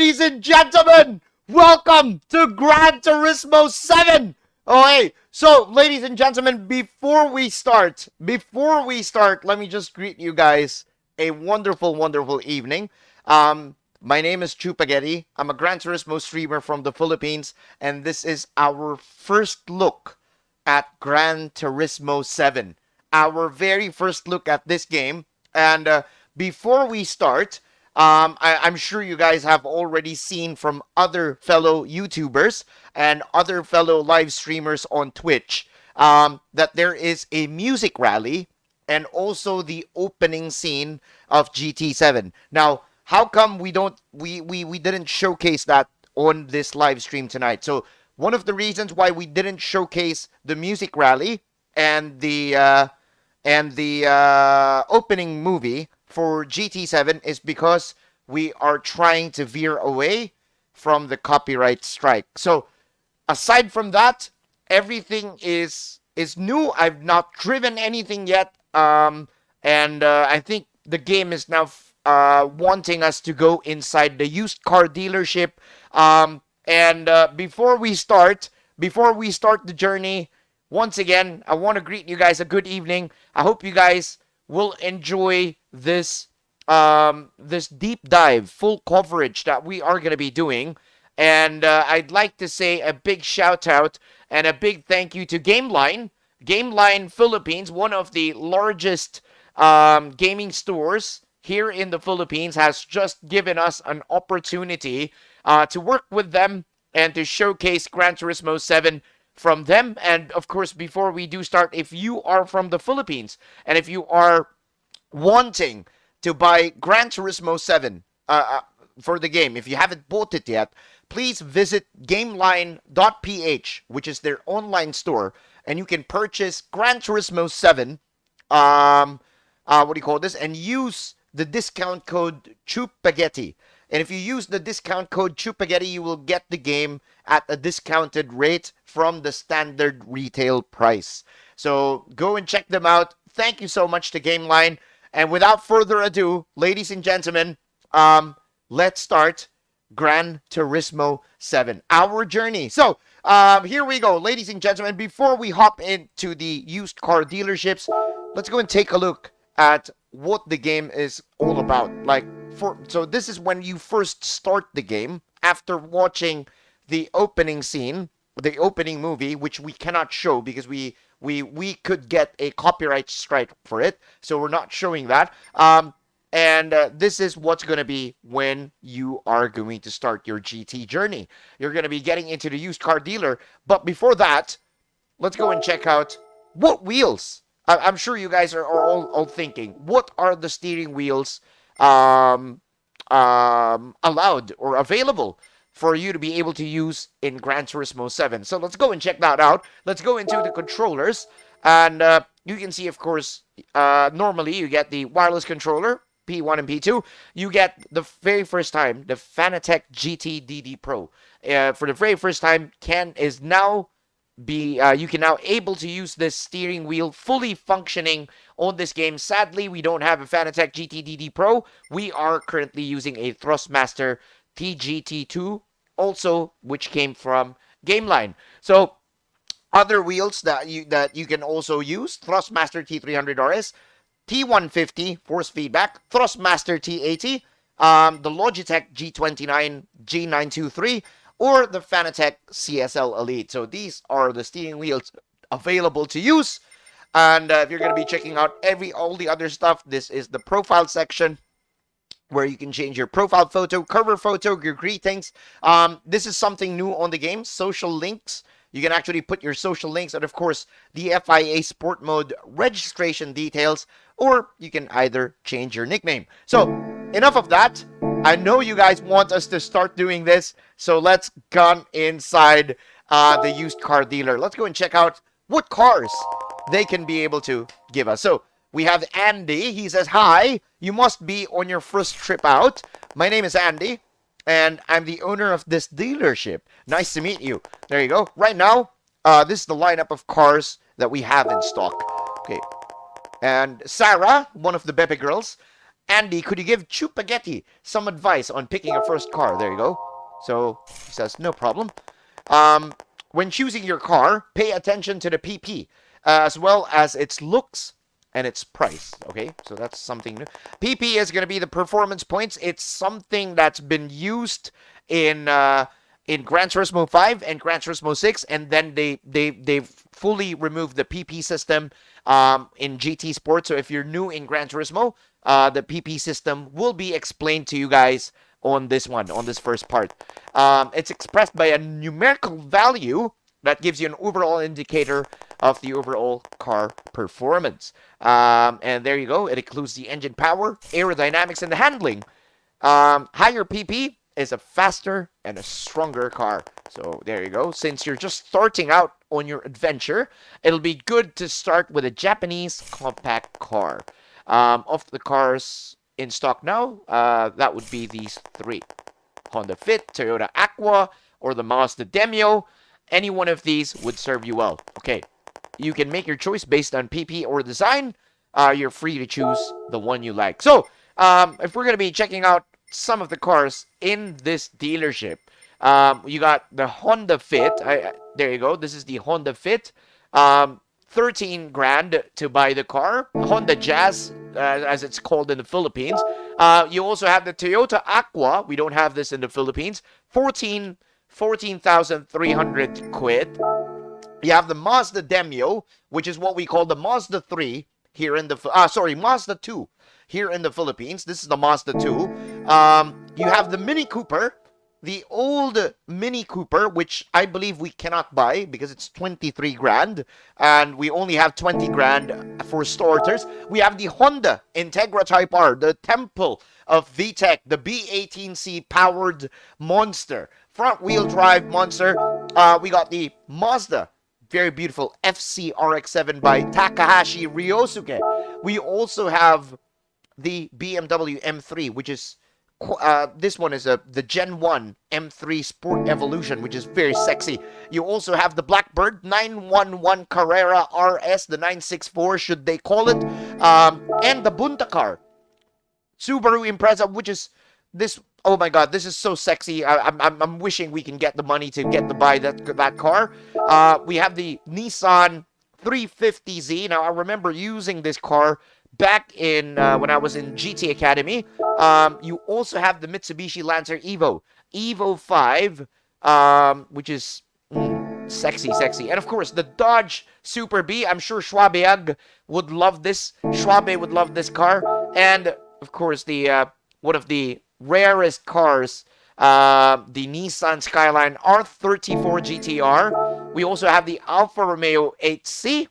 Ladies and gentlemen, welcome to Gran Turismo 7. Oh, hey. So, ladies and gentlemen, before we start, let me just greet you guys a wonderful evening. My name is Chupaghetti. I'm a Gran Turismo streamer from the Philippines, and this is our first look at Gran Turismo 7. Our very first look at this game. And before we start, I'm sure you guys have already seen from other fellow YouTubers and other fellow live streamers on Twitch that there is a music rally and also the opening scene of GT7. Now, how come we didn't showcase that on this live stream tonight? So one of the reasons why we didn't showcase the music rally and the opening movie for GT7 is because we are trying to veer away from the copyright strike. So aside from that, everything is new. I've not driven anything yet, and I think the game is now wanting us to go inside the used car dealership. And before we start the journey, once again, I want to greet you guys a good evening. I hope you guys will enjoy this this deep dive, full coverage that we are going to be doing. And I'd like to say a big shout out and a big thank you to Gameline. Gameline Philippines, one of the largest gaming stores here in the Philippines, has just given us an opportunity to work with them and to showcase Gran Turismo 7 from them. And of course, before we do start, if you are from the Philippines and if you are wanting to buy Gran Turismo 7 for the game, if you haven't bought it yet, please visit gameline.ph, which is their online store, and you can purchase Gran Turismo 7, and use the discount code Chupaghetti. And if you use the discount code Chupaghetti, you will get the game at a discounted rate from the standard retail price. So go and check them out. Thank you so much to Gameline. And without further ado, ladies and gentlemen, let's start Gran Turismo 7, our journey. So here we go, ladies and gentlemen. Before we hop into the used car dealerships, let's go and take a look at what the game is all about. So this is when you first start the game after watching the opening scene, the opening movie, which we cannot show because we could get a copyright strike for it, so we're not showing that. And this is what's going to be when you are going to start your GT journey. You're going to be getting into the used car dealer, but before that, let's go and check out what wheels. I'm sure you guys are all thinking, what are the steering wheels allowed or available for you to be able to use in Gran Turismo 7. So let's go and check that out. Let's go into the controllers, and you can see, of course, normally you get the wireless controller, P1 and P2. You get the very first time the Fanatec GT DD Pro. For the very first time, you can now able to use this steering wheel fully functioning on this game. Sadly, we don't have a Fanatec GT DD Pro. We are currently using a Thrustmaster TGT2, also which came from Gameline. So other wheels that you can also use: Thrustmaster T300RS, T150 force feedback, Thrustmaster T80, the Logitech G29 G923, or the Fanatec CSL Elite. So these are the steering wheels available to use. And if you're going to be checking out all the other stuff, this is the profile section, where you can change your profile photo, cover photo, your greetings. This is something new on the game, social links. You can actually put your social links, and of course, the FIA Sport Mode registration details, or you can either change your nickname. So, enough of that. I know you guys want us to start doing this, so let's go inside the used car dealer. Let's go and check out what cars they can be able to give us. So, we have Andy. He says, "Hi, you must be on your first trip out. My name is Andy, and I'm the owner of this dealership. Nice to meet you." There you go. Right now, this is the lineup of cars that we have in stock. Okay. And Sarah, one of the Beppe girls, Andy, could you give Chupagetti some advice on picking a first car? There you go. So he says, no problem. When choosing your car, pay attention to the PP, as well as its looks and its price. Okay, so that's something new. PP is going to be the performance points. It's something that's been used in Gran Turismo 5 and Gran Turismo 6, and then they've fully removed the PP system in GT Sport. So if you're new in Gran Turismo, the PP system will be explained to you guys on this one, on this first part. It's expressed by a numerical value that gives you an overall indicator of the overall car performance. And there you go. It includes the engine power, aerodynamics, and the handling. Higher PP is a faster and a stronger car. So there you go. Since you're just starting out on your adventure, it'll be good to start with a Japanese compact car. Of the cars in stock now, that would be these three: Honda Fit, Toyota Aqua, or the Mazda Demio. Any one of these would serve you well. Okay, you can make your choice based on PP or design. You're free to choose the one you like. So, if we're going to be checking out some of the cars in this dealership, you got the Honda Fit. There you go. This is the Honda Fit. 13 grand to buy the car. Honda Jazz, as it's called in the Philippines. You also have the Toyota Aqua. We don't have this in the Philippines. 14,300 quid. You have the Mazda Demio, which is what we call the Mazda 3 here in the Mazda 2 here in the Philippines. This is the Mazda 2. You have the Mini Cooper, the old Mini Cooper, which I believe we cannot buy because it's 23 grand and we only have 20 grand for starters. We have the Honda Integra Type R, the temple of VTEC, the B18C powered monster, front wheel drive monster. We got the Mazda, very beautiful FC RX-7 by Takahashi Ryosuke. We also have the BMW M3, which is this one is the Gen 1 M3 Sport Evolution, which is very sexy. You also have the Blackbird 911 Carrera RS, the 964 should they call it, and the Bunta car, Subaru Impreza, which is this. Oh my God, this is so sexy. I'm wishing we can get the money to buy that car. We have the Nissan 350Z. Now I remember using this car back in when I was in GT Academy. You also have the Mitsubishi Lancer Evo 5, which is sexy. And of course, the Dodge Super B. I'm sure Schwabe would love this. Schwabe would love this car. And of course, the one of the rarest cars, the Nissan Skyline R34 GTR. We also have the Alfa Romeo 8C.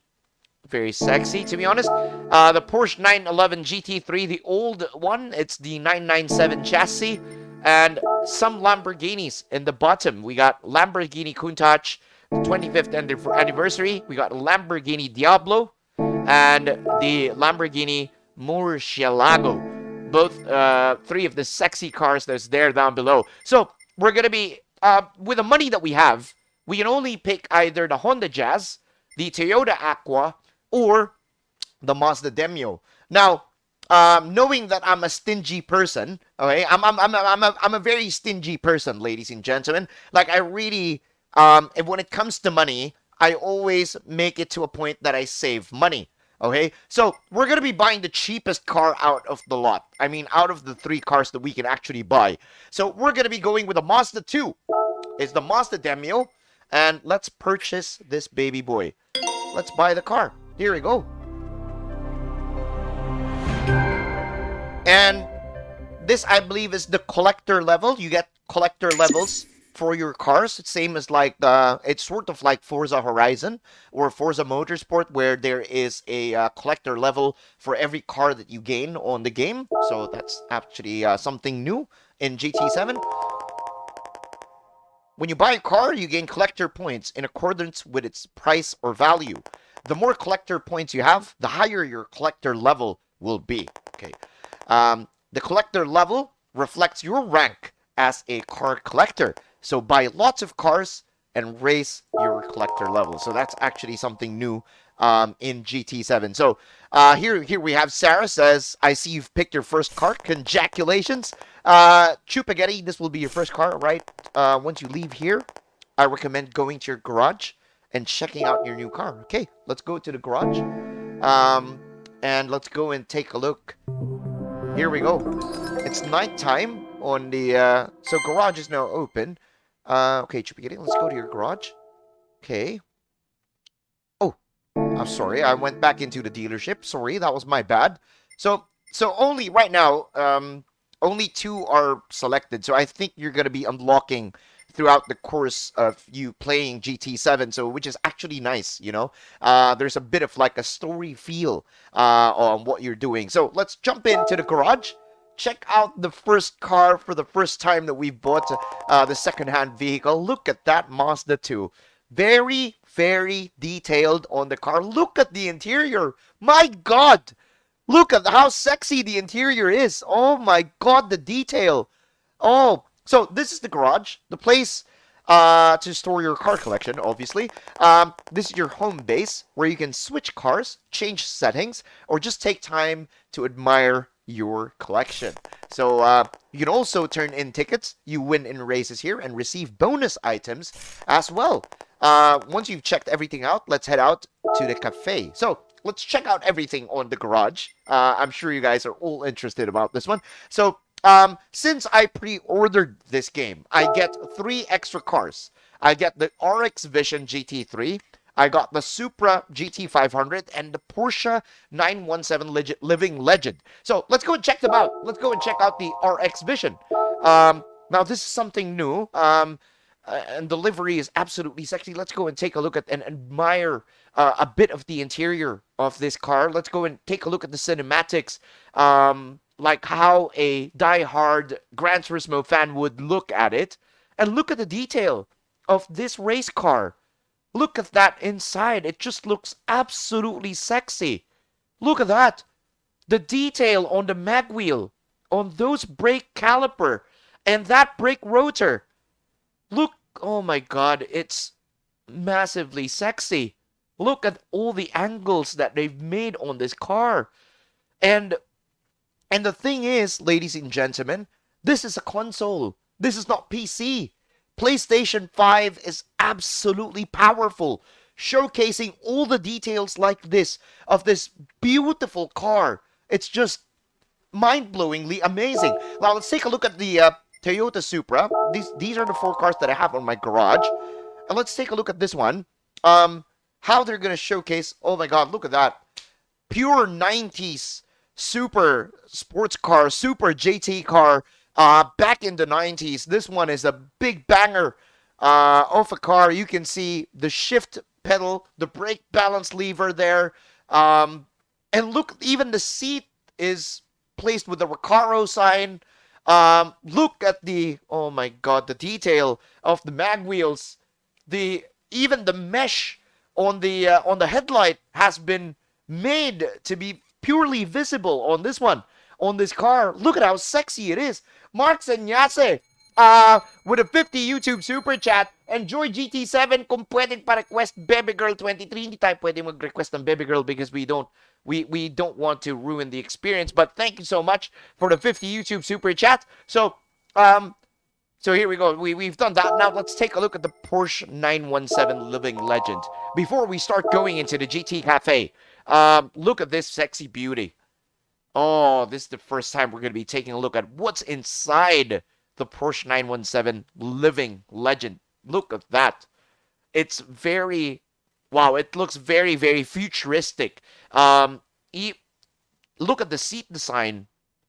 Very sexy, to be honest. The Porsche 911 GT3, the old one. It's the 997 chassis. And some Lamborghinis in the bottom. We got Lamborghini Countach, 25th anniversary. We got Lamborghini Diablo. And the Lamborghini Murcielago. Both three of the sexy cars that's there down below. So, we're going to be, with the money that we have, we can only pick either the Honda Jazz, the Toyota Aqua, or the Mazda Demio. Now, knowing that I'm a stingy person, okay, I'm a very stingy person, ladies and gentlemen. Like, I really, when it comes to money, I always make it to a point that I save money. Okay, so we're going to be buying the cheapest car out of the lot. I mean, out of the three cars that we can actually buy. So we're going to be going with a Mazda 2. It's the Mazda Demio. And let's purchase this baby boy. Let's buy the car. Here we go. And this, I believe, is the collector level. You get collector levels for your cars. It's same as like it's sort of like Forza Horizon or Forza Motorsport, where there is a collector level for every car that you gain on the game. So that's actually something new in GT7. When you buy a car, you gain collector points in accordance with its price or value. The more collector points you have, the higher your collector level will be. Okay, the collector level reflects your rank as a car collector. So buy lots of cars and raise your collector level. So that's actually something new in GT7. So here we have Sarah says, I see you've picked your first car. Congratulations. Chupaghetti, this will be your first car, right? Once you leave here, I recommend going to your garage and checking out your new car. Okay, let's go to the garage. And let's go and take a look. Here we go. It's nighttime on the, so garage is now open. Okay, Chupaghetti, let's go to your garage. Okay. Oh, I'm sorry. I went back into the dealership. Sorry, that was my bad. So only right now, only 2 are selected. So I think you're going to be unlocking throughout the course of you playing GT7, so which is actually nice, you know. There's a bit of like a story feel on what you're doing. So let's jump into the garage. Check out the first car for the first time that we've bought, the second-hand vehicle. Look at that Mazda 2. Very, very detailed on the car. Look at the interior. My God! Look at how sexy the interior is. Oh my God, the detail. Oh, so this is the garage, the place to store your car collection, obviously. This is your home base where you can switch cars, change settings, or just take time to admire your collection. So you can also turn in tickets. You win in races here and receive bonus items as well. Once you've checked everything out, let's head out to the cafe. So let's check out everything on the garage. I'm sure you guys are all interested about this one. So since I pre-ordered this game, I get 3 extra cars. I get the RX Vision GT3, I got the Supra GT500, and the Porsche 917 Living Legend. So let's go and check them out. Let's go and check out the RX Vision. Now this is something new, and the livery is absolutely sexy. Let's go and take a look at and admire a bit of the interior of this car. Let's go and take a look at the cinematics. Like how a die-hard Gran Turismo fan would look at it. And look at the detail of this race car. Look at that inside. It just looks absolutely sexy. Look at that. The detail on the mag wheel, on those brake caliper, and that brake rotor. Look, oh my God, it's massively sexy. Look at all the angles that they've made on this car. And the thing is, ladies and gentlemen, this is a console. This is not PC. PlayStation 5 is absolutely powerful, showcasing all the details like this of this beautiful car. It's just mind-blowingly amazing. Now, let's take a look at the Toyota Supra. These are the 4 cars that I have on my garage. And let's take a look at this one. How they're going to showcase, oh my God, look at that. Pure 90s. Super sports car, super JT car, back in the 90s. This one is a big banger of a car. You can see the shift pedal, the brake balance lever there. And look, even the seat is placed with the Recaro sign. Look at the, oh my God, the detail of the mag wheels. Even the mesh on the headlight has been made to be purely visible on this one, on this car. Look at how sexy it is. Mark Sanyase, with a 50 YouTube super chat, enjoy GT7 kung pwedeng pa-request Baby Girl 23. Hindi tayo pwede mag-request ng Baby Girl because we don't want to ruin the experience. But thank you so much for the 50 YouTube super chat. So here we go. We've done that. Now let's take a look at the Porsche 917 Living Legend. Before we start going into the GT Cafe, look at this sexy beauty. Oh, this is the first time we're going to be taking a look at what's inside the Porsche 917 Living Legend. Look at that. It's very, wow, it looks very, very futuristic. Look at the seat design.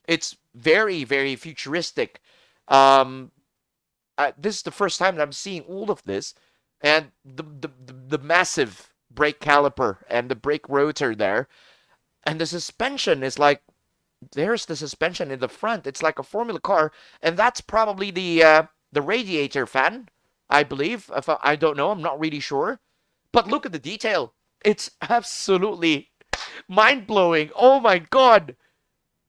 It's very, very futuristic. This is the first time that I'm seeing all of this. And the massive brake caliper and the brake rotor there. And the suspension is like, there's the suspension in the front. It's like a Formula car. And that's probably the radiator fan, I believe. I don't know. I'm not really sure. But look at the detail. It's absolutely mind-blowing. Oh my God.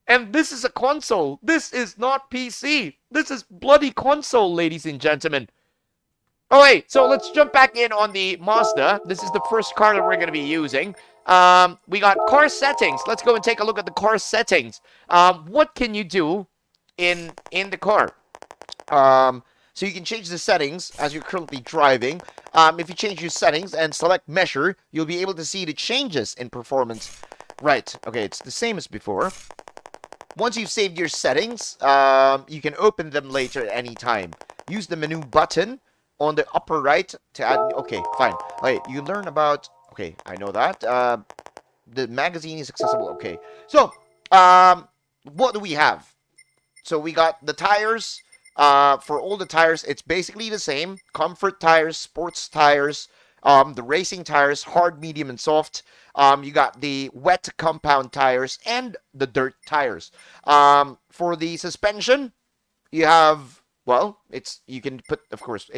And this is a console. This is not PC. This is bloody console, ladies and gentlemen. Oh, wait. So let's jump back in on the Mazda. This is the first car that we're going to be using. We got car settings. Let's go and take a look at the car settings. What can you do in the car? So you can change the settings as you're currently driving. If you change your settings and select measure, you'll be able to see the changes in performance. Right. Okay, it's the same as before. Once you've saved your settings, you can open them later at any time. Use the menu button on the upper right to add... Okay, fine. Okay, you learn about... Okay, I know that. The magazine is accessible. Okay. So, what do we have? So, we got the tires. For all the tires, it's basically the same. Comfort tires, sports tires, the racing tires, hard, medium, and soft. You got the wet compound tires and the dirt tires. For the suspension, you have... Well, you can put, of course,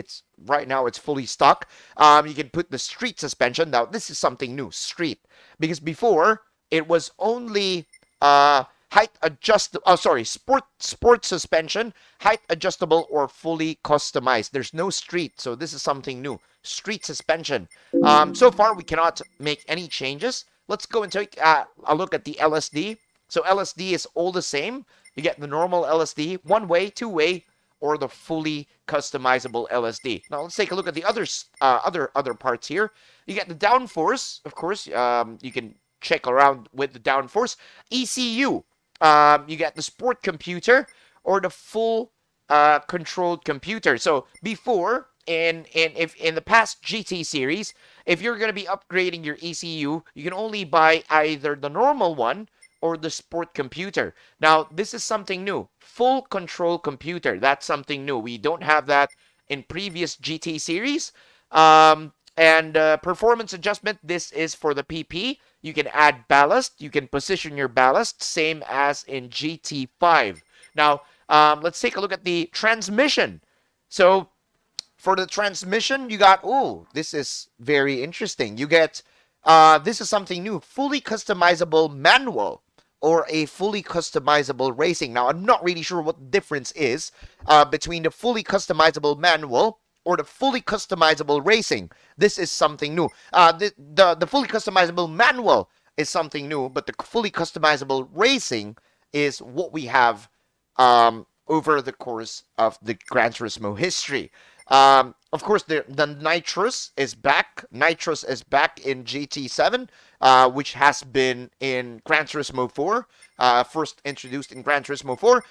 right now it's fully stock. You can put the street suspension. Now, this is something new, street. Because before, it was only height adjustable, sport suspension, height adjustable or fully customized. There's no street, so this is something new. Street suspension. So far, we cannot make any changes. Let's go and take a look at the LSD. So LSD is all the same. You get the normal LSD, one-way, two-way, or the fully customizable LSD. Now let's take a look at the other parts here. You get the downforce, of course. You can check around with the downforce. ECU. You get the sport computer or the full controlled computer. So before, in the past GT series, if you're going to be upgrading your ECU, you can only buy either the normal one or the sport computer. Now, this is something new. Full control computer. That's something new. We don't have that in previous GT series. Performance adjustment, this is for the PP. You can add ballast. You can position your ballast, same as in GT5. Now, let's take a look at the transmission. So, for the transmission, you got... Oh, this is very interesting. You get... this is something new. Fully customizable manual or a fully customizable racing. Now, I'm not really sure what the difference is between the fully customizable manual or the fully customizable racing. This is something new. The fully customizable manual is something new, but the fully customizable racing is what we have over the course of the Gran Turismo history. Of course, the nitrous is back. Nitrous is back in GT7, which has been in Gran Turismo 4, first introduced in Gran Turismo 4.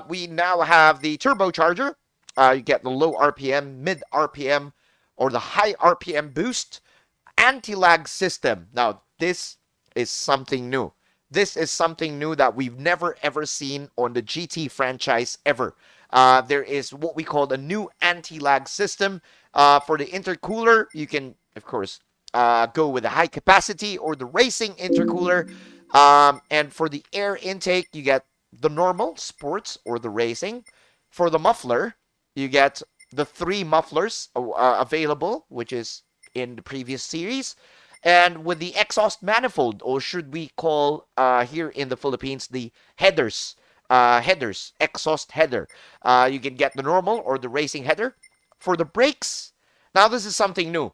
We now have the turbocharger. You get the low RPM, mid RPM, or the high RPM boost. Anti-lag system. Now, this is something new. This is something new that we've never ever seen on the GT franchise ever. There is what we call a new anti-lag system. For the intercooler, you can, of course, go with the high capacity or the racing intercooler. And for the air intake, you get the normal, sports, or the racing. For the muffler, you get the 3 mufflers available, which is in the previous series. And with the exhaust manifold, or should we call here in the Philippines, the headers, exhaust header. You can get the normal or the racing header. For the brakes, now this is something new.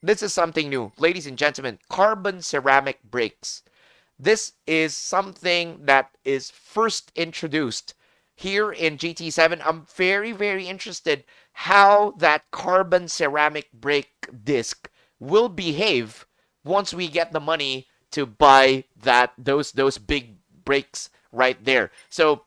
This is something new. Ladies and gentlemen, carbon ceramic brakes. This is something that is first introduced here in GT7. I'm very, very interested how that carbon ceramic brake disc will behave once we get the money to buy those big brakes right there. So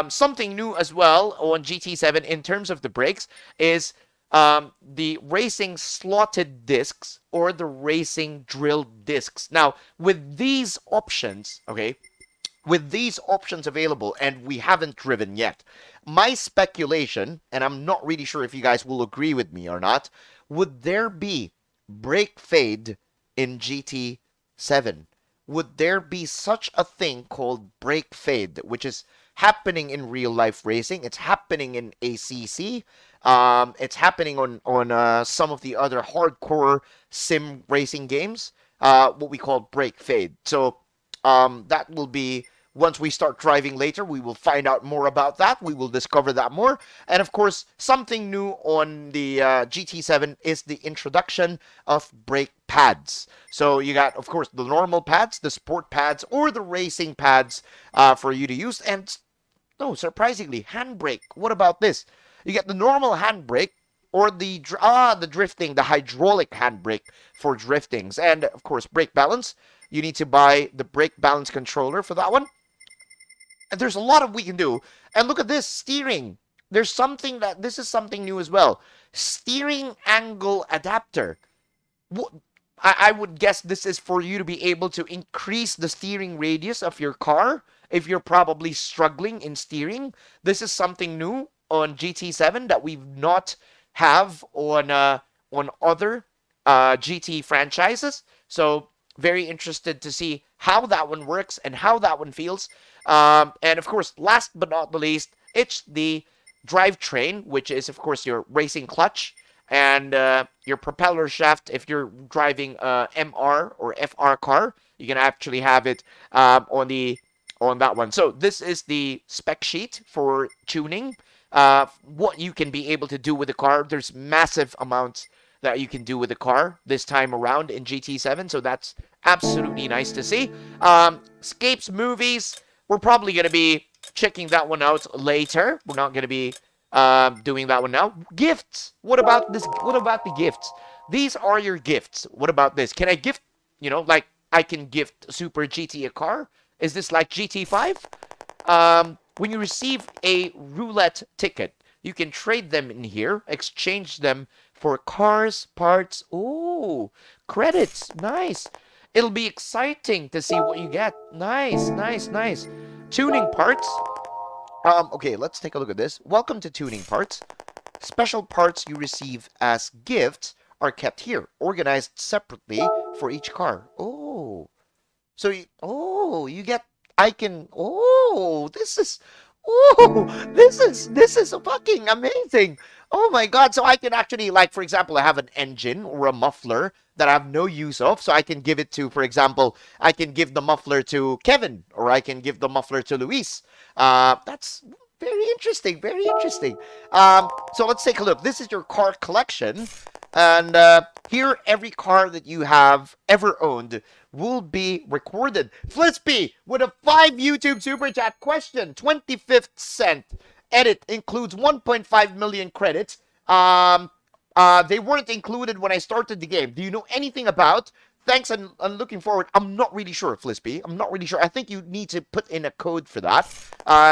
something new as well on GT7 in terms of the brakes is the racing slotted discs or the racing drilled discs. Now, with these options, okay, with these options available, and we haven't driven yet, my speculation, and I'm not really sure if you guys will agree with me or not, would there be brake fade in GT7? Would there be such a thing called brake fade, which is happening in real life racing? It's happening in ACC. It's happening on some of the other hardcore sim racing games. What we call brake fade. So that will be Once we start driving later, we will find out more about that. We will discover that more. And of course, something new on the GT7 is the introduction of brake pads. So you got, of course, the normal pads, the sport pads, or the racing pads for you to use. And no, surprisingly, handbrake. What about this? You get the normal handbrake, or the drifting, the hydraulic handbrake for driftings. And of course, brake balance. You need to buy the brake balance controller for that one. And there's a lot of we can do. And look at this, steering. There's something this is something new as well. Steering angle adapter. I would guess this is for you to be able to increase the steering radius of your car if you're probably struggling in steering. This is something new on GT7 that we've not have on other GT franchises. So very interested to see how that one works and how that one feels. And of course, last but not the least, it's the drivetrain, which is of course your racing clutch and your propeller shaft. If you're driving a MR or FR car, you can actually have it on that one. So this is the spec sheet for tuning. What you can be able to do with the car. There's massive amounts that you can do with the car this time around in GT7, so that's absolutely nice to see. Escapes movies, we're probably going to be checking that one out later. We're not going to be doing that one now. Gifts, what about this? What about the gifts? These are your gifts. What about this? Can I gift, like I can gift Super GT a car? Is this like GT5? When you receive a roulette ticket, you can trade them in here, exchange them for cars, parts. Oh, credits. Nice. It'll be exciting to see what you get. Nice, nice, nice. Tuning parts. Okay, let's take a look at this. Welcome to tuning parts. Special parts you receive as gifts are kept here, organized separately for each car. Oh. So, you get, this is fucking amazing. Oh my god, so I can actually, like, for example, I have an engine or a muffler that I have no use of, so I can give it to, for example, I can give the muffler to Kevin, or I can give the muffler to Luis. That's very interesting, very interesting. So let's take a look. This is your car collection, and here every car that you have ever owned will be recorded. Flispy with a 5 YouTube Super Chat question, 25th cent. Edit includes 1.5 million credits. They weren't included when I started the game. Do you know anything about? Thanks, and looking forward. I'm not really sure, Flispy. I'm not really sure. I think you need to put in a code for that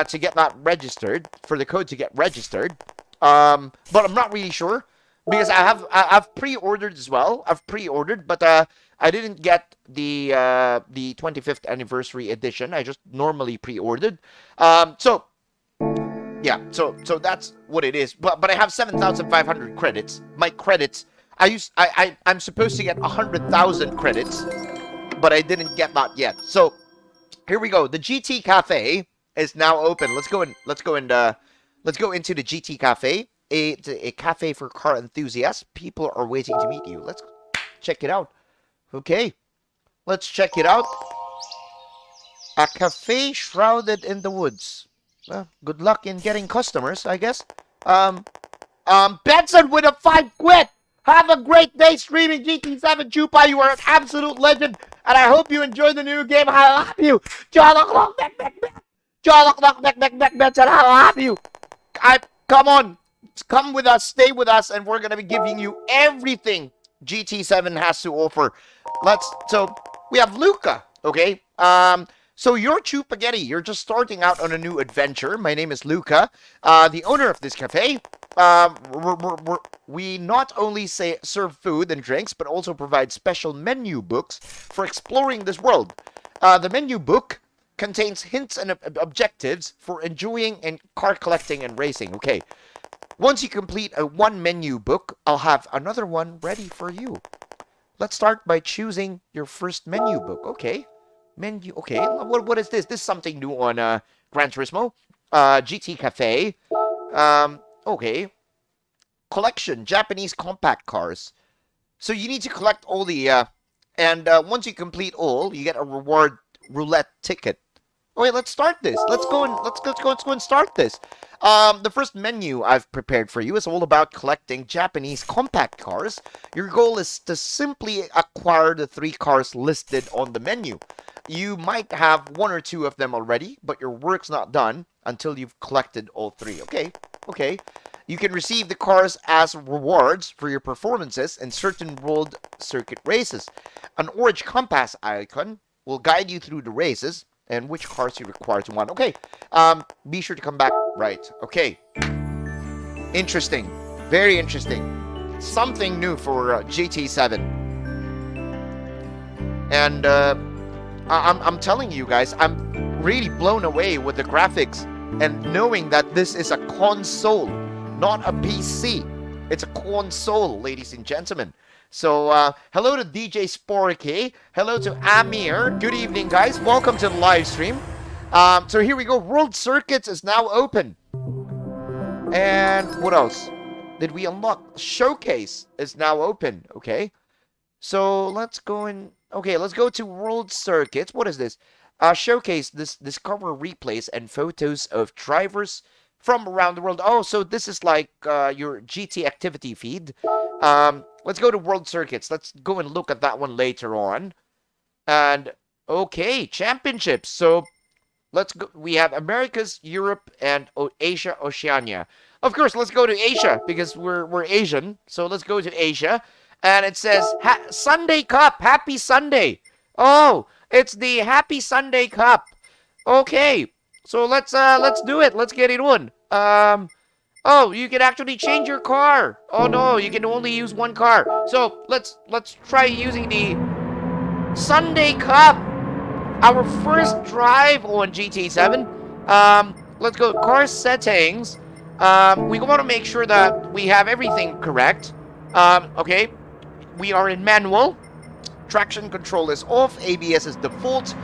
to get that registered, for the code to get registered. But I'm not really sure because I've pre-ordered as well. I've pre-ordered, but I didn't get the 25th anniversary edition. I just normally pre-ordered. So yeah, so that's what it is. But I have 7,500 credits. My credits, I'm supposed to get 100,000 credits, but I didn't get that yet. So here we go. The GT Cafe is now open. Let's go into the GT Cafe, a cafe for car enthusiasts. People are waiting to meet you. Let's check it out. Okay, let's check it out. A cafe shrouded in the woods. Well, good luck in getting customers, I guess. Benson with a 5 quid. Have a great day streaming GT7 Chupa. You are an absolute legend, and I hope you enjoy the new game. I love you. Benson, I love you. Come on, come with us, stay with us, and we're gonna be giving you everything GT7 has to offer. So we have Luca. Okay. So you're Chupaghetti. You're just starting out on a new adventure. My name is Luca, the owner of this cafe. We not only serve food and drinks, but also provide special menu books for exploring this world. The menu book contains hints and objectives for enjoying and car collecting and racing. Okay. Once you complete one menu book, I'll have another one ready for you. Let's start by choosing your first menu book. Okay. Menu. Okay. What is this? This is something new on Gran Turismo. GT Cafe. Okay. Collection. Japanese compact cars. So you need to collect all the... and once you complete all, you get a reward roulette ticket. wait, let's start this. Let's go and start this. The first menu I've prepared for you is all about collecting Japanese compact cars. Your goal is to simply acquire the 3 cars listed on the menu. You might have 1 or 2 of them already, but your work's not done until you've collected all 3. Okay. You can receive the cars as rewards for your performances in certain world circuit races. An orange compass icon will guide you through the races and which cars you require to win. Okay, be sure to come back. Right, okay. Interesting. Very interesting. Something new for GT7. And I'm telling you guys, I'm really blown away with the graphics and knowing that this is a console, not a PC. It's a console, ladies and gentlemen. So, hello to DJ Sporky. Hello to Amir. Good evening, guys. Welcome to the live stream. So here we go. World Circuits is now open. And what else did we unlock? Showcase is now open. Okay. So let's go in. Okay, let's go to World Circuits. What is this? Showcase. Discover replays and photos of drivers from around the world. Oh, so this is like your GT activity feed. Let's go to World Circuits. Let's go and look at that one later on. And okay, championships. So let's go. We have Americas, Europe, and Asia, Oceania. Of course, let's go to Asia because we're Asian. So let's go to Asia. And it says Sunday Cup. Happy Sunday. Oh, it's the Happy Sunday Cup. Okay. So let's do it. Let's get it on. Oh, you can actually change your car. Oh no, you can only use 1 car. So let's try using the Sunday Cup. Our first drive on GT7. Let's go car settings. We want to make sure that we have everything correct. Okay. We are in manual. Traction control is off. ABS is default.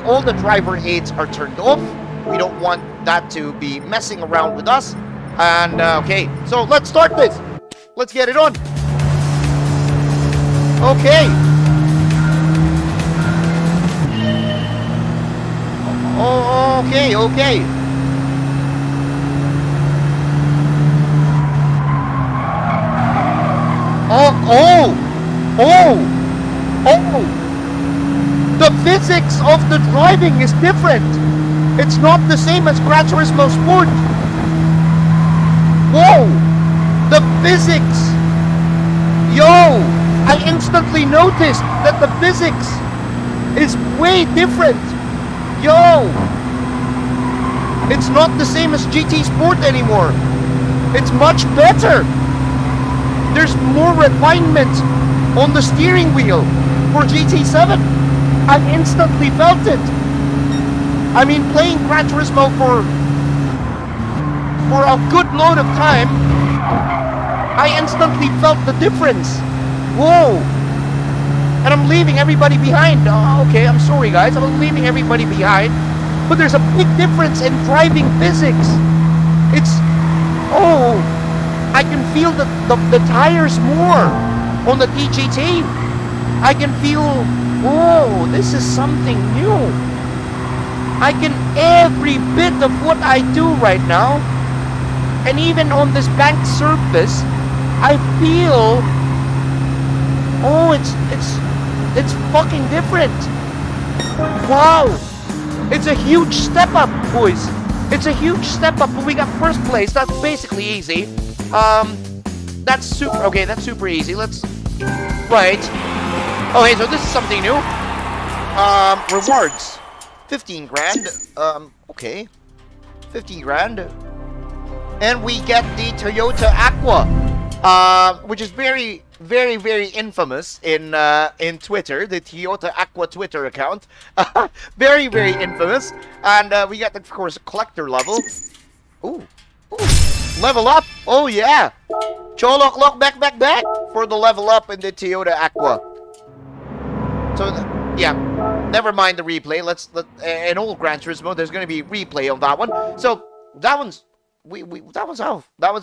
All the driver aids are turned off. We don't want that to be messing around with us. And okay, so let's start this. Let's get it on. Okay. Oh, okay. Oh. The physics of the driving is different. It's not the same as Gran Turismo Sport. Whoa! The physics! Yo! I instantly noticed that the physics is way different. Yo! It's not the same as GT Sport anymore. It's much better. There's more refinement on the steering wheel for GT7. I instantly felt it. I mean, playing Gran Turismo for a good load of time, I instantly felt the difference. Whoa! And I'm leaving everybody behind. Oh, okay, I'm sorry guys, I'm leaving everybody behind. But there's a big difference in driving physics. It's, oh, I can feel the tires more on the TGT. I can feel, whoa, this is something new. I can every bit of what I do right now, and even on this bank surface, I feel, oh, it's fucking different. Wow, it's a huge step up, boys. It's a huge step up. We got first place. That's basically easy. That's super. Okay, that's super easy. Let's. Right. Okay, so this is something new. Rewards. 15 grand. Okay. 15 grand. And we get the Toyota Aqua, which is very, very, very infamous in Twitter, the Toyota Aqua Twitter account. Very, very infamous. And we got, of course, a collector level. Ooh. Level up. Oh, yeah. Cholok, look, back for the level up in the Toyota Aqua. So, yeah. Never mind the replay. Let's in old Gran Turismo, there's going to be replay of that one. So, that one's that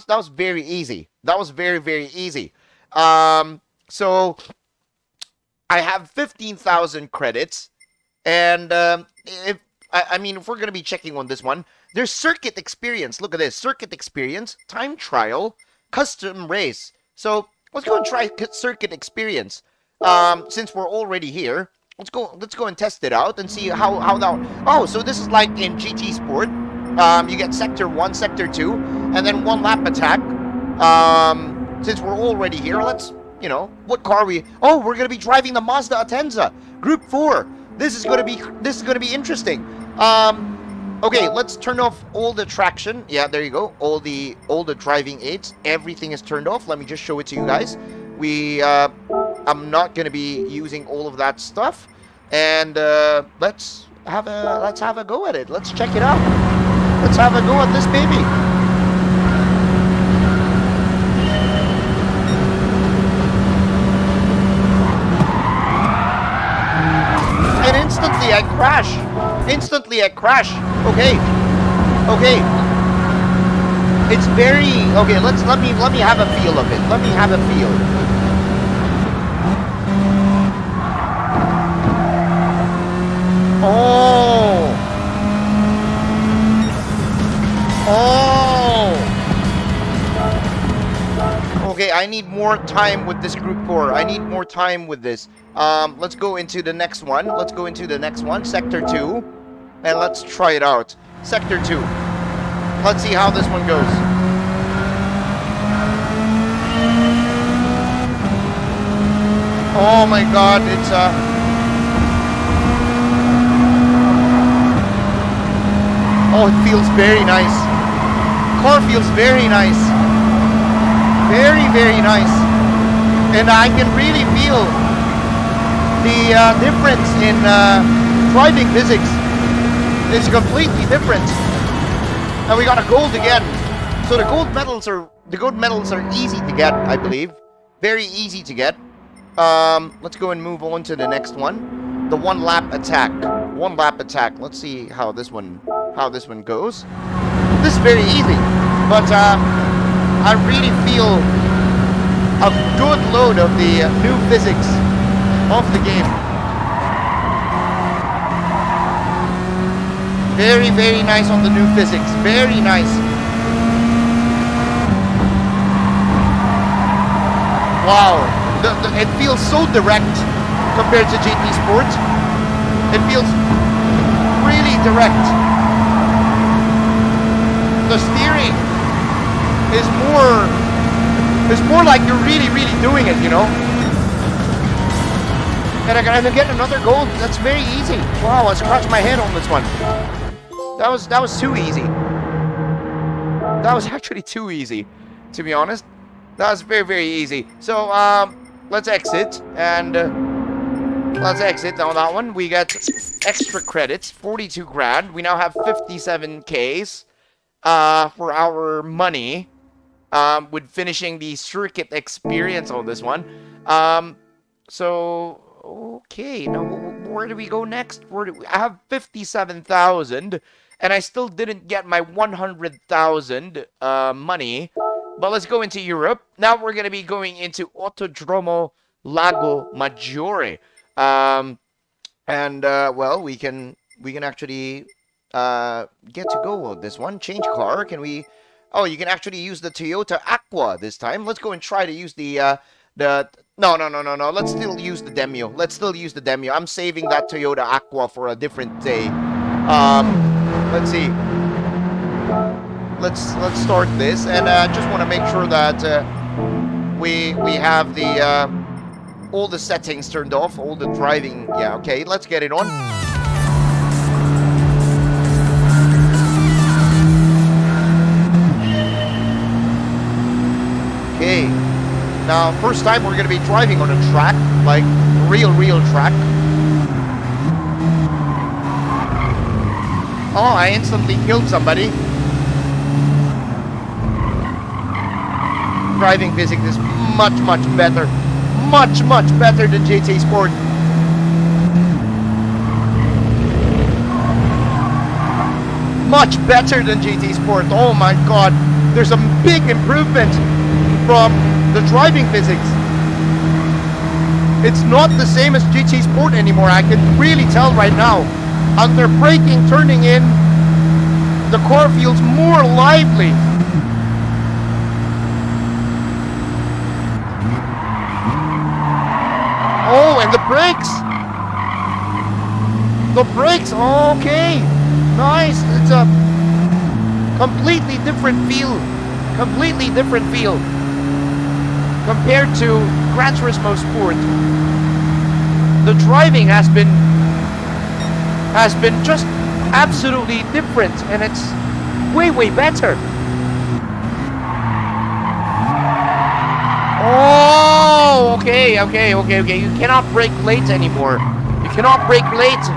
was very easy. That was very, very easy. So I have 15,000 credits, and if I mean, if we're going to be checking on this one, there's circuit experience. Look at this. Circuit experience, time trial, custom race. So let's go and try circuit experience. Since we're already here, let's go and test it out and see how that... Oh, so this is like in GT Sport. You get Sector 1, Sector 2, and then 1 lap attack. Since we're already here, let's, you know, what car are we... Oh, we're going to be driving the Mazda Atenza, Group 4. This is going to be interesting. Okay, let's turn off all the traction. Yeah, there you go. All the driving aids. Everything is turned off. Let me just show it to you guys. I'm not going to be using all of that stuff. And let's have a go at it. Let's check it out. Let's have a go at this baby. And instantly I crash. Okay. It's very okay. Let me have a feel of it. Let me have a feel. Oh. Okay, I need more time with this Group 4. I need more time with this. Let's go into the next one. Sector 2. And let's try it out. Sector 2. Let's see how this one goes. Oh my god, it's Oh, it feels very nice. Car feels very nice. Very, very nice. And I can really feel the difference in driving physics. It's completely different. And we got a gold again. So the gold medals are easy to get, I believe. Very easy to get. Let's go and move on to the next one. The 1 lap attack. 1 lap attack. Let's see how this one goes. This is very easy, but I really feel a good load of the new physics of the game. Very, very nice on the new physics. Very nice. Wow. It feels so direct compared to GT Sport. It feels really direct. The steering is more like you're really, really doing it, you know? And I'm gonna get another gold. That's very easy. Wow, I scratched my head on this one. That was too easy. That was actually too easy, to be honest. That was very, very easy. So, let's exit, and let's exit on that one. We get extra credits, 42 grand. We now have 57Ks for our money with finishing the circuit experience on this one. So, okay, now where do we go next? I have 57,000, and I still didn't get my 100,000 money. But let's go into Europe. Now we're going to be going into Autodromo Lago Maggiore. Well, we can actually get to go with this one. Change car. Can we... Oh, you can actually use the Toyota Aqua this time. Let's go and try to use the... No. Let's still use the Demio. I'm saving that Toyota Aqua for a different day. Let's see. Let's start this, and just want to make sure that we have the all the settings turned off, all the driving. Yeah, okay. Let's get it on. Okay. Now, first time we're gonna be driving on a track, like real track. Oh, I instantly killed somebody. Driving physics is much better. Much better than GT Sport. Much better than GT Sport. Oh my god. There's a big improvement from the driving physics. It's not the same as GT Sport anymore. I can really tell right now. Under braking, turning in, the car feels more lively. Oh, and the brakes. The brakes, okay. Nice. It's a completely different feel. Completely different feel compared to Gran Turismo Sport. The driving has been just absolutely different, and it's way better. Oh, okay. You cannot brake late anymore. You cannot brake late.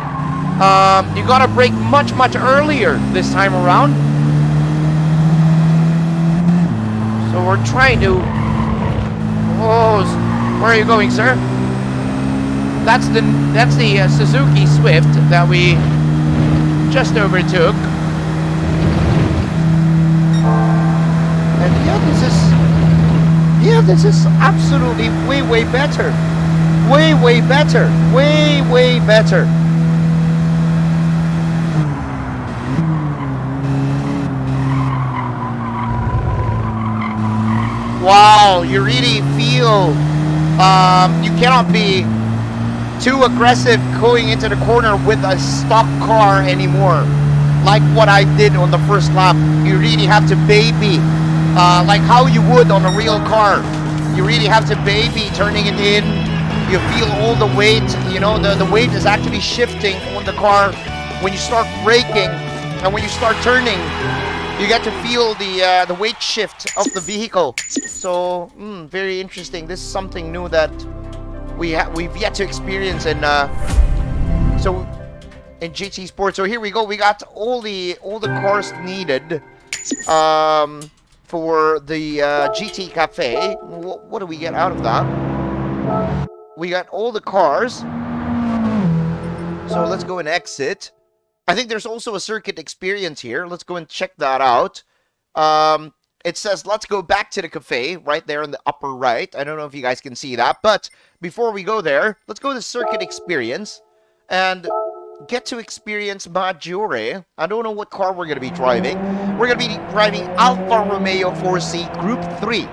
You gotta brake much earlier this time around. So we're trying to. Oh, where are you going, sir? That's the Suzuki Swift that we just overtook. And this is absolutely way better. Way better. Way better. Wow, you really feel you cannot be too aggressive going into the corner with a stock car anymore, like what I did on the first lap. You really have to baby, like how you would on a real car. You really have to baby turning it in. You feel all the weight, you know, the weight is actually shifting on the car when you start braking, and when you start turning, you get to feel the weight shift of the vehicle. So, very interesting. This is something new that we've yet to experience in GT Sport. So here we go. We got all the cars needed for the GT Cafe. What do we get out of that? We got all the cars. So let's go and exit. I think there's also a circuit experience here. Let's go and check that out. It says, let's go back to the cafe right there in the upper right. I don't know if you guys can see that. But before we go there, let's go to circuit experience and get to experience Maggiore. I don't know what car we're going to be driving. We're going to be driving Alfa Romeo 4C Group 3.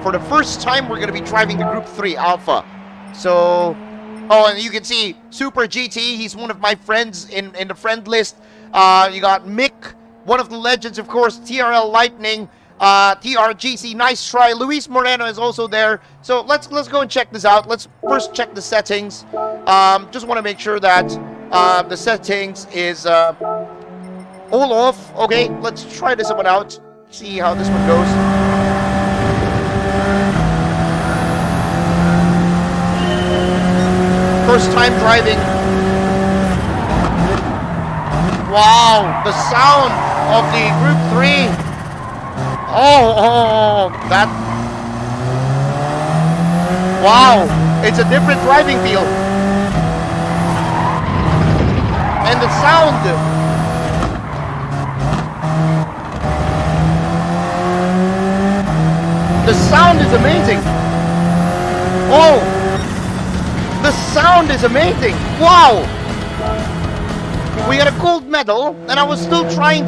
For the first time, we're going to be driving the Group 3 Alfa. So, oh, and you can see Super GT. He's one of my friends in the friend list. You got Mick, one of the legends, of course, TRL Lightning, TRGC, nice try. Luis Moreno is also there. So let's go and check this out. Let's first check the settings. Just want to make sure that the settings is all off. Okay, let's try this one out. See how this one goes. First time driving. Wow, the sound of the Group 3. Oh, that. Wow, it's a different driving feel. And the sound. The sound is amazing. Oh, the sound is amazing. Wow. We got a gold medal, and I was still trying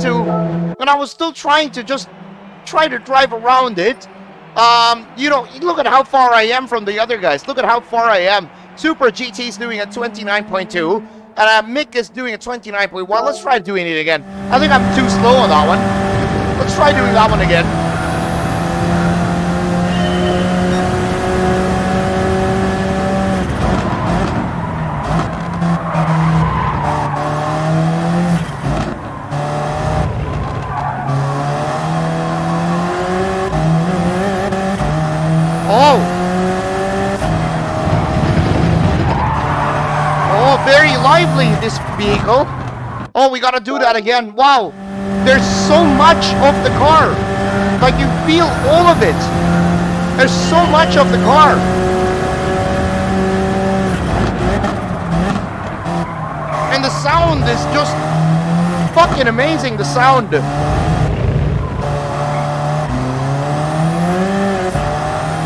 to just try to drive around it. You know, look at how far I am from the other guys. Look at how far I am. Super GT is doing a 29.2, and Mick is doing a 29.1. Let's try doing it again. I think I'm too slow on that one. Let's try doing that one again. Very lively, this vehicle. Oh, we gotta do that again. Wow, there's so much of the car. Like, you feel all of it. There's so much of the car. And the sound is just fucking amazing, the sound.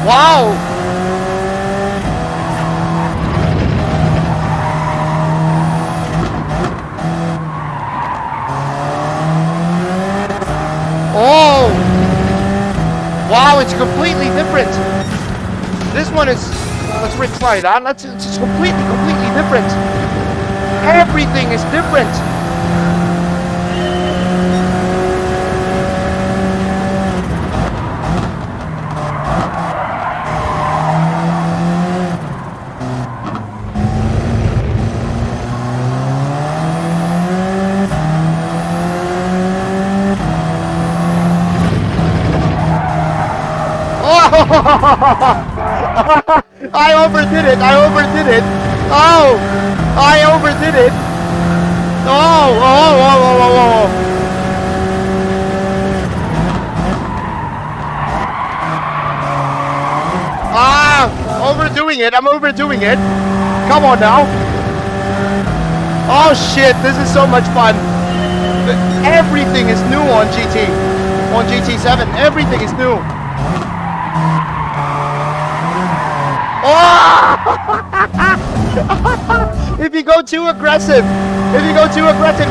Wow. one is, let's retry that. It's completely different. Everything is different. I overdid it. Oh, I overdid it. Oh. I'm overdoing it. Come on now. Oh shit, this is so much fun. Everything is new on GT7. Everything is new. Oh! If you go too aggressive,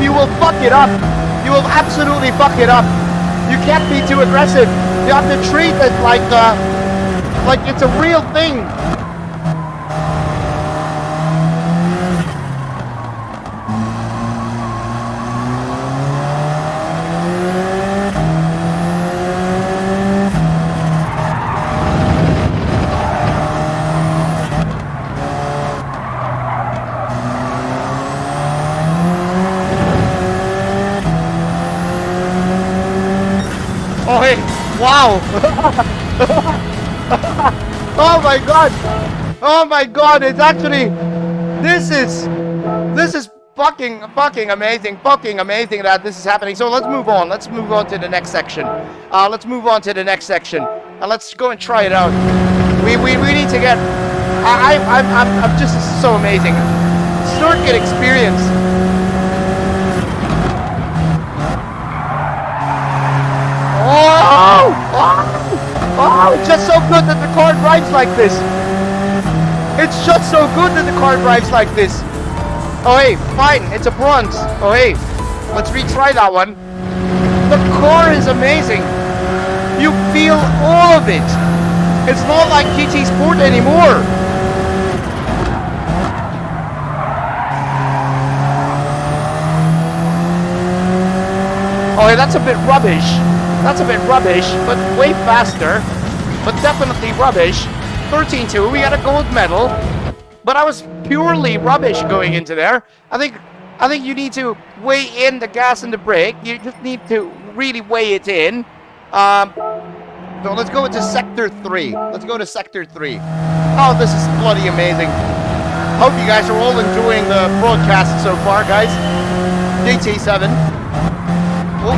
you will fuck it up. You will absolutely fuck it up. You can't be too aggressive. You have to treat it like it's a real thing. Oh, hey, wow. Oh my god, it's actually, this is fucking amazing that this is happening. So let's move on to the next section. And let's go and try it out. We need to get, I'm just, this is so amazing. Circuit experience. Oh, it's just so good that the car drives like this. Oh, hey, fine, it's a bronze. Oh, hey, let's retry that one. The car is amazing. You feel all of it. It's not like GT Sport anymore. Oh, hey, that's a bit rubbish. But way faster. But definitely rubbish. 13.2, we got a gold medal. But I was purely rubbish going into there. I think you need to weigh in the gas and the brake. You just need to really weigh it in. So let's go into Sector 3. Oh, this is bloody amazing. Hope you guys are all enjoying the broadcast so far, guys. GT7. Oh.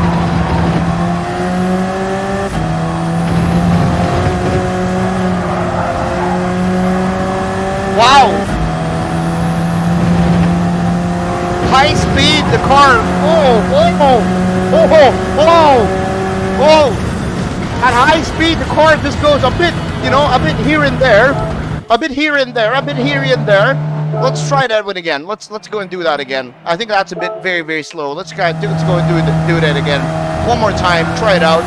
Wow! High speed, the car. Oh! At high speed, the car just goes a bit, a bit here and there. Let's try that one again. Let's go and do that again. I think that's a bit very, very slow. Let's go and do that again. One more time. Try it out.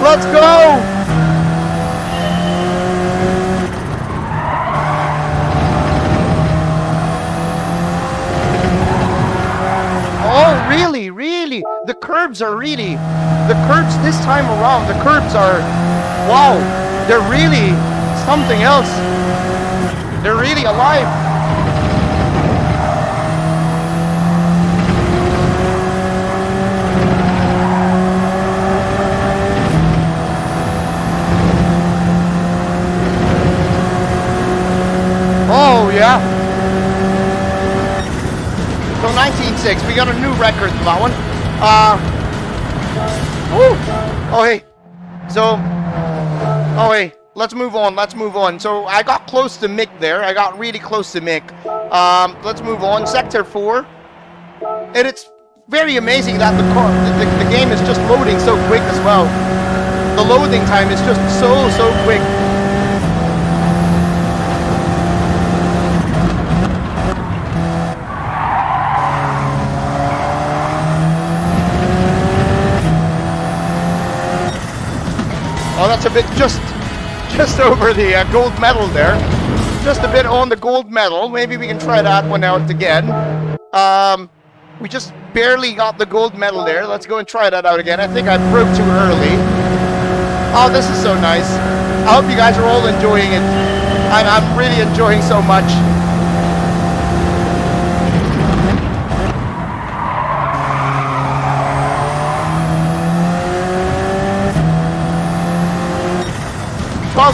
Let's go! Oh, really? The curbs this time around, the curbs are, wow, they're really something else. They're really alive. Oh, yeah. So 19.6, we got a new record for that one. Woo. Oh, hey. So, oh, hey. Let's move on. So I got close to Mick there. I got really close to Mick. Let's move on. Sector 4. And it's very amazing that the game is just loading so quick as well. the loading time is just so quick. Oh, that's a bit just over the gold medal there. Just a bit on the gold medal. Maybe we can try that one out again. We just barely got the gold medal there. Let's go and try that out again. I think I broke too early. Oh, this is so nice. I hope you guys are all enjoying it. I'm really enjoying so much.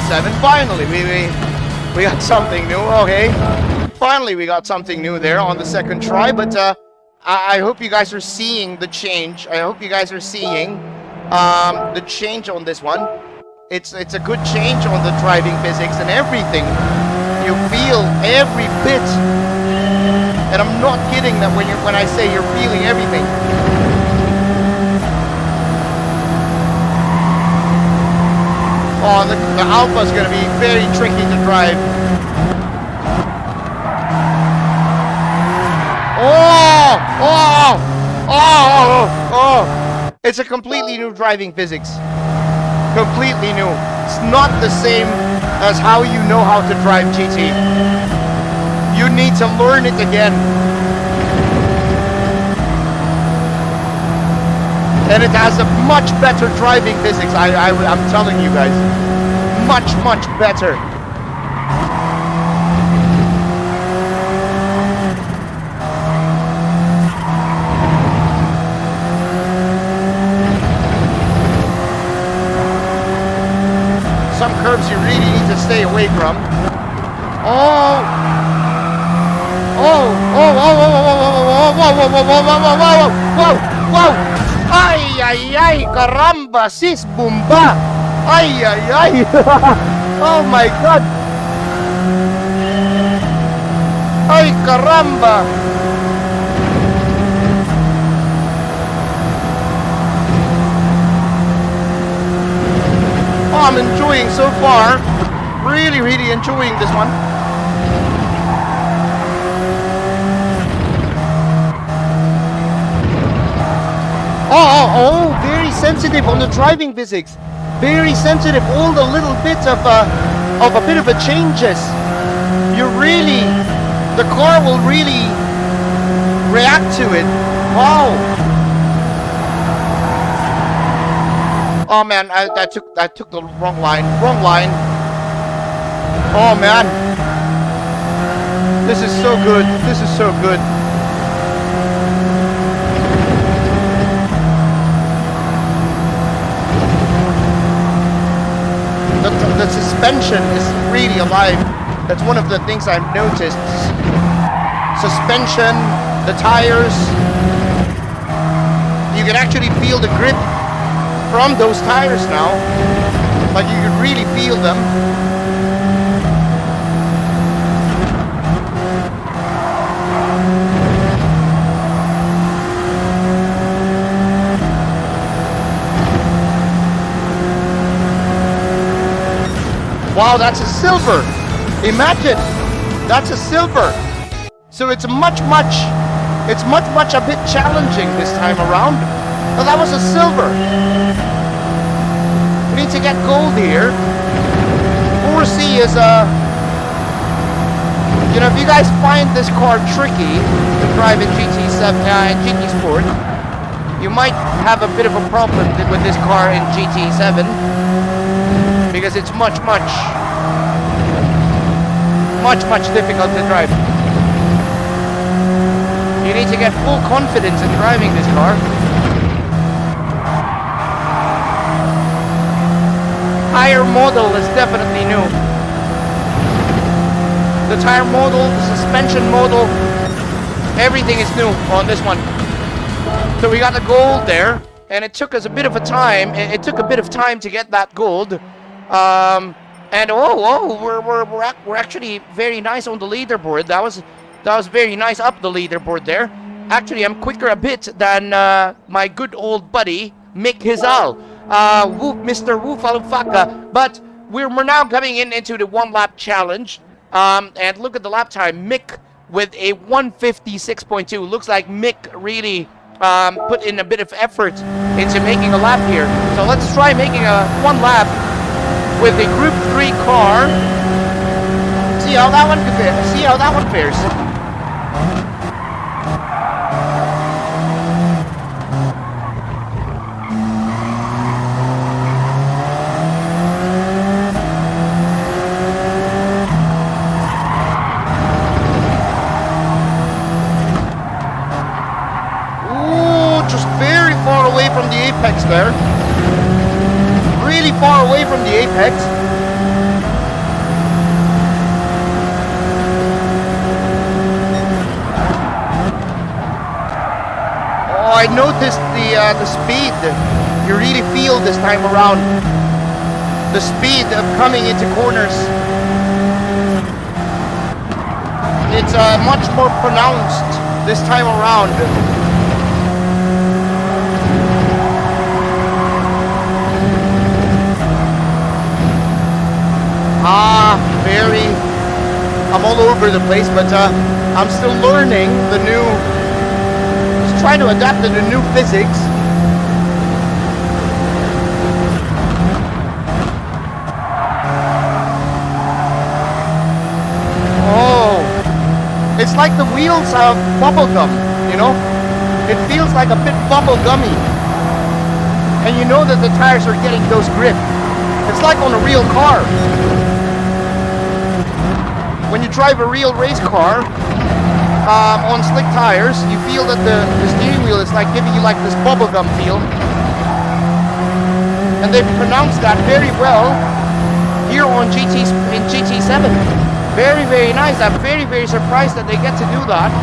Seven. Finally, we got something new. Okay, finally we got something new there on the second try. But I hope you guys are seeing the change. I hope you guys are seeing the change on this one. It's a good change on the driving physics and everything. You feel every bit, and I'm not kidding that when I say you're feeling everything. Oh, the Alpha is going to be very tricky to drive. Oh! It's a completely new driving physics. Completely new. It's not the same as how you know how to drive GT. You need to learn it again. And it has a much better driving physics, I'm telling you guys. Much better. Some curves you really need to stay away from. Whoa! Ay, caramba, sis bomba. Ay. Oh my god. Ay, caramba. Oh, I'm enjoying so far. Really enjoying this one. Oh, very sensitive on the driving physics. Very sensitive. All the little bits of a bit of a changes. The car will really react to it. Wow. Oh man, I took the wrong line. Oh man. This is so good. The suspension is really alive. That's one of the things I've noticed. Suspension, the tires. You can actually feel the grip from those tires now. Like you can really feel them. Wow, that's a silver. Imagine, that's a silver. So it's much a bit challenging this time around. But that was a silver. We need to get gold here. 4C is you know, if you guys find this car tricky to drive in GT7 and GT Sport, you might have a bit of a problem with this car in GT7 because it's much difficult to drive. You need to get full confidence in driving this car. Tire model is definitely new. The tire model, the suspension model, everything is new on this one. So we got the gold there, and it took us a bit of a time. It took a bit of time to get that gold. And we're actually very nice on the leaderboard. That was very nice up the leaderboard there. Actually, I'm quicker a bit than my good old buddy Mick Hizal. Whoop, Mr. Woofalufaka. But we're now coming into the 1 lap challenge. And look at the lap time. Mick with a 156.2. Looks like Mick really put in a bit of effort into making a lap here. So let's try making a 1 lap with a Group 3 car. See how that one compares. See how that one fares. From the apex there. Really far away from the apex. Oh, I noticed the speed. You really feel this time around. The speed of coming into corners. It's much more pronounced this time around. I'm all over the place, but I'm still learning the new, just trying to adapt to the new physics. Oh, it's like the wheels have bubble gum, you know? It feels like a bit bubble gummy. And you know that the tires are getting those grip. It's like on a real car. When you drive a real race car on slick tires, you feel that the steering wheel is like giving you like this bubblegum feel. And they've pronounced that very well here on GT7. Very, very nice. I'm very, very surprised that they get to do that.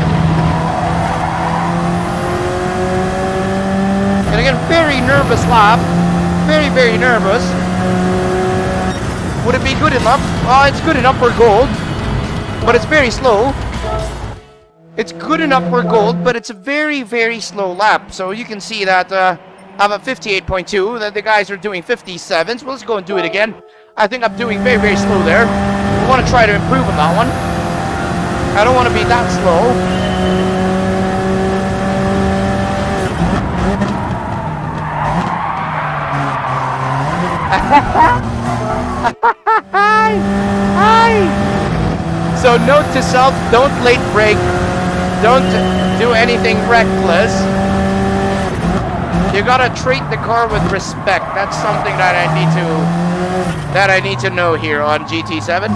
And again, very nervous lap. Very, very nervous. Would it be good enough? Oh, it's good enough for gold. But it's very slow. It's good enough for gold, but it's a very, very slow lap. So you can see that I'm at 58.2, that the guys are doing 57s. Well, let's go and do it again. I think I'm doing very, very slow there. We want to try to improve on that one. I don't want to be that slow. Hi! So note to self, don't late brake, don't do anything reckless. You gotta treat the car with respect. That's something that I need to know here on GT7.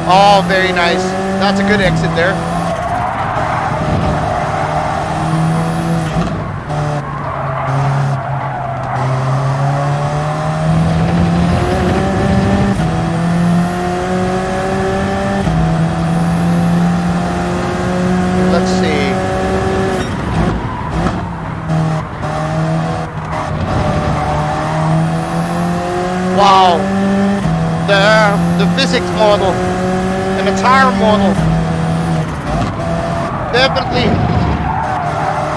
Oh, very nice. That's a good exit there. Wow, the physics model and the tire model definitely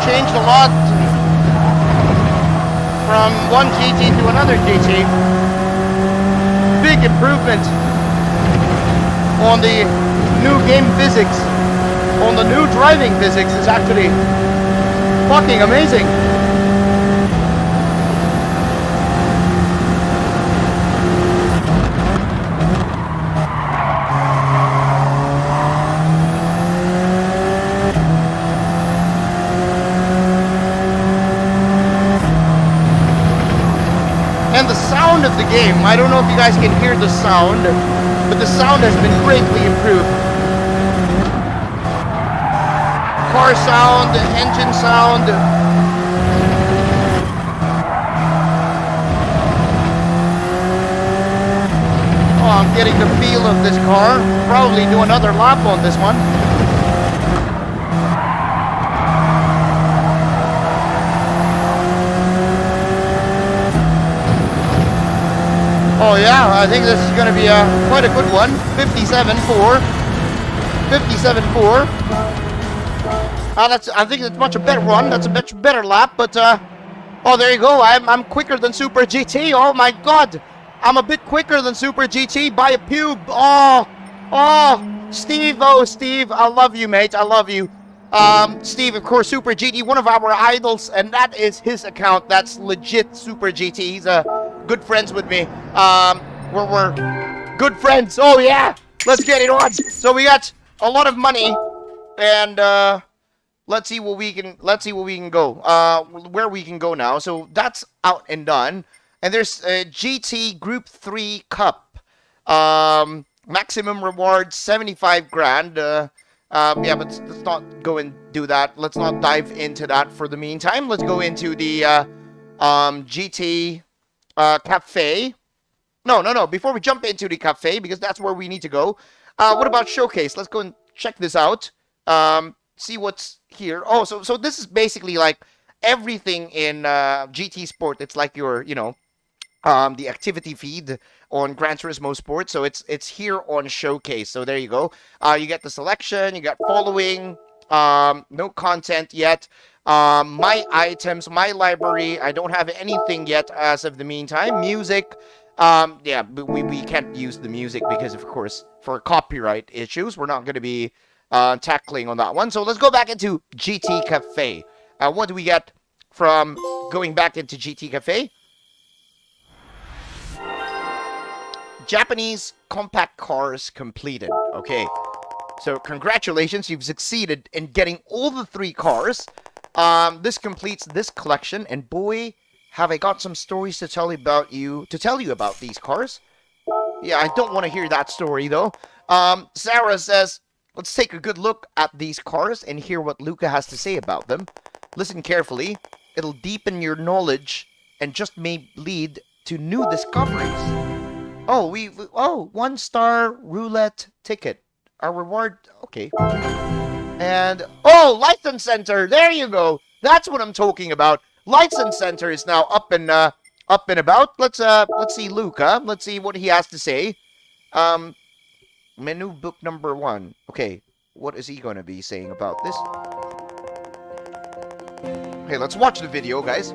changed a lot from one GT to another GT. Big improvement on the new game physics, on the new driving physics is actually fucking amazing. And the sound of the game, I don't know if you guys can hear the sound, but the sound has been greatly improved. Car sound, engine sound. Oh, I'm getting the feel of this car. Probably do another lap on this one. Oh yeah, I think this is going to be quite a good one. 57.4. 57.4. I think it's much a better run. That's a much better lap. But oh, there you go. I'm quicker than Super GT. Oh my God, I'm a bit quicker than Super GT by a pube. Oh, Steve. Oh, Steve. I love you, mate. I love you. Steve, of course, Super GT, one of our idols, and that is his account. That's legit Super GT. He's good friends with me. We're good friends. Oh yeah, let's get it on. So we got a lot of money, and let's see where we can go. Where we can go now. So that's out and done. And there's a GT Group 3 Cup. Maximum reward 75 grand. Yeah, but let's not go and do that. Let's not dive into that for the meantime. Let's go into the GT Cafe. No. Before we jump into the cafe, because that's where we need to go. What about Showcase? Let's go and check this out. See what's here. Oh, so this is basically like everything in GT Sport. It's like your, the activity feed on Gran Turismo Sport. So it's here on Showcase. So there you go. You get the selection, you got following, no content yet. My items, my library, I don't have anything yet as of the meantime. Music, yeah, but we can't use the music because, of course, for copyright issues, we're not going to be tackling on that one. So let's go back into GT Cafe. What do we get from going back into GT Cafe? Japanese compact cars completed. Okay, so congratulations, you've succeeded in getting all the 3 cars. This completes this collection, and boy, have I got some stories to tell you about these cars. Yeah, I don't want to hear that story though. Sarah says, let's take a good look at these cars and hear what Luca has to say about them. Listen carefully. It'll deepen your knowledge and just may lead to new discoveries. Oh, 1-star roulette ticket. Our reward, okay. And, oh, License Center, there you go. That's what I'm talking about. License Center is now up and about. Let's see Luca. Let's see what he has to say. Menu book number 1. Okay, what is he going to be saying about this? Okay, let's watch the video, guys.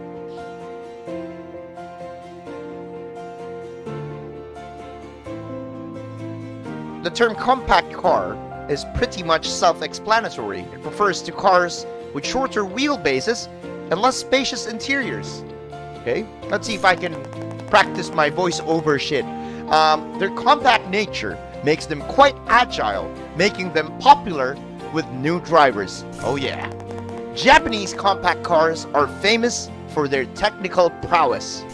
The term compact car is pretty much self-explanatory. It refers to cars with shorter wheelbases and less spacious interiors. Okay, let's see if I can practice my voice-over shit. Their compact nature makes them quite agile, making them popular with new drivers. Oh yeah. Japanese compact cars are famous for their technical prowess.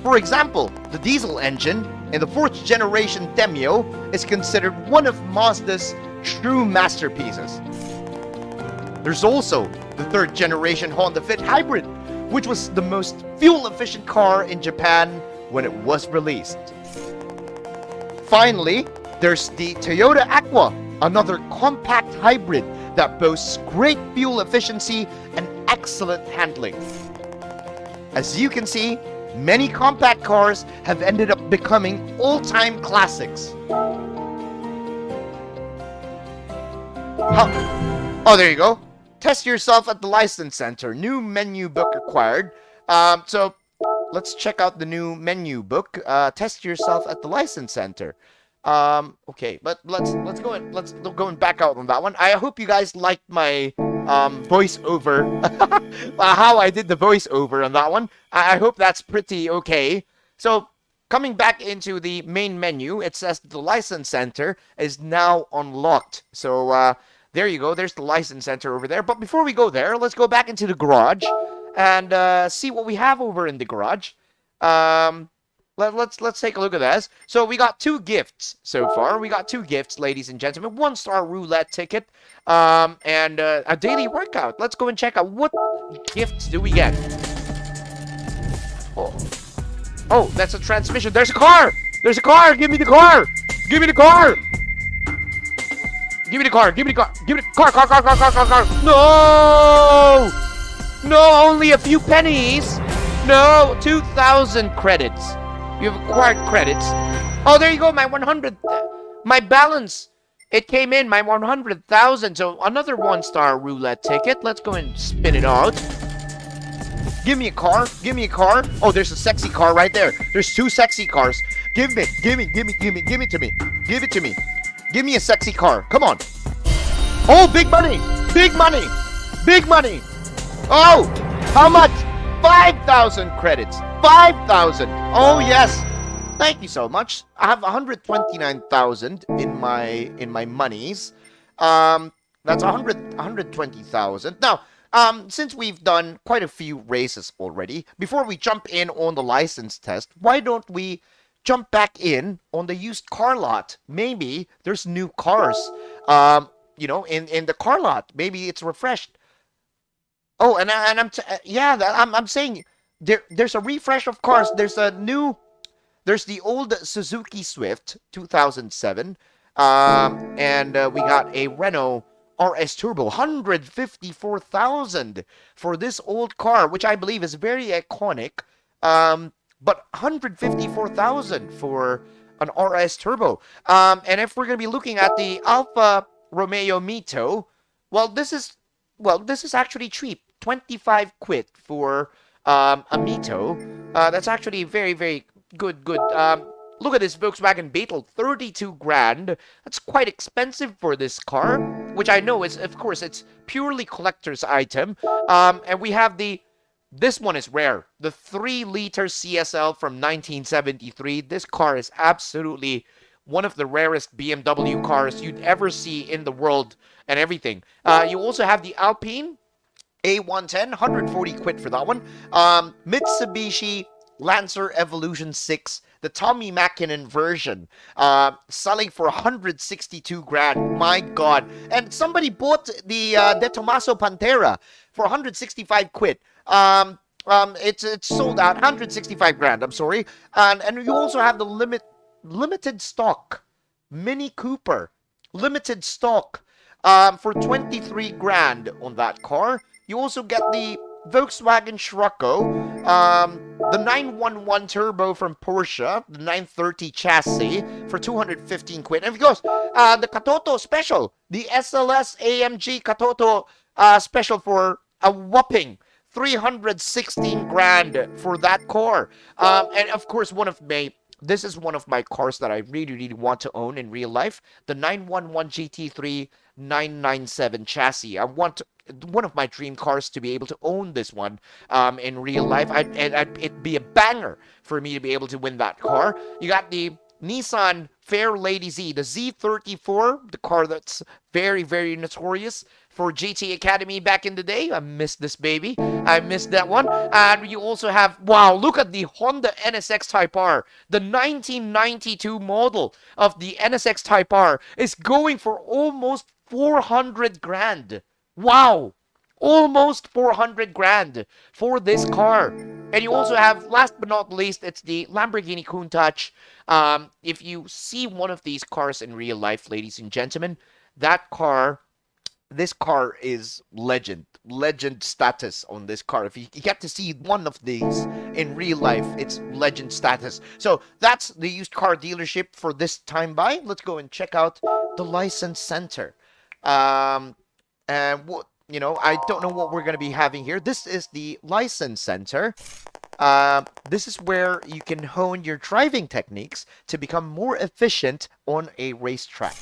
For example, the diesel engine in the 4th generation Demio is considered one of Mazda's true masterpieces. There's also the 3rd generation Honda Fit Hybrid, which was the most fuel-efficient car in Japan when it was released. Finally, there's the Toyota Aqua, another compact hybrid that boasts great fuel efficiency and excellent handling. As you can see, many compact cars have ended up becoming all-time classics. Oh, there you go. Test yourself at the License Center. New menu book required. So let's check out the new menu book. Test yourself at the License Center. Okay, but let's go and back out on that one. I hope you guys liked my voiceover, how I did the voiceover on that one. I hope that's pretty okay. So coming back into the main menu, it says the License Center is now unlocked. So there you go. There's the License Center over there. But before we go there, let's go back into the garage and see what we have over in the garage. Let's take a look at this. So we got 2 gifts so far. We got 2 gifts, ladies and gentlemen. 1-star roulette ticket and a daily workout. Let's go and check out what gifts do we get. Oh, that's a transmission. There's a car. There's a car. Give me the car. Give me the car. Give me the car. Give me the car. Give me the car. No. No, only a few pennies. No, 2,000 credits. You've acquired credits. Oh, there you go, my 100. My balance It came in my 100,000. So another 1-star roulette ticket. Let's go and spin it out. Give me a car. Give me a car. Oh, there's a sexy car right there. There's 2 sexy cars. Give it to me. Give it to me. Give me a sexy car. Come on. Oh, big money. Big money. Big money. Oh, how much? 5,000 credits. 5,000. Oh, yes. Thank you so much. I have 129,000 in my monies. That's 120,000. Now, since we've done quite a few races already, before we jump in on the license test, why don't we jump back in on the used car lot? Maybe there's new cars, you know, in the car lot. Maybe it's refreshed. Oh, and I'm saying there's a refresh of cars. There's the old Suzuki Swift 2007, and we got a Renault RS Turbo, 154,000 for this old car, which I believe is very iconic. But 154,000 for an RS Turbo. And if we're gonna be looking at the Alfa Romeo Mito, well, this is actually cheap. 25 quid for a Mito. That's actually very, very good. Look at this Volkswagen Beetle, 32 grand. That's quite expensive for this car, which I know is, of course, it's purely collector's item. And we have this one is rare. The 3-liter CSL from 1973. This car is absolutely one of the rarest BMW cars you'd ever see in the world and everything. You also have the Alpine A110, 140 quid for that one. Mitsubishi Lancer Evolution 6, the Tommy Mäkinen version, selling for 162 grand. My God. And somebody bought the De Tomaso Pantera for 165 quid. It's sold out, 165 grand, I'm sorry. And you also have the limited stock Mini Cooper, limited stock, for 23 grand on that car. You also get the Volkswagen Scirocco, the 911 Turbo from Porsche, the 930 chassis for 215 quid. And of course, the Katoto Special, the SLS-AMG Katoto Special for a whopping 316 grand for that car. And of course, this is one of my cars that I really, really want to own in real life, the 911 GT3 997 chassis. I want one of my dream cars to be able to own this one in real life. It'd be a banger for me to be able to win that car. You got the Nissan Fair Lady Z, the Z34, the car that's very, very notorious for GT Academy back in the day. I missed this baby. I missed that one. And you also have, wow, look at the Honda NSX Type R. The 1992 model of the NSX Type R is going for almost 400 grand. Wow! Almost 400 grand for this car. And you also have, last but not least, it's the Lamborghini Countach. If you see one of these cars in real life, ladies and gentlemen, this car is legend status on this car. If you get to see one of these in real life, it's legend status. So that's the used car dealership for this time by. Let's go and check out the license center. And what, you know, I don't know what we're going to be having here. This is the license center. This is where you can hone your driving techniques to become more efficient on a racetrack.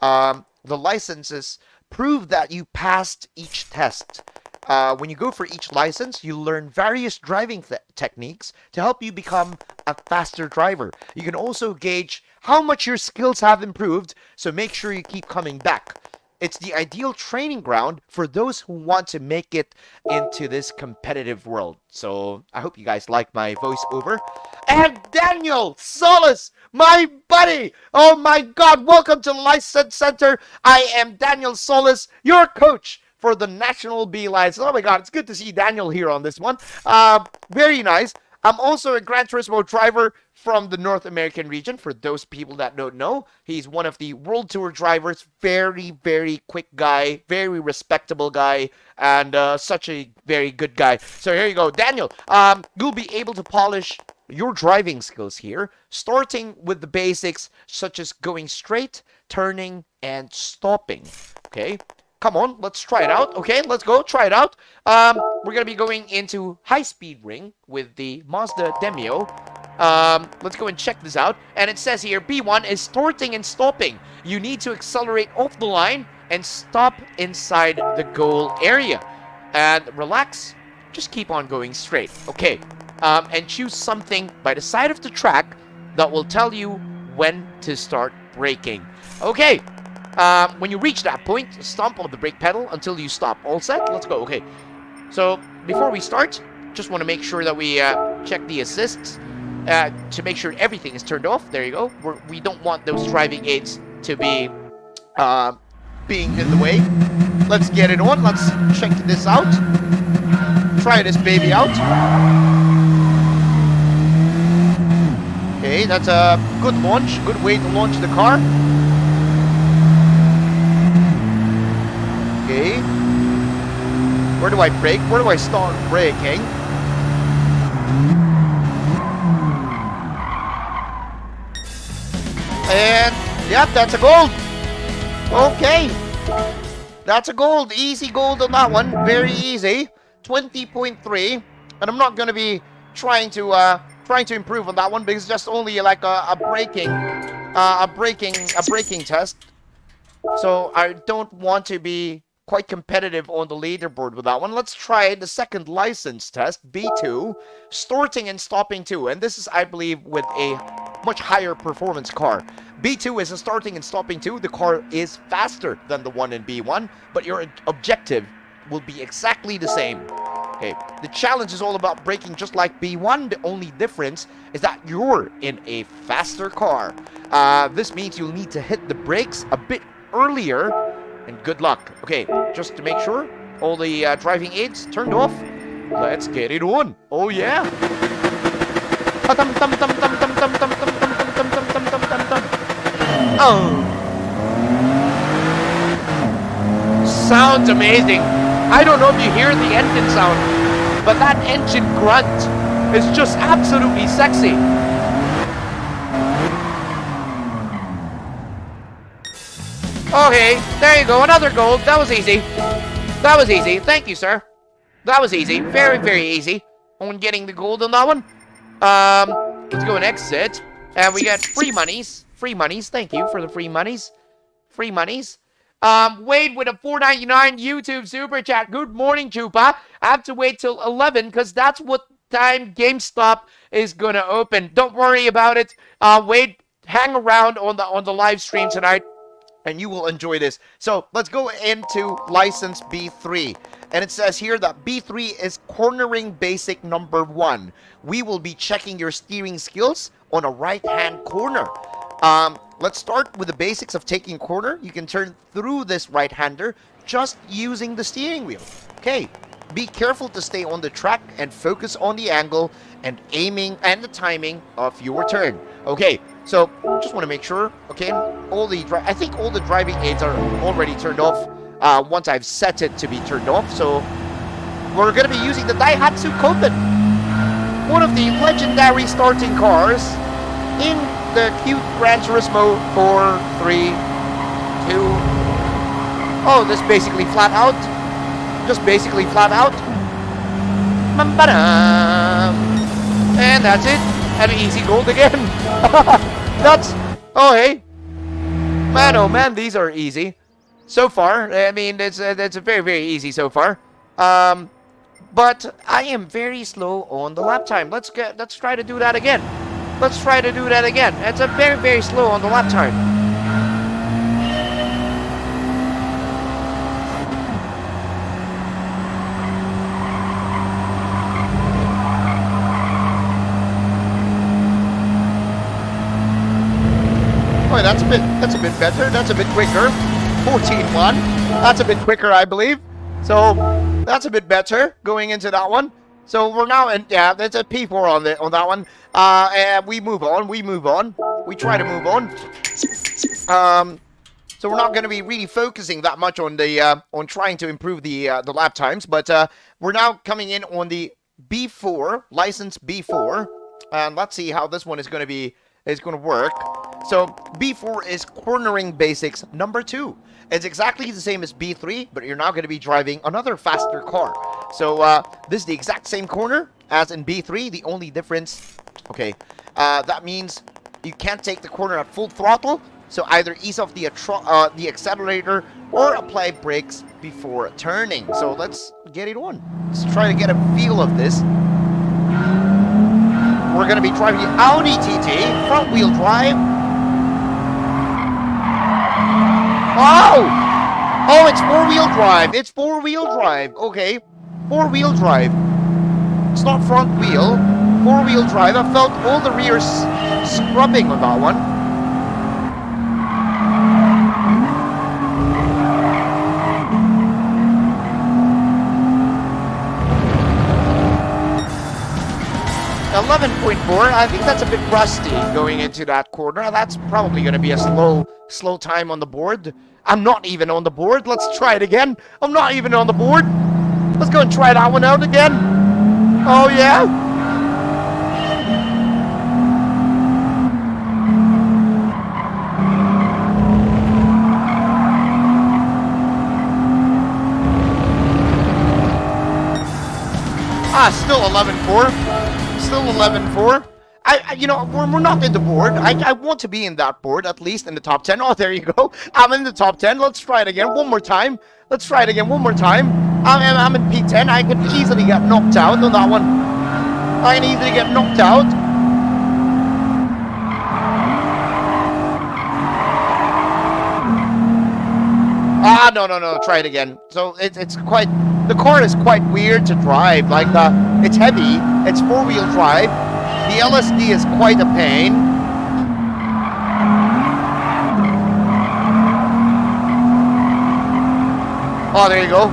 The licenses prove that you passed each test. When you go for each license, you learn various driving techniques to help you become a faster driver. You can also gauge how much your skills have improved, so make sure you keep coming back. It's the ideal training ground for those who want to make it into this competitive world. So I hope you guys like my voiceover. And Daniel Solis, my buddy. Oh my God, welcome to the License Center. I am Daniel Solis, your coach for the National B Lions. Oh my God, it's good to see Daniel here on this one. Very nice. I'm also a Gran Turismo driver from the North American region. For those people that don't know, he's one of the World Tour drivers. Very, very quick guy, very respectable guy, and such a very good guy. So here you go, Daniel. You'll be able to polish your driving skills here, starting with the basics such as going straight, turning, and stopping. Okay, come on, let's try it out. Okay, let's go, try it out. We're gonna be going into high-speed ring with the Mazda Demio. Let's go and check this out. And it says here, B1 is starting and stopping. You need to accelerate off the line and stop inside the goal area. And relax, just keep on going straight. Okay, and choose something by the side of the track that will tell you when to start braking. Okay, when you reach that point, stomp on the brake pedal until you stop. All set? Let's go. Okay, so before we start, just want to make sure that we check the assists to make sure everything is turned off. There you go. We don't want those driving aids to be being in the way. Let's get it on. Let's check this out. Try this baby out. Okay, that's a good launch. Good way to launch the car. Okay. Where do I brake? Where do I start braking? And, yep, that's a gold. Okay. That's a gold. Easy gold on that one. Very easy. 20.3. And I'm not going to be trying to improve on that one because it's just only like a braking test. So I don't want to be quite competitive on the leaderboard with that one. Let's try the second license test, B2, starting and stopping 2. And this is, I believe, with a much higher performance car. B2 is a starting and stopping 2. The car is faster than the one in B1, but your objective will be exactly the same. Okay, the challenge is all about braking just like B1. The only difference is that you're in a faster car. This means you'll need to hit the brakes a bit earlier, and good luck. Okay, just to make sure, all the driving aids turned off. Let's get it on. Oh yeah. Oh. Sounds amazing. I don't know if you hear the engine sound, but that engine grunt is just absolutely sexy. Okay, there you go, another gold. That was easy. That was easy. Thank you, sir. That was easy. Very, very easy on getting the gold on that one. Let's go and exit. And we get free monies. Free monies. Thank you for the free monies. Free monies. Wade with a $4.99 YouTube super chat. Good morning, Chupa. I have to wait till 11 because that's what time GameStop is gonna open. Don't worry about it. Wade, hang around on the live stream tonight, and you will enjoy this. So let's go into license B3. And it says here that B3 is cornering basic number 1. We will be checking your steering skills on a right-hand corner. Let's start with the basics of taking a corner. You can turn through this right-hander just using the steering wheel. Okay, be careful to stay on the track and focus on the angle and aiming and the timing of your turn. Okay, so just want to make sure, okay, I think all the driving aids are already turned off once I've set it to be turned off. So we're going to be using the Daihatsu Copen, one of the legendary starting cars in the cute Gran Turismo 4, 3, 2. Oh, this basically flat out. Just basically flat out. And that's it. And easy gold again. That's... Oh, hey. Man, oh man, these are easy. So far, I mean, it's a very, very easy so far. But I am very slow on the lap time. Let's try to do that again. Let's try to do that again. It's a very, very slow on the lap time. Oh, that's a bit better. That's a bit quicker. 14.1. That's a bit quicker, I believe. So that's a bit better going into that one. So we're now in, yeah, that's a P4 on that one. And we move on. We try to move on. So we're not going to be really focusing that much on the on trying to improve the lap times, but we're now coming in on the B4 license B4. And let's see how this one is going to work. So B4 is cornering basics number 2. It's exactly the same as B3, but you're now going to be driving another faster car. So this is the exact same corner as in B3. The only difference, okay, that means you can't take the corner at full throttle. So either ease off the accelerator or apply brakes before turning. So let's get it on. Let's try to get a feel of this. We're going to be driving the Audi TT, front wheel drive. Oh! Oh, it's 4-wheel drive. It's 4-wheel drive. Okay. 4-wheel drive. It's not front wheel. 4-wheel drive. I felt all the rear scrubbing on that one. .4. I think that's a bit rusty going into that corner. That's probably going to be a slow time on the board. I'm not even on the board. Let's try it again. I'm not even on the board. Let's go and try that one out again. Oh, yeah. Still 11.4. Still 11.4. You know, we're not in the board. I want to be in that board, at least in the top 10. Oh, there you go. I'm in the top 10. Let's try it again one more time. Let's try it again one more time. I'm in P10. I could easily get knocked out on that one. I can easily get knocked out. No. Try it again. So it's quite... The car is quite weird to drive. Like, it's heavy. It's 4-wheel drive. The LSD is quite a pain. Oh, there you go.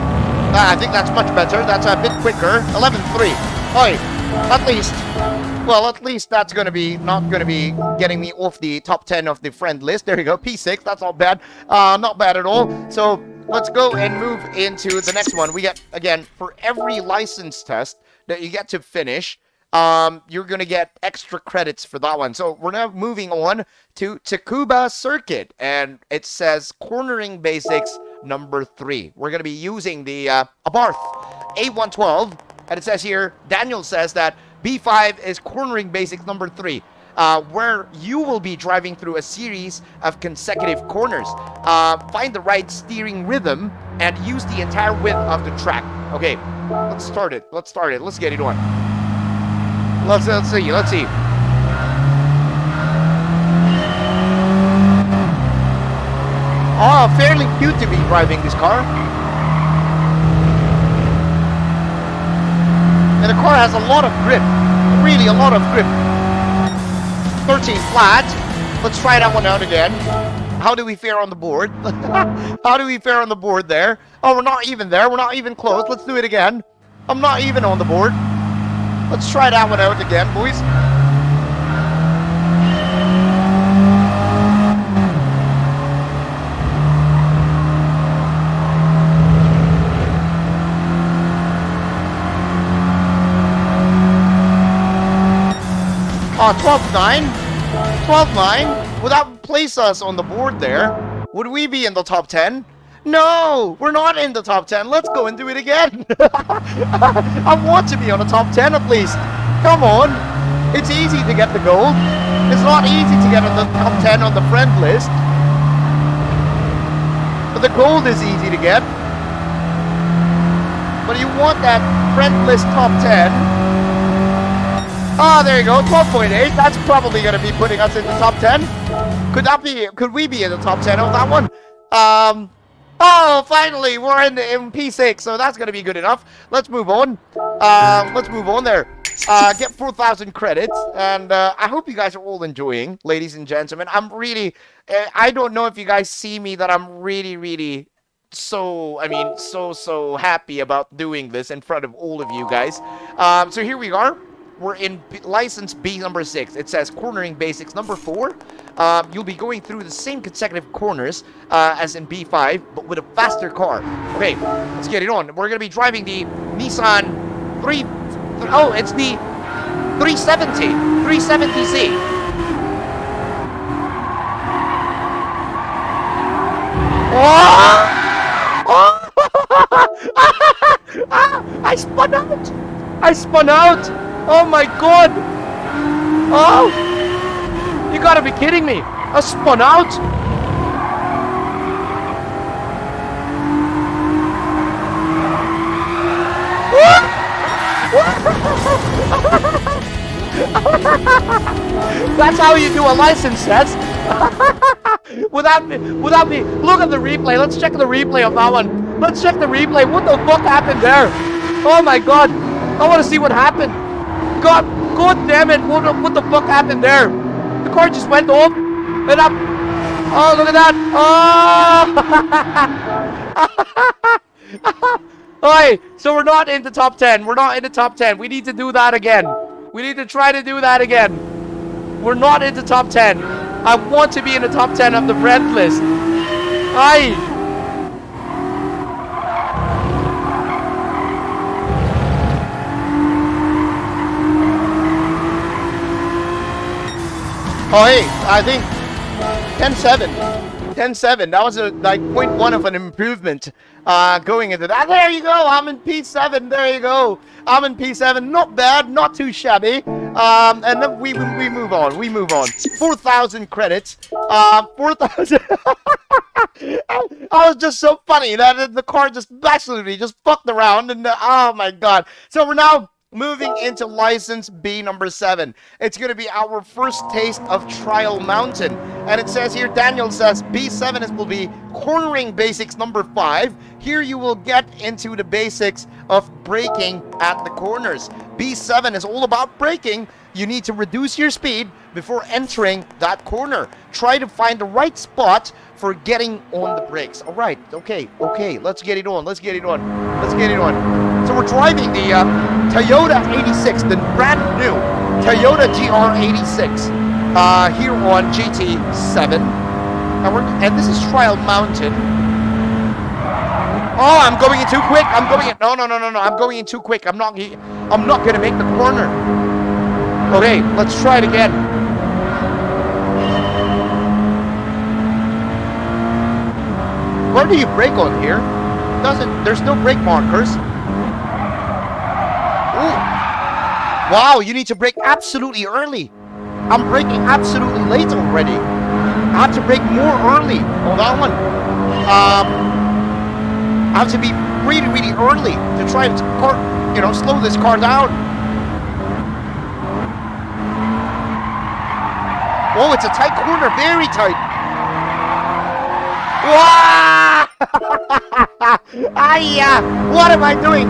I think that's much better. That's a bit quicker. 11.3. Oi, at least that's going to be not going to be getting me off the top 10 of the friend list. There you go. P6. That's not bad. Not bad at all. So let's go and move into the next one. We get, again, for every license test that you get to finish, you're going to get extra credits for that one. So we're now moving on to Tsukuba Circuit, and it says cornering basics number 3. We're going to be using the Abarth A112, and it says here, Daniel says that B5 is cornering basics number 3. Where you will be driving through a series of consecutive corners. Find the right steering rhythm and use the entire width of the track. Okay, let's start it. Let's get it on. Let's see. Oh, fairly cute to be driving this car. And the car has a lot of grip. Really a lot of grip. 13 flat. Let's try that one out again. How do we fare on the board? How do we fare on the board there? Oh, we're not even there. We're not even close. Let's do it again. I'm not even on the board. Let's try that one out again, boys. Oh, 12.9. 12.9. Would that place us on the board there? Would we be in the top 10? No, we're not in the top 10. Let's go and do it again. I want to be on the top 10 at least. Come on. It's easy to get the gold. It's not easy to get on the top 10 on the friend list. But the gold is easy to get. But you want that friend list top 10. Ah, there you go, 12.8. That's probably going to be putting us in the top 10. Could we be in the top 10 of that one? Oh, finally, we're in P6, so that's going to be good enough. Let's move on. Let's move on there. Get 4,000 credits, and I hope you guys are all enjoying, ladies and gentlemen. I'm really, I don't know if you guys see me that I'm really so happy about doing this in front of all of you guys. So here we are. We're in license B number 6. It says cornering basics number 4. You'll be going through the same consecutive corners as in B5, but with a faster car. Okay, let's get it on. We're going to be driving the Nissan it's the 370. 370Z. Oh! Oh! I spun out! I spun out! Oh my god! Oh! You gotta be kidding me! I spun out! That's how you do a license test. without me. Look at the replay. Let's check the replay of that one. Let's check the replay. What the fuck happened there? Oh my god. I want to see what happened. God damn it. What the fuck happened there? The car just went off and up. Oh, look at that. Oh. Alright, so we're not in the top 10. We're not in the top 10. We need to do that again. We need to try to do that again. We're not in the top 10. I want to be in the top 10 of the friend list. Aye. Oh, hey, I think 10-7. 10-7. That was like 0.1 of an improvement going into that. There you go. I'm in P7. There you go. I'm in P7. Not bad. Not too shabby. And then we move on. We move on. 4,000 credits. 4,000. I was just so funny that the car just absolutely just fucked around. And oh my god. So we're now moving into license B number 7. It's going to be our first taste of Trial Mountain. And it says here, Daniel says, B7 will be cornering basics number 5. Here you will get into the basics of braking at the corners. B7 is all about braking. You need to reduce your speed before entering that corner. Try to find the right spot for getting on the brakes. All right, okay, let's get it on. Let's get it on. So we're driving the Toyota 86, the brand new Toyota GR86 here on GT7. And this is Trial Mountain. Oh, I'm going in too quick. No. I'm going in too quick. I'm not going to make the corner. Okay, let's try it again. Where do you brake on here? There's no brake markers. Ooh. Wow, you need to brake absolutely early. I'm braking absolutely late already. I have to brake more early on that one. I have to be really, really early to try to, slow this car down. Oh, it's a tight corner, very tight. Wow! What am I doing?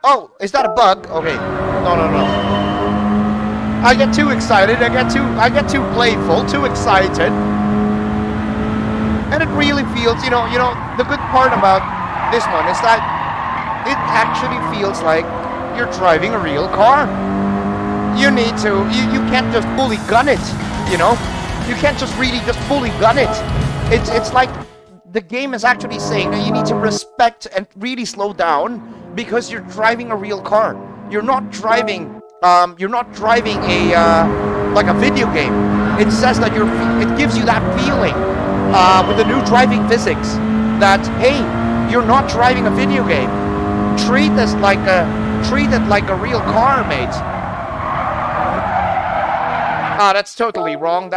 Oh, is that a bug? Okay, no. I get too excited. I get too playful, too excited. And it really feels, the good part about this one is that it actually feels like you're driving a real car. You need to, you can't just fully gun it, You can't just fully gun it. It's like the game is actually saying that you need to respect and really slow down because you're driving a real car. You're not driving a like a video game. It says that it gives you that feeling with the new driving physics that, hey, you're not driving a video game. Treat it like a real car, mate. That's totally wrong.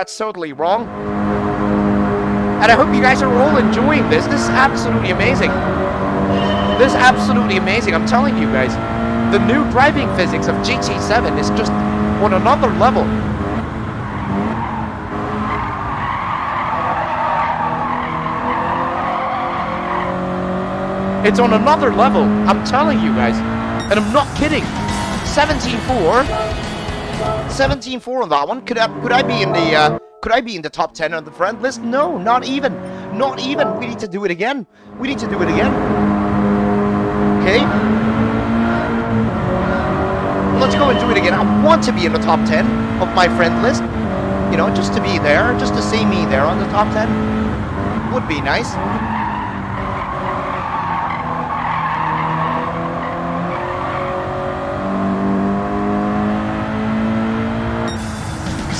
And I hope you guys are all enjoying this. This is absolutely amazing. I'm telling you guys, the new driving physics of GT7 is just on another level. It's on another level. I'm telling you guys. And I'm not kidding. 17.4 on that one. Could I be in the top 10 on the friend list? No, not even. We need to do it again. Okay? Let's go and do it again. I want to be in the top 10 of my friend list. Just to be there, just to see me there on the top 10 would be nice.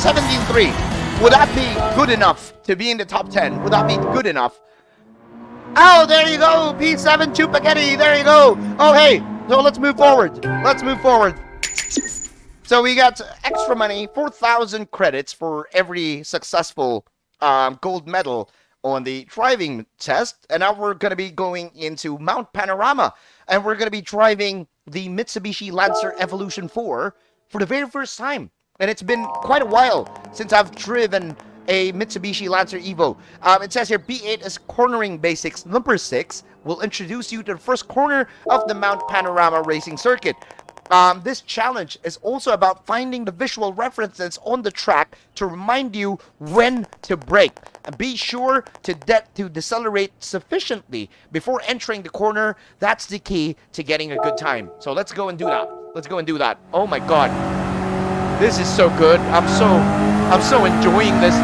17.3. Would that be good enough to be in the top 10? Would that be good enough? Oh, there you go. P7 Chupaghetti. There you go. Oh, hey. So let's move forward. Let's move forward. So we got extra money, 4,000 credits for every successful gold medal on the driving test. And now we're going to be going into Mount Panorama. And we're going to be driving the Mitsubishi Lancer Evolution 4 for the very first time. And it's been quite a while since I've driven a Mitsubishi Lancer Evo. It says here, B8 is cornering basics number 6. Will introduce you to the first corner of the Mount Panorama racing circuit. This challenge is also about finding the visual references on the track to remind you when to brake. And be sure to decelerate sufficiently before entering the corner. That's the key to getting a good time. So let's go and do that. Let's go and do that. Oh my god. This is so good. I'm so enjoying this.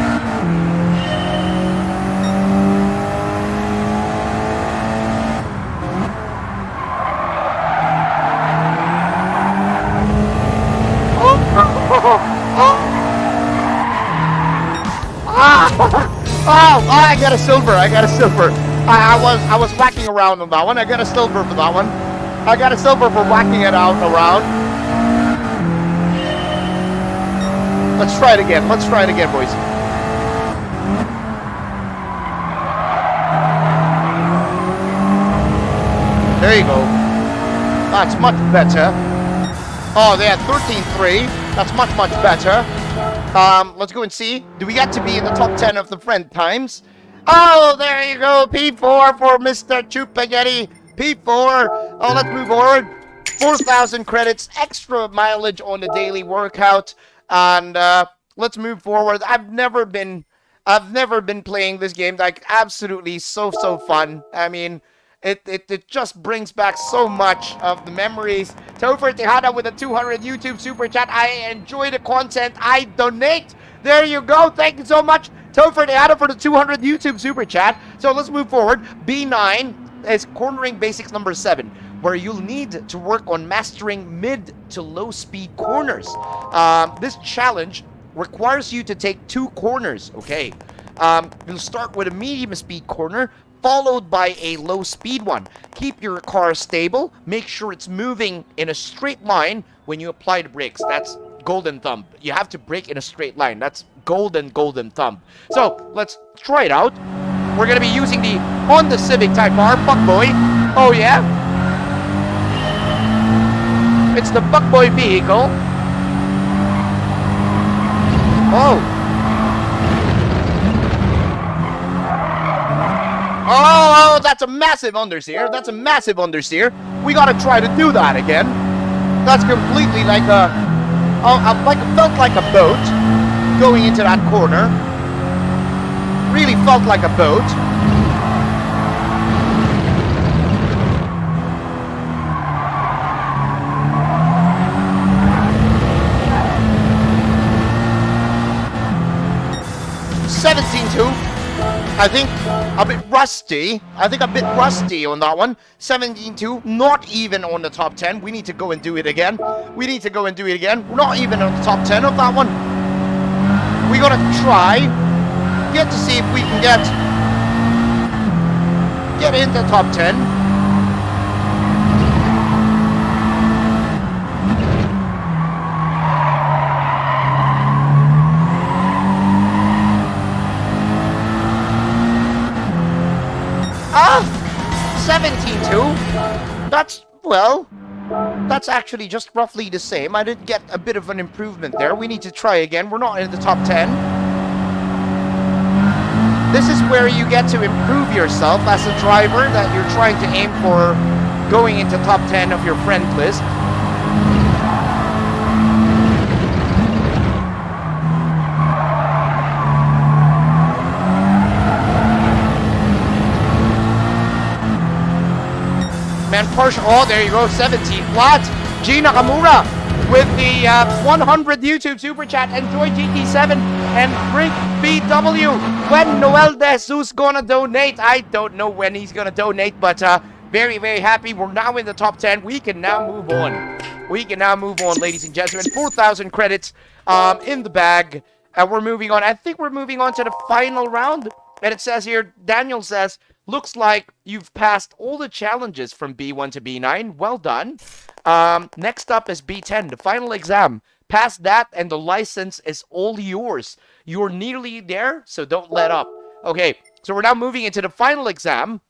Oh, I got a silver. I got a silver. I was whacking around on that one. I got a silver for that one. I got a silver for whacking it out around. Let's try it again. Let's try it again, boys. There you go. That's much better. Oh, they had 13.3. That's much, much better. Let's go and see. Do we get to be in the top 10 of the friend times? Oh, there you go. P4 for Mr. Chupaghetti. P4. Oh, let's move forward. 4,000 credits, extra mileage on the daily workout. And let's move forward. I've never been playing this game. Like, absolutely so fun. I mean, it just brings back so much of the memories. Topher Tejada with a 200 YouTube super chat. I enjoy the content. I donate. There you go. Thank you so much, Topher Tejada, for the 200 YouTube super chat. So let's move forward. B9 is cornering basics number 7, where you'll need to work on mastering mid to low speed corners. This challenge requires you to take 2 corners. Okay. You'll start with a medium speed corner, followed by a low speed one. Keep your car stable. Make sure it's moving in a straight line when you apply the brakes. That's golden thumb. You have to brake in a straight line. That's golden thumb. So let's try it out. We're going to be using the Honda Civic Type R Fuckboy. Oh yeah. It's the Fuckboy vehicle. Oh. Oh, that's a massive understeer. That's a massive understeer. We gotta try to do that again. That's completely like a... felt like a boat going into that corner. Really felt like a boat. I think a bit rusty. On that one. 17.2, not even on the top 10. We need to go and do it again. We're not even on the top 10 of that one. We gotta try. Get to see if we can get into the top 10. Ah! 17.2. That's actually just roughly the same. I did get a bit of an improvement there. We need to try again. We're not in the top 10. This is where you get to improve yourself as a driver that you're trying to aim for going into top 10 of your friend list. Man, partial. Oh, there you go. 17 flat. G Nakamura with the 100 YouTube super chat. Enjoy GT7 and drink BW. When Noel De Jesus gonna donate? I don't know when he's gonna donate, but very, very happy. We're now in the top 10. We can now move on. Ladies and gentlemen. 4,000 credits in the bag. And we're moving on. I think we're moving on to the final round. And it says here, Daniel says, looks like you've passed all the challenges from B1 to B9. Well done. Next up is B10, the final exam. Pass that and the license is all yours. You're nearly there, so don't let up. Okay, so we're now moving into the final exam,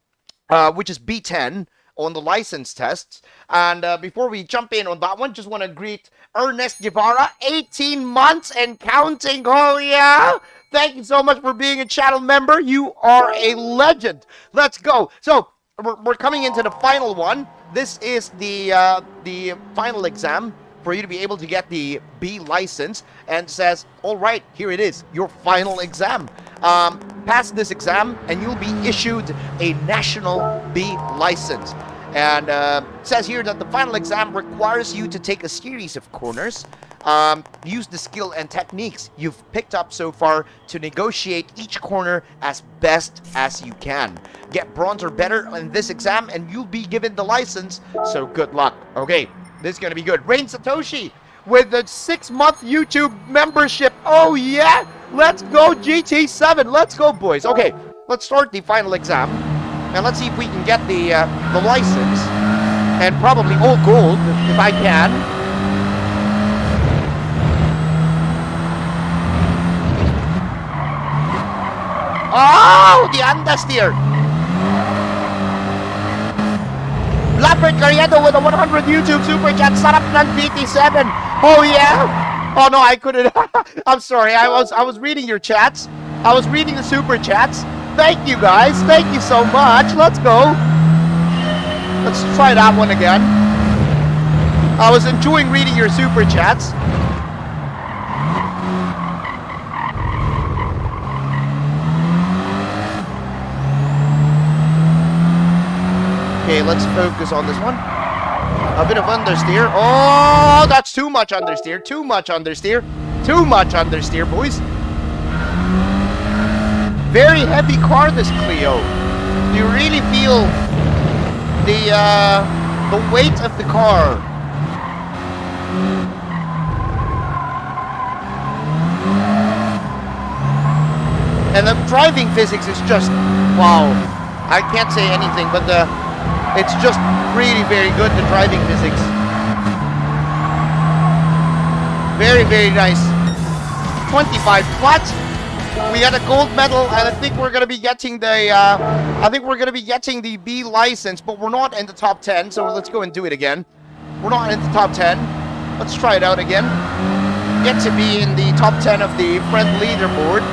which is B10 on the license tests. And before we jump in on that one, just want to greet Ernest Guevara, 18 months and counting. Oh, yeah. Thank you so much for being a channel member. You are a legend. Let's go. So we're coming into the final one. This is the final exam for you to be able to get the B license, and says, all right, here it is, your final exam. Pass this exam and you'll be issued a national B license. And it says here that the final exam requires you to take a series of corners, use the skill and techniques you've picked up so far to negotiate each corner as best as you can. Get bronze or better in this exam and you'll be given the license, so good luck. Okay, this is going to be good. Rain Satoshi with the 6-month YouTube membership. Oh yeah, let's go GT7. Let's go, boys. Okay, let's start the final exam. And let's see if we can get the license. And probably all gold, if I can. Oh, the understeer. Lambert Carriedo with a 100 YouTube super chat. Sarap ng PT7. Oh, yeah. Oh, no, I couldn't. I'm sorry. I was reading your chats. I was reading the super chats. Thank you, guys. Thank you so much. Let's go. Let's try that one again. I was enjoying reading your super chats. Okay, let's focus on this one. A bit of understeer. Oh, that's too much understeer. Too much understeer. Too much understeer, boys. Very heavy car, this Clio. You really feel the weight of the car. And the driving physics is just wow. I can't say anything, but it's just really very good, the driving physics. Very, very nice. 25 flat. We got a gold medal, and I think we're gonna be getting the B license, but we're not in the top 10. So let's go and do it again. We're not in the top 10. Let's try it out again. Get to be in the top 10 of the friend leaderboard.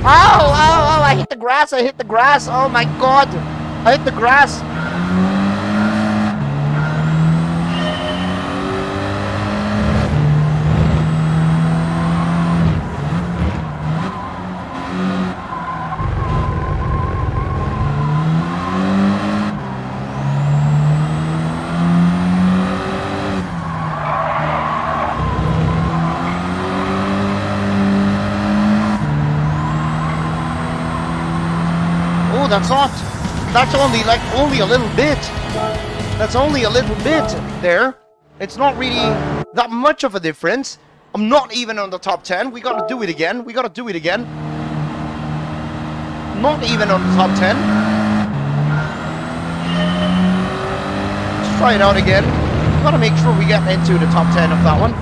Oh, I hit the grass, oh my god, I hit the grass. That's only a little bit. That's only a little bit there. It's not really that much of a difference. I'm not even on the top 10. We gotta do it again. Not even on the top 10. Let's try it out again. Gotta make sure we get into the top 10 of that one.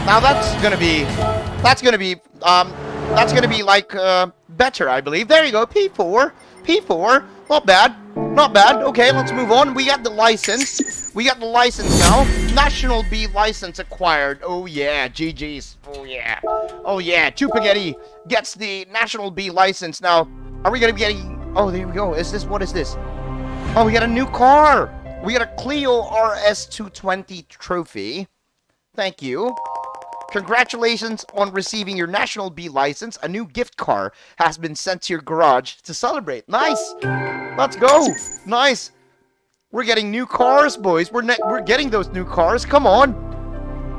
Now that's gonna be like better, I believe. There you go, P4. Not bad. Okay, let's move on. We got the license. Now. National B license acquired. Oh yeah, GG's. Oh yeah. Chupagetti gets the National B license. Now, are we gonna be getting? Oh, there we go. What is this? Oh, we got a new car. We got a Clio RS220 trophy. Thank you. Congratulations on receiving your National B license. A new gift car has been sent to your garage to celebrate. Nice. Let's go. Nice. We're getting new cars, boys. We're getting those new cars. Come on.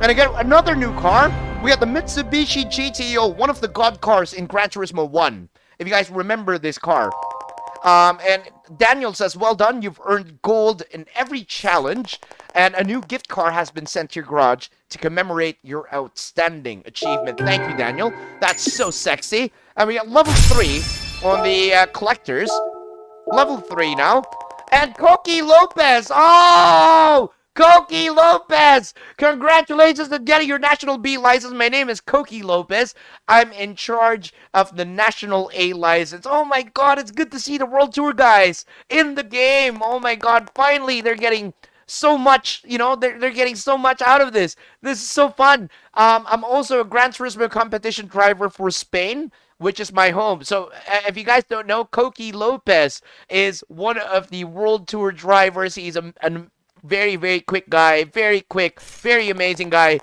And again, another new car. We got the Mitsubishi GTO, one of the god cars in Gran Turismo 1. If you guys remember this car. And Daniel says, well done. You've earned gold in every challenge. And a new gift car has been sent to your garage to commemorate your outstanding achievement. Thank you, Daniel. That's so sexy. And we got level 3 on the collectors. Level 3 now. And Coqui Lopez. Oh! Coqui Lopez! Congratulations on getting your National B license. My name is Coqui Lopez. I'm in charge of the National A license. Oh my god, it's good to see the World Tour guys in the game. Oh my god, finally they're getting so much, you know, they're getting so much out of this. This is so fun. I'm also a Gran Turismo competition driver for Spain, which is my home. So if you guys don't know, Coqui Lopez is one of the World Tour drivers. He's a very, very quick guy, very quick, very amazing guy.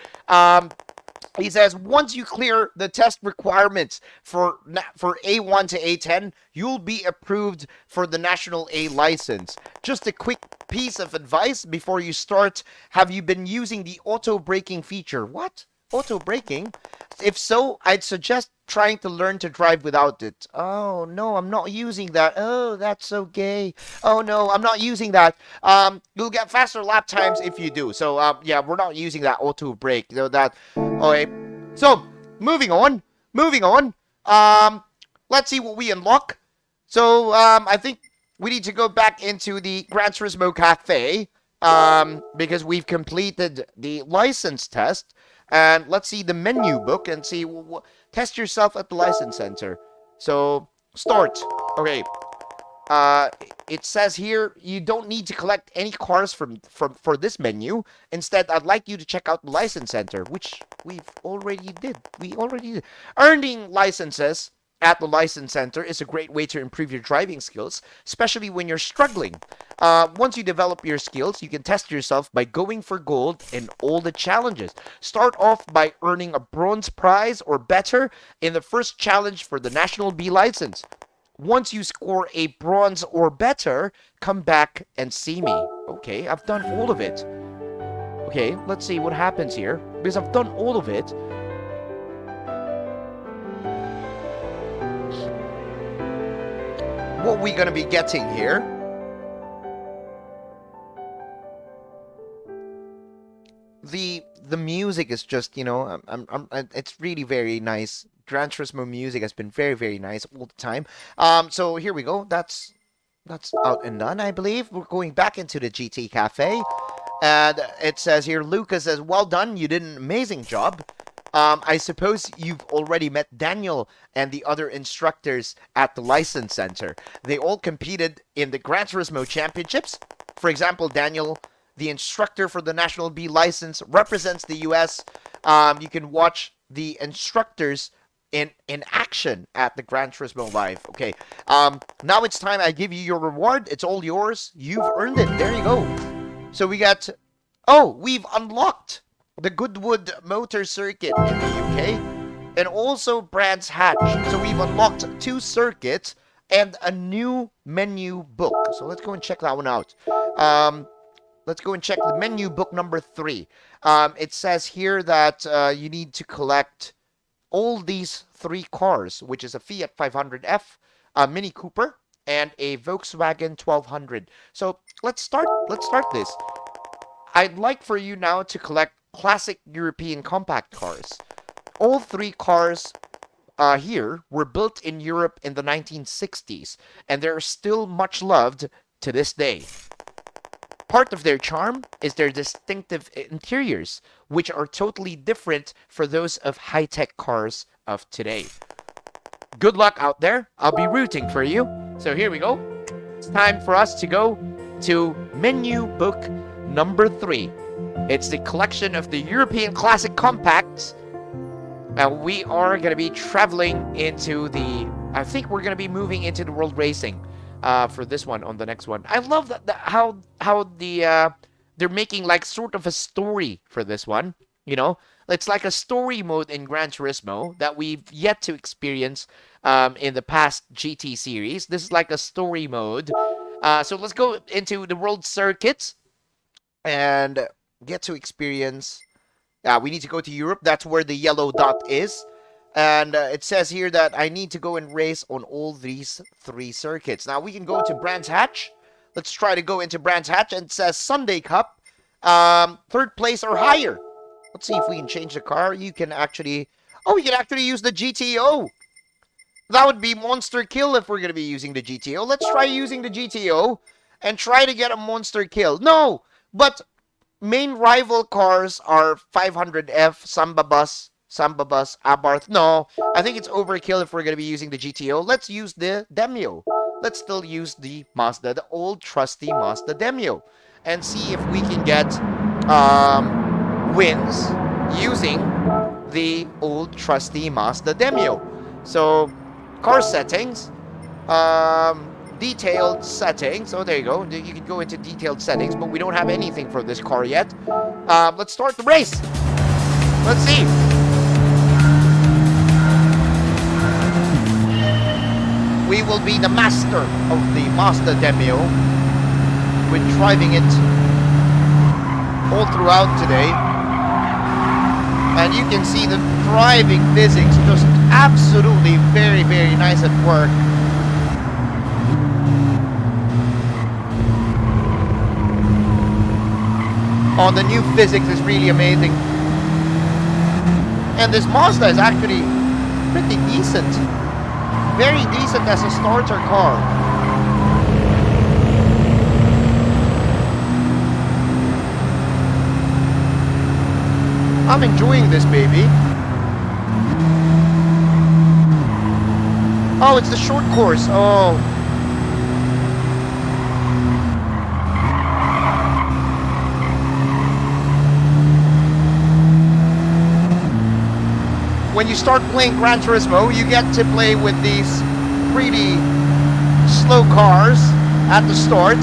He says, once you clear the test requirements for A1 to A10, you'll be approved for the National A license. Just a quick piece of advice before you start. Have you been using the auto braking feature? What? Auto braking? If so, I'd suggest trying to learn to drive without it. Oh, no, I'm not using that. Oh, that's so gay. Oh, no, I'm not using that. You'll get faster lap times if you do. So, yeah, we're not using that auto brake. You know, that. Okay. So, moving on. Let's see what we unlock. So, I think we need to go back into the Gran Turismo Cafe. Because we've completed the license test. And let's see the menu book and see, test yourself at the license center. So, start. Okay. It says here, you don't need to collect any cars for this menu. Instead, I'd like you to check out the license center, which we already did. Earning licenses at the license center is a great way to improve your driving skills, especially when you're struggling. Once you develop your skills, you can test yourself by going for gold in all the challenges. Start off by earning a bronze prize or better in the first challenge for the National B license. Once you score a bronze or better, come back and see me. Okay, I've done all of it. Okay, let's see what happens here. Because I've done all of it. What we gonna be getting here? The music is just, you know, it's really very nice. Gran Turismo music has been very, very nice all the time. So here we go. That's out and done, I believe. We're going back into the GT Cafe. And it says here, Lucas says, well done, you did an amazing job. I suppose you've already met Daniel and the other instructors at the license center. They all competed in the Gran Turismo Championships. For example, Daniel, the instructor for the National B license, represents the US. You can watch the instructors in action at the Gran Turismo Live. Okay, now it's time I give you your reward. It's all yours. You've earned it. There you go. So we got... Oh, we've unlocked the Goodwood Motor Circuit in the UK, and also Brands Hatch. So we've unlocked 2 circuits and a new menu book. So let's go and check that one out. Let's go and check the menu book number 3. It says here that you need to collect all these 3 cars, which is a Fiat 500F, a Mini Cooper, and a Volkswagen 1200. So let's start this. I'd like for you now to collect classic European compact cars. All 3 cars here were built in Europe in the 1960s, and they're still much loved to this day. Part of their charm is their distinctive interiors, which are totally different for those of high-tech cars of today. Good luck out there. I'll be rooting for you. So here we go. It's time for us to go to menu book number 3. It's the collection of the European classic compacts. And we are going to be traveling into the... I think we're going to be moving into the World Racing for this one on the next one. I love how they're making like sort of a story for this one. You know, It's like a story mode in Gran Turismo that we've yet to experience in the past GT series. This is like a story mode. So let's go into the world circuits and get to experience. We need to go to Europe. That's where the yellow dot is. And it says here that I need to go and race on all these 3 circuits. Now we can go to Brands Hatch. Let's try to go into Brands Hatch. And it says Sunday Cup. 3rd place or higher. Let's see if we can change the car. You can actually... Oh, we can actually use the GTO. That would be monster kill if we're going to be using the GTO. Let's try using the GTO and try to get a monster kill. No, but main rival cars are 500F, Samba Bus, Abarth. No, I think it's overkill if we're going to be using the GTO. Let's use the Demio. Let's still use the Mazda, the old trusty Mazda Demio. And see if we can get wins using the old trusty Mazda Demio. So, car settings. Detailed settings. Oh, there you go. You can go into detailed settings, but we don't have anything for this car yet. Let's start the race. Let's see. We will be the master of the Mazda Demio. We're driving it all throughout today. And you can see the driving physics just absolutely very, very nice at work. Oh, the new physics is really amazing. And this Mazda is actually pretty decent. Very decent as a starter car. I'm enjoying this baby. Oh, it's the short course. Oh. When you start playing Gran Turismo, you get to play with these pretty slow cars at the start.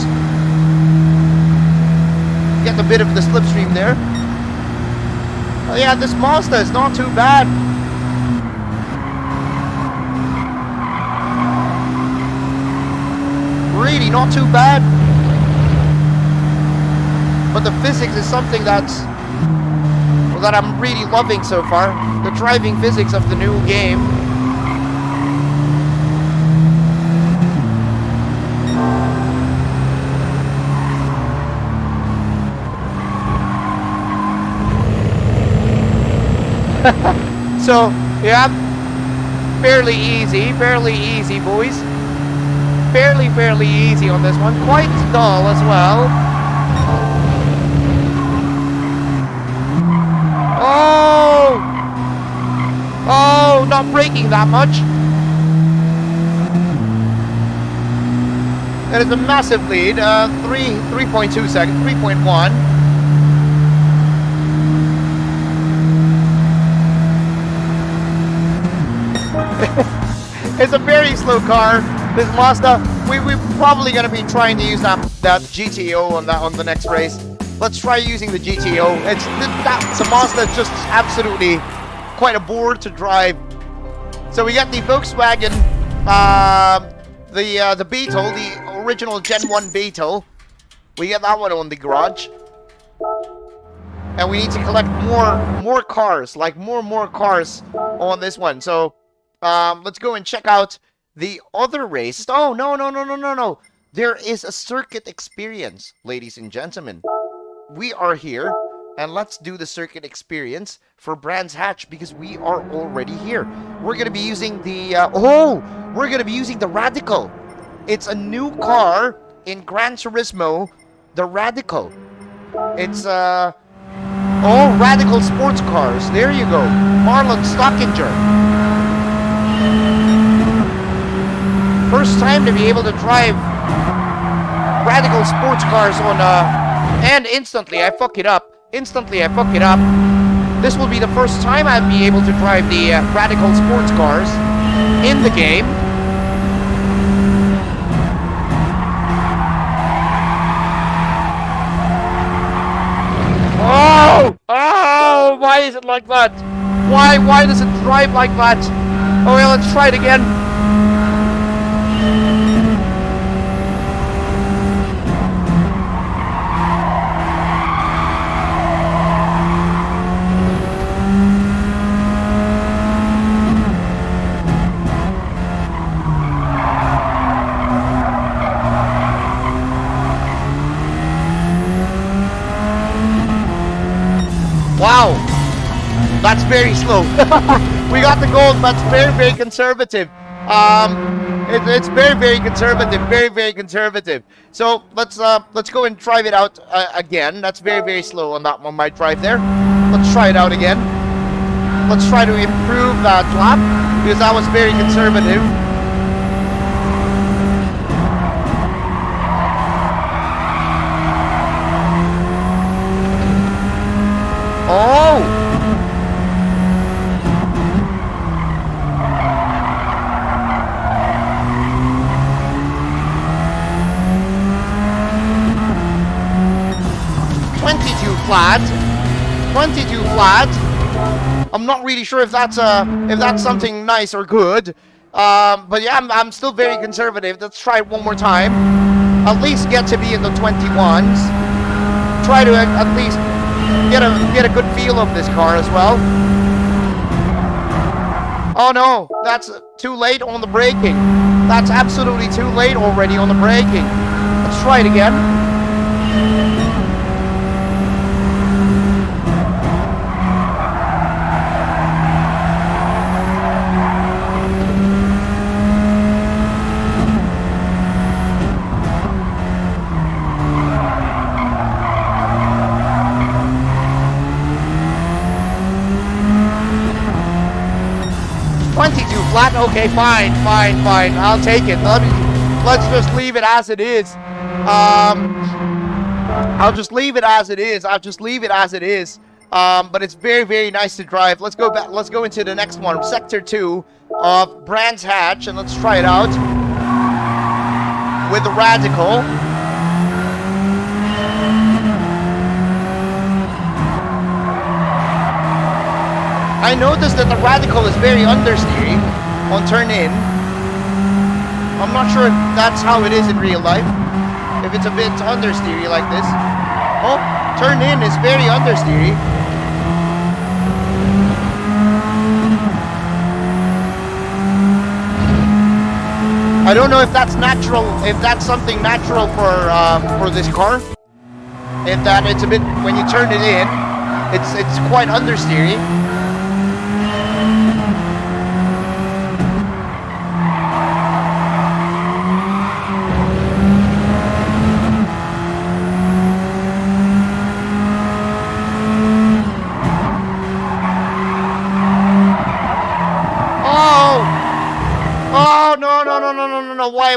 Get a bit of the slipstream there. Oh yeah, this Mazda is not too bad. Really not too bad. But the physics is something that I'm really loving so far. The driving physics of the new game. So, yeah, fairly easy, boys. Fairly easy on this one. Quite dull as well. Oh, not braking that much. That is a massive lead. 3.2 seconds, 3.1. It's a very slow car. This Mazda, we're probably going to be trying to use that GTO on the next race. Let's try using the GTO. The Mazda is just absolutely quite a bore to drive. So we got the Volkswagen, the Beetle, the original Gen 1 Beetle. We get that one on the garage. And we need to collect more cars, like more cars on this one. So let's go and check out the other races. Oh, no. There is a circuit experience, ladies and gentlemen. We are here, and let's do the circuit experience for Brands Hatch because we are already here. We're going to be using the, we're going to be using the Radical. It's a new car in Gran Turismo, the Radical. It's, Radical sports cars. There you go. Marlon Stockinger. First time to be able to drive Radical sports cars on, and instantly I fuck it up. This will be the first time I'll be able to drive the Radical sports cars in the game. Oh my Why is it like that? Why does it drive like that? Oh yeah, let's try it again. Wow, that's very slow. We got the gold, but it's very, very conservative. It's very, very conservative, very, very conservative. So let's go and try it out again. That's very, very slow on that one. My drive there. Let's try it out again. Let's try to improve that lap because that was very conservative. Oh! Flat, 22 flat. I'm not really sure if that's something nice or good. But yeah, I'm still very conservative. Let's try it one more time. At least get to be in the 21s. Try to at least get a good feel of this car as well. Oh no, that's too late on the braking. That's absolutely too late already on the braking. Let's try it again. Flat, okay, fine. I'll take it. Let's just leave it as it is. I'll just leave it as it is. But it's very, very nice to drive. Let's go back. Let's go into the next one, Sector 2 of Brands Hatch, and let's try it out with the Radical. I noticed that the Radical is very understeery on turn in. I'm not sure if that's how it is in real life. If it's a bit understeery like this. Oh, turn in is very understeery. I don't know if that's natural, if that's something natural for this car. If that it's a bit, when you turn it in, it's quite understeery. No, why?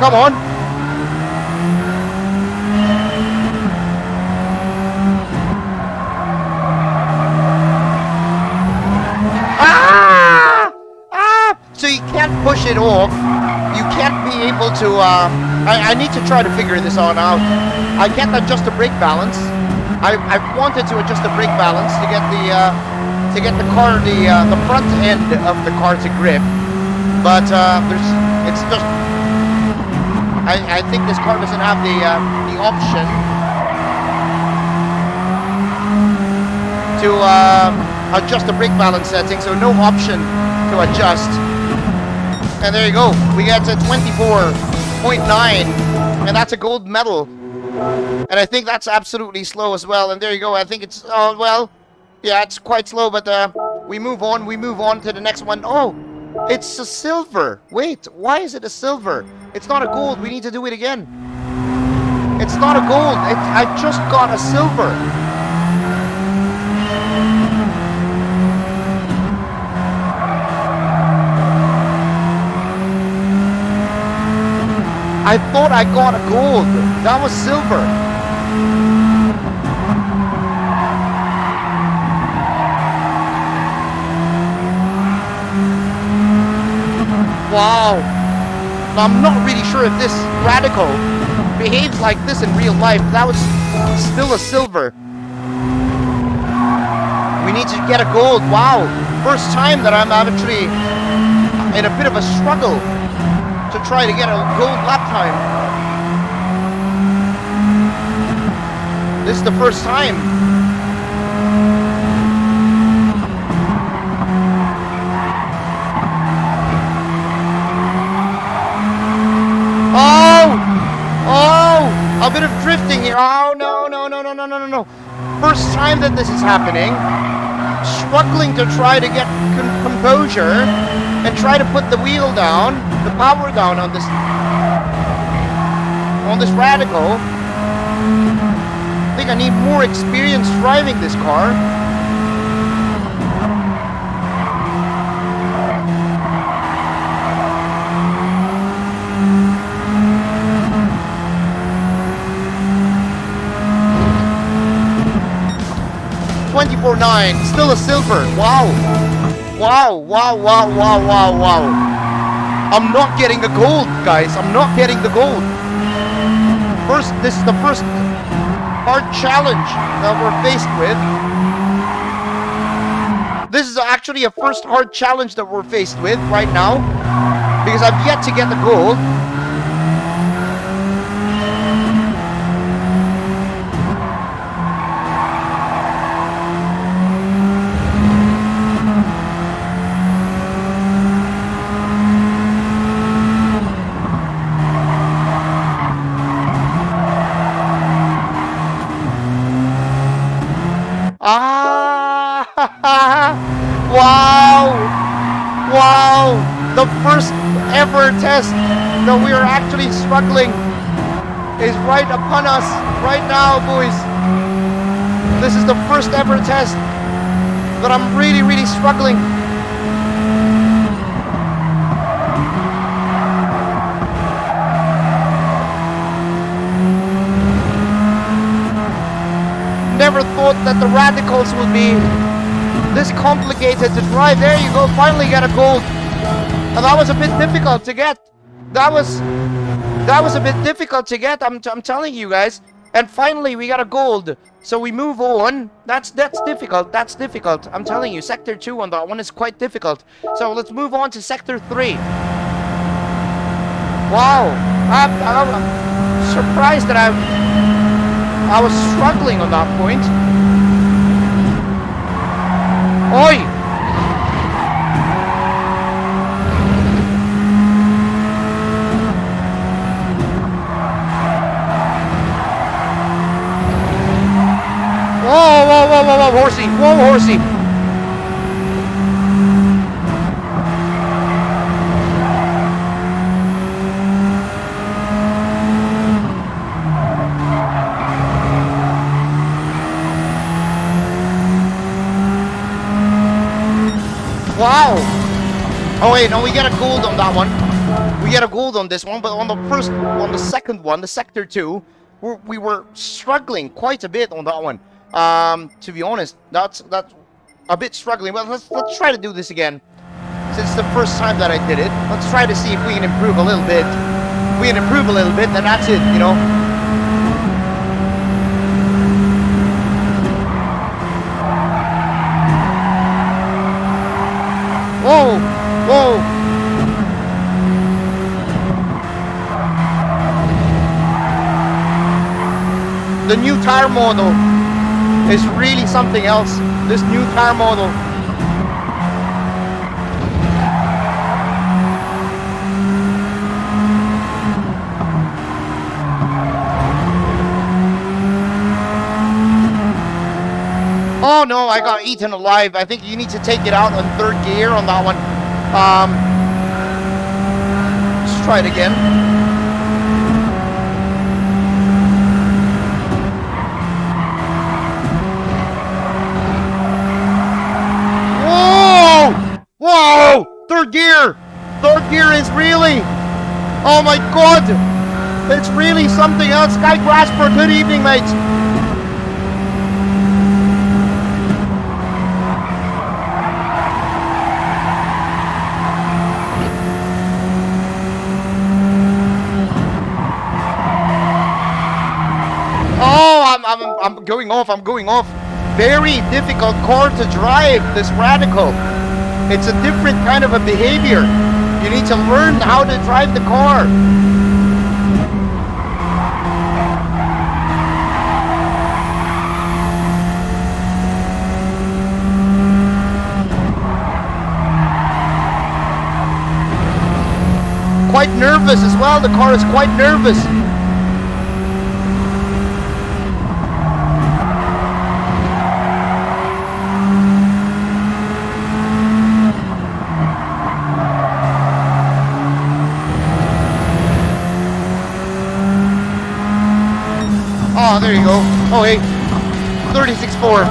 Come on. So you can't push it off. You can't be able to, I need to try to figure this on out. I can't adjust the brake balance. I wanted to adjust the brake balance to get the car, the front end of the car to grip, but it's just, I think this car doesn't have the option to adjust the brake balance setting, so no option to adjust. And there you go, we get to 24.9, and that's a gold medal. And I think that's absolutely slow as well, and there you go, I think it's, well, yeah, it's quite slow, but we move on to the next one. Oh, it's a silver. Wait, why is it a silver? It's not a gold. We need to do it again. It's not a gold. I just got a silver. I thought I got a gold. That was silver. Wow. I'm not really sure if this Radical behaves like this in real life. That was still a silver. to get a gold. Wow. First time that I'm actually in a bit of a struggle to try to get a gold lap time. This is the first time. A bit of drifting here. Oh, no. First time that this is happening. Struggling to try to get composure and try to put the wheel down, the power down on this radical. I think I need more experience driving this car. Still a silver. Wow. I'm not getting the gold, guys. I'm not getting the gold. This is the first hard challenge that we're faced with. This is actually a first hard challenge that we're faced with right now, because I've yet to get the gold. Wow! The first ever test that we are actually struggling is right upon us right now, boys. This is the first ever test that I'm really struggling. Never thought that the radicals would be this complicated to drive. There you go, finally got a gold. And that was a bit difficult to get. That was a bit difficult to get, I'm telling you guys. And finally we got a gold. So we move on. That's difficult. I'm telling you, Sector 2 on that one is quite difficult. So let's move on to Sector 3. Wow. I'm surprised that I was struggling on that point. Oi! Whoa, horsey! Whoa, horsey! Wow! Oh wait, no, we get a gold on that one. We get a gold on this one, but on the second one, the Sector 2, we were struggling quite a bit on that one. To be honest, that's a bit struggling. But let's try to do this again. Since it's the first time that I did it, let's try to see if we can improve a little bit. If we can improve a little bit, then that's it, you know. Whoa! The new tire model is really something else. This new tire model. Oh no, I got eaten alive. I think you need to take it out on third gear on that one. Let's try it again. Whoa! Third gear! Third gear is really... Oh my god! It's really something else. Sky Grasper, good evening, mate. Oh, I'm going off. very difficult car to drive, this Radical. It's a different kind of a behavior. You need to learn how to drive the car. Quite nervous as well. The car is quite nervous. Oh, there you go. Oh, hey. 36.4.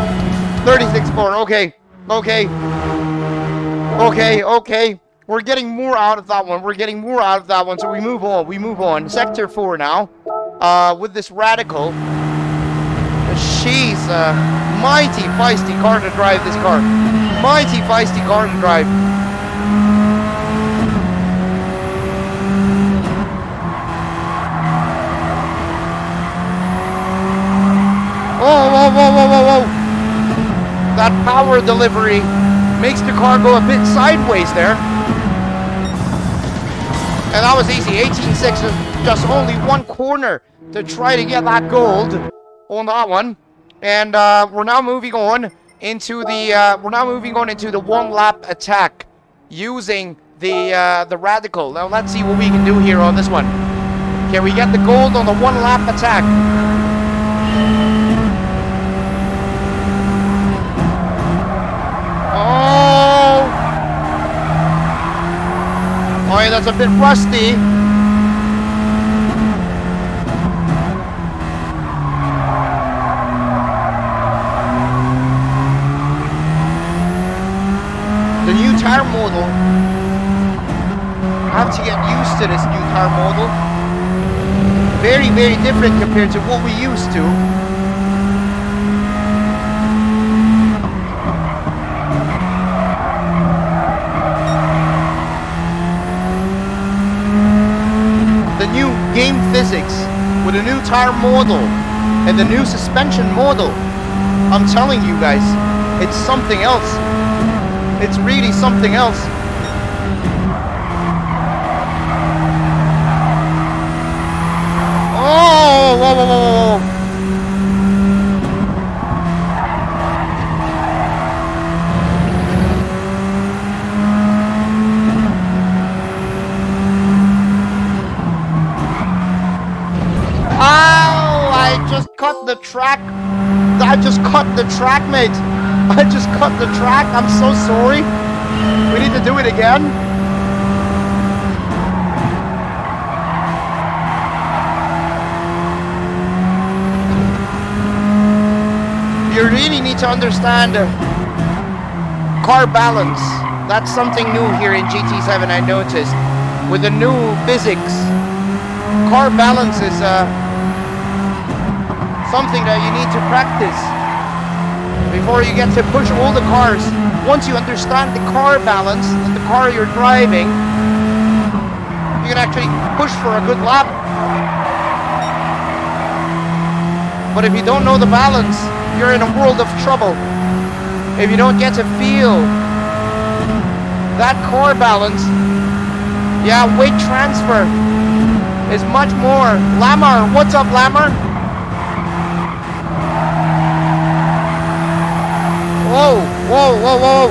36.4. Okay. Okay. Okay. Okay. We're getting more out of that one. We're getting more out of that one. So we move on. We move on. Sector 4 now. With this Radical. She's a mighty feisty car to drive, this car. Mighty feisty car to drive. Whoa, whoa, whoa, whoa, whoa, whoa. That power delivery makes the car go a bit sideways there. And that was easy. 18.6 is just only one corner to try to get that gold on that one. And we're now moving on into the one lap attack using the Radical. Now let's see what we can do here on this one. Can we get the gold on the one lap attack? Oh, yeah, that's a bit rusty. The new tire model. I have to get used to this new tire model. Very, very different compared to what we used to. New game physics with a new tire model and the new suspension model. I'm telling you guys, it's something else. It's really something else. Oh, whoa, whoa, whoa, whoa. Cut the track. I just cut the track, mate. I just cut the track. I'm so sorry. We need to do it again. You really need to understand car balance. That's something new here in GT7, I noticed. With the new physics, car balance is something that you need to practice before you get to push all the cars. Once you understand the car balance and the car you're driving, you can actually push for a good lap. But if you don't know the balance, you're in a world of trouble. If you don't get to feel that car balance, yeah, weight transfer is much more. Lamar, what's up, Lamar? Whoa, whoa, whoa, whoa.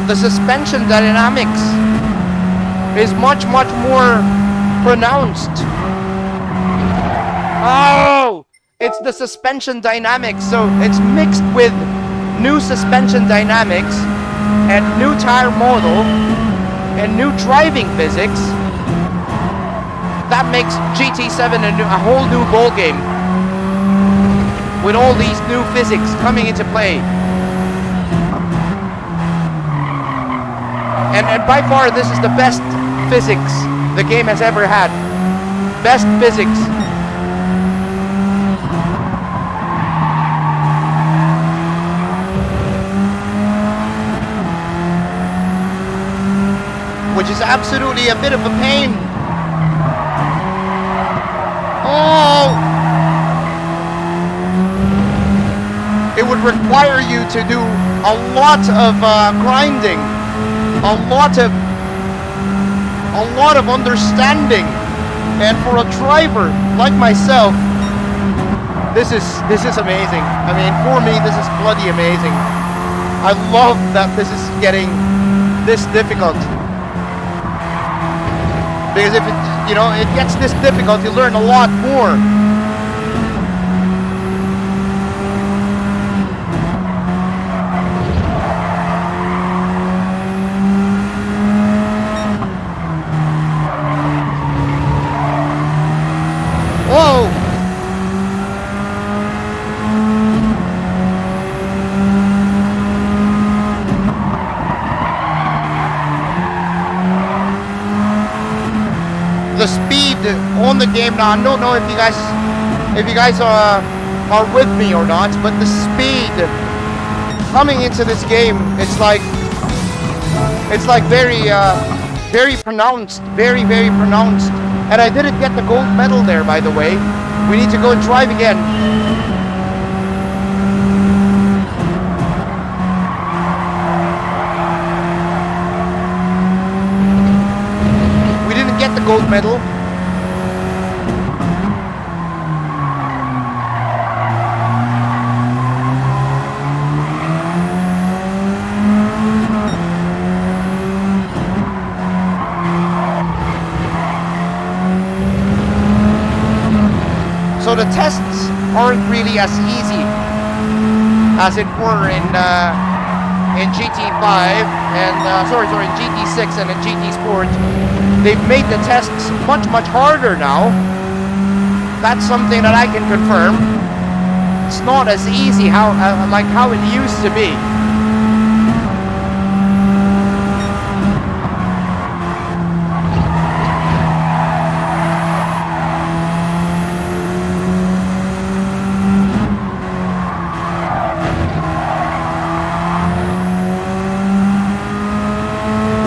The suspension dynamics is much, much more pronounced. Oh, it's the suspension dynamics. So it's mixed with new suspension dynamics and new tire model and new driving physics. That makes GT7 a whole new ball game with all these new physics coming into play. And by far, this is the best physics the game has ever had. Best physics. Which is absolutely a bit of a pain. Oh! It would require you to do a lot of grinding, a lot of understanding, and for a driver like myself, this is amazing. I mean, for me, this is bloody amazing. I love that this is getting this difficult, because if it gets this difficult, you learn a lot more. Whoa! The speed on the game now, I don't know if you guys are with me or not, but the speed coming into this game, it's like very pronounced, very pronounced. And I didn't get the gold medal there, by the way. We need to go and drive again. We didn't get the gold medal. So the tests aren't really as easy as it were in GT5 and in GT6 and in GT Sport. They've made the tests much harder now. That's something that I can confirm. It's not as easy like how it used to be.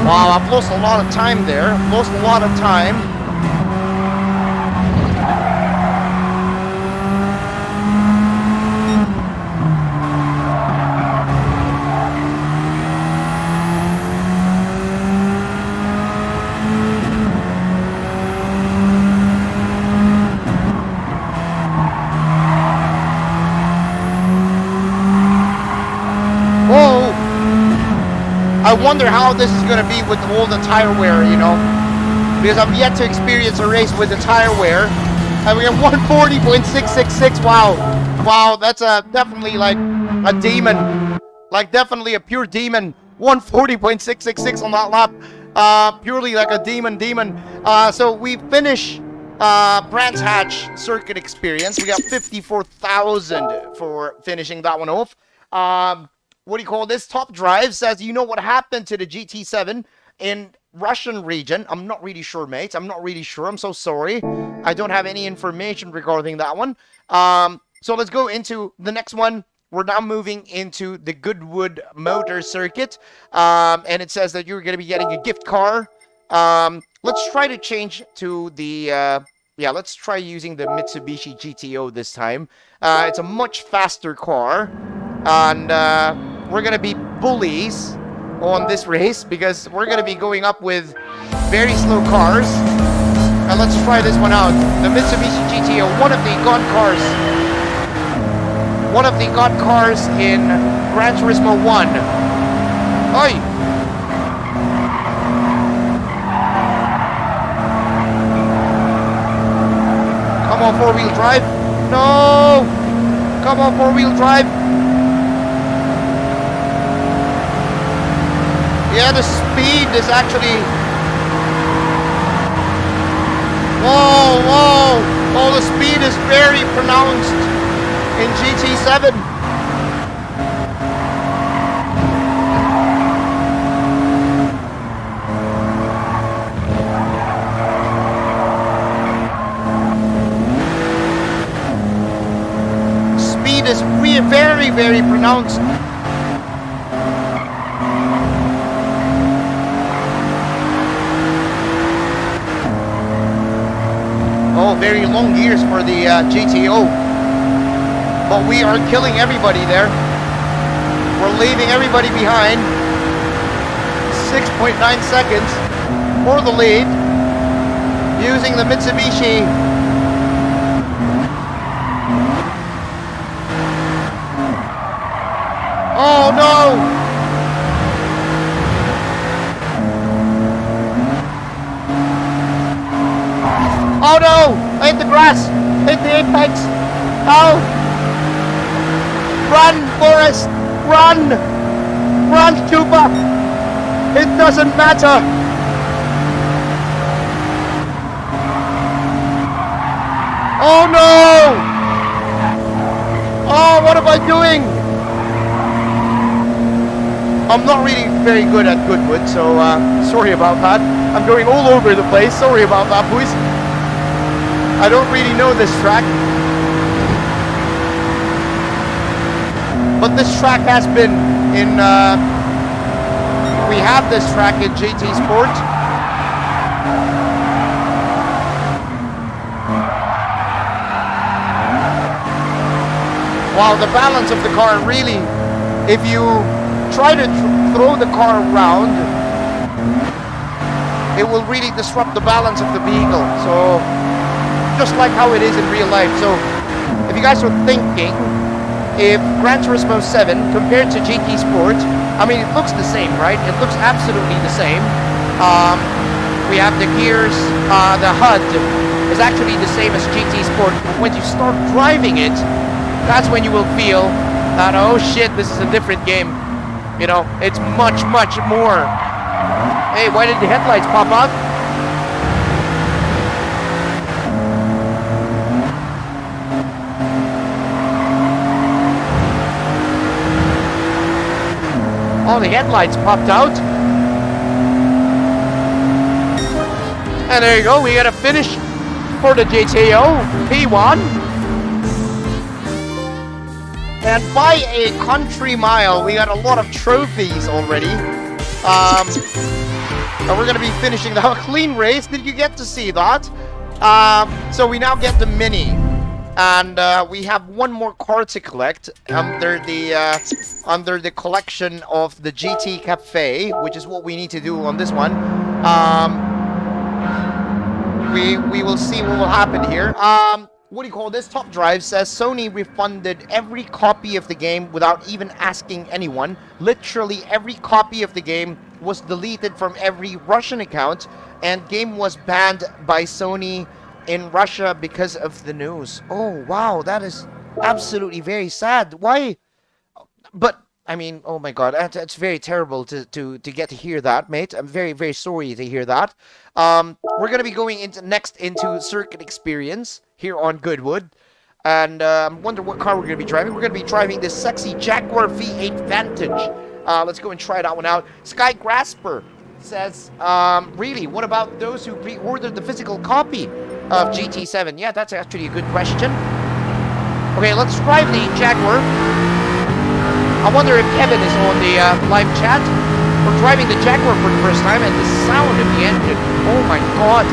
Wow, I've lost a lot of time there. Lost a lot of time. I wonder how this is going to be with all the tire wear, because I've yet to experience a race with the tire wear. And we have 140.666. Wow, that's definitely like a demon, like definitely a pure demon. 140.666 on that lap, purely like a demon. So we finish Brands Hatch circuit experience. We got 54,000 for finishing that one off. What do you call this? Top Drive says, you know what happened to the GT7 in Russian region? I'm not really sure, mate. I'm not really sure. I'm so sorry. I don't have any information regarding that one. So let's go into the next one. We're now moving into the Goodwood Motor Circuit. And it says that you're going to be getting a gift car. Let's try to change to the... let's try using the Mitsubishi GTO this time. It's a much faster car. And we're going to be bullies on this race because we're going to be going up with very slow cars. And let's try this one out. The Mitsubishi GTO, one of the god cars. One of the god cars in Gran Turismo 1. Oi! Come on, four-wheel drive. No! Come on, four-wheel drive. Yeah, the speed is actually... Whoa! Oh, the speed is very pronounced in GT7. Speed is very pronounced. very long years for the GTO. But we are killing everybody there. We're leaving everybody behind. 6.9 seconds for the lead. Using the Mitsubishi. Oh no! Oh no! I hit the grass! Hit the apex! Oh! Run, Forrest! Run! Run, Chupa! It doesn't matter! Oh no! Oh, what am I doing? I'm not really very good at Goodwood, so sorry about that. I'm going all over the place. Sorry about that, boys. I don't really know this track. But this track has been in... we have this track in GT Sport. Wow, the balance of the car really... If you try to throw the car around, it will really disrupt the balance of the vehicle. So... just like how it is in real life. So, if you guys are thinking, if Gran Turismo 7 compared to GT Sport, I mean, it looks the same, right? It looks absolutely the same. We have the gears, the HUD is actually the same as GT Sport. But when you start driving it, that's when you will feel that, oh shit, this is a different game. You know, it's much, much more. Hey, why did the headlights pop up? Oh, the headlights popped out. And there you go, we got a finish for the GTO P1. And by a country mile, we got a lot of trophies already. And we're going to be finishing the clean race. Did you get to see that? So we now get the Mini. And we have one more car to collect under the collection of the GT Cafe, which is what we need to do on this one. We will see what will happen here. What do you call this? Top Drive says Sony refunded every copy of the game without even asking anyone. Literally every copy of the game was deleted from every Russian account, and game was banned by Sony in Russia because of the news. Oh wow, that is absolutely very sad. Why? But I mean, oh my god, that's very terrible to get to hear that, mate. I'm very, very sorry to hear that. We're gonna be going next into circuit experience here on Goodwood, and I wonder what car we're gonna be driving. We're gonna be driving this sexy Jaguar V8 Vantage. Let's go and try that one out. Sky Grasper says, really, what about those who pre-ordered the physical copy of GT7? Yeah, that's actually a good question. Okay, let's drive the Jaguar. I wonder if Kevin is on the live chat. We're driving the Jaguar for the first time, and the sound of the engine, oh my god.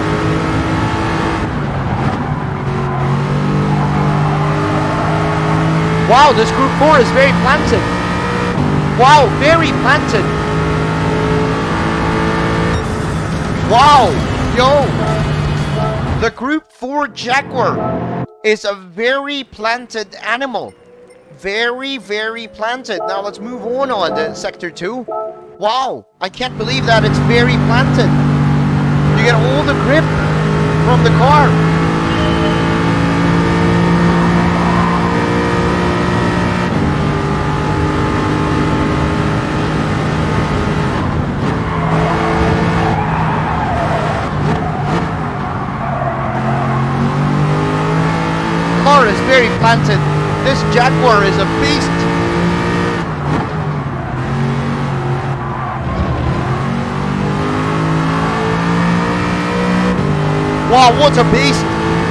Wow, this Group 4 is very planted. Wow, very planted. Wow, yo, the Group 4 Jaguar is a very planted animal. Very, very planted. Now let's move on to Sector 2. Wow, I can't believe that it's very planted. You get all the grip from the car. Car is very planted. This Jaguar is a beast. Wow, what a beast!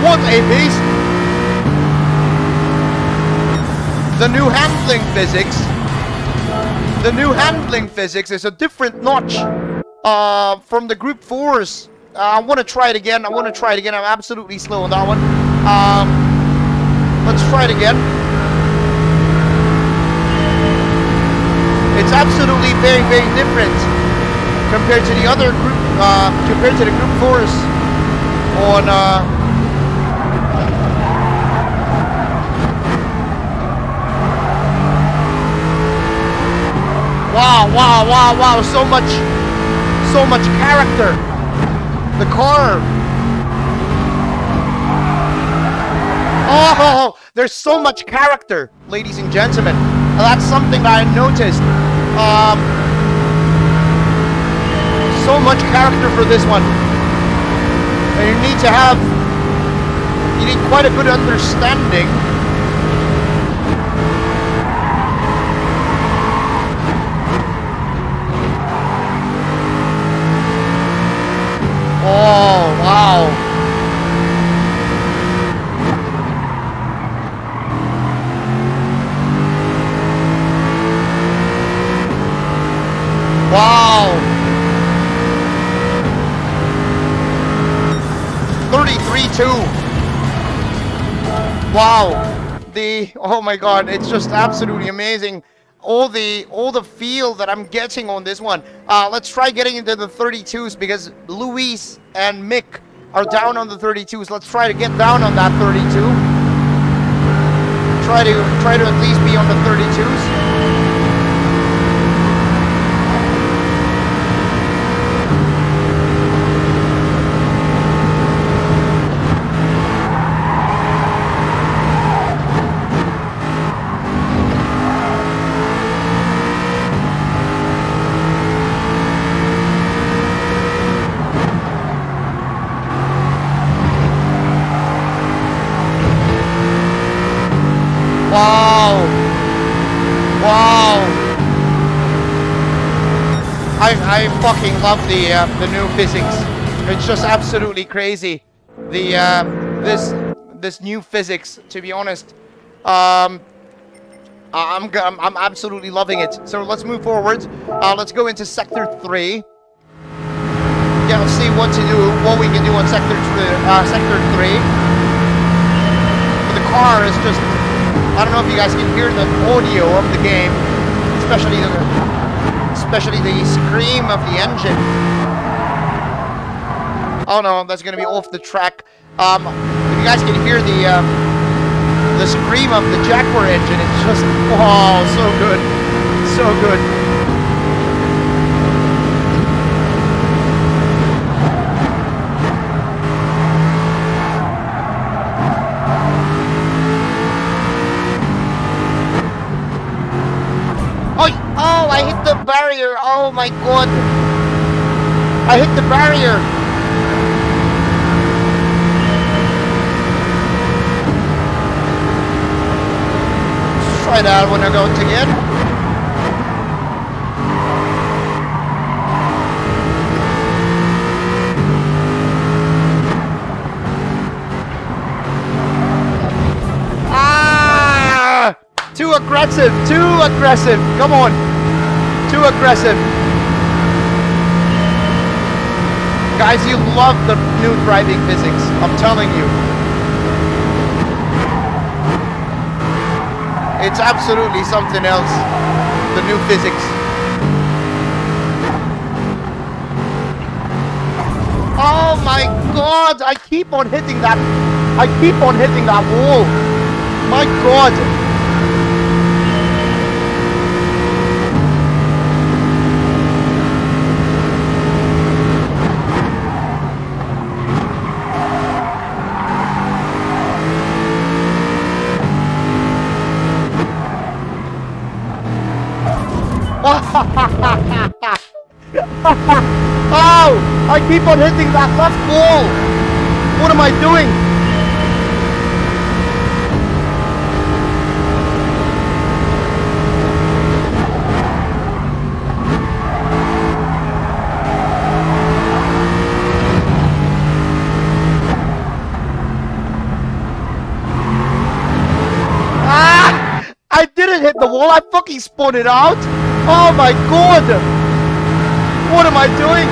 What a beast! The new handling physics. The new handling physics is a different notch from the Group 4's I want to try it again. I'm absolutely slow on that one. Let's try it again. It's absolutely very, very different compared to the other group, compared to the group force on, wow, so much character. The car. Oh, there's so much character, ladies and gentlemen. That's something that I noticed. So much character for this one. And you need quite a good understanding. Oh, wow. Wow. 33.2. Wow. Oh my god, it's just absolutely amazing. All the feel that I'm getting on this one. Let's try getting into the 32s because Luis and Mick are down on the 32s. Let's try to get down on that 32. Try to at least be on the 32s. Wow! I fucking love the new physics. It's just absolutely crazy. This new physics, to be honest. I'm absolutely loving it. So let's move forward. Let's go into sector 3. Yeah, let's see what we can do on sector 3. The car is just, I don't know if you guys can hear the audio of the game, especially the scream of the engine. Oh no, that's gonna be off the track. If you guys can hear the scream of the Jaguar engine, it's just, wow, so good, so good. Oh, I hit the barrier. Oh my god. I hit the barrier. Let's try that when I go again. Too aggressive, too aggressive. Come on. Too aggressive. Guys, you love the new driving physics. I'm telling you. It's absolutely something else. The new physics. Oh my god, I keep on hitting that wall. My god. Oh! I keep on hitting that left wall! What am I doing? Ah! I didn't hit the wall, I fucking spun it out! Oh my god! What am I doing?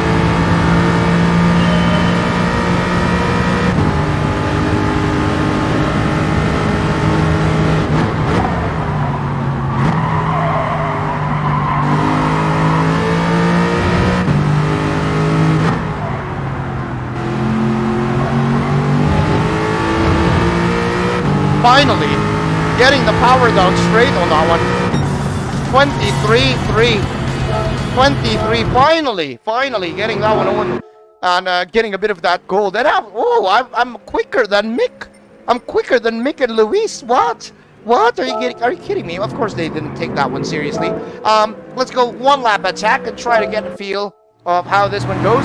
Finally, getting the power down straight on that one. 23-3. 23, finally getting that one on. And getting a bit of that gold. And I'm quicker than Mick. I'm quicker than Mick and Luis. What? What? Are you kidding me? Of course they didn't take that one seriously. Let's go one lap attack and try to get a feel of how this one goes.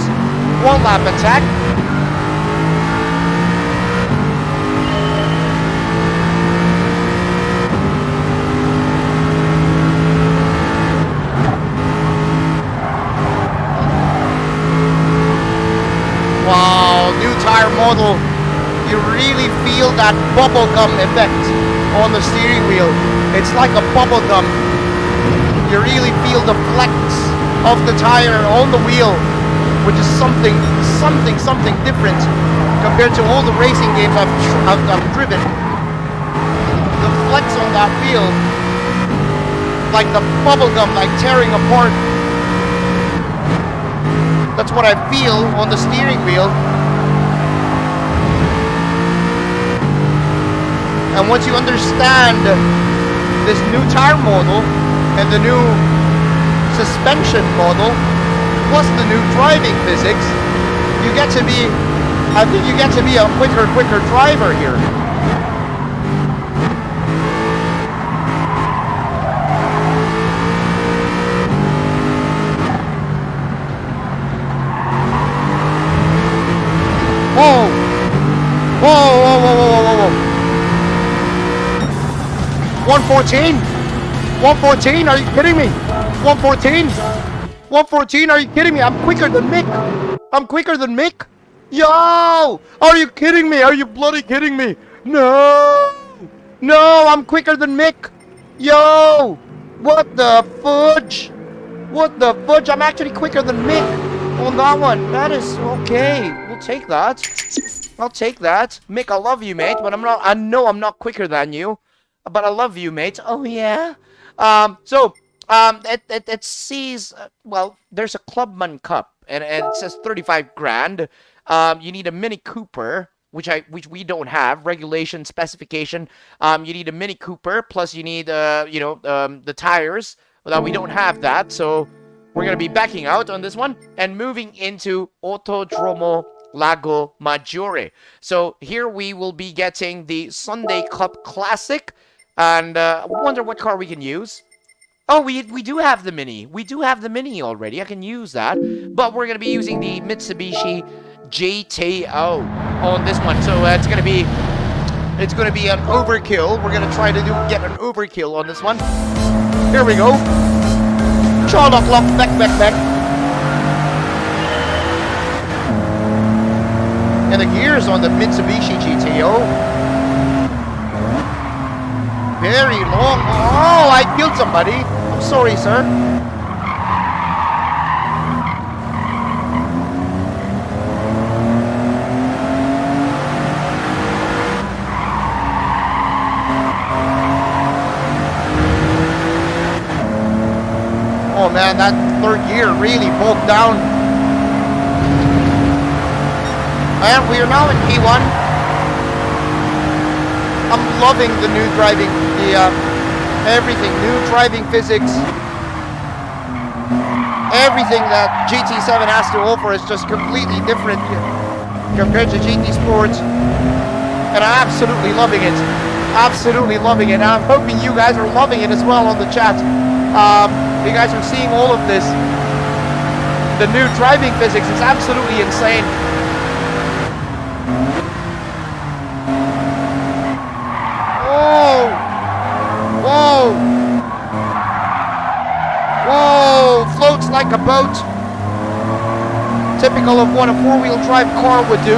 One lap attack. Wow, new tire model. You really feel that bubblegum effect on the steering wheel. It's like a bubblegum. You really feel the flex of the tire on the wheel, which is something different compared to all the racing games I've driven. The flex on that wheel, like the bubblegum, like tearing apart. That's what I feel on the steering wheel. And once you understand this new tire model and the new suspension model, plus the new driving physics, you get to be, I think you get to be a quicker driver here. Whoa! Whoa, whoa, whoa, whoa, whoa, whoa. 114? 114? Are you kidding me? 114? 114? Are you kidding me? I'm quicker than Mick. I'm quicker than Mick. Yo! Are you kidding me? Are you bloody kidding me? No! No, I'm quicker than Mick. Yo! What the fudge? What the fudge? I'm actually quicker than Mick on that one. That is okay. We'll take that. I'll take that. Mick, I love you, mate, but I know I'm not quicker than you. But I love you, mate. Oh, yeah? It sees, well, there's a Clubman Cup, and it says 35 grand. You need a Mini Cooper, which we don't have. Regulation, specification. You need a Mini Cooper, plus you need, the tires. Well, we don't have that, so we're going to be backing out on this one and moving into Autodromo Lago Maggiore. So here we will be getting the Sunday Cup Classic. And I wonder what car we can use. Oh, we do have the Mini. We do have the Mini already. I can use that. But we're going to be using the Mitsubishi GTO on this one. So it's going to be an overkill. We're going to try to get an overkill on this one. Here we go. Charlock, lock, back. And the gears on the Mitsubishi GTO. Very long. Oh, I killed somebody. I'm sorry, sir. Oh man, that third gear really broke down. And we are now in P1. I'm loving the new driving, everything, new driving physics. Everything that GT7 has to offer is just completely different compared to GT Sports. And I'm absolutely loving it. Absolutely loving it. And I'm hoping you guys are loving it as well on the chat. You guys are seeing all of this. The new driving physics is absolutely insane. Whoa! Whoa! Floats like a boat. Typical of what a four-wheel drive car would do.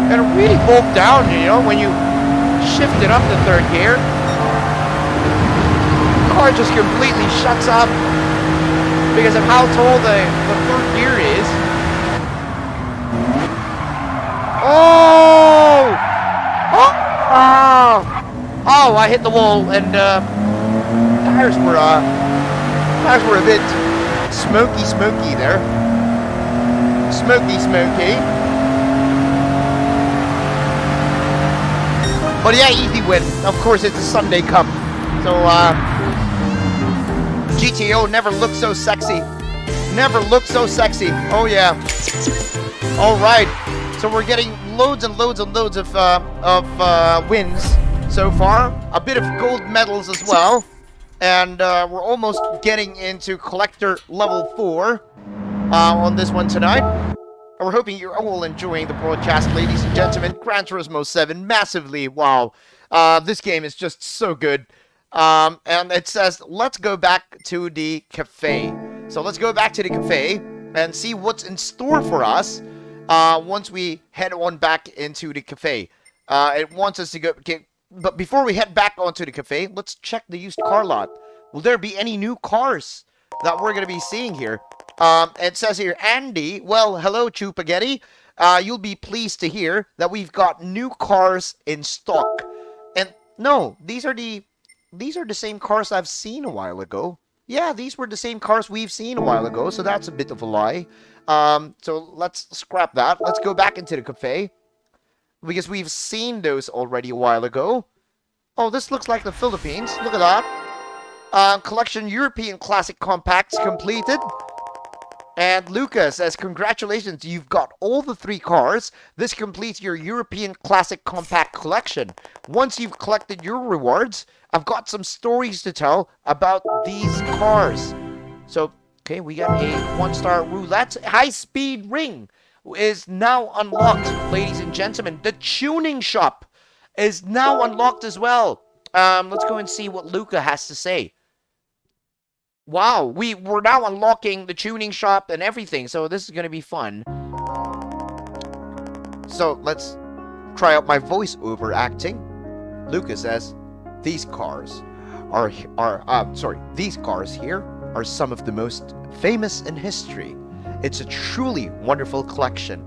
And it really broke down, you know, when you shifted up the third gear. The car just completely shuts up because of how tall the third gear is. Oh! Oh! I hit the wall, and tires were a bit smoky there. smoky, smoky. But yeah, easy win. Of course, it's a Sunday Cup. So, GTO never looked so sexy. Never looked so sexy. Oh, yeah. All right. So we're getting loads and loads and loads of wins so far. A bit of gold medals as well. And we're almost getting into collector level 4 on this one tonight. We're hoping you're all enjoying the broadcast, ladies and gentlemen. Gran Turismo 7, massively. Wow. This game is just so good. And it says, let's go back to the cafe. So let's go back to the cafe and see what's in store for us once we head on back into the cafe. It wants us to go... Okay, but before we head back onto the cafe, let's check the used car lot. Will there be any new cars that we're going to be seeing here? It says here, Andy, well, hello, Chupagetti. You'll be pleased to hear that we've got new cars in stock. And no, these are the same cars I've seen a while ago. Yeah, these were the same cars we've seen a while ago, so that's a bit of a lie. So let's scrap that. Let's go back into the cafe, because we've seen those already a while ago. Oh, this looks like the Philippines. Look at that. Collection European Classic Compacts completed. And Lucas says, congratulations, you've got all the 3 cars. This completes your European Classic Compact collection. Once you've collected your rewards, I've got some stories to tell about these cars. So, okay, we got a 1-star Roulette. High-speed ring is now unlocked, ladies and gentlemen. The tuning shop is now unlocked as well. Let's go and see what Luca has to say. Wow, we're now unlocking the tuning shop and everything, so this is going to be fun. So, let's try out my voiceover acting. Luca says, these cars these cars here are some of the most famous in history. It's a truly wonderful collection.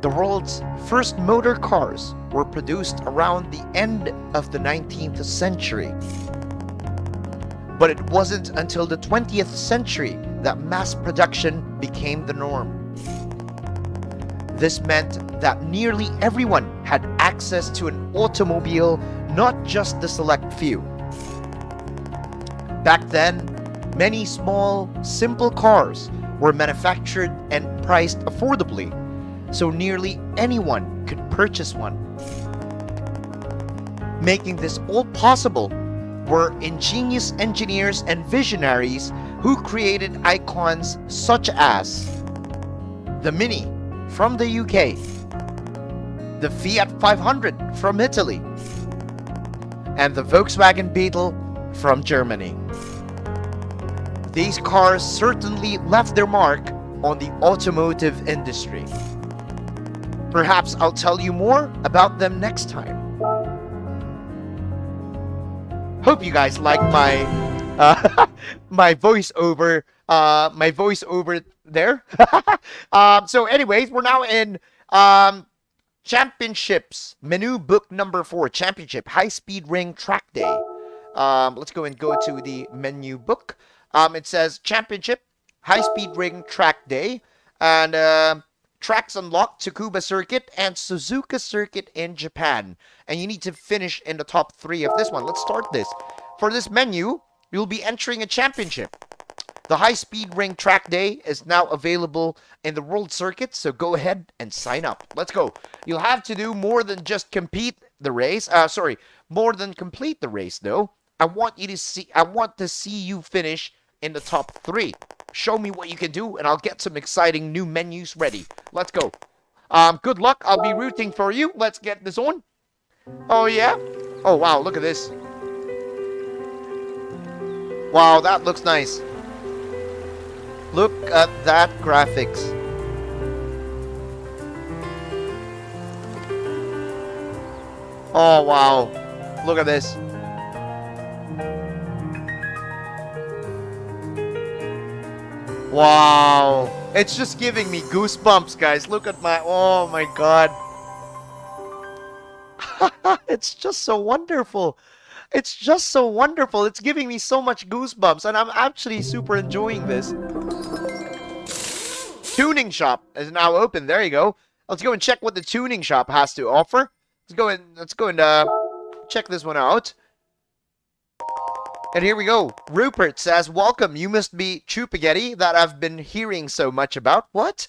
The world's first motor cars were produced around the end of the 19th century. But it wasn't until the 20th century that mass production became the norm. This meant that nearly everyone had access to an automobile, not just the select few. Back then, many small, simple cars were manufactured and priced affordably, so nearly anyone could purchase one. Making this all possible were ingenious engineers and visionaries who created icons such as the Mini from the UK, the Fiat 500 from Italy, and the Volkswagen Beetle from Germany. These cars certainly left their mark on the automotive industry. Perhaps I'll tell you more about them next time. Hope you guys like my my voiceover there. So anyways, we're now in championships menu book number 4, championship high speed ring track day. Let's go to the menu book. It says championship high speed ring track day, and tracks unlocked Tsukuba Circuit and Suzuka Circuit in Japan. And you need to finish in the top 3 of this one. Let's start this. For this menu, you'll be entering a championship. The High Speed Ring Track Day is now available in the World Circuit, so go ahead and sign up. Let's go. You'll have to do more than just compete the race. More than complete the race, though. I want to see you finish in the top 3. Show me what you can do, and I'll get some exciting new menus ready. Let's go. Good luck. I'll be rooting for you. Let's get this on. Oh, yeah? Oh, wow. Look at this. Wow, that looks nice. Look at that graphics. Oh, wow. Look at this. Wow. It's just giving me goosebumps, guys. Look at my... Oh, my God. It's just so wonderful. It's just so wonderful. It's giving me so much goosebumps, and I'm actually super enjoying this. tuning shop is now open. There you go. Let's go and check what the tuning shop has to offer. Let's go and check this one out. And here we go. Rupert says, welcome. You must be Chupaghetti that I've been hearing so much about. What?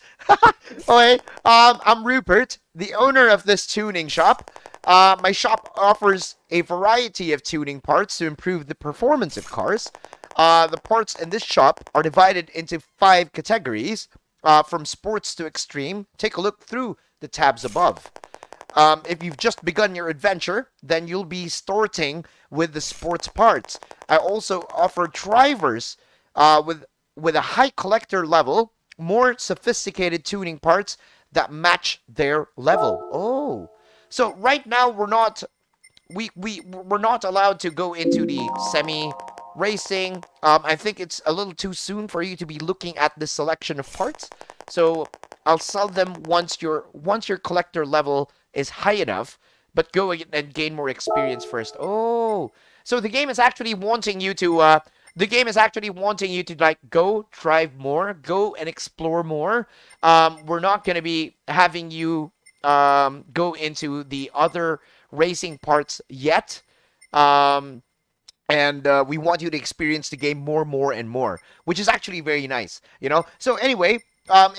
Okay. I'm Rupert, the owner of this tuning shop. My shop offers a variety of tuning parts to improve the performance of cars. The parts in this shop are divided into 5 categories, from sports to extreme. Take a look through the tabs above. If you've just begun your adventure, then you'll be starting with the sports parts. I also offer drivers with a high collector level, more sophisticated tuning parts that match their level. Oh, so right now we're not allowed to go into the semi racing. I think it's a little too soon for you to be looking at this selection of parts. So I'll sell them once your collector level is high enough, but go and gain more experience first. Oh, so the game is actually wanting you to like go drive more, go and explore more. We're not going to be having you go into the other racing parts yet. And we want you to experience the game more and more, which is actually very nice, you know. So anyway,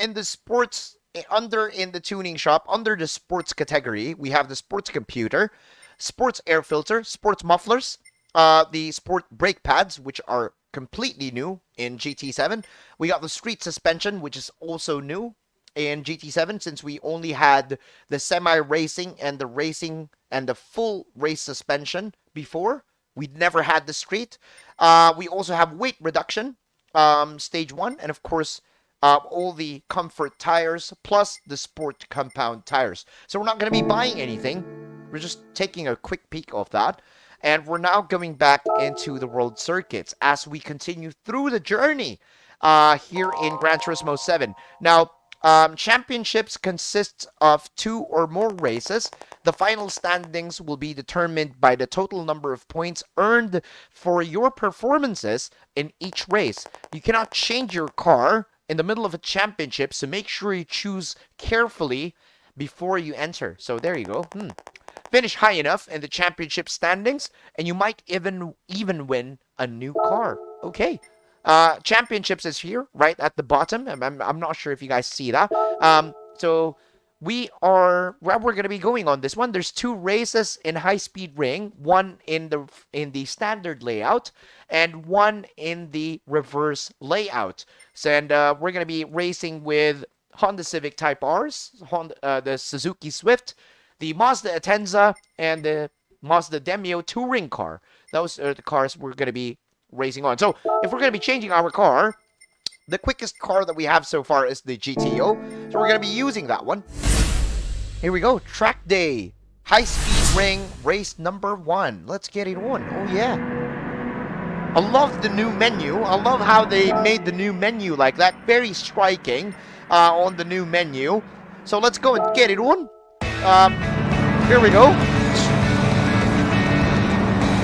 in the sports, in the tuning shop, under the sports category, we have the sports computer, sports air filter, sports mufflers, the sport brake pads, which are completely new in GT7. We got the street suspension, which is also new in GT7, since we only had the semi-racing and the racing and the full race suspension before. We'd never had the street. We also have weight reduction, stage 1, and of course, all the comfort tires, plus the sport compound tires. So we're not going to be buying anything. We're just taking a quick peek of that. And we're now going back into the world circuits as we continue through the journey here in Gran Turismo 7. Now, championships consist of 2 or more races. The final standings will be determined by the total number of points earned for your performances in each race. You cannot change your car in the middle of a championship, so make sure you choose carefully before you enter. So there you go. Finish high enough in the championship standings, and you might even win a new car. Okay. Championships is here, right at the bottom. I'm not sure if you guys see that. So where we're going to be going on this one. There's 2 races in high-speed ring, one in the standard layout, and one in the reverse layout. So, and we're going to be racing with Honda Civic Type Rs, the Suzuki Swift, the Mazda Atenza, and the Mazda Demio touring car. Those are the cars we're going to be racing on. So if we're going to be changing our car, the quickest car that we have so far is the GTO. So we're going to be using that one. Here we go. Track day. High-speed ring race number 1. Let's get it on. Oh, yeah. I love the new menu. I love how they made the new menu like that. Very striking on the new menu. So let's go and get it on. Here we go.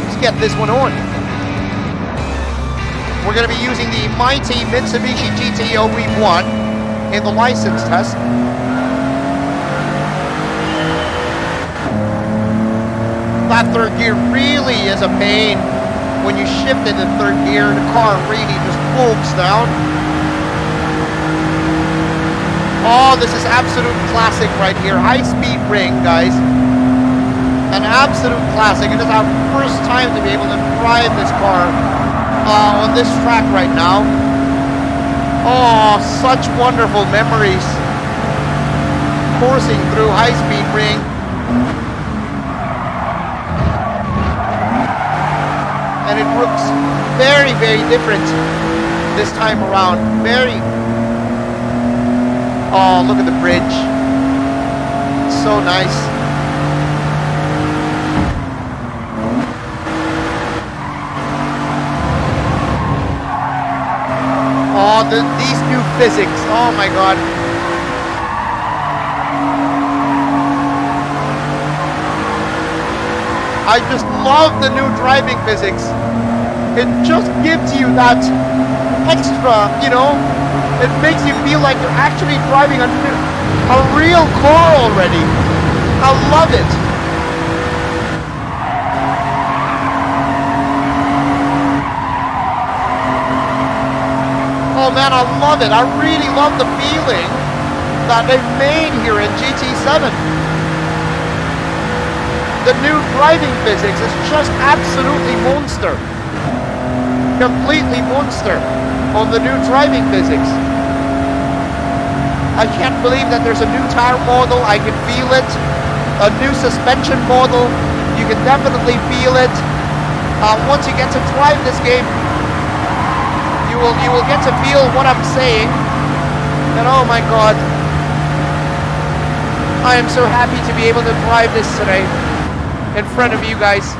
Let's get this one on. We're going to be using the mighty Mitsubishi GTO we've won in the license test. That third gear really is a pain. When you shift into third gear, the car really just folds down. Oh, this is absolute classic right here. High-speed ring, guys. An absolute classic. It is our first time to be able to drive this car on this track right now. Oh, such wonderful memories. Coursing through high-speed ring. And it looks very, very different this time around. Very. Oh, look at the bridge. It's so nice. Oh, these new physics. Oh my god. I just love the new driving physics. It just gives you that extra, you know, It makes you feel like you're actually driving a real car already. I love it. Oh man, I love it. I really love the feeling that they've made here in GT7. The new driving physics is just absolutely monster. Completely monster on the new driving physics. I can't believe that there's a new tire model. I can feel it. A new suspension model. You can definitely feel it. Once you get to drive this game, you will get to feel what I'm saying. And oh my god, I am so happy to be able to drive this today in front of you guys.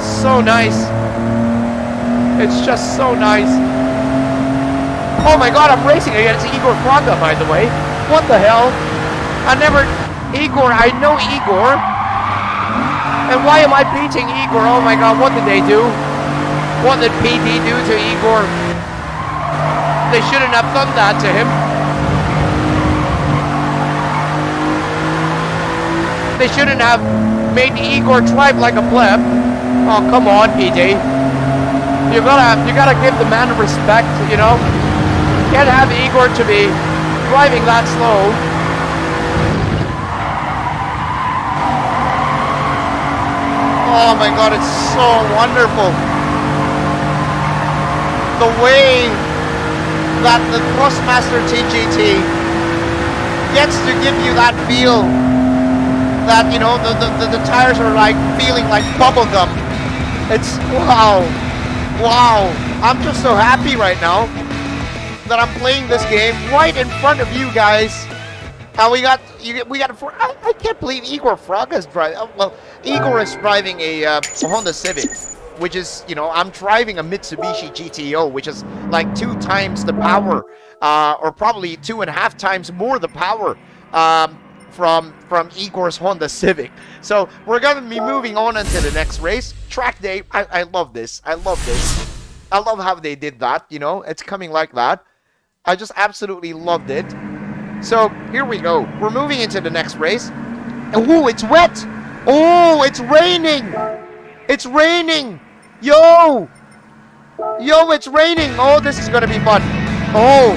So nice. It's just so nice. Oh my god, I'm racing against Igor Fraga, by the way. What the hell? I know Igor. And why am I beating Igor? Oh my god, what did they do? What did PD do to Igor? They shouldn't have done that to him. They shouldn't have made Igor drive like a pleb. Oh, come on, PD. You gotta give the man respect, you know? Can't have Igor to be driving that slow. Oh my god, it's so wonderful. The way that the Thrustmaster TGT gets to give you that feel that, you know, the tires are like feeling like bubble gum. It's wow. Wow. I'm just so happy right now that I'm playing this game right in front of you guys. I can't believe Igor Fraga is driving. Well, Igor is driving a Honda Civic, which is, you know, I'm driving a Mitsubishi GTO, which is like 2 times the power, or probably 2.5 times more the power from Igor's Honda Civic. So we're gonna be moving on into the next race. Track day. I love this. I love this. I love how they did that. You know, it's coming like that. I just absolutely loved it. So here we go. We're moving into the next race. Oh, it's wet. Oh, it's raining. It's raining. Yo, it's raining. Oh, this is gonna be fun. Oh,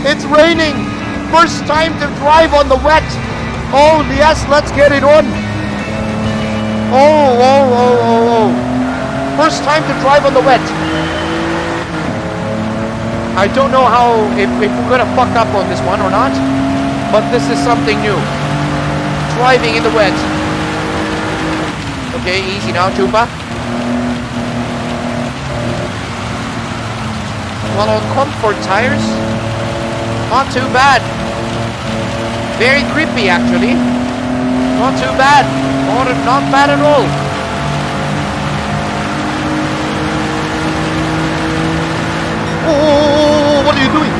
it's raining. First time to drive on the wet. Oh, yes, let's get it on. Oh. First time to drive on the wet. I don't know if we're gonna fuck up on this one or not, but this is something new. Driving in the wet. Okay, easy now, Tupa. Well, on comfort tires, not too bad. Very grippy, actually. Not too bad. Not bad at all. Oh, what are you doing?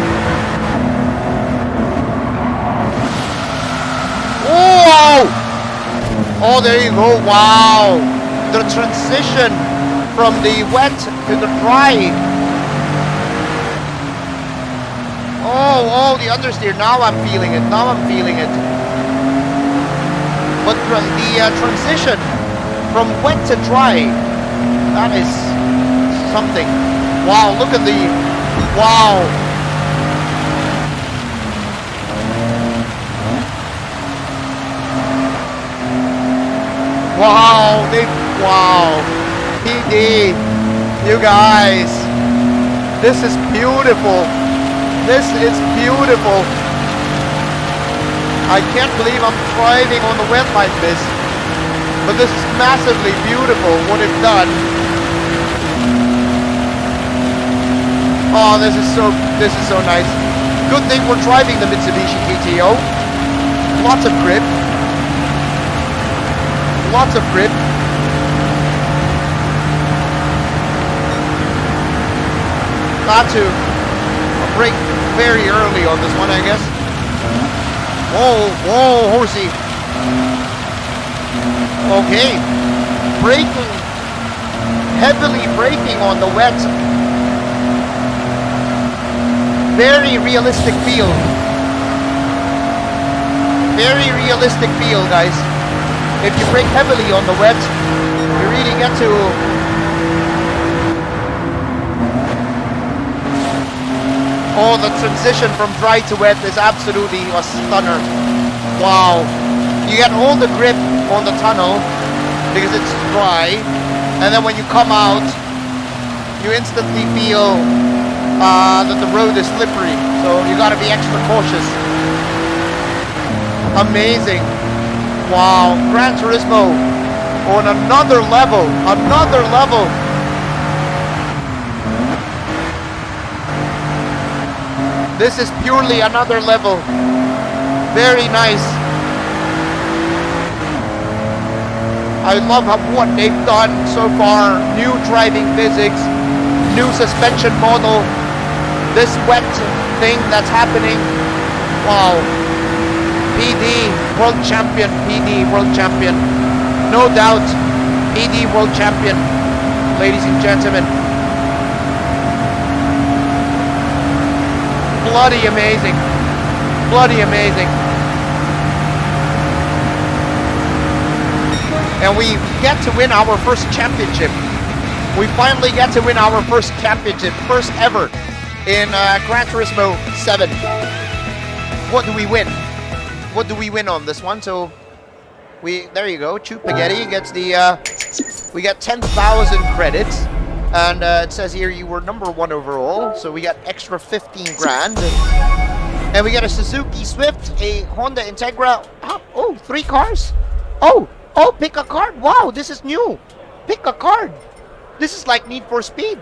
Oh, there you go. Wow. The transition from the wet to the dry. Oh, the understeer. Now I'm feeling it. But the transition from wet to dry, that is something. Wow, look at the... Wow. Wow. PD, you guys. This is beautiful. I can't believe I'm driving on the wet like this. But this is massively beautiful, what it's done. Oh, this is so nice. Good thing we're driving the Mitsubishi GTO. Lots of grip. Got to brake very early on this one, I guess. Whoa, horsey. Okay. Braking heavily braking on the wet. Very realistic feel. Very realistic feel, guys. If you brake heavily on the wet, you really get to... Oh, the transition from dry to wet is absolutely a stunner. Wow. You get all the grip on the tunnel because it's dry. And then when you come out, you instantly feel that the road is slippery. So you gotta be extra cautious. Amazing. Wow. Gran Turismo on another level. Another level. This is purely another level. Very nice. I love what they've done so far. New driving physics, new suspension model, this wet thing that's happening. Wow. PD world champion, PD world champion. No doubt, PD world champion, ladies and gentlemen. Bloody amazing. Bloody amazing. And we get to win our first championship. We finally get to win our first championship. First ever in Gran Turismo 7. What do we win? What do we win on this one? So, there you go. Chupaghetti gets the, we get 10,000 credits. And it says here you were number 1 overall, so we got extra 15 grand. And we got a Suzuki Swift, a Honda Integra. Oh, 3 cars. Oh, pick a card. Wow, this is new. Pick a card. This is like Need for Speed.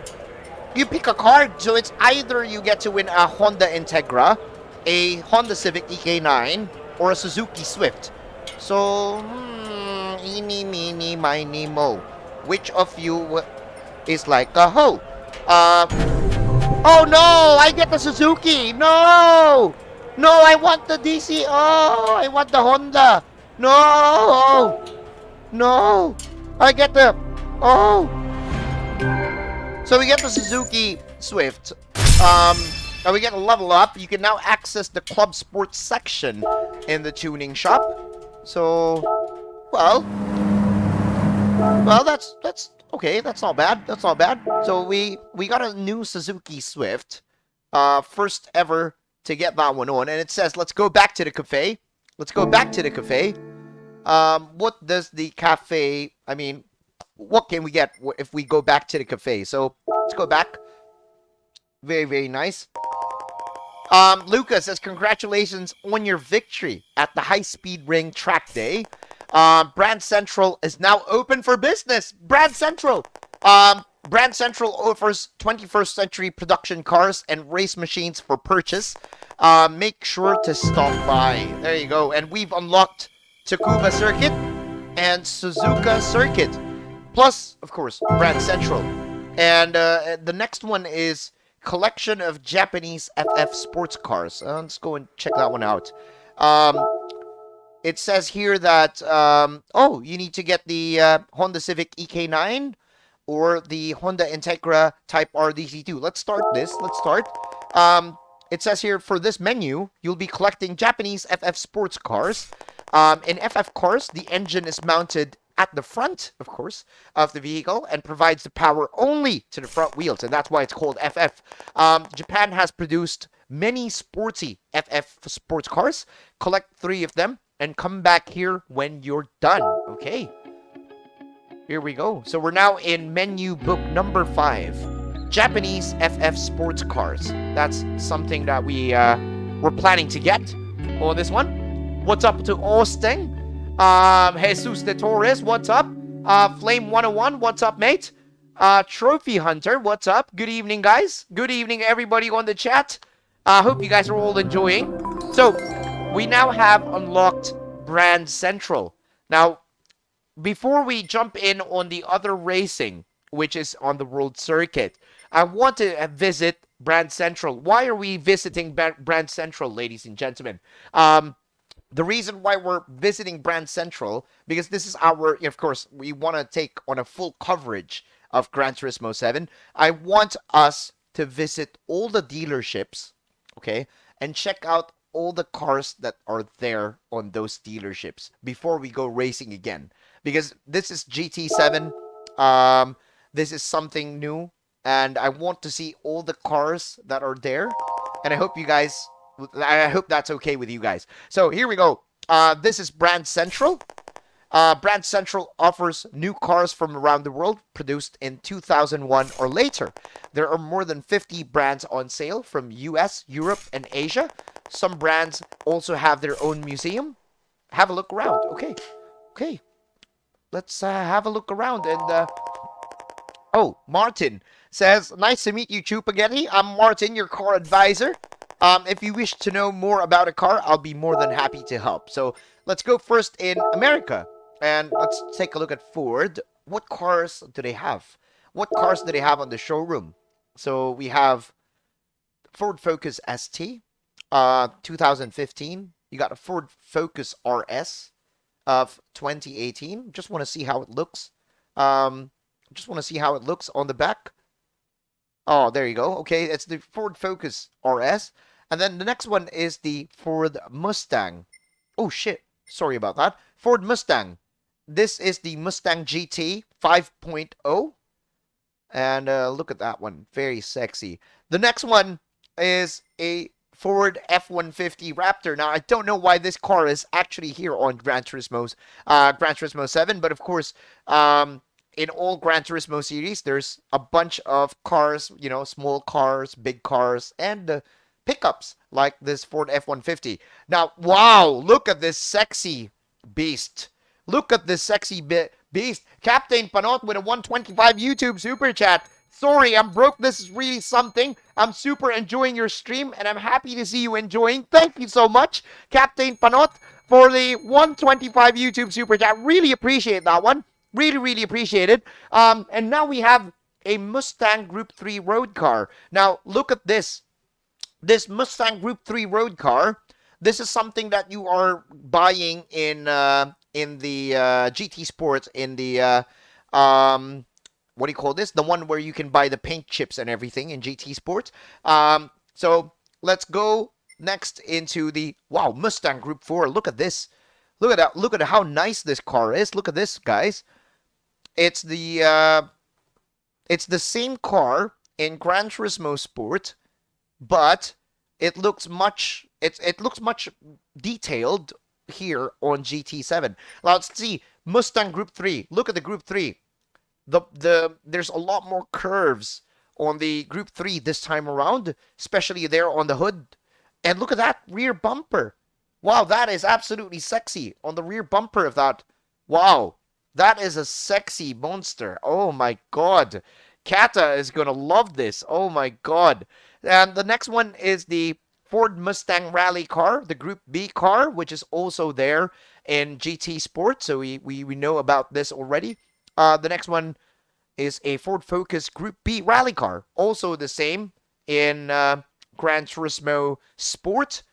You pick a card, so it's either you get to win a Honda Integra, a Honda Civic EK9, or a Suzuki Swift. So, eeny, meeny, miny, mo. Which of you is like a hoe? Oh no, I get the Suzuki. No, I want the DC. Oh, I want the Honda. No, I get the, so we get the Suzuki Swift. And we get a level up. You can now access the Club Sports section in the tuning shop. So, well, that's okay. That's not bad. That's not bad. So we got a new Suzuki Swift, first ever to get that one on. And it says, let's go back to the cafe. Let's go back to the cafe. What does the cafe, I mean, what can we get if we go back to the cafe? So let's go back. Very, very nice. Lucas says, congratulations on your victory at the High Speed Ring Track Day. Brand Central is now open for business. Brand Central. Brand Central offers 21st century production cars and race machines for purchase. Make sure to stop by. There you go. And we've unlocked Tsukuba Circuit and Suzuka Circuit. Plus, of course, Brand Central. And the next one is collection of Japanese FF sports cars. Let's go and check that one out. It says here that, you need to get the Honda Civic EK9 or the Honda Integra Type R DC2. Let's start this. Let's start. It says here, for this menu, you'll be collecting Japanese FF sports cars. In FF cars, the engine is mounted at the front, of course, of the vehicle and provides the power only to the front wheels, and that's why it's called FF. Japan has produced many sporty FF sports cars. Collect 3 of them and come back here when you're done. Okay. Here we go. So we're now in menu book number 5. Japanese FF sports cars. That's something that we're planning to get on this one. What's up to Austin? Jesus de Torres, what's up? Flame 101, what's up, mate? Trophy Hunter, what's up? Good evening, guys. Good evening, everybody on the chat. Hope you guys are all enjoying. So, we now have unlocked Brand Central. Now, before we jump in on the other racing, which is on the World Circuit, I want to visit Brand Central. Why are we visiting Brand Central, ladies and gentlemen? The reason why we're visiting Brand Central, because this is our, of course, we want to take on a full coverage of Gran Turismo 7. I want us to visit all the dealerships, okay, and check out all the cars that are there on those dealerships before we go racing again. Because this is GT7, this is something new, and I want to see all the cars that are there, and I hope that's okay with you guys. So here we go. This is Brand Central. Brand Central offers new cars from around the world produced in 2001 or later. There are more than 50 brands on sale from US, Europe, and Asia. Some brands also have their own museum. Have a look around. Okay. Let's have a look around. And oh, Martin says, nice to meet you, Chupaghetti. I'm Martin, your car advisor. If you wish to know more about a car, I'll be more than happy to help. So let's go first in America. And let's take a look at Ford. What cars do they have? What cars do they have on the showroom? So we have Ford Focus ST, 2015. You got a Ford Focus RS of 2018. Just want to see how it looks. Just want to see how it looks on the back. Oh, there you go. Okay, it's the Ford Focus RS. And then the next one is the Ford Mustang. Oh, shit. Sorry about that. Ford Mustang. This is the Mustang GT 5.0. And look at that one. Very sexy. The next one is a Ford F-150 Raptor. Now, I don't know why this car is actually here on Gran Turismo 7. But, of course, in all Gran Turismo series, there's a bunch of cars, you know, small cars, big cars, and pickups like this Ford F-150. Now, wow, look at this sexy beast. Look at this sexy beast. Captain Panot with a 125 YouTube super chat. Sorry, I'm broke. This is really something. I'm super enjoying your stream, and I'm happy to see you enjoying. Thank you so much, Captain Panot, for the 125 YouTube super chat. Really appreciate that one. Really appreciate it. And now we have a Mustang Group 3 road car. Now, look at this. This Mustang Group 3 road car. This is something that you are buying in the GT Sports, in the what do you call this? The one where you can buy the paint chips and everything in GT Sports. So let's go next into the Mustang Group 4. Look at this. Look at that. Look at how nice this car is. Look at this, guys. It's the same car in Gran Turismo Sport, but it looks much detailed here on GT7. Now let's see Mustang Group 3. Look at the Group 3. There's a lot more curves on the Group 3 this time around, especially there on the hood. And look at that rear bumper. Wow, that is absolutely sexy on the rear bumper of that. Wow, that is a sexy monster. Oh my god. Kata is going to love this. Oh my god. And the next one is the Ford Mustang Rally car, the Group B car, which is also there in GT Sport. So we know about this already. The next one is a Ford Focus Group B Rally car. Also the same in Gran Turismo Sport.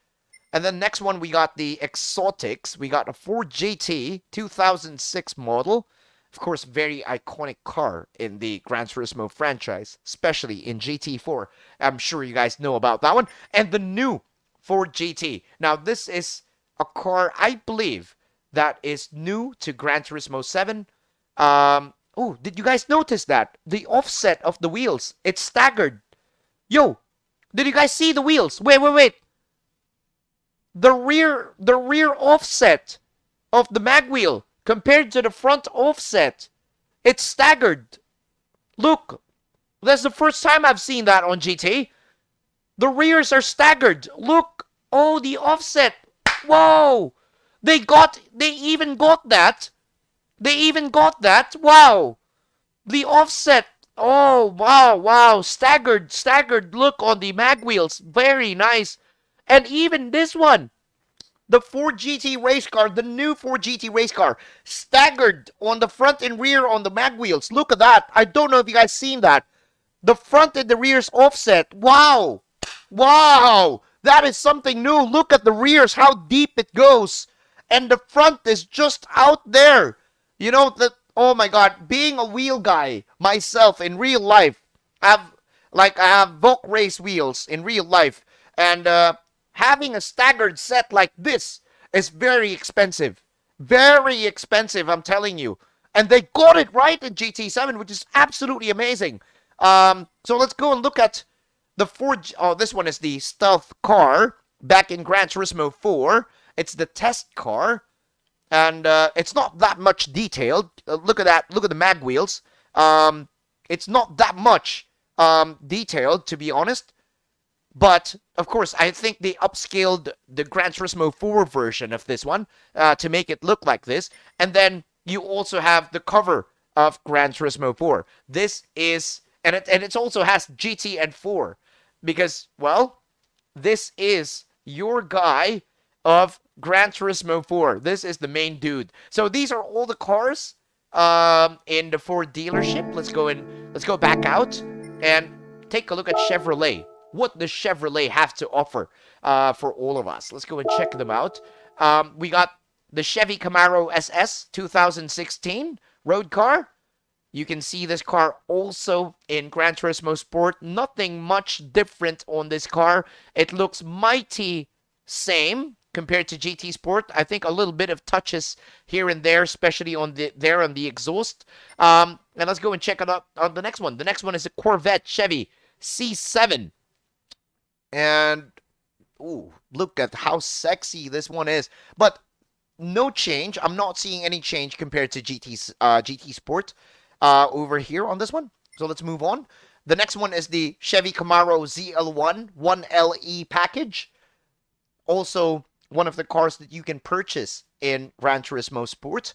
And then next one, we got the Exotics. We got a Ford GT 2006 model. Of course, very iconic car in the Gran Turismo franchise, especially in GT4. I'm sure you guys know about that one. And the new Ford GT. Now, this is a car, I believe, that is new to Gran Turismo 7. Oh, did you guys notice that? The offset of the wheels, it's staggered. Yo, did you guys see the wheels? Wait. The rear offset of the mag wheel compared to the front offset, it's staggered. Look, that's the first time I've seen that on GT. The rears are staggered. Look, oh, the offset. Whoa, they even got that. Wow, the offset. Oh, wow, staggered look on the mag wheels. Very nice. And even this one, the Ford GT race car, the new Ford GT race car, staggered on the front and rear on the mag wheels. Look at that. I don't know if you guys seen that. The front and the rear's offset. Wow. That is something new. Look at the rears, how deep it goes. And the front is just out there. You know, Oh my god, being a wheel guy myself in real life, I have Volk race wheels in real life, and having a staggered set like this is very expensive. Very expensive, I'm telling you. And they got it right in GT7, which is absolutely amazing. So let's go and look at the Ford. Oh, this one is the stealth car back in Gran Turismo 4. It's the test car, and it's not that much detailed. Look at that. Look at the mag wheels. It's not that much detailed, to be honest. But, of course, I think they upscaled the Gran Turismo 4 version of this one to make it look like this. And then you also have the cover of Gran Turismo 4. This is, and it also has GT and 4. Because, well, this is your guy of Gran Turismo 4. This is the main dude. So these are all the cars in the Ford dealership. Let's go back out and take a look at Chevrolet. What does Chevrolet have to offer for all of us? Let's go and check them out. We got the Chevy Camaro SS 2016 road car. You can see this car also in Gran Turismo Sport. Nothing much different on this car. It looks mighty same compared to GT Sport. I think a little bit of touches here and there, especially on the exhaust. And let's go and check it out on the next one. The next one is a Corvette Chevy C7. And, ooh, look at how sexy this one is. But no change. I'm not seeing any change compared to GT Sport over here on this one. So let's move on. The next one is the Chevy Camaro ZL1 1LE package. Also, one of the cars that you can purchase in Gran Turismo Sport.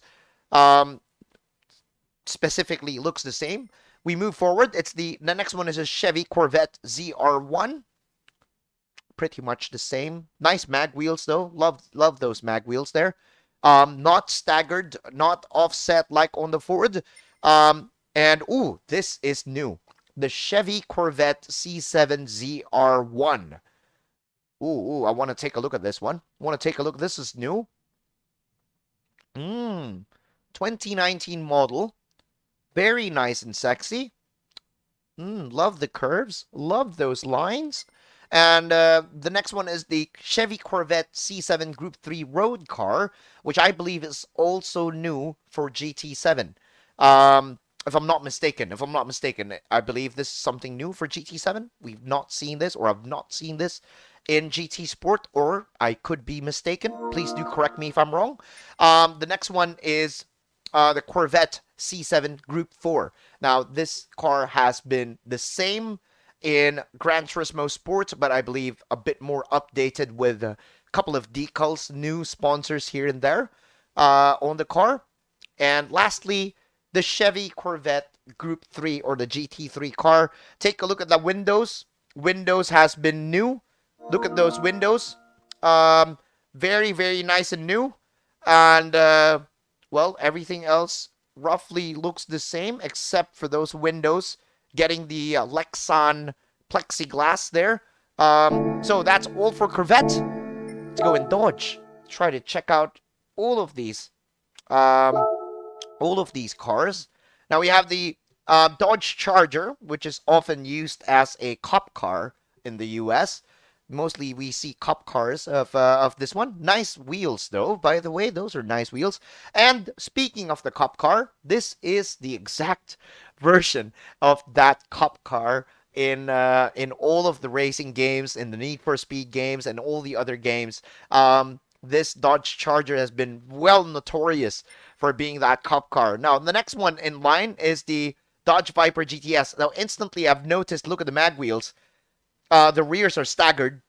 Specifically looks the same. We move forward. The next one is a Chevy Corvette ZR1. Pretty much the same. Nice mag wheels though. Love those mag wheels there. Not staggered, not offset like on the Ford. And ooh, this is new. The Chevy Corvette C7 ZR1. Ooh, I want to take a look at this one. This is new. 2019 model. Very nice and sexy. Love the curves. Love those lines. And the next one is the Chevy Corvette C7 Group 3 road car, which I believe is also new for GT7. If I'm not mistaken, I believe this is something new for GT7. We've not seen this, or I've not seen this in GT Sport, or I could be mistaken. Please do correct me if I'm wrong. The next one is the Corvette C7 Group 4. Now, this car has been the same in Gran Turismo Sport, but I believe a bit more updated with a couple of decals, new sponsors here and there on the car. And lastly, the Chevy Corvette Group 3 or the GT3 car. Take a look at the windows. Windows has been new. Look at those windows. Very, very nice and new. And, well, everything else roughly looks the same except for those windows getting the Lexan plexiglass there. So that's all for Corvette. Let's go in Dodge. Try to check out all of these cars. Now we have the Dodge Charger, which is often used as a cop car in the US. Mostly we see cop cars of this one. Nice wheels though, by the way. Those are nice wheels. And speaking of the cop car, this is the exact version of that cop car in all of the racing games, in the Need for Speed games, and all the other games. This Dodge Charger has been well notorious for being that cop car. Now, the next one in line is the Dodge Viper GTS. Now, instantly, I've noticed, look at the mag wheels. The rears are staggered.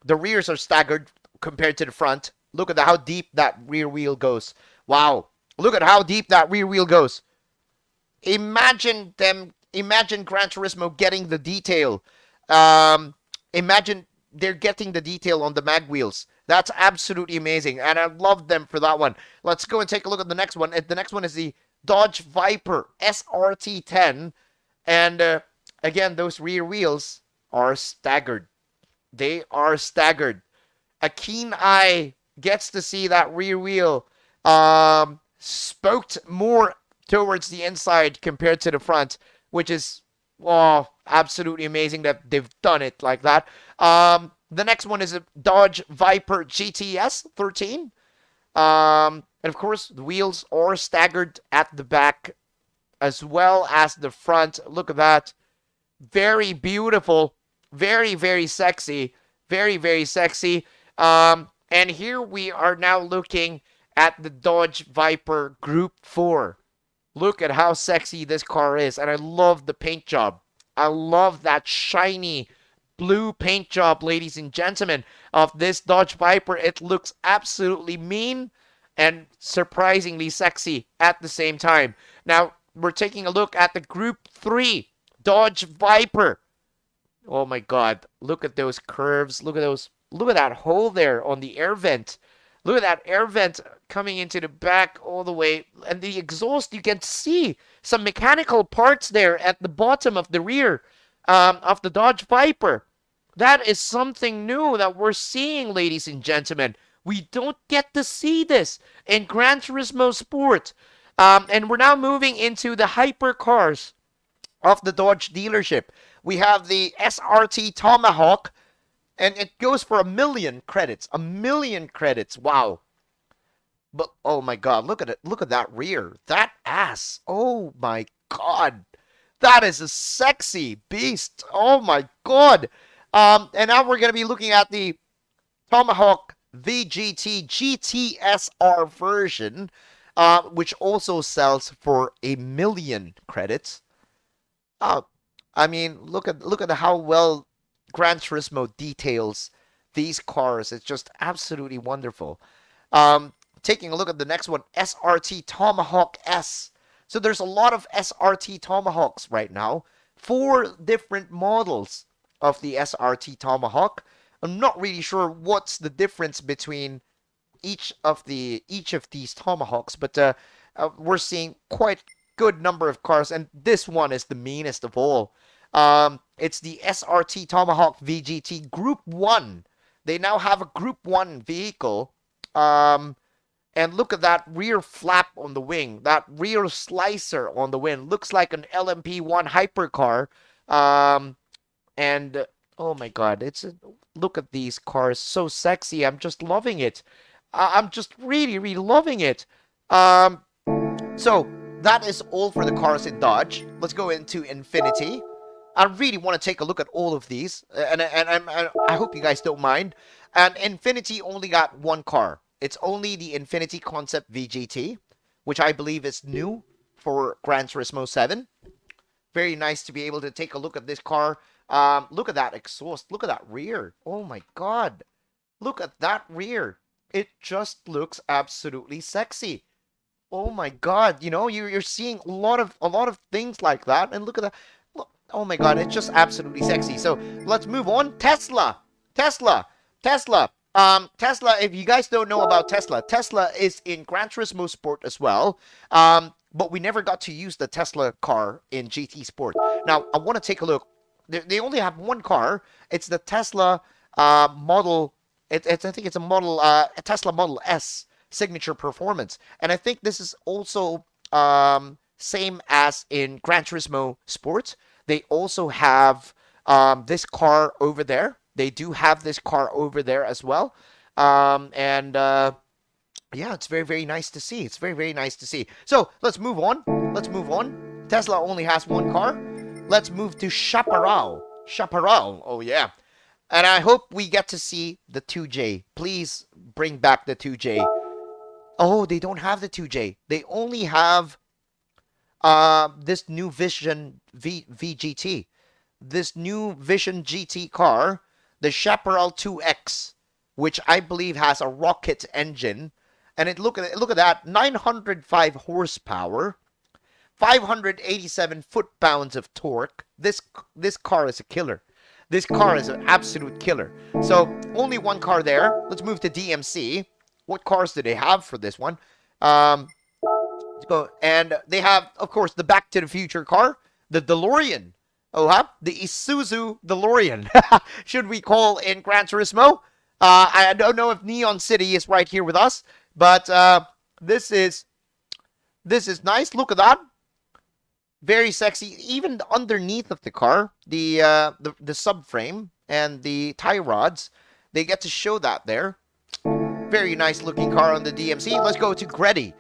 The rears are staggered compared to the front. Look at how deep that rear wheel goes. Wow. Look at how deep that rear wheel goes. Imagine Gran Turismo getting the detail. Imagine they're getting the detail on the mag wheels. That's absolutely amazing, and I love them for that one. Let's go and take a look at the next one. The next one is the Dodge Viper SRT10, and again, those rear wheels are staggered. They are staggered. A keen eye gets to see that rear wheel spoked more towards the inside compared to the front, which is, oh, absolutely amazing that they've done it like that. The next one is a Dodge Viper GTS 13. And of course, the wheels are staggered at the back as well as the front. Look at that. Very beautiful. Very, very sexy. Very, very sexy. And here we are now looking at the Dodge Viper Group 4. Look at how sexy this car is. And I love the paint job. I love that shiny blue paint job, ladies and gentlemen, of this Dodge Viper. It looks absolutely mean and surprisingly sexy at the same time. Now, we're taking a look at the Group 3 Dodge Viper. Oh my god, look at those curves. Look at that hole there on the air vent. Look at that air vent coming into the back all the way. And the exhaust, you can see some mechanical parts there at the bottom of the rear of the Dodge Viper. That is something new that we're seeing, ladies and gentlemen. We don't get to see this in Gran Turismo Sport. And we're now moving into the hypercars of the Dodge dealership. We have the SRT Tomahawk. And it goes for 1 million credits. 1 million credits. Wow. But, oh my god, look at it. Look at that rear. That ass. Oh my god. That is a sexy beast. Oh my god. And now we're going to be looking at the Tomahawk VGT GTSR version, which also sells for 1 million credits. I mean, look at how well Gran Turismo details these cars. It's just absolutely wonderful. Taking a look at the next one, SRT Tomahawk S. So there's a lot of SRT Tomahawks right now. 4 different models of the SRT Tomahawk. I'm not really sure what's the difference between each of these Tomahawks, but we're seeing quite good number of cars, and this one is the meanest of all. It's the SRT Tomahawk VGT Group 1. They now have a Group 1 vehicle. And look at that rear flap on the wing. That rear slicer on the wing. Looks like an LMP1 hypercar. And, oh my god. Look at these cars. So sexy. I'm just loving it. I'm just really, really loving it. So, that is all for the cars in Dodge. Let's go into Infiniti. I really want to take a look at all of these, and I hope you guys don't mind. And Infiniti only got one car. It's only the Infiniti Concept VGT, which I believe is new for Gran Turismo 7. Very nice to be able to take a look at this car. Look at that exhaust. Look at that rear. Oh my god. Look at that rear. It just looks absolutely sexy. Oh my god. You know, you're seeing a lot of things like that, and look at that. Oh my god, it's just absolutely sexy. So, let's move on. Tesla, if you guys don't know about Tesla is in Gran Turismo Sport as well. But we never got to use the Tesla car in GT Sport. Now, I want to take a look. They only have one car. It's the Tesla model. I think it's a Tesla Model S Signature Performance. And I think this is also same as in Gran Turismo Sport. They also have this car over there. They do have this car over there as well. Yeah, it's very, very nice to see. It's very, very nice to see. So, let's move on. Tesla only has one car. Let's move to Chaparral. Oh, yeah. And I hope we get to see the 2J. Please bring back the 2J. Oh, they don't have the 2J. They only have this new Vision VGT. This new Vision GT car, the Chaparral 2X, which I believe has a rocket engine. And look at that, 905 horsepower, 587 foot-pounds of torque. This car is a killer. This car is an absolute killer. So, only one car there. Let's move to DMC. What cars do they have for this one? Let's go. And they have, of course, the Back to the Future car, the DeLorean. Oh, the Isuzu DeLorean. Should we call in Gran Turismo? I don't know if Neon City is right here with us, but this is This is nice. Look at that. Very sexy. Even underneath of the car, the subframe and the tie rods, they get to show that there. Very nice looking car on the DMC. Let's go to Greddy.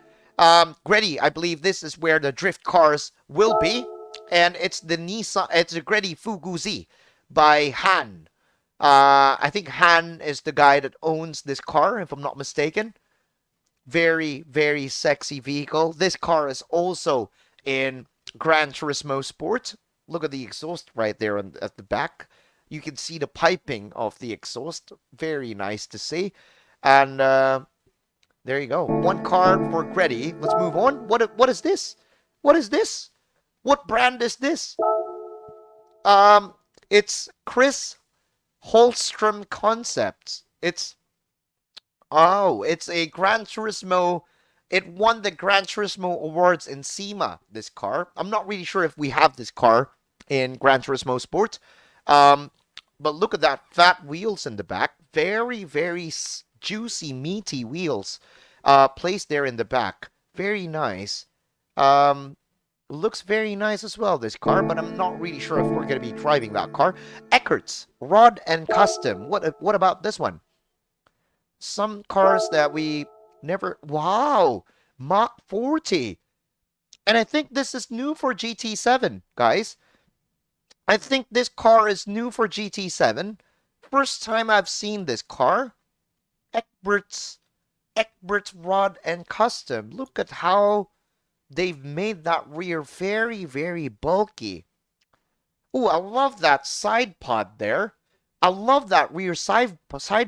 Greddy, I believe this is where the drift cars will be. And it's the Nissan, it's the Greddy Fuguzi by Han. I think Han is the guy that owns this car, if I'm not mistaken. Very, very sexy vehicle. This car is also in Gran Turismo Sport. Look at the exhaust right there at the back. You can see the piping of the exhaust. Very nice to see. And there you go. One car for Greddy. Let's move on. What is this? What is this? What brand is this? It's Chris Holstrom Concepts. It's a Gran Turismo. It won the Gran Turismo Awards in SEMA, this car. I'm not really sure if we have this car in Gran Turismo Sport. But look at that fat wheels in the back. Very, very juicy, meaty wheels placed there in the back. Very nice. Looks very nice as well, this car, but I'm not really sure if we're going to be driving that car. Eckert's Rod and Custom. What about this one? Some cars that we never... Wow! Mach 40. And I think this is new for GT7, guys. I think this car is new for GT7. First time I've seen this car. Eckert's Rod and Custom. Look at how they've made that rear very, very bulky. Oh, I love that side pod there. I love that rear side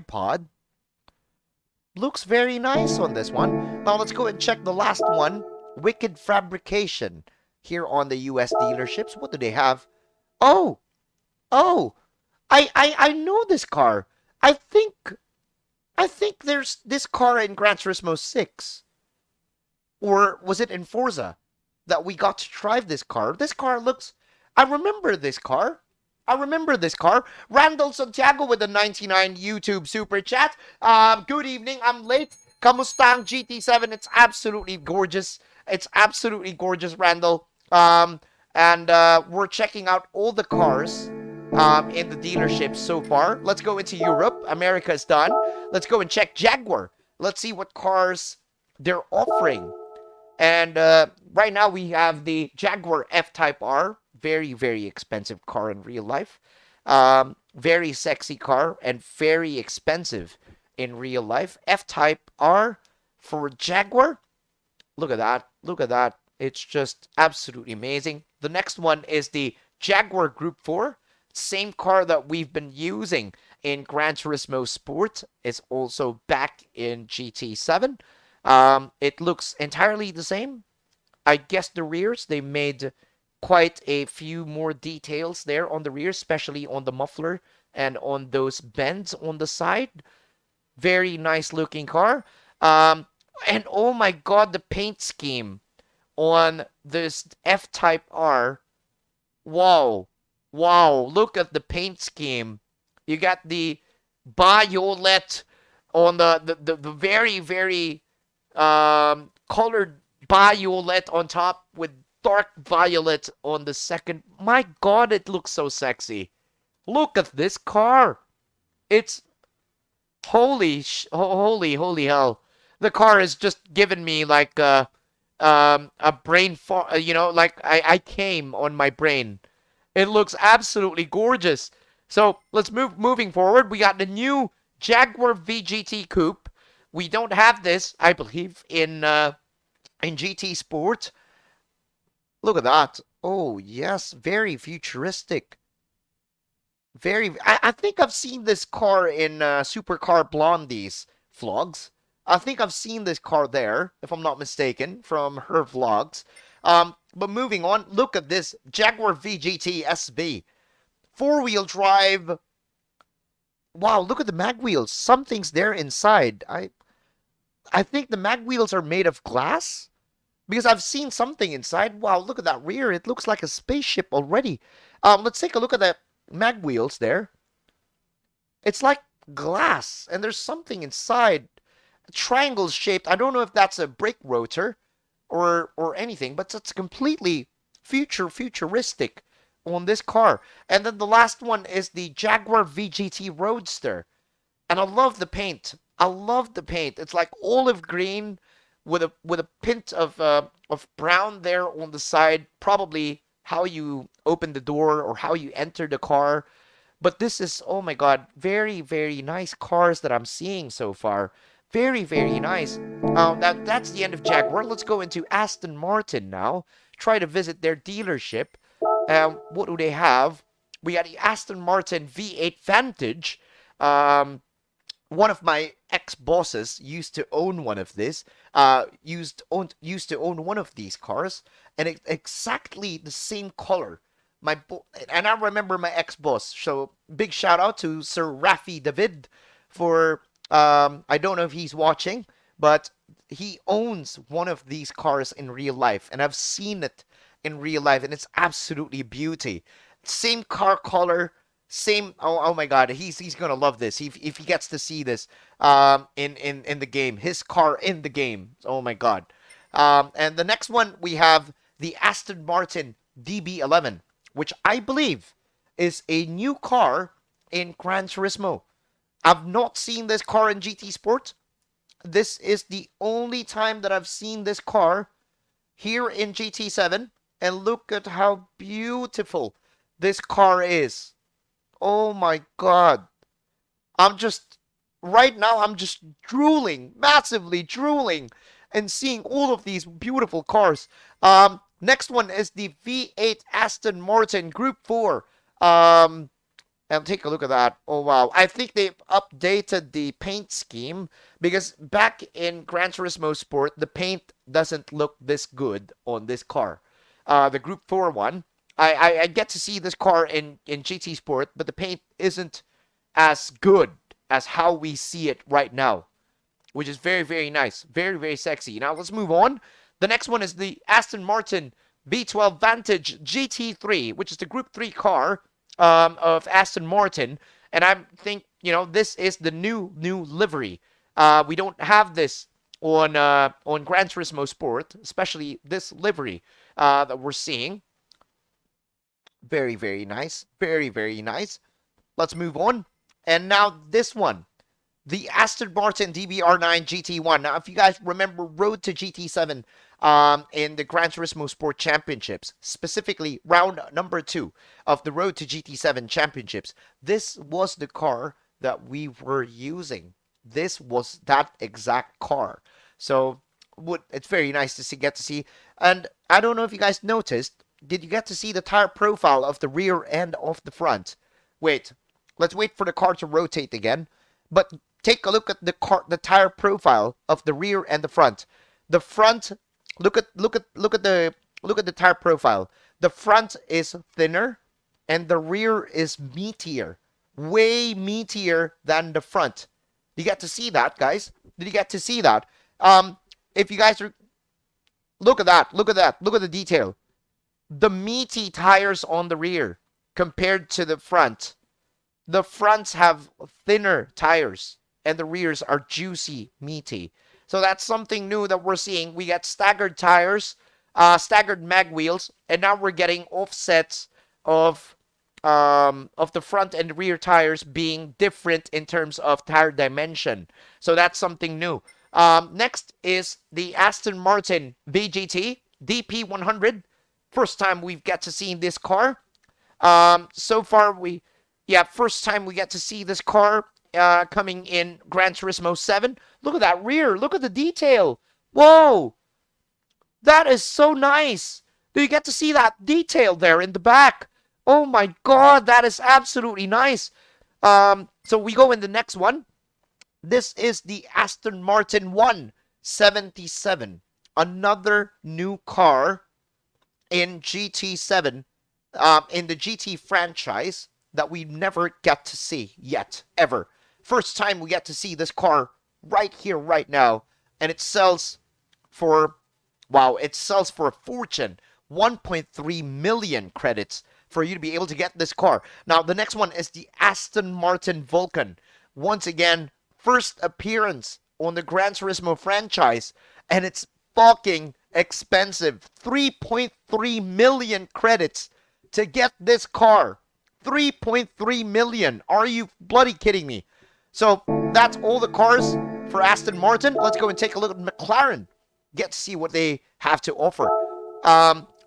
pod. Looks very nice on this one. Now let's go and check the last one. Wicked Fabrication. Here on the US dealerships. What do they have? Oh! I know this car. I think there's this car in Gran Turismo 6. Or was it in Forza that we got to drive this car? This car looks... I remember this car. Randall Santiago with the 99 YouTube super chat. Good evening. I'm late. Kamusta ang GT7? It's absolutely gorgeous. Randall. We're checking out all the cars in the dealerships so far. Let's go into Europe. America is done. Let's go and check Jaguar. Let's see what cars they're offering. And right now we have the Jaguar F-Type R. Very, very expensive car in real life. Very sexy car and very expensive in real life. F-Type R for Jaguar. Look at that. It's just absolutely amazing. The next one is the Jaguar Group 4. Same car that we've been using in Gran Turismo Sport is also back in GT7. It looks entirely the same. I guess the rears, they made quite a few more details there on the rear, especially on the muffler and on those bends on the side. Very nice looking car. And oh my god, the paint scheme on this F-Type R. Wow. Look at the paint scheme. You got the violet on the very, very colored violet on top with dark violet on the second. My god, it looks so sexy. Look at this car. It's holy hell. The car has just given me like a brain fart, like I came on my brain. It looks absolutely gorgeous. So let's moving forward. We got the new Jaguar VGT Coupe. We don't have this, I believe, in GT Sport. Look at that. Oh, yes. Very futuristic. I think I've seen this car in Supercar Blondie's vlogs. I think I've seen this car there, if I'm not mistaken, from her vlogs. But moving on, look at this Jaguar VGT SB. Four-wheel drive. Wow, look at the mag wheels. Something's there inside. I think the mag wheels are made of glass. Because I've seen something inside. Wow, look at that rear. It looks like a spaceship already. Let's take a look at the mag wheels there. It's like and there's something inside. Triangle shaped. I don't know if that's a brake rotor. or anything, but it's completely futuristic on this car. And then the last one is the Jaguar VGT Roadster. And I love the paint. I love the paint. It's like olive green with a hint of brown there on the side. Probably how you open the door or how you enter the car. But this is, oh my god, very, very nice cars that I'm seeing so far. Very, very nice. That's the end of Jaguar. Let's go into Aston Martin now. Try to visit their dealership. What do they have? We got the Aston Martin V8 Vantage. One of my ex-bosses used to own one of this. Used to own one of these cars, and it's exactly the same color. And I remember my ex-boss. So big shout out to Sir Rafi David for I don't know if he's watching, but he owns one of these cars in real life, and I've seen it in real life, and it's absolutely beauty. Same car color, same. Oh my God, he's gonna love this if he gets to see this in the game. His car in the game. Oh my God. And the next one we have the Aston Martin DB11, which I believe is a new car in Gran Turismo. I've not seen this car in GT Sport. This is the only time that I've seen this car here in GT7. And look at how beautiful this car is. Oh my God. Right now, I'm just drooling, massively drooling, and seeing all of these beautiful cars. Next one is the V8 Aston Martin Group 4. And take a look at that. Oh, wow. I think they've updated the paint scheme because back in Gran Turismo Sport, the paint doesn't look this good on this car. The Group 4 one. I get to see this car in GT Sport, but the paint isn't as good as how we see it right now, which is very, very nice. Very, very sexy. Now, let's move on. The next one is the Aston Martin V12 Vantage GT3, which is the Group 3 car of Aston Martin. And I think, this is the new livery. We don't have this on Gran Turismo Sport, especially this livery that we're seeing. Very, very nice. Very, very nice. Let's move on. And now this one. The Aston Martin DBR9 GT1. Now, if you guys remember Road to GT7 in the Gran Turismo Sport Championships, specifically round number 2 of the Road to GT7 Championships, this was the car that we were using. This was that exact car. So it's very nice to get to see. And I don't know if you guys noticed, did you get to see the tire profile of the rear and of the front? Wait, let's wait for the car to rotate again. But take a look at the tire profile of the rear and the front. The front, look at the tire profile. The front is thinner and the rear is meatier. Way meatier than the front. You get to see that, guys? Did you get to see that? If you guys look at that, look at the detail. The meaty tires on the rear compared to the front. The fronts have thinner tires and the rears are juicy, meaty. So that's something new that we're seeing. We got staggered tires, staggered mag wheels, and now we're getting offsets of the front and rear tires being different in terms of tire dimension. So that's something new. Next is the Aston Martin VGT DP100. First time we've got to see this car. So far, first time we get to see this car coming in Gran Turismo 7. Look at that rear. Look at the detail. Whoa. That is so nice. Do you get to see that detail there in the back? Oh my God, that is absolutely nice. So we go in the next one. This is the Aston Martin 177. Another new car in GT7, in the GT franchise that we never get to see yet, ever. First time we get to see this car right here, right now. And it sells for, wow, it sells for a fortune. 1.3 million credits for you to be able to get this car. Now, the next one is the Aston Martin Vulcan. Once again, first appearance on the Gran Turismo franchise. And it's fucking expensive. 3.3 million credits to get this car. 3.3 million. Are you bloody kidding me? So that's all the cars for Aston Martin. Let's go and take a look at McLaren. Get to see what they have to offer.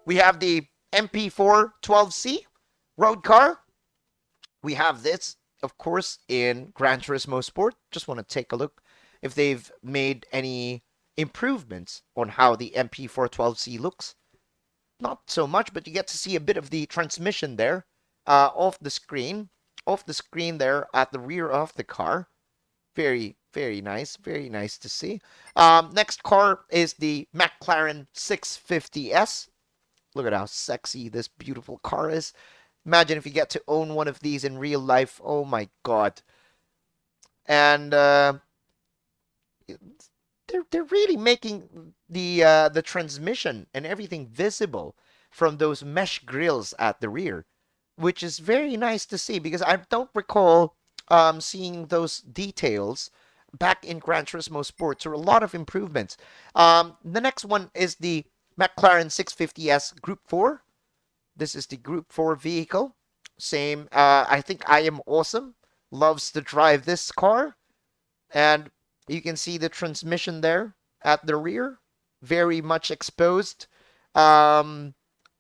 We have the MP4 12C road car. We have this, of course, in Gran Turismo Sport. Just want to take a look if they've made any improvements on how the MP4 12C looks. Not so much, but you get to see a bit of the transmission there off the screen. Off the screen there at the rear of the car. Very, very nice. Very nice to see. Next car is the McLaren 650S. Look at how sexy this beautiful car is. Imagine if you get to own one of these in real life. Oh my god. And they're really making the transmission and everything visible from those mesh grills at the rear, which is very nice to see because I don't recall seeing those details back in Gran Turismo Sport. So a lot of improvements. The next one is the McLaren 650S Group 4. This is the Group 4 vehicle. Same, I think I Am Awesome loves to drive this car. And you can see the transmission there at the rear. Very much exposed. And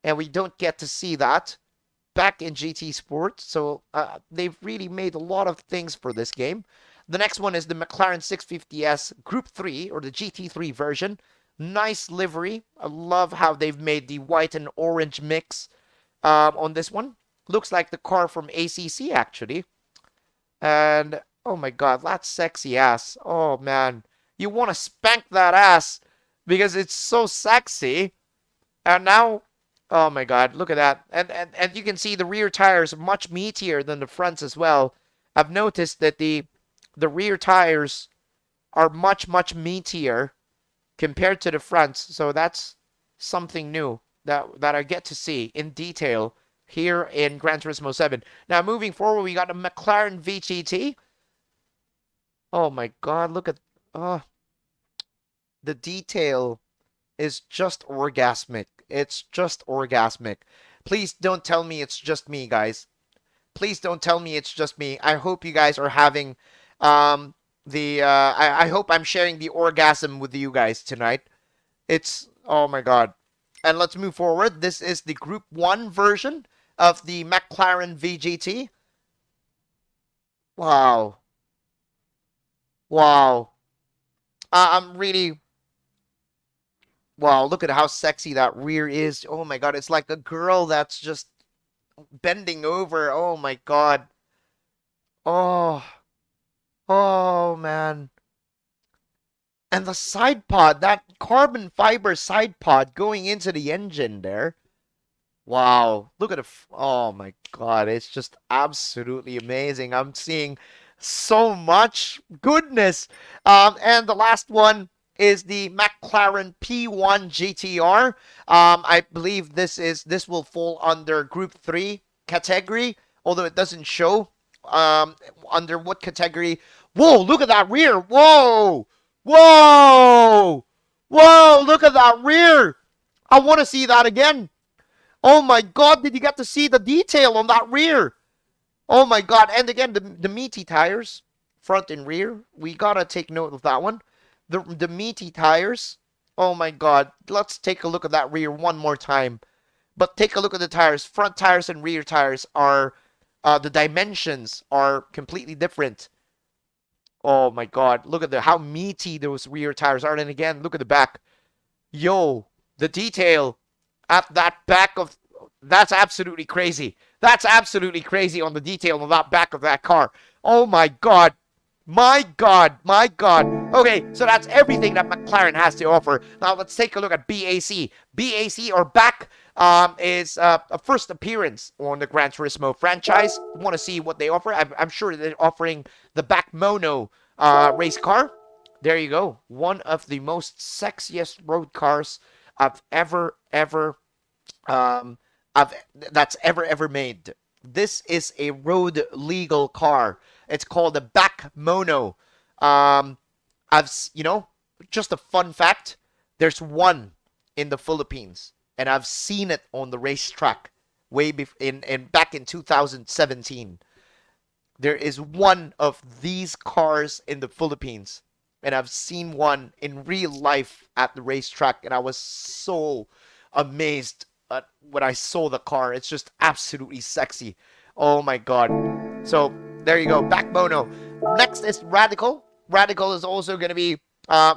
we don't get to see that back in GT Sport. So they've really made a lot of things for this game. The next one is the McLaren 650S Group 3, or the GT3 version. Nice livery. I love how they've made the white and orange mix on this one. Looks like the car from ACC, actually. And, oh my god, that's sexy ass. Oh, man. You want to spank that ass because it's so sexy. And now, oh my god, look at that. And you can see the rear tires are much meatier than the fronts as well. I've noticed that the rear tires are much, much meatier compared to the fronts. So that's something new that I get to see in detail here in Gran Turismo 7. Now, moving forward, we got a McLaren VGT. Oh my god, look at... the detail is just orgasmic. It's just orgasmic. Please don't tell me it's just me, guys. Please don't tell me it's just me. I hope you guys are having... I hope I'm sharing the orgasm with you guys tonight. It's, oh my god. And let's move forward. This is the Group 1 version of the McLaren VGT. Wow. Wow. I'm really... Wow, look at how sexy that rear is. Oh my god, it's like a girl that's just bending over. Oh my god. Oh... Oh, man. And the side pod, that carbon fiber side pod going into the engine there. Wow. Look at it. Oh, my God. It's just absolutely amazing. I'm seeing so much goodness. And the last one is the McLaren P1 GTR. I believe this will fall under Group 3 category, although it doesn't show under what category. Whoa, look at that rear. Whoa. Whoa. Whoa, look at that rear. I want to see that again. Oh my god, did you get to see the detail on that rear? Oh my god, and again, the meaty tires, front and rear. We gotta take note of that one. The meaty tires. Oh my god, let's take a look at that rear one more time. But take a look at the tires. Front tires and rear tires are, the dimensions are completely different. Oh my god, look at how meaty those rear tires are. And again, look at the back. Yo, the detail at that back of... That's absolutely crazy. That's absolutely crazy on the detail on that back of that car. Oh my god. My god. My god. Okay, so that's everything that McLaren has to offer. Now let's take a look at BAC. BAC, or BAC, is a first appearance on the Gran Turismo franchise. Want to see what they offer? I'm sure they're offering the BAC Mono race car. There you go. One of the most sexiest road cars I've ever that's ever made. This is a road legal car. It's called a BAC Mono. Just a fun fact. There's one in the Philippines, and I've seen it on the racetrack back in 2017. There is one of these cars in the Philippines, and I've seen one in real life at the racetrack, and I was so amazed when I saw the car. It's just absolutely sexy. Oh my god. So there you go, back mono. Next is Radical. Radical is also going to be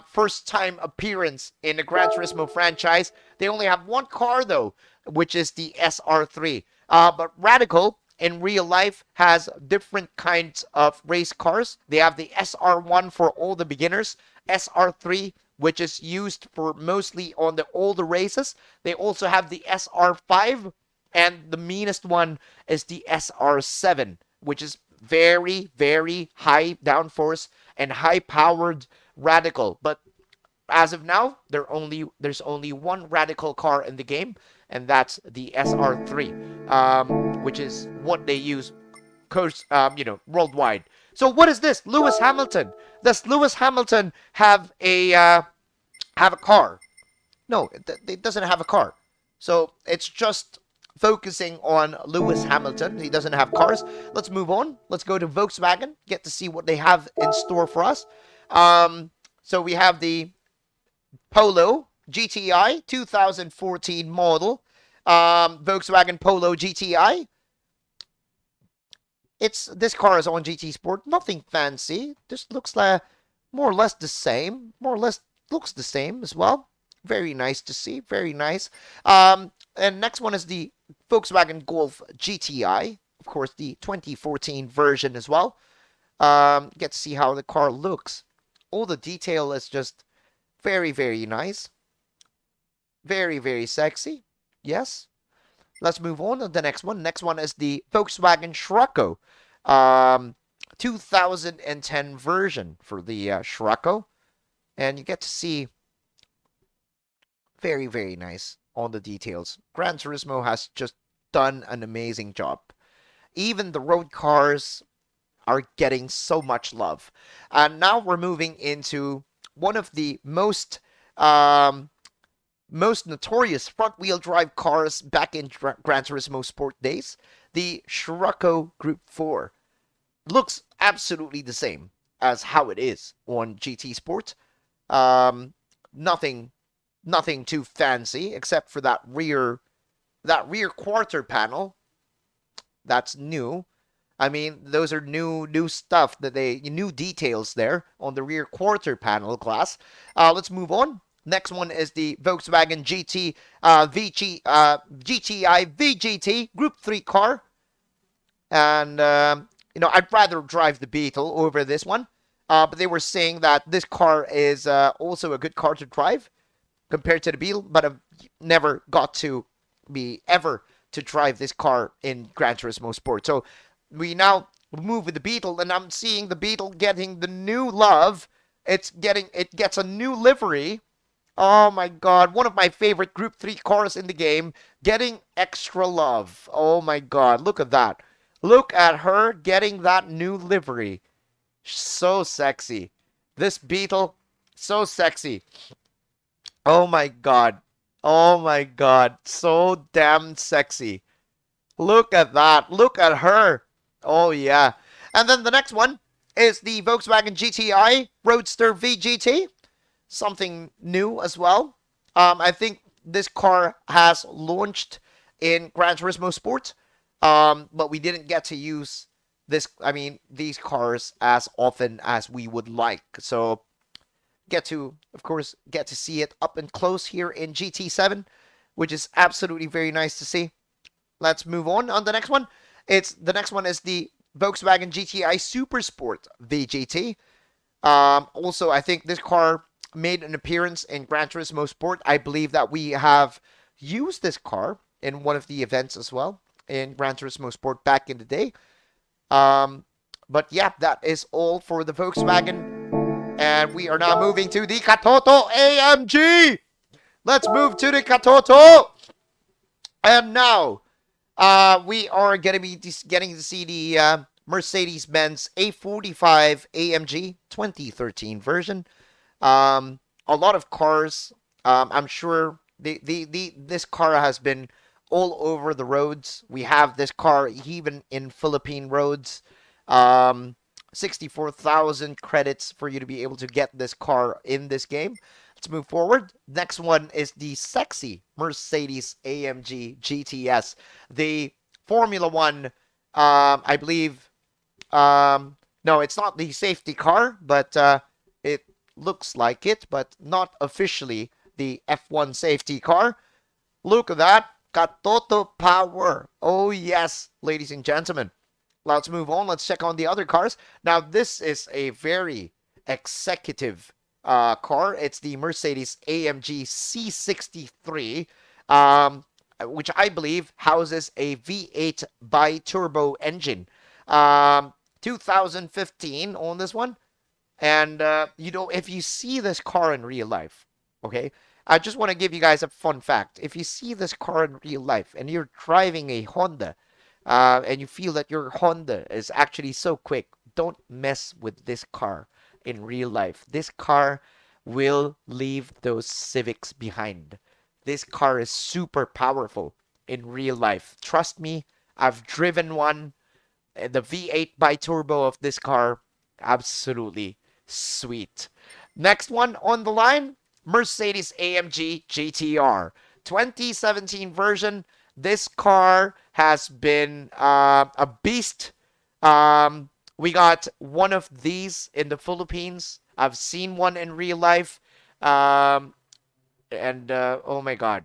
first time appearance in the Gran Turismo franchise. They only have one car though, which is the SR3. But Radical in real life has different kinds of race cars. They have the SR1 for all the beginners, SR3 which is used for mostly on the older races. They also have the SR5, and the meanest one is the SR7, which is very, very high downforce and high powered Radical. But as of now, there's only one Radical car in the game, and that's the SR3, which is what they use, worldwide. So what is this? Lewis Hamilton. Does Lewis Hamilton have a car? No, it doesn't have a car. So it's just focusing on Lewis Hamilton. He doesn't have cars. Let's move on. Let's go to Volkswagen, get to see what they have in store for us. So we have the Polo GTI 2014 model, Volkswagen Polo GTI. This car is on GT Sport. Nothing fancy. Just looks like more or less the same. More or less looks the same as well. Very nice to see. Very nice. And next one is the Volkswagen Golf GTI. Of course, the 2014 version as well. Get to see how the car looks. All the detail is just very, very nice. Very, very sexy. Yes. Let's move on to the next one. Next one is the Volkswagen Scirocco 2010 version for the Scirocco. And you get to see very, very nice on the details. Gran Turismo has just done an amazing job. Even the road cars are getting so much love. And now we're moving into one of the most notorious front-wheel drive cars back in Gran Turismo Sport days, the Scirocco Group 4. Looks absolutely the same as how it is on GT Sport. Nothing too fancy except for that rear quarter panel. That's new. I mean, those are new stuff new details there on the rear quarter panel glass. Let's move on. Next one is the Volkswagen GTI VGT Group 3 car. And, I'd rather drive the Beetle over this one. But they were saying that this car is also a good car to drive compared to the Beetle. But I've never got to be ever to drive this car in Gran Turismo Sport. So we now move with the Beetle, and I'm seeing the Beetle getting the new love. It gets a new livery. Oh my god, one of my favorite Group 3 cars in the game, getting extra love. Oh my god, look at that. Look at her getting that new livery. So sexy. This Beetle, so sexy. Oh my god. Oh my god, so damn sexy. Look at that. Look at her. Oh yeah. And then the next one is the Volkswagen GTI Roadster VGT. Something new as well. I think this car has launched in Gran Turismo Sport, but we didn't get to use these cars as often as we would like. So of course, get to see it up and close here in GT7, which is absolutely very nice to see. Let's move on the next one. The next one is the Volkswagen GTI Super Sport VGT. Also, I think this car made an appearance in Gran Turismo Sport. I believe that we have used this car in one of the events as well in Gran Turismo Sport back in the day. But yeah, that is all for the Volkswagen. And we are now moving to the Katoto AMG. Let's move to the Katoto. And now we are going to be getting to see the Mercedes-Benz A45 AMG 2013 version. A lot of cars. I'm sure This car has been all over the roads. We have this car even in Philippine roads. 64,000 credits for you to be able to get this car in this game. Let's move forward. Next one is the sexy Mercedes-AMG GTS. The Formula One, I believe, no, it's not the safety car, but it looks like it, but not officially the F1 safety car. Look at that. Katoto power. Oh, yes, ladies and gentlemen. Let's move on. Let's check on the other cars. Now, this is a very executive car. It's the Mercedes-AMG C63, which I believe houses a V8 bi-turbo engine. 2015 on this one. And, if you see this car in real life, okay, I just want to give you guys a fun fact. If you see this car in real life and you're driving a Honda, and you feel that your Honda is actually so quick, don't mess with this car in real life. This car will leave those Civics behind. This car is super powerful in real life. Trust me, I've driven one. The V8 bi-turbo of this car, absolutely sweet. Next one on the line, Mercedes-AMG GTR. 2017 version. This car has been a beast. We got one of these in the Philippines. I've seen one in real life. Oh my god.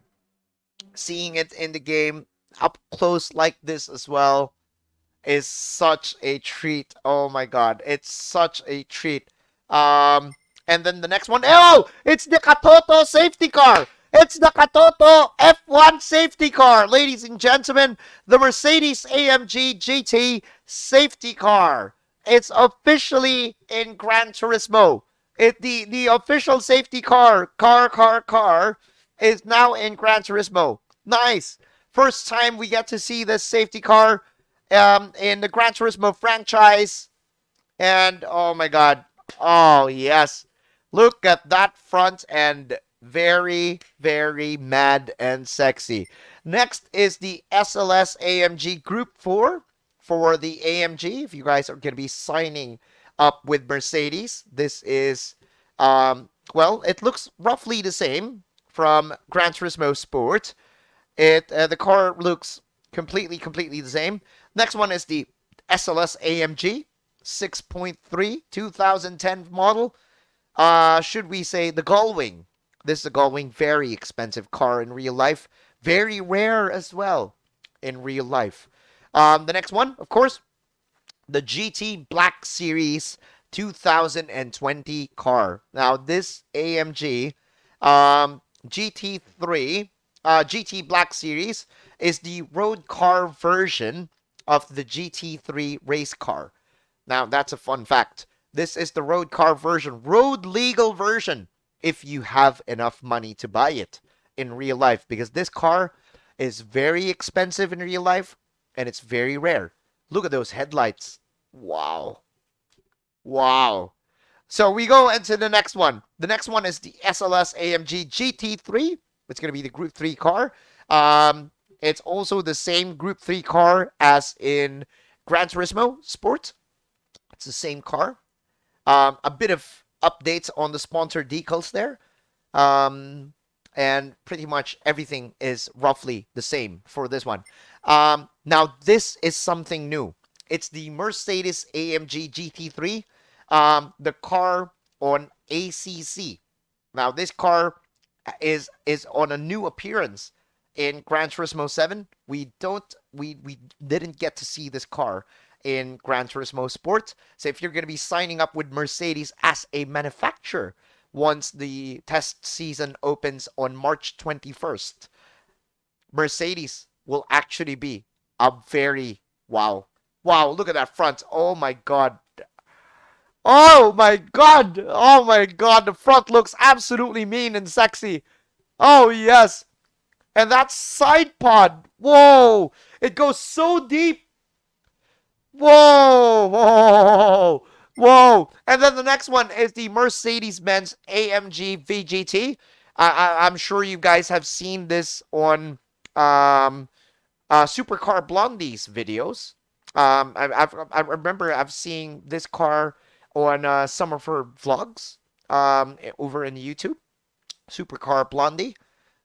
Seeing it in the game up close like this as well is such a treat. Oh my god. It's such a treat. And then the next one. Oh! It's the Katoto safety car! It's the Katoto F1 safety car! Ladies and gentlemen, the Mercedes-AMG GT safety car. It's officially in Gran Turismo. The official safety car is now in Gran Turismo. Nice. First time we get to see this safety car in the Gran Turismo franchise. And oh my god. Oh yes. Look at that front end. Very, very mad and sexy. Next is the SLS AMG Group 4 for the AMG. If you guys are going to be signing up with Mercedes, this is, well, it looks roughly the same from Gran Turismo Sport. The car looks completely the same. Next one is the SLS AMG 6.3 2010 model. Should we say the Gullwing? This is a Gullwing, very expensive car in real life. Very rare as well in real life. The next one, of course, the GT Black Series 2020 car. Now, this AMG GT3, GT Black Series is the road car version of the GT3 race car. Now, that's a fun fact. This is the road car version, road legal version, if you have enough money to buy it in real life, because this car is very expensive in real life and it's very rare. Look at those headlights. Wow. Wow. So we go into the next one. The next one is the SLS AMG GT3. It's going to be the Group 3 car. It's also the same Group 3 car as in Gran Turismo Sport. It's the same car. A bit of updates on the sponsor decals there. And pretty much everything is roughly the same for this one. Now, this is something new. It's the Mercedes-AMG GT3. The car on ACC. Now, this car is on a new appearance in Gran Turismo 7. We didn't get to see this car in Gran Turismo Sport. So if you're going to be signing up with Mercedes as a manufacturer once the test season opens on March 21st, Mercedes will actually be a very wow, look at that front. Oh my god. Oh my god. Oh my god. The front looks absolutely mean and sexy. Oh yes. And that side pod. Whoa. It goes so deep. Whoa, whoa, whoa. And then the next one is the Mercedes-Benz AMG VGT. I'm sure you guys have seen this on um, Supercar Blondie's videos. I remember I've seen this car on some of her vlogs over in YouTube. Supercar Blondie.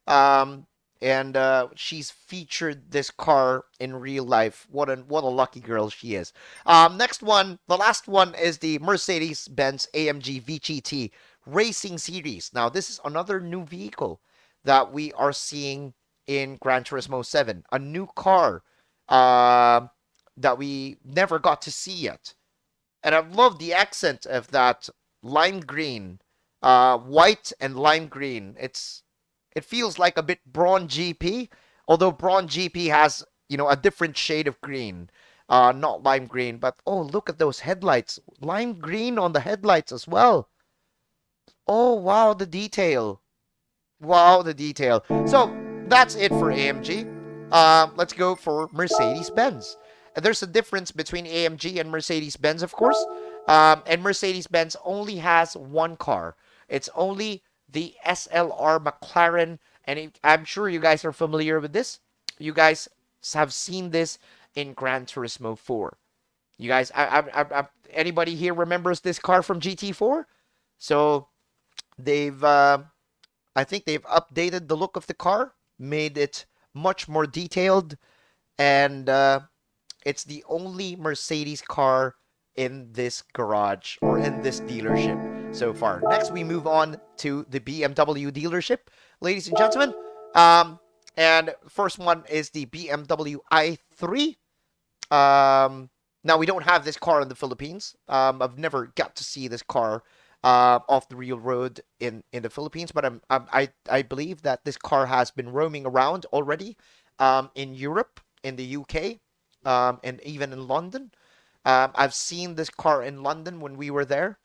Um, and she's featured this car in real life. What a lucky girl she is. Next one, the last one is the Mercedes-Benz AMG VGT Racing Series. Now, this is another new vehicle that we are seeing in Gran Turismo 7. A new car that we never got to see yet. And I love the accent of that lime green, white and lime green. It feels like a bit Braun GP, although Braun GP has, a different shade of green, not lime green. But oh, look at those headlights, lime green on the headlights as well. Oh wow, the detail. Wow, the detail. So that's it for AMG. Let's go for Mercedes-Benz. There's a difference between AMG and Mercedes-Benz, of course. And Mercedes-Benz only has one car. It's only the SLR McLaren, and I'm sure you guys are familiar with this. You guys have seen this in Gran Turismo 4. You guys, anybody here remembers this car from GT4? So they've, I think they've updated the look of the car, made it much more detailed, and it's the only Mercedes car in this garage or in this dealership so far. Next, we move on to the BMW dealership, ladies and gentlemen. And first one is the BMW i3. Now, we don't have this car in the Philippines. I've never got to see this car off the real road in the Philippines, but I believe that this car has been roaming around already in Europe, in the UK, and even in London. I've seen this car in London when we were there.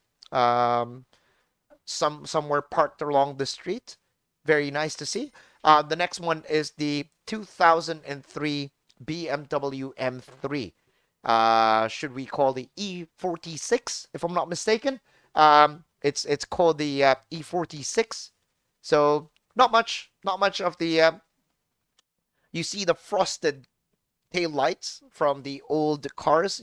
Somewhere parked along the street. Very nice to see. The next one is the 2003 BMW M3. Should we call the E46, if I'm not mistaken? It's called the E46. So not much of the. You see the frosted tail lights from the old cars.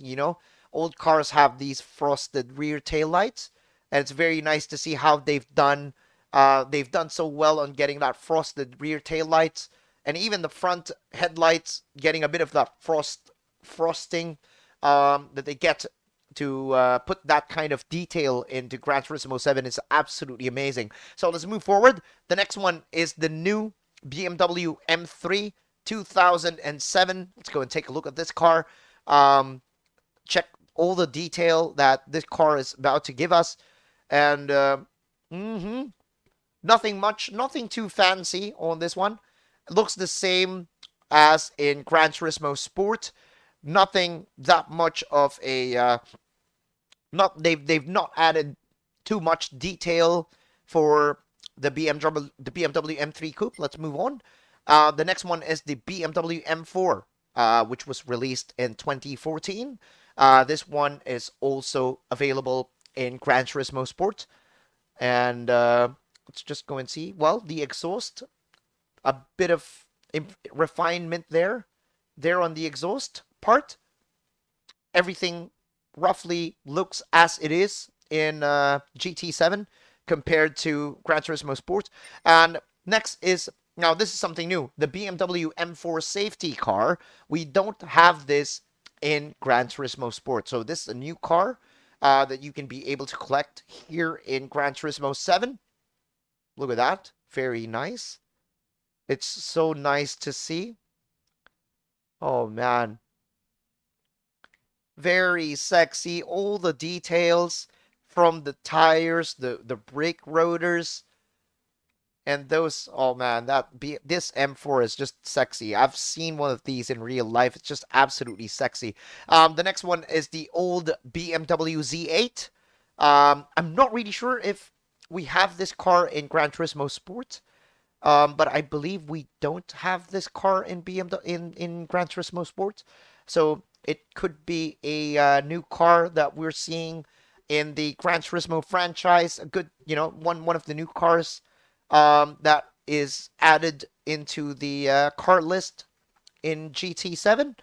Old cars have these frosted rear tail lights, and it's very nice to see how they've done so well on getting that frosted rear tail lights, and even the front headlights getting a bit of that frosting that they get to put that kind of detail into Gran Turismo 7 is absolutely amazing. So let's move forward. The next one is the new BMW M3 2007. Let's go and take a look at this car. Check all the detail that this car is about to give us. And nothing too fancy on this one. It looks the same as in Gran Turismo Sport. Nothing that much of a they've not added too much detail for the BMW M3 Coupe. Let's move on. The next one is the BMW M4, which was released in 2014. This one is also available in Gran Turismo Sport. And let's just go and see. Well, the exhaust, a bit of refinement there on the exhaust part. Everything roughly looks as it is in GT7 compared to Gran Turismo Sport. And next is, now this is something new, the BMW M4 safety car. We don't have this in Gran Turismo Sport. So this is a new car that you can be able to collect here in Gran Turismo 7. Look at that. Very nice. It's so nice to see. Oh, man. Very sexy. All the details from the tires, the brake rotors, and those. Oh man, this M4 is just sexy. I've seen one of these in real life. It's just absolutely sexy. The next one is the old BMW Z8. I'm not really sure if we have this car in Gran Turismo Sport. But I believe we don't have this car in in Gran Turismo Sport. So it could be a new car that we're seeing in the Gran Turismo franchise. A good, one of the new cars that is added into the car list in GT7.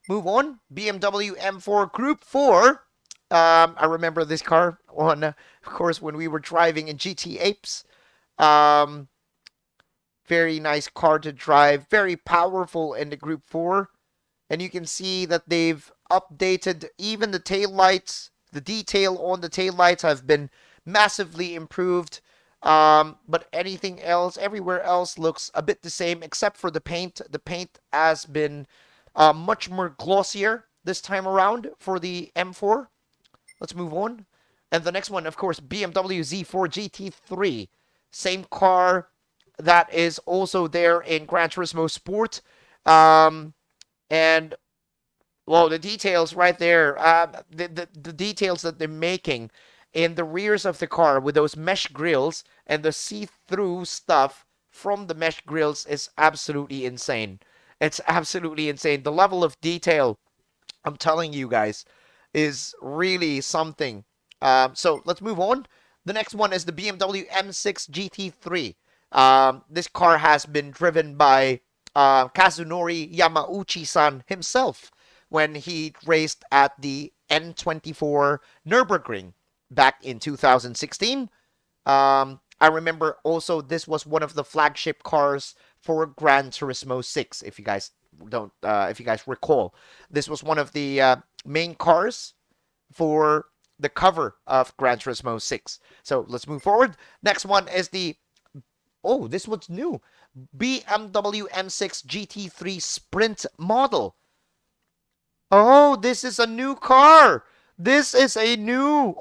Move on. BMW M4 Group 4. I remember this car on, of course, when we were driving in GT Apes. Very nice car to drive. Very powerful in the Group 4. And you can see that they've updated even the tail lights. The detail on the tail lights have been massively improved. But anything else, everywhere else looks a bit the same except for the paint. The paint has been much more glossier this time around for the M4. Let's move on. And the next one, of course, BMW Z4 GT3. Same car that is also there in Gran Turismo Sport. And, well, the details right there, the details that they're making in the rears of the car with those mesh grills and the see-through stuff from the mesh grills is absolutely insane. It's absolutely insane. The level of detail, I'm telling you guys, is really something. So let's move on. The next one is the BMW M6 GT3. This car has been driven by Kazunori Yamauchi-san himself when he raced at the N24 Nürburgring back in 2016. I remember also this was one of the flagship cars for Gran Turismo 6. If you guys recall, this was one of the main cars for the cover of Gran Turismo 6. So let's move forward. Next one is the this one's new. BMW M6 GT3 Sprint model. Oh, this is a new car. This is a new.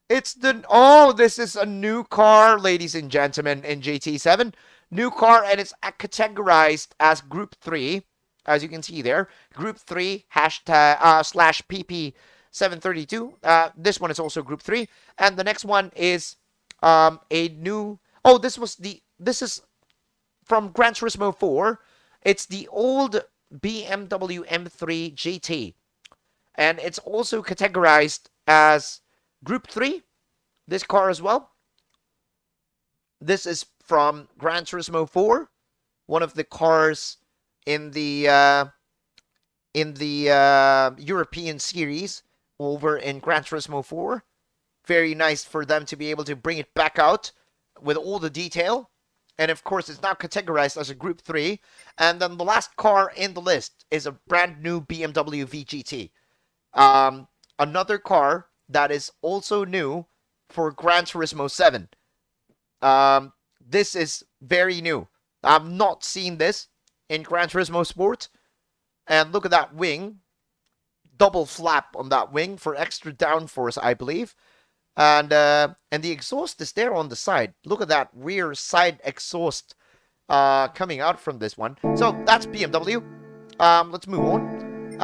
This is a new car, ladies and gentlemen, in GT7. New car, and it's categorized as Group 3, as you can see there. Group 3 hashtag slash PP732. This one is also Group 3, and the next one is a new. Oh, this is from Gran Turismo 4. It's the old BMW M3 GT. And it's also categorized as Group 3. This car as well. This is from Gran Turismo 4. One of the cars in the European series over in Gran Turismo 4. Very nice for them to be able to bring it back out with all the detail. And of course, it's now categorized as a Group 3. And then the last car in the list is a brand new BMW VGT. Another car that is also new for Gran Turismo 7. This is very new. I've not seen this in Gran Turismo Sport. And look at that wing. Double flap on that wing for extra downforce, I believe. And the exhaust is there on the side. Look at that rear side exhaust coming out from this one. So that's BMW. Let's move on.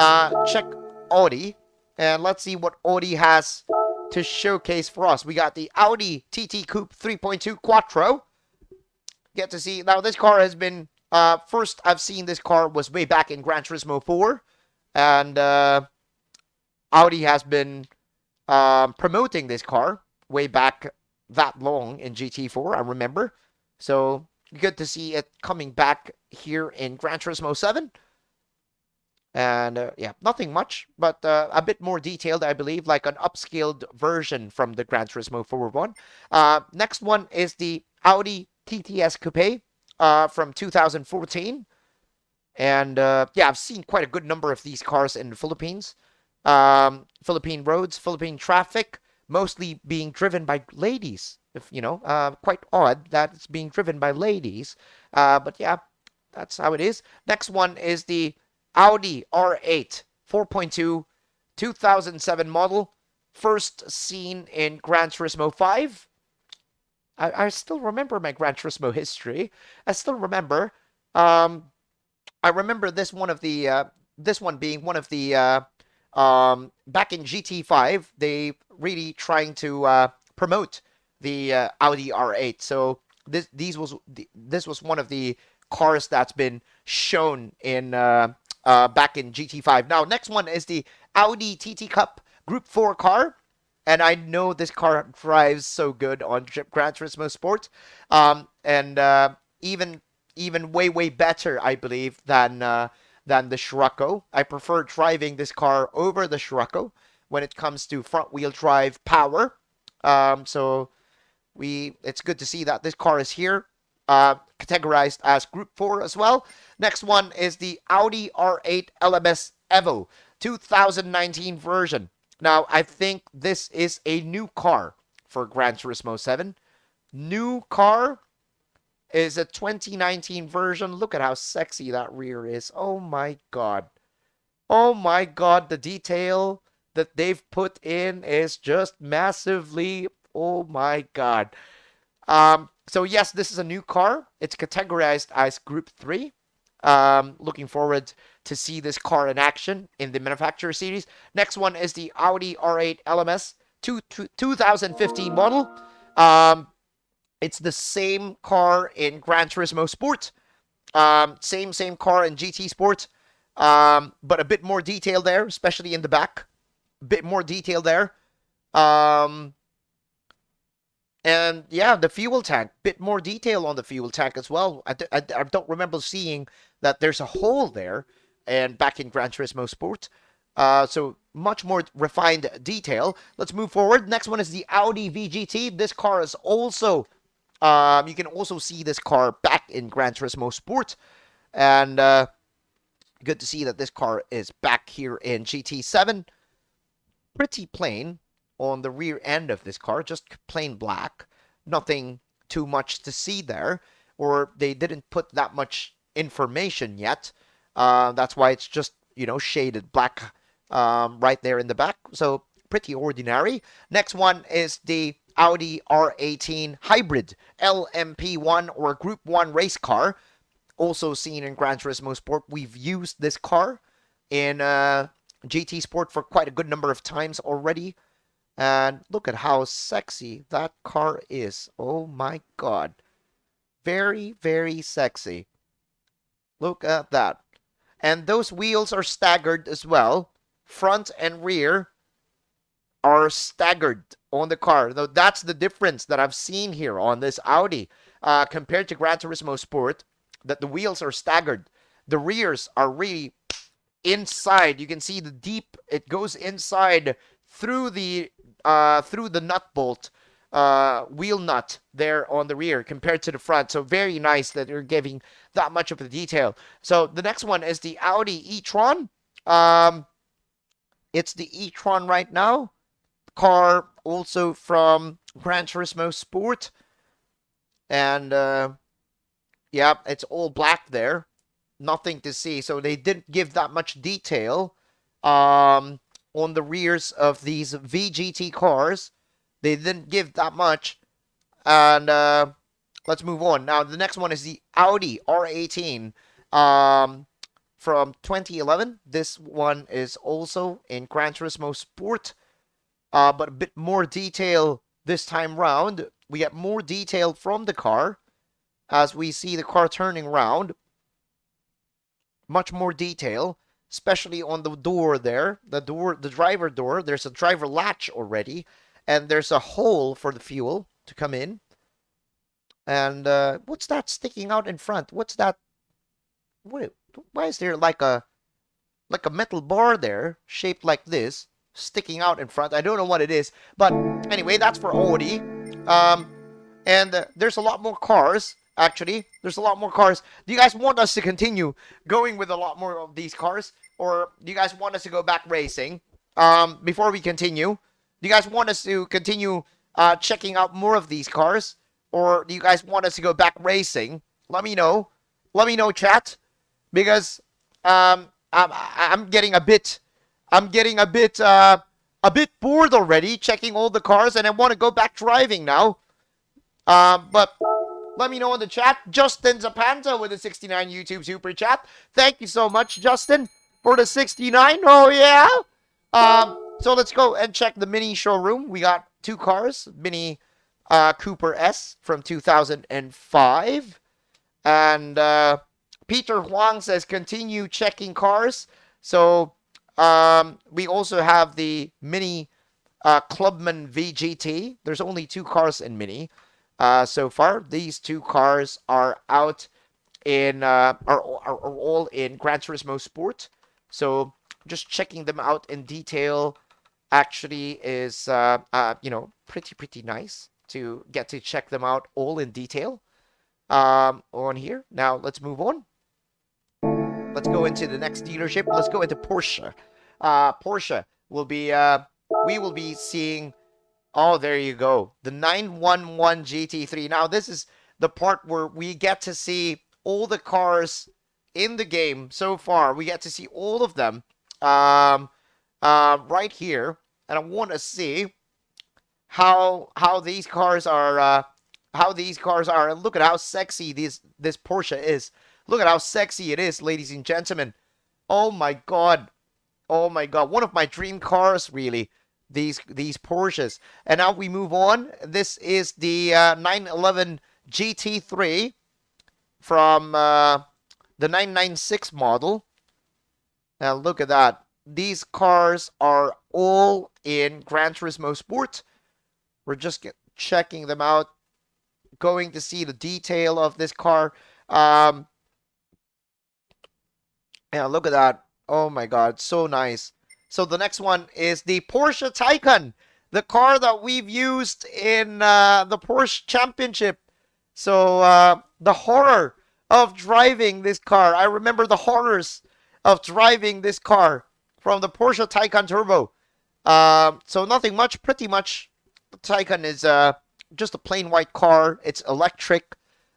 Check Audi. And let's see what Audi has to showcase for us. We got the Audi TT Coupe 3.2 Quattro. Get to see. Now, this car has been... first I've seen this car was way back in Gran Turismo 4. And Audi has been promoting this car way back that long in GT4, I remember. So, good to see it coming back here in Gran Turismo 7. And, yeah, nothing much, but a bit more detailed, I believe, like an upscaled version from the Gran Turismo 4 one. Next one is the Audi TTS Coupe from 2014. And, yeah, I've seen quite a good number of these cars in the Philippines. Philippine roads, Philippine traffic, mostly being driven by ladies. If you know, quite odd that it's being driven by ladies. But yeah, that's how it is. Next one is the Audi R8 4.2 2007 model. First seen in Gran Turismo 5. I still remember my Gran Turismo history. I still remember. I remember this one being one of the back in GT5, they really trying to promote the Audi R8. So this was one of the cars that's been shown in back in GT5. Now, next one is the Audi TT Cup Group 4 car. and I know this car drives so good on Gran Turismo Sport, and even way better, I believe, than the Scirocco. I prefer driving this car over the Scirocco when it comes to front wheel drive power. So it's good to see that this car is here, categorized as Group 4 as well. Next one is the Audi R8 LMS Evo 2019 version. Now, I think this is a new car for Gran Turismo 7. New car is a 2019 version. Look at how sexy that rear is. Oh my god. Oh my god, the detail that they've put in is just massively, oh my god. So yes, this is a new car. It's categorized as Group 3. Looking forward to see this car in action in the manufacturer series. Next one is the Audi R8 LMS 2015 model. It's the same car in Gran Turismo Sport. Same car in GT Sport. But a bit more detail there, especially in the back. A bit more detail there. And yeah, the fuel tank, bit more detail on the fuel tank as well. I don't remember seeing that there's a hole there, and back in Gran Turismo Sport. So much more refined detail. Let's move forward. Next one is the Audi VGT. This car is also, you can also see this car back in Gran Turismo Sport. And good to see that this car is back here in GT7. Pretty plain on the rear end of this car, just plain black. Nothing too much to see there, or they didn't put that much information yet. That's why it's just, you know, shaded black right there in the back. So pretty ordinary. Next one is the Audi R18 Hybrid LMP1 or Group 1 race car. Also seen in Gran Turismo Sport. We've used this car in GT Sport for quite a good number of times already. And look at how sexy that car is. Oh my god. Very, very sexy. Look at that. And those wheels are staggered as well. Front and rear are staggered on the car. Now, that's the difference that I've seen here on this Audi. Compared to Gran Turismo Sport, that the wheels are staggered. The rears are really inside. You can see the deep, it goes inside through the nut bolt, wheel nut there on the rear compared to the front. So very nice that they're giving that much of the detail. So the next one is the Audi e-tron. It's the e-tron right now. Car also from Gran Turismo Sport. And yeah, it's all black there. Nothing to see. So they didn't give that much detail on the rears of these VGT cars. They didn't give that much. And let's move on. Now, the next one is the Audi R18 from 2011. This one is also in Gran Turismo Sport, but a bit more detail this time round. We get more detail from the car as we see the car turning around. Much more detail, especially on the door there. The driver door. There's a driver latch already, and there's a hole for the fuel to come in. And what's that sticking out in front? What's that? Why is there like a metal bar there shaped like this sticking out in front? I don't know what it is, but anyway, that's for Audi. And there's a lot more cars. Actually, there's a lot more cars. Do you guys want us to continue going with a lot more of these cars, or do you guys want us to go back racing? Before we continue, do you guys want us to continue checking out more of these cars, or do you guys want us to go back racing? Let me know. Let me know, chat, because I'm getting a bit bored already checking all the cars, and I want to go back driving now. But let me know in the chat. Justin Zapanta with the 69 YouTube super chat. Thank you so much, Justin, for the 69. Oh yeah. So let's go and check the Mini showroom. We got two cars, Mini Cooper S from 2005, and Peter Huang says continue checking cars. So we also have the Mini Clubman VGT. There's only 2 cars in Mini so far. These 2 cars are out in are all in Gran Turismo Sport. So just checking them out in detail actually is pretty nice to get to check them out all in detail on here. Now let's move on. Let's go into the next dealership. Let's go into Porsche. Porsche will be we will be seeing. Oh, there you go, the 911 GT3. Now this is the part where we get to see all the cars in the game so far. We get to see all of them right here, and I want to see how these cars are. And look at how sexy this Porsche is. Look at how sexy it is, ladies and gentlemen. Oh my god. Oh my god. One of my dream cars, really. These Porsches. And now we move on. This is the 911 GT3 from the 996 model. Now look at that. These cars are all in Gran Turismo Sport. We're just checking them out. Going to see the detail of this car. Yeah, look at that. Oh my god, so nice. So the next one is the Porsche Taycan, the car that we've used in the Porsche Championship. So the horror of driving this car. I remember the horrors of driving this car from the Porsche Taycan Turbo. So nothing much, pretty much. The Taycan is just a plain white car. It's electric,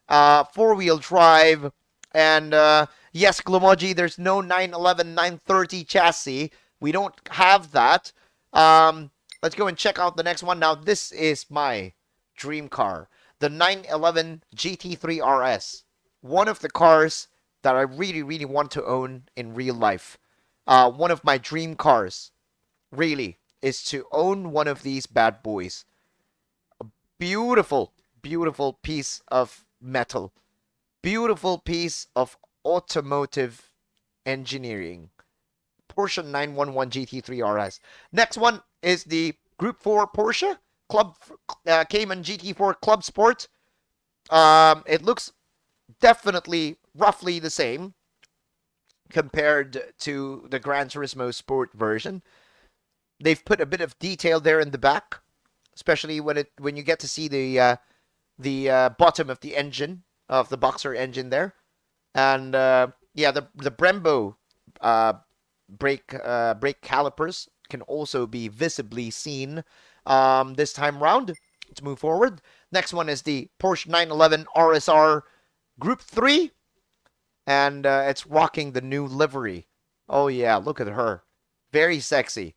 4-wheel drive, and yes, Glomoji, there's no 911 930 chassis. We don't have that. Let's go and check out the next one. Now, this is my dream car, the 911 GT3 RS. One of the cars that I really want to own in real life. One of my dream cars, really, is to own one of these bad boys. A beautiful piece of metal. Beautiful piece of automotive engineering. Porsche 911 GT3 RS. Next one is the Group 4 Porsche Club Cayman GT4 Club Sport. It looks definitely roughly the same compared to the Gran Turismo Sport version. They've put a bit of detail there in the back, especially when you get to see the bottom of the engine, of the boxer engine there. And yeah, the Brembo brake calipers can also be visibly seen this time round. Let's move forward. Next one is the Porsche 911 RSR Group 3. And it's rocking the new livery. Oh yeah, look at her. Very sexy.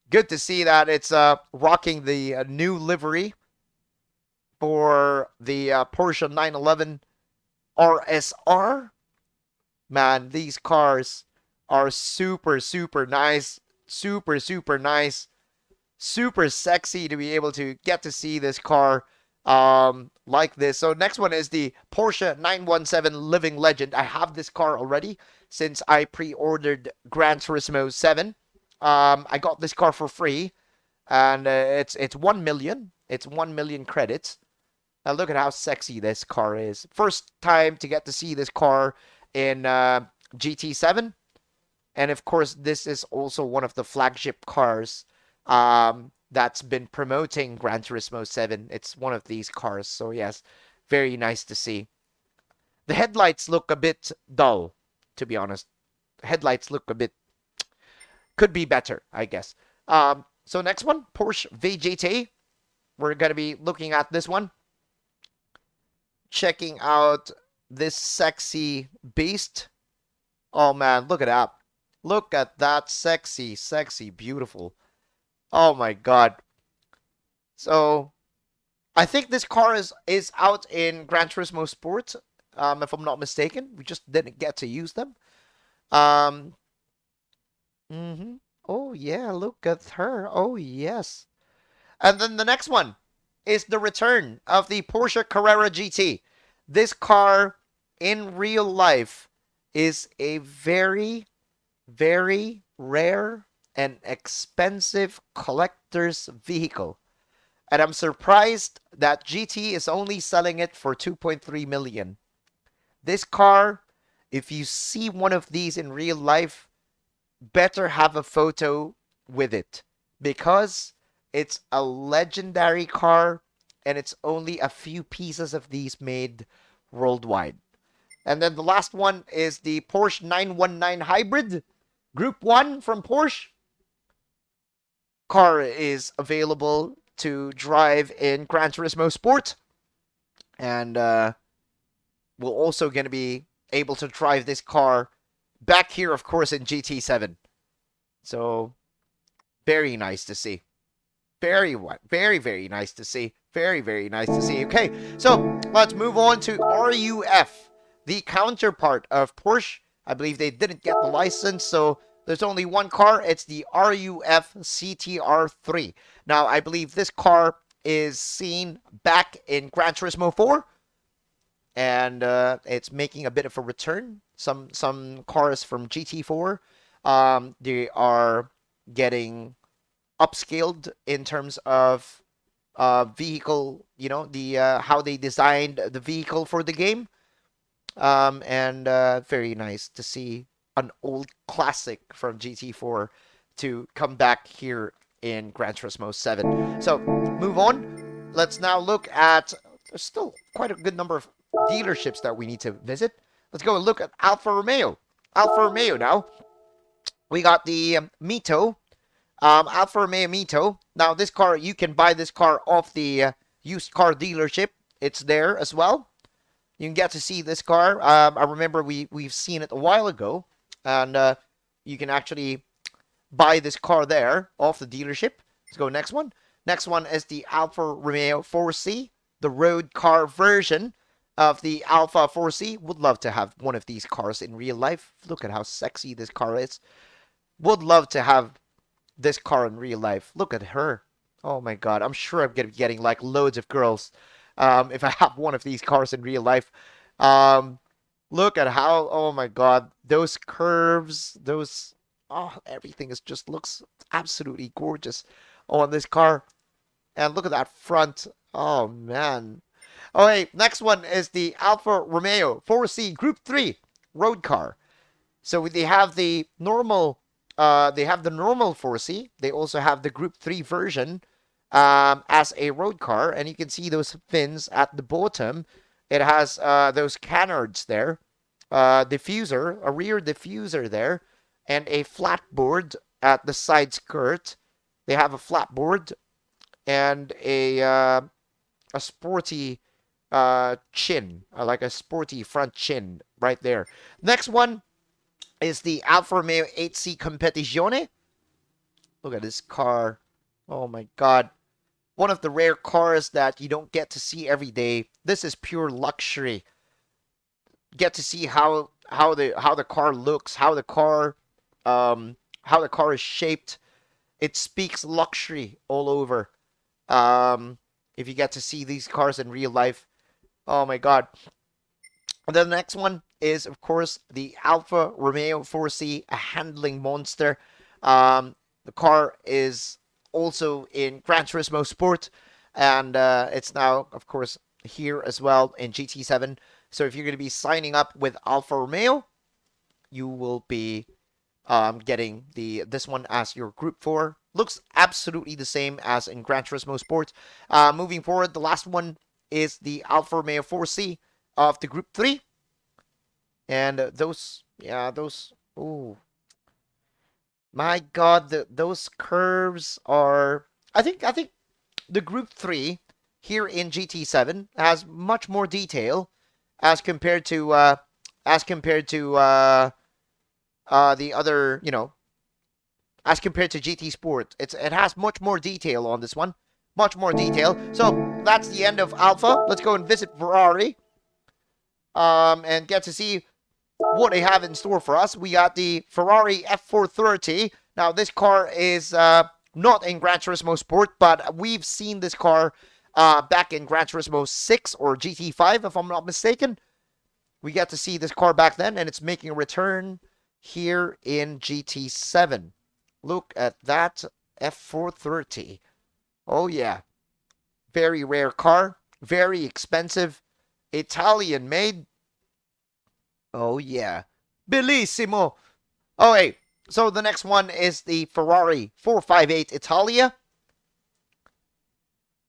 Good to see that it's rocking the new livery for the Porsche 911 RSR. Man, these cars are super nice. Super nice. Super sexy to be able to get to see this car like this. So next one is the Porsche 917 Living Legend. I have this car already since I pre-ordered Gran Turismo 7. I got this car for free, and it's 1 million. It's 1 million credits. Look at how sexy this car is. First time to get to see this car in GT7. And of course, this is also one of the flagship cars that's been promoting Gran Turismo 7. It's one of these cars. So yes, very nice to see. The headlights look a bit dull, to be honest. Headlights look a bit... could be better, I guess. So next one, Porsche VGT. We're going to be looking at this one. Checking out this sexy beast. Oh man, look at that. Look at that sexy, beautiful. Oh my god. So, I think this car is out in Gran Turismo Sport, if I'm not mistaken. We just didn't get to use them. Oh yeah, look at her. Oh yes. And then the next one is the return of the Porsche Carrera GT. This car in real life is a very rare an expensive collector's vehicle. And I'm surprised that GT is only selling it for 2.3 million. This car, if you see one of these in real life, better have a photo with it, because it's a legendary car and it's only a few pieces of these made worldwide. And then the last one is the Porsche 919 Hybrid Group 1 from Porsche. Car is available to drive in Gran Turismo Sport, and we're also going to be able to drive this car back here, of course, in GT7. So very nice to see. Very nice to see. Very nice to see. Okay, so let's move on to RUF, the counterpart of Porsche. I believe they didn't get the license, so there's only one car. It's the RUF CTR3. Now, I believe this car is seen back in Gran Turismo 4, and it's making a bit of a return. Some cars from GT4, they are getting upscaled in terms of vehicle, the how they designed the vehicle for the game. And very nice to see an old classic from GT4 to come back here in Gran Turismo 7. So, move on. Let's now look at, there's still quite a good number of dealerships that we need to visit. Let's go and look at Alfa Romeo. Alfa Romeo now. We got the Mito. Alfa Romeo Mito. Now, this car, you can buy this car off the used car dealership. It's there as well. You can get to see this car. I remember we've seen it a while ago. And you can actually buy this car there off the dealership. Let's go next one. Next one is the Alfa Romeo 4C, the road car version of the Alfa 4C. Would love to have one of these cars in real life. Look at how sexy this car is. Would love to have this car in real life. Look at her. Oh my god. I'm sure I'm going to be getting like loads of girls if I have one of these cars in real life. Look at how, oh my god, those curves, those, everything is just looks absolutely gorgeous on this car. And look at that front. Oh man. Oh hey, next one is the Alfa Romeo 4C Group 3 road car. So they have the normal 4C. They also have the Group 3 version as a road car, and you can see those fins at the bottom. It has those canards there, diffuser, a rear diffuser there, and a flat board at the side skirt. They have a flat board and a sporty chin, like a sporty front chin right there. Next one is the Alfa Romeo 8C Competizione. Look at this car. Oh my god. One of the rare cars that you don't get to see every day. This is pure luxury. Get to see how the car looks, how the car is shaped. It speaks luxury all over. If you get to see these cars in real life. Oh my god. And then the next one is, of course, the Alfa Romeo 4C, a handling monster. The car is also in Gran Turismo Sport, and it's now, of course, here as well in GT7. So if you're going to be signing up with Alfa Romeo, you will be getting this one as your Group 4. Looks absolutely the same as in Gran Turismo Sport. Moving forward, the last one is the Alfa Romeo 4C of the Group 3. And those, ooh. My god, those curves are... I think the Group 3 here in GT7 has much more detail as compared to the other, as compared to GT Sport. It has much more detail on this one. Much more detail. So that's the end of Alfa. Let's go and visit Ferrari. And get to see what they have in store for us. We got the Ferrari F430. Now, this car is not in Gran Turismo Sport, but we've seen this car back in Gran Turismo 6 or GT5, if I'm not mistaken. We got to see this car back then, and it's making a return here in GT7. Look at that F430. Oh yeah, very rare car, very expensive, Italian made. Oh yeah, bellissimo. Oh hey, so the next one is the Ferrari 458 Italia.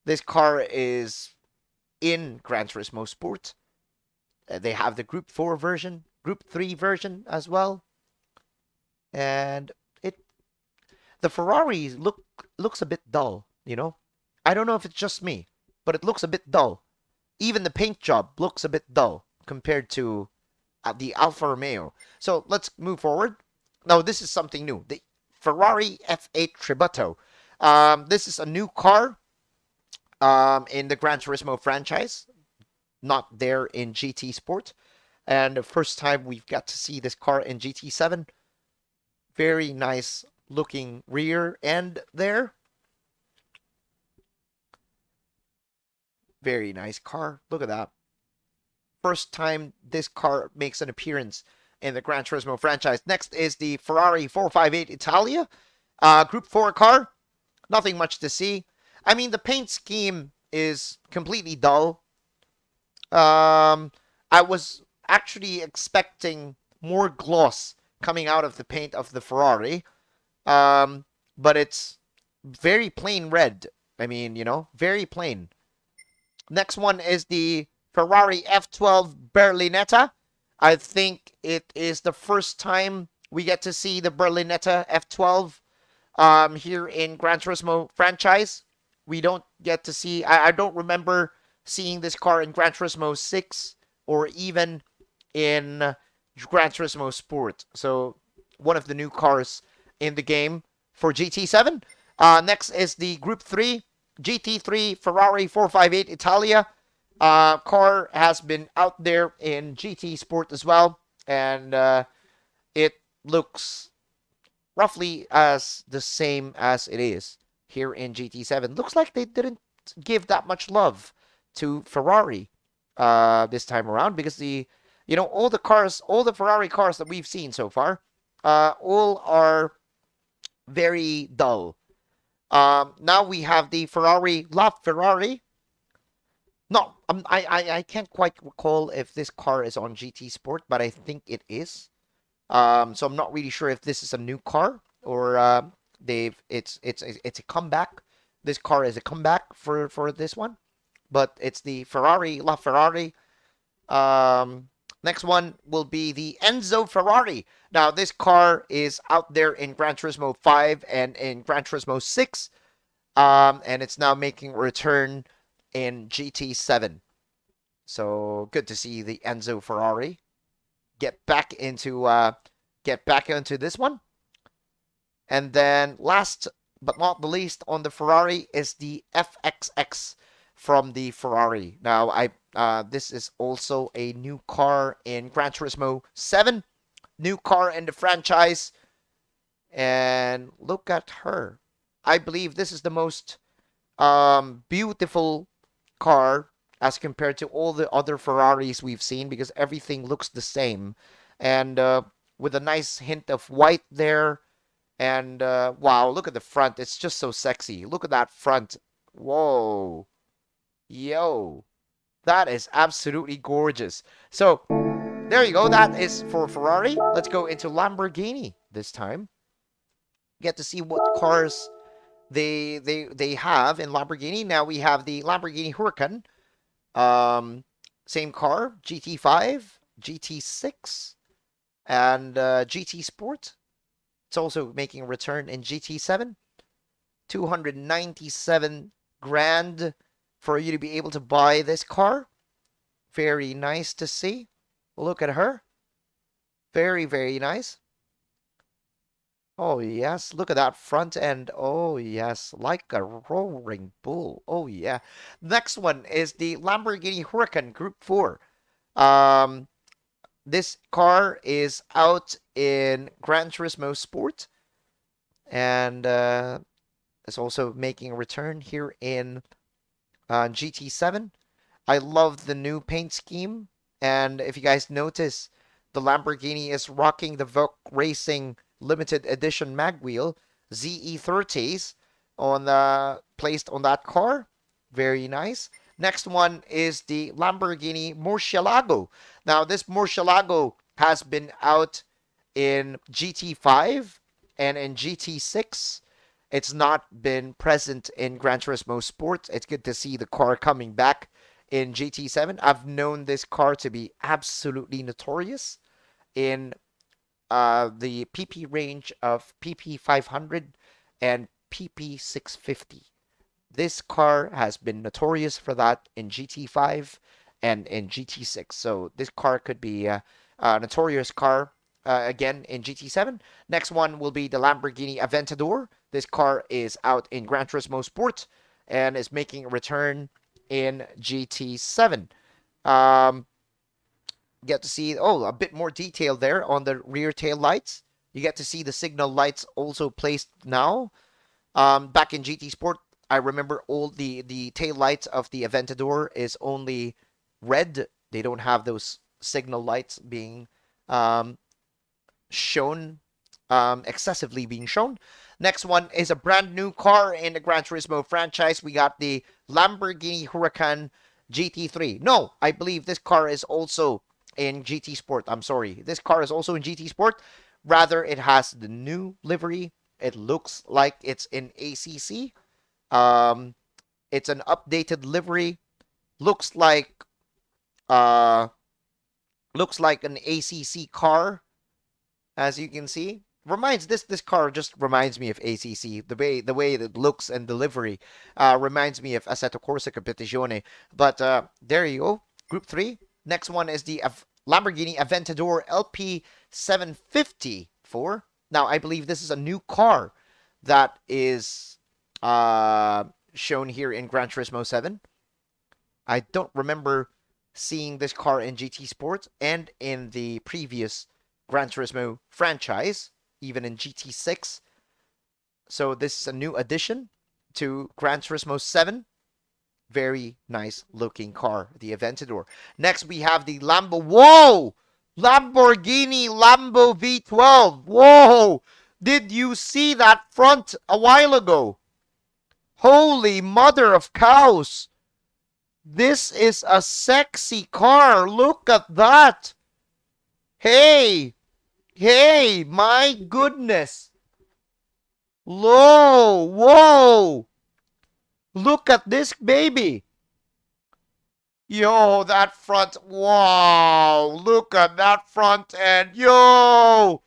This car is in Gran Turismo Sport. They have the Group 4 version, Group 3 version as well. And the Ferrari looks a bit dull, you know? I don't know if it's just me, but it looks a bit dull. Even the paint job looks a bit dull compared to the Alfa Romeo. So let's move forward. Now, this is something new. The Ferrari F8 Tributo. This is a new car in the Gran Turismo franchise. Not there in GT Sport. And the first time we've got to see this car in GT7. Very nice looking rear end there. Very nice car. Look at that. First time this car makes an appearance in the Gran Turismo franchise. Next is the Ferrari 458 Italia. Group 4 car. Nothing much to see. I mean, the paint scheme is completely dull. I was actually expecting more gloss coming out of the paint of the Ferrari. But it's very plain red. I mean, you know, very plain. Next one is the Ferrari F12 Berlinetta. I think it is the first time we get to see the Berlinetta F12 here in Gran Turismo franchise. We don't get to see, I don't remember seeing this car in Gran Turismo 6 or even in Gran Turismo Sport. So one of the new cars in the game for GT7. Next is the Group 3 GT3 Ferrari 458 Italia. Car has been out there in GT Sport as well, and it looks roughly as the same as it is here in GT7. Looks like they didn't give that much love to Ferrari this time around, because all the Ferrari cars that we've seen so far, all are very dull. Now we have the Ferrari LaFerrari. No, I can't quite recall if this car is on GT Sport, but I think it is. So I'm not really sure if this is a new car or it's a comeback. This car is a comeback for this one, but it's the Ferrari LaFerrari. Next one will be the Enzo Ferrari. Now, this car is out there in Gran Turismo 5 and in Gran Turismo 6. And it's now making a return in GT7. So, good to see the Enzo Ferrari get back into this one. And then, last but not the least on the Ferrari is the FXX from the Ferrari. Now, this is also a new car in Gran Turismo 7. New car in the franchise. And look at her. I believe this is the most beautiful car as compared to all the other Ferraris we've seen, because everything looks the same. And with a nice hint of white there. And wow, look at the front. It's just so sexy. Look at that front. Whoa. Yo. That is absolutely gorgeous. So, there you go. That is for Ferrari. Let's go into Lamborghini this time. Get to see what cars they have in Lamborghini. Now we have the Lamborghini Huracan. Same car. GT5, GT6, and GT Sport. It's also making a return in GT7. 297 grand for you to be able to buy this car. Very nice to see. Look at her. Very, very nice. Oh, yes. Look at that front end. Oh, yes. Like a roaring bull. Oh, yeah. Next one is the Lamborghini Huracan Group 4. This car is out in Gran Turismo Sport. And it's also making a return here in GT7. I love the new paint scheme. And if you guys notice, the Lamborghini is rocking the Vogue Racing limited edition mag wheel. ZE30s on placed on that car. Very nice. Next one is the Lamborghini Murcielago. Now, this Murcielago has been out in GT5 and in GT6. It's not been present in Gran Turismo Sport. It's good to see the car coming back in GT7. I've known this car to be absolutely notorious in the PP range of PP500 and PP650. This car has been notorious for that in GT5 and in GT6. So this car could be a notorious car again in GT7. Next one will be the Lamborghini Aventador. This car is out in Gran Turismo Sport and is making a return in GT7. Get to see, a bit more detail there on the rear tail lights. You get to see the signal lights also placed now. Back in GT Sport, I remember all the tail lights of the Aventador is only red. They don't have those signal lights being shown, excessively being shown. Next one is a brand new car in the Gran Turismo franchise. We got the Lamborghini Huracan GT3. No, I believe this car is also in GT Sport. I'm sorry. This car is also in GT Sport. Rather, it has the new livery. It looks like it's in ACC. It's an updated livery. Looks like an ACC car, as you can see. This car just reminds me of ACC. The way it looks and delivery reminds me of Assetto Corsa Competizione. But there you go. Group 3. Next one is the Lamborghini Aventador LP750-4. Now, I believe this is a new car that is shown here in Gran Turismo 7. I don't remember seeing this car in GT Sport and in the previous Gran Turismo franchise, even in GT6. So this is a new addition to Gran Turismo 7. Very nice looking car, the Aventador. Next, we have the Lamborghini Lambo V12. Whoa! Did you see that front a while ago? Holy mother of cows! This is a sexy car. Look at that. Hey, my goodness. Whoa. Look at this baby. Yo, that front. Wow. Look at that front end. Yo.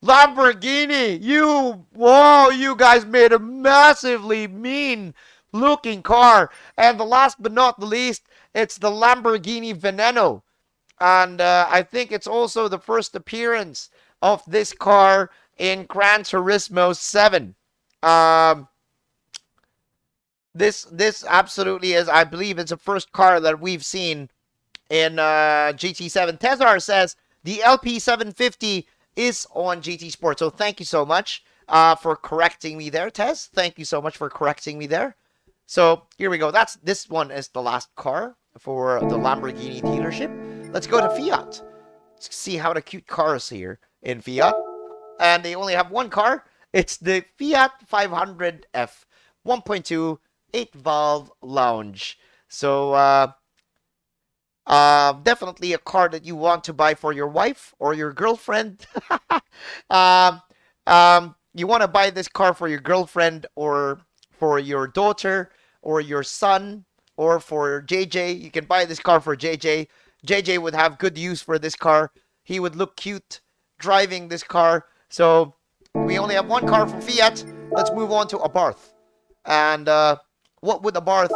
Lamborghini. You guys made a massively mean looking car. And the last but not the least, it's the Lamborghini Veneno. And I think it's also the first appearance of this car in Gran Turismo 7. This absolutely is, I believe it's the first car that we've seen in GT7. Tezar says the LP750 is on GT Sport. So thank you so much for correcting me there, Tez. Thank you so much for correcting me there. So here we go. This one is the last car for the Lamborghini dealership. Let's go to Fiat. Let's see how the cute cars here in Fiat. And they only have one car. It's the Fiat 500F 1.2 8-valve lounge. So definitely a car that you want to buy for your wife or your girlfriend. You want to buy this car for your girlfriend or for your daughter or your son or for JJ. You can buy this car for JJ. JJ would have good use for this car. He would look cute driving this car. So we only have one car from Fiat. Let's move on to Abarth. And what would Abarth?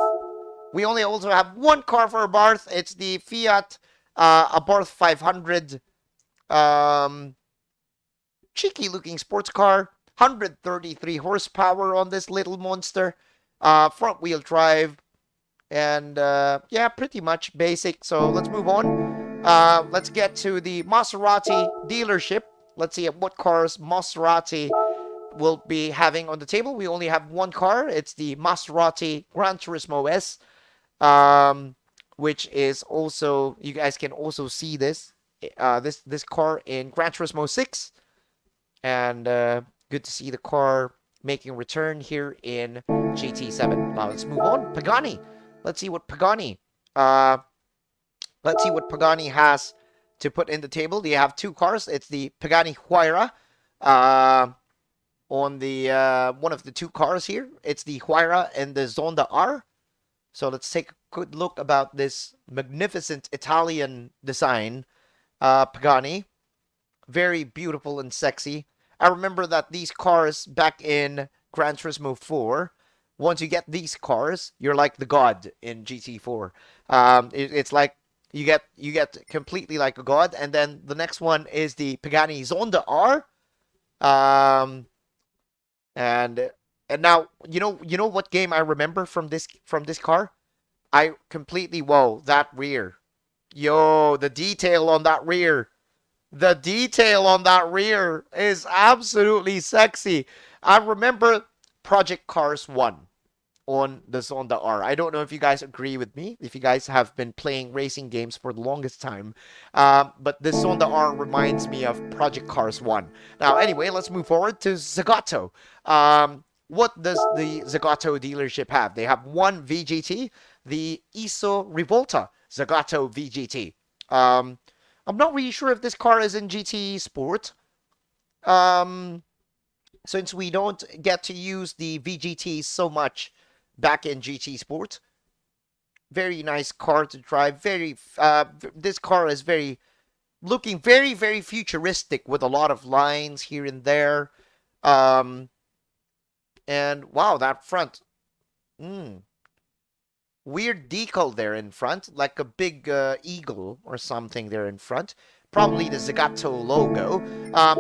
We only also have one car for Abarth. It's the Fiat Abarth 500. Cheeky looking sports car. 133 horsepower on this little monster. Front wheel drive. And yeah, pretty much basic. So let's move on. Let's get to the Maserati dealership. Let's see what cars Maserati will be having on the table. We only have one car. It's the Maserati Gran Turismo S, which is also, you guys can also see this car in Gran Turismo 6. And good Good to see the car making a return here in GT7. Now let's move on. Pagani. Let's see what Pagani has to put in the table. They have two cars. It's the Pagani Huayra on the one of the two cars here. It's the Huayra and the Zonda R. So let's take a good look about this magnificent Italian design Pagani. Very beautiful and sexy. I remember that these cars back in Gran Turismo 4, once you get these cars, you're like the god in GT4. It's like you get completely like a god. And then the next one is the Pagani Zonda R. And now you know what game I remember from this car? I completely, whoa, that rear. Yo, the detail on that rear. The detail on that rear is absolutely sexy. I remember Project Cars 1 on the Zonda R. I don't know if you guys agree with me, if you guys have been playing racing games for the longest time. But this Zonda R reminds me of Project Cars 1. Now, anyway, let's move forward to Zagato. What does the Zagato dealership have? They have one VGT, the ISO Rivolta Zagato VGT. I'm not really sure if this car is in GT Sport. Since we don't get to use the VGT so much back in GT Sport. Very nice car to drive. This car is looking very futuristic with a lot of lines here and there. And wow, that front. Weird decal there in front, like a big eagle or something there in front. Probably the Zagato logo.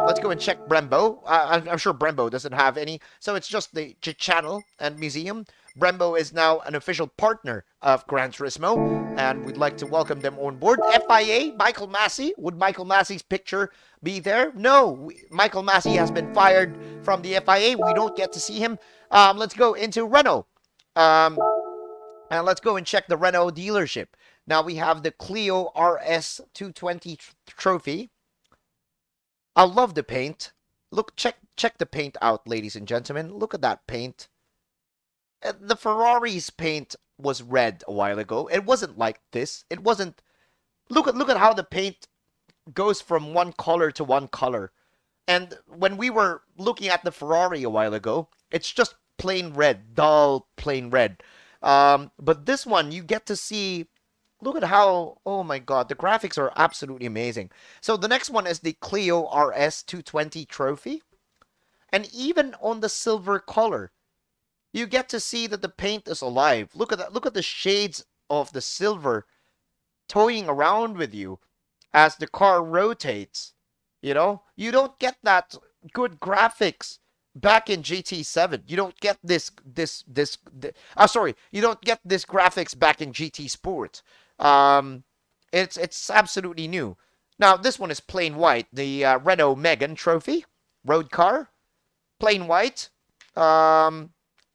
Let's go and check Brembo. I'm sure Brembo doesn't have any, so it's just the channel and museum. Brembo is now an official partner of Gran Turismo, and we'd like to welcome them on board. FIA, Michael Massey. Would Michael Massey's picture be there? No, Michael Massey has been fired from the FIA. We don't get to see him. Let's go into Renault. And let's go and check the Renault dealership. Now we have the Clio RS220 trophy. I love the paint. Look, check the paint out, ladies and gentlemen. Look at that paint. The Ferrari's paint was red a while ago. It wasn't like this. It wasn't. Look at how the paint goes from one color to one color. And when we were looking at the Ferrari a while ago, it's just plain red, dull plain red. But this one, you get to see, look at how, oh my god, the graphics are absolutely amazing. So the next one is the Clio RS220 trophy. And even on the silver color, you get to see that the paint is alive. Look at that. Look at the shades of the silver toying around with you as the car rotates. You know, you don't get that good graphics back in GT7. You don't get you don't get this graphics back in GT Sport. It's absolutely new. Now this one is plain white. The Renault Megane trophy road car, plain white.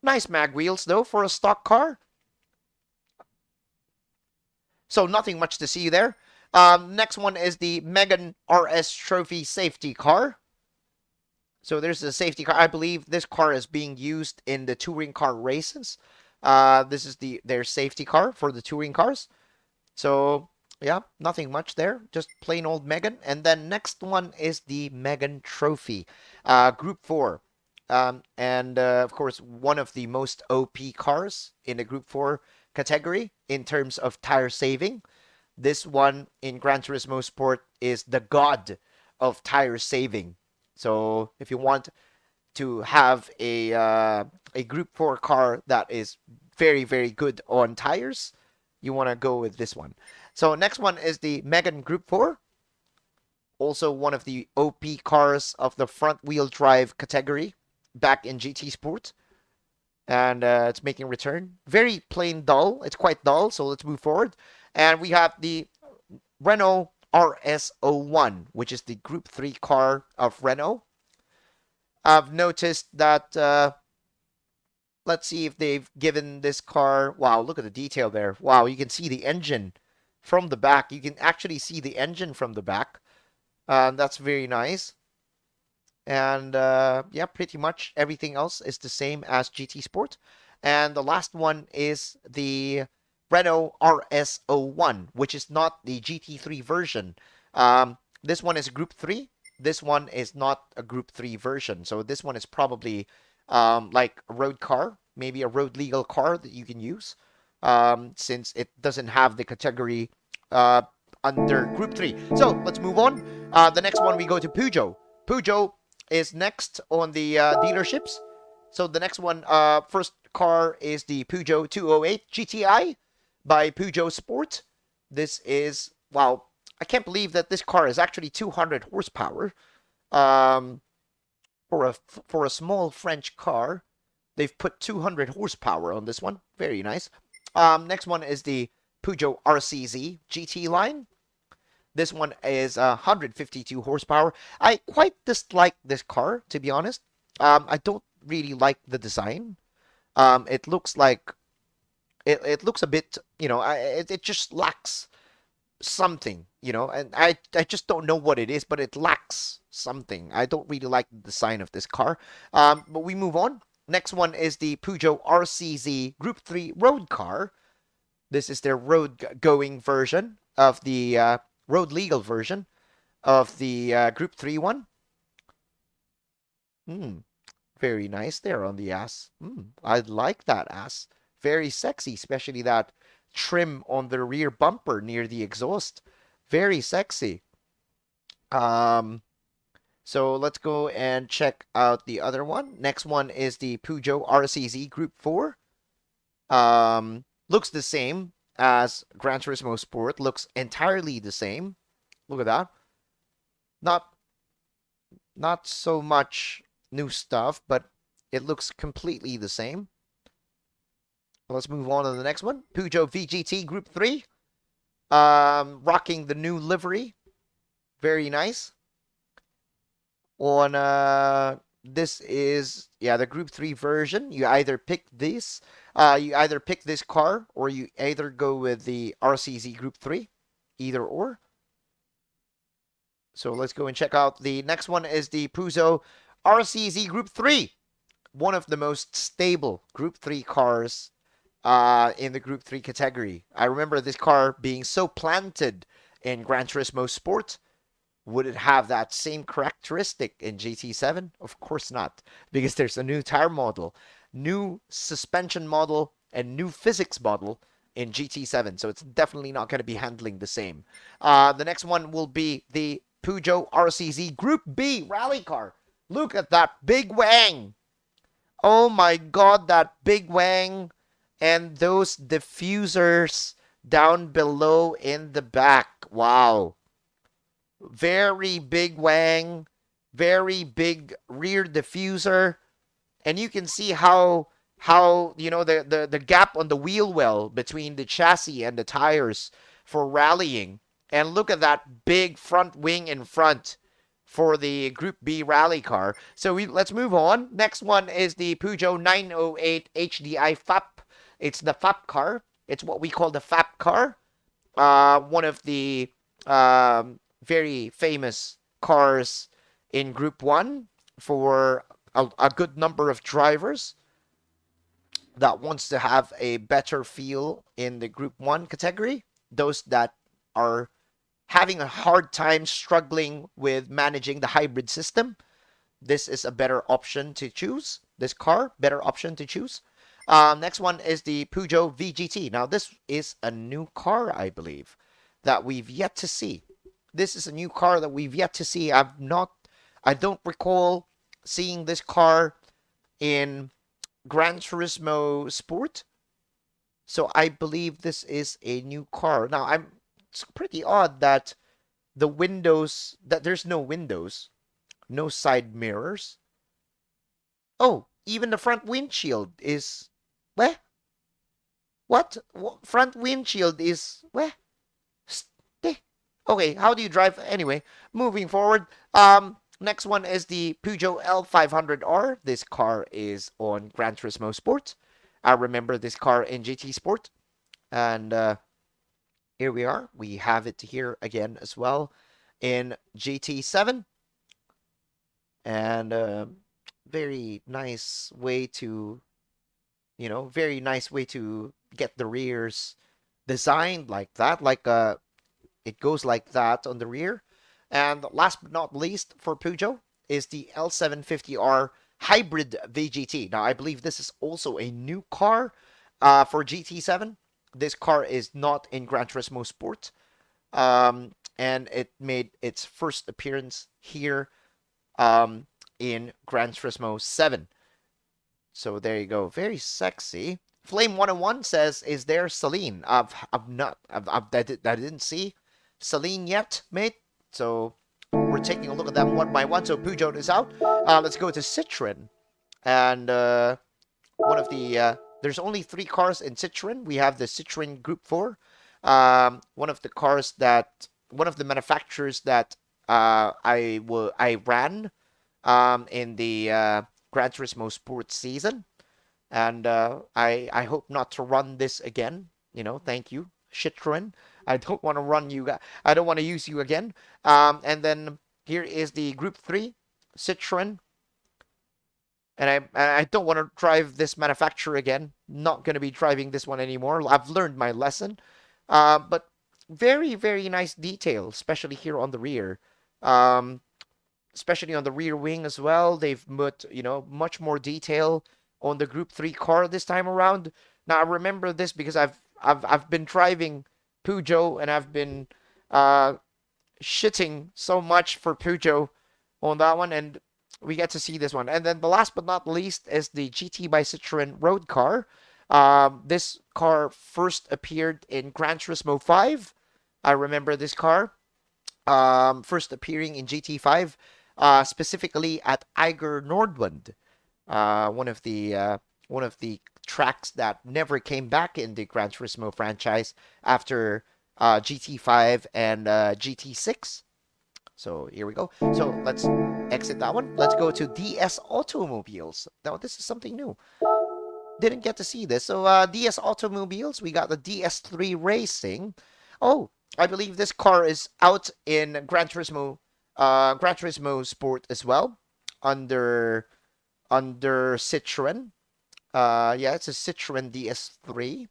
Nice mag wheels though for a stock car. So nothing much to see there. Next one is the Megane RS trophy safety car. So there's the safety car. I believe this car is being used in the touring car races. This is their safety car for the touring cars. So yeah, nothing much there. Just plain old Megane. And then next one is the Megane Trophy, Group 4. Of course, one of the most OP cars in the Group 4 category in terms of tire saving. This one in Gran Turismo Sport is the god of tire saving. So if you want to have a Group 4 car that is very good on tires, you want to go with this one. So next one is the Megane Group 4. Also one of the OP cars of the front wheel drive category back in GT Sport. And it's making a return. Very plain dull. It's quite dull, so let's move forward. And we have the Renault RS01, which is the Group 3 car of Renault. I've noticed that, let's see if they've given this car, wow, look at the detail there. Wow, you can see the engine from the back. You can actually see the engine from the back. That's very nice. And yeah, pretty much everything else is the same as GT Sport. And the last one is the Renault RS01, which is not the GT3 version. This one is Group 3. This one is not a Group 3 version. So this one is probably like a road car, maybe a road legal car that you can use, since it doesn't have the category under Group 3. So let's move on. The next one we go to Peugeot. Peugeot is next on the dealerships. So the next one, first car is the Peugeot 208 GTI by Peugeot Sport. This is, wow, I can't believe that this car is actually 200 horsepower. For a small French car, they've put 200 horsepower on this one. Very nice. Next one is the Peugeot RCZ GT line. This one is 152 horsepower. I quite dislike this car, to be honest. I don't really like the design. It looks like it looks a bit, it just lacks something, and I just don't know what it is, but it lacks something. I don't really like the design of this car. But we move on. Next one is the Peugeot RCZ Group 3 road car. This is their road-going version of the road legal version of the Group 3 one. Very nice there on the ass. I like that ass. Very sexy, especially that trim on the rear bumper near the exhaust. Very sexy. So let's go and check out the other one. Next one is the Peugeot RCZ Group 4. Looks the same as Gran Turismo Sport. Looks entirely the same. Look at that. Not so much new stuff, but it looks completely the same. Let's move on to the next one. Peugeot VGT Group 3. Rocking the new livery. Very nice. On this is, yeah, the Group 3 version. You either pick this car, or you either go with the RCZ Group 3. Either or. So let's go and check out the next one is the Peugeot RCZ Group 3. One of the most stable Group 3 cars in the Group 3 category. I remember this car being so planted in Gran Turismo Sport. Would it have that same characteristic in GT7? Of course not, because there's a new tire model, new suspension model, and new physics model in GT7, so it's definitely not going to be handling the same. The next one will be the Peugeot RCZ Group B rally car. Look at that big wang. Oh my god, that big wang. And those diffusers down below in the back. Wow. Very big wang. Very big rear diffuser. And you can see how the gap on the wheel well between the chassis and the tires for rallying. And look at that big front wing in front for the Group B rally car. So let's move on. Next one is the Peugeot 908 HDI FAP. It's the FAP car. It's what we call the FAP car. One of the very famous cars in Group 1 for a good number of drivers that wants to have a better feel in the Group 1 category. Those that are having a hard time struggling with managing the hybrid system. This is a better option to choose. This car, better option to choose. Next one is the Peugeot VGT. Now, this is a new car, I believe, that we've yet to see. This is a new car that we've yet to see. I don't recall seeing this car in Gran Turismo Sport. So I believe this is a new car. Now, it's pretty odd that there's no windows, no side mirrors. Oh, even the front windshield is, what? Front windshield is, okay, how do you drive? Anyway, moving forward. Next one is the Peugeot L500R. This car is on Gran Turismo Sport. I remember this car in GT Sport. And here we are. We have it here again as well in GT7. and very nice way to, very nice way to get the rears designed like that, like it goes like that on the rear. And last but not least for Peugeot is the L750R Hybrid VGT. Now I believe this is also a new car for GT7. This car is not in Gran Turismo Sport, and it made its first appearance here in Gran Turismo 7. So there you go. Very sexy. Flame 101 says, "Is there Celine?" I didn't see Celine yet, mate. So we're taking a look at them one by one. So Peugeot is out. Let's go to Citroen, and one of the there's only 3 cars in Citroen. We have the Citroen Group 4. One of the manufacturers that I ran in the Gran Turismo Sports season, and I hope not to run this again. Thank you, Citroen. I don't want to run you. I don't want to use you again. And then here is the Group 3 Citroen. And I don't want to drive this manufacturer again. Not going to be driving this one anymore. I've learned my lesson. But very, very nice detail, especially here on the rear. Especially on the rear wing as well. They've put, much more detail on the Group 3 car this time around. Now, I remember this because I've been driving Peugeot, and I've been shitting so much for Peugeot on that one, and we get to see this one. And then the last but not least is the GT by Citroen road car. This car first appeared in Gran Turismo 5. I remember this car first appearing in GT5, specifically at Eiger Nordwand, one of the tracks that never came back in the Gran Turismo franchise after GT5 and GT6. So here we go. So let's exit that one. Let's go to DS Automobiles. Now this is something new. Didn't get to see this. So DS Automobiles, we got the DS3 Racing. Oh, I believe this car is out in Gran Turismo Sport as well, under Citroen. Yeah, it's a Citroen DS3.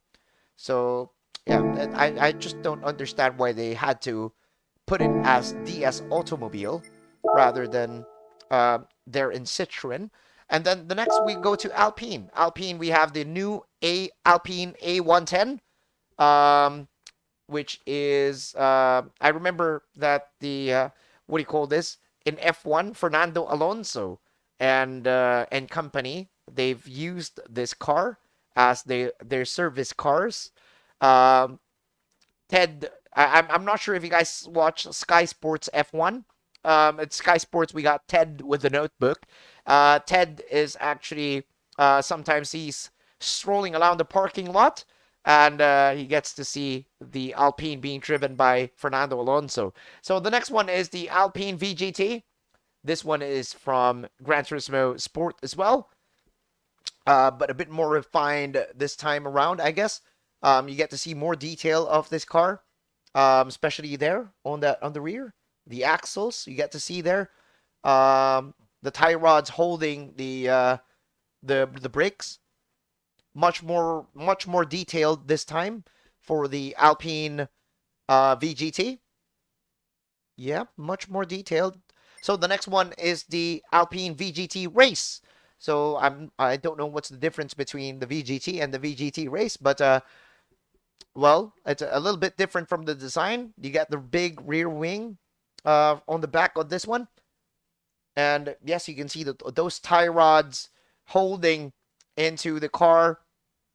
So yeah, I just don't understand why they had to put it as DS Automobile rather than they're in Citroen. And then the next we go to Alpine. Alpine, we have the new Alpine A110, which is I remember that the what do you call this, in F1, Fernando Alonso and company, they've used this car as their service cars. Ted, I'm not sure if you guys watch Sky Sports F1. At Sky Sports, we got Ted with the notebook. Ted is actually sometimes he's strolling around the parking lot, and he gets to see the Alpine being driven by Fernando Alonso. So the next one is the Alpine VGT. This one is from Gran Turismo Sport as well, but a bit more refined this time around, I guess. You get to see more detail of this car, especially there on the rear. The axles you get to see there. The tie rods holding the brakes. Much more detailed this time for the Alpine VGT. Yeah, much more detailed. So the next one is the Alpine VGT Race. So I don't know what's the difference between the VGT and the VGT Race, but well, it's a little bit different from the design. You got the big rear wing on the back of this one, and yes, you can see those tie rods holding into the car,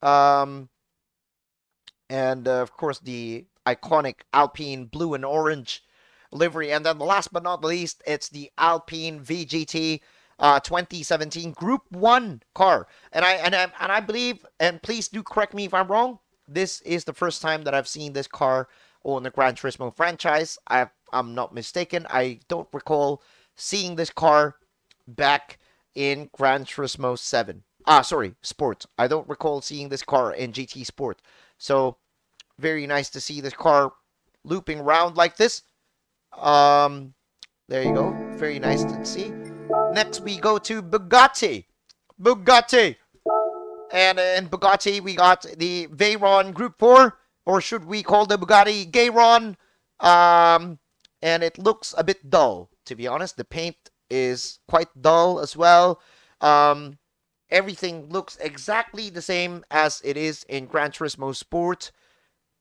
and of course the iconic Alpine blue and orange livery. And then last but not least, it's the Alpine VGT 2017 Group 1 car. And I believe, and please do correct me if I'm wrong, this is the first time that I've seen this car on the Gran Turismo franchise. I'm not mistaken. I don't recall seeing this car back in Gran Turismo 7. Sport. I don't recall seeing this car in GT Sport. So very nice to see this car looping around like this. There you go. Very nice to see. Next, we go to Bugatti. Bugatti. And in Bugatti, we got the Veyron Group 4, or should we call the Bugatti Gayron? And it looks a bit dull, to be honest. The paint is quite dull as well. Everything looks exactly the same as it is in Gran Turismo Sport.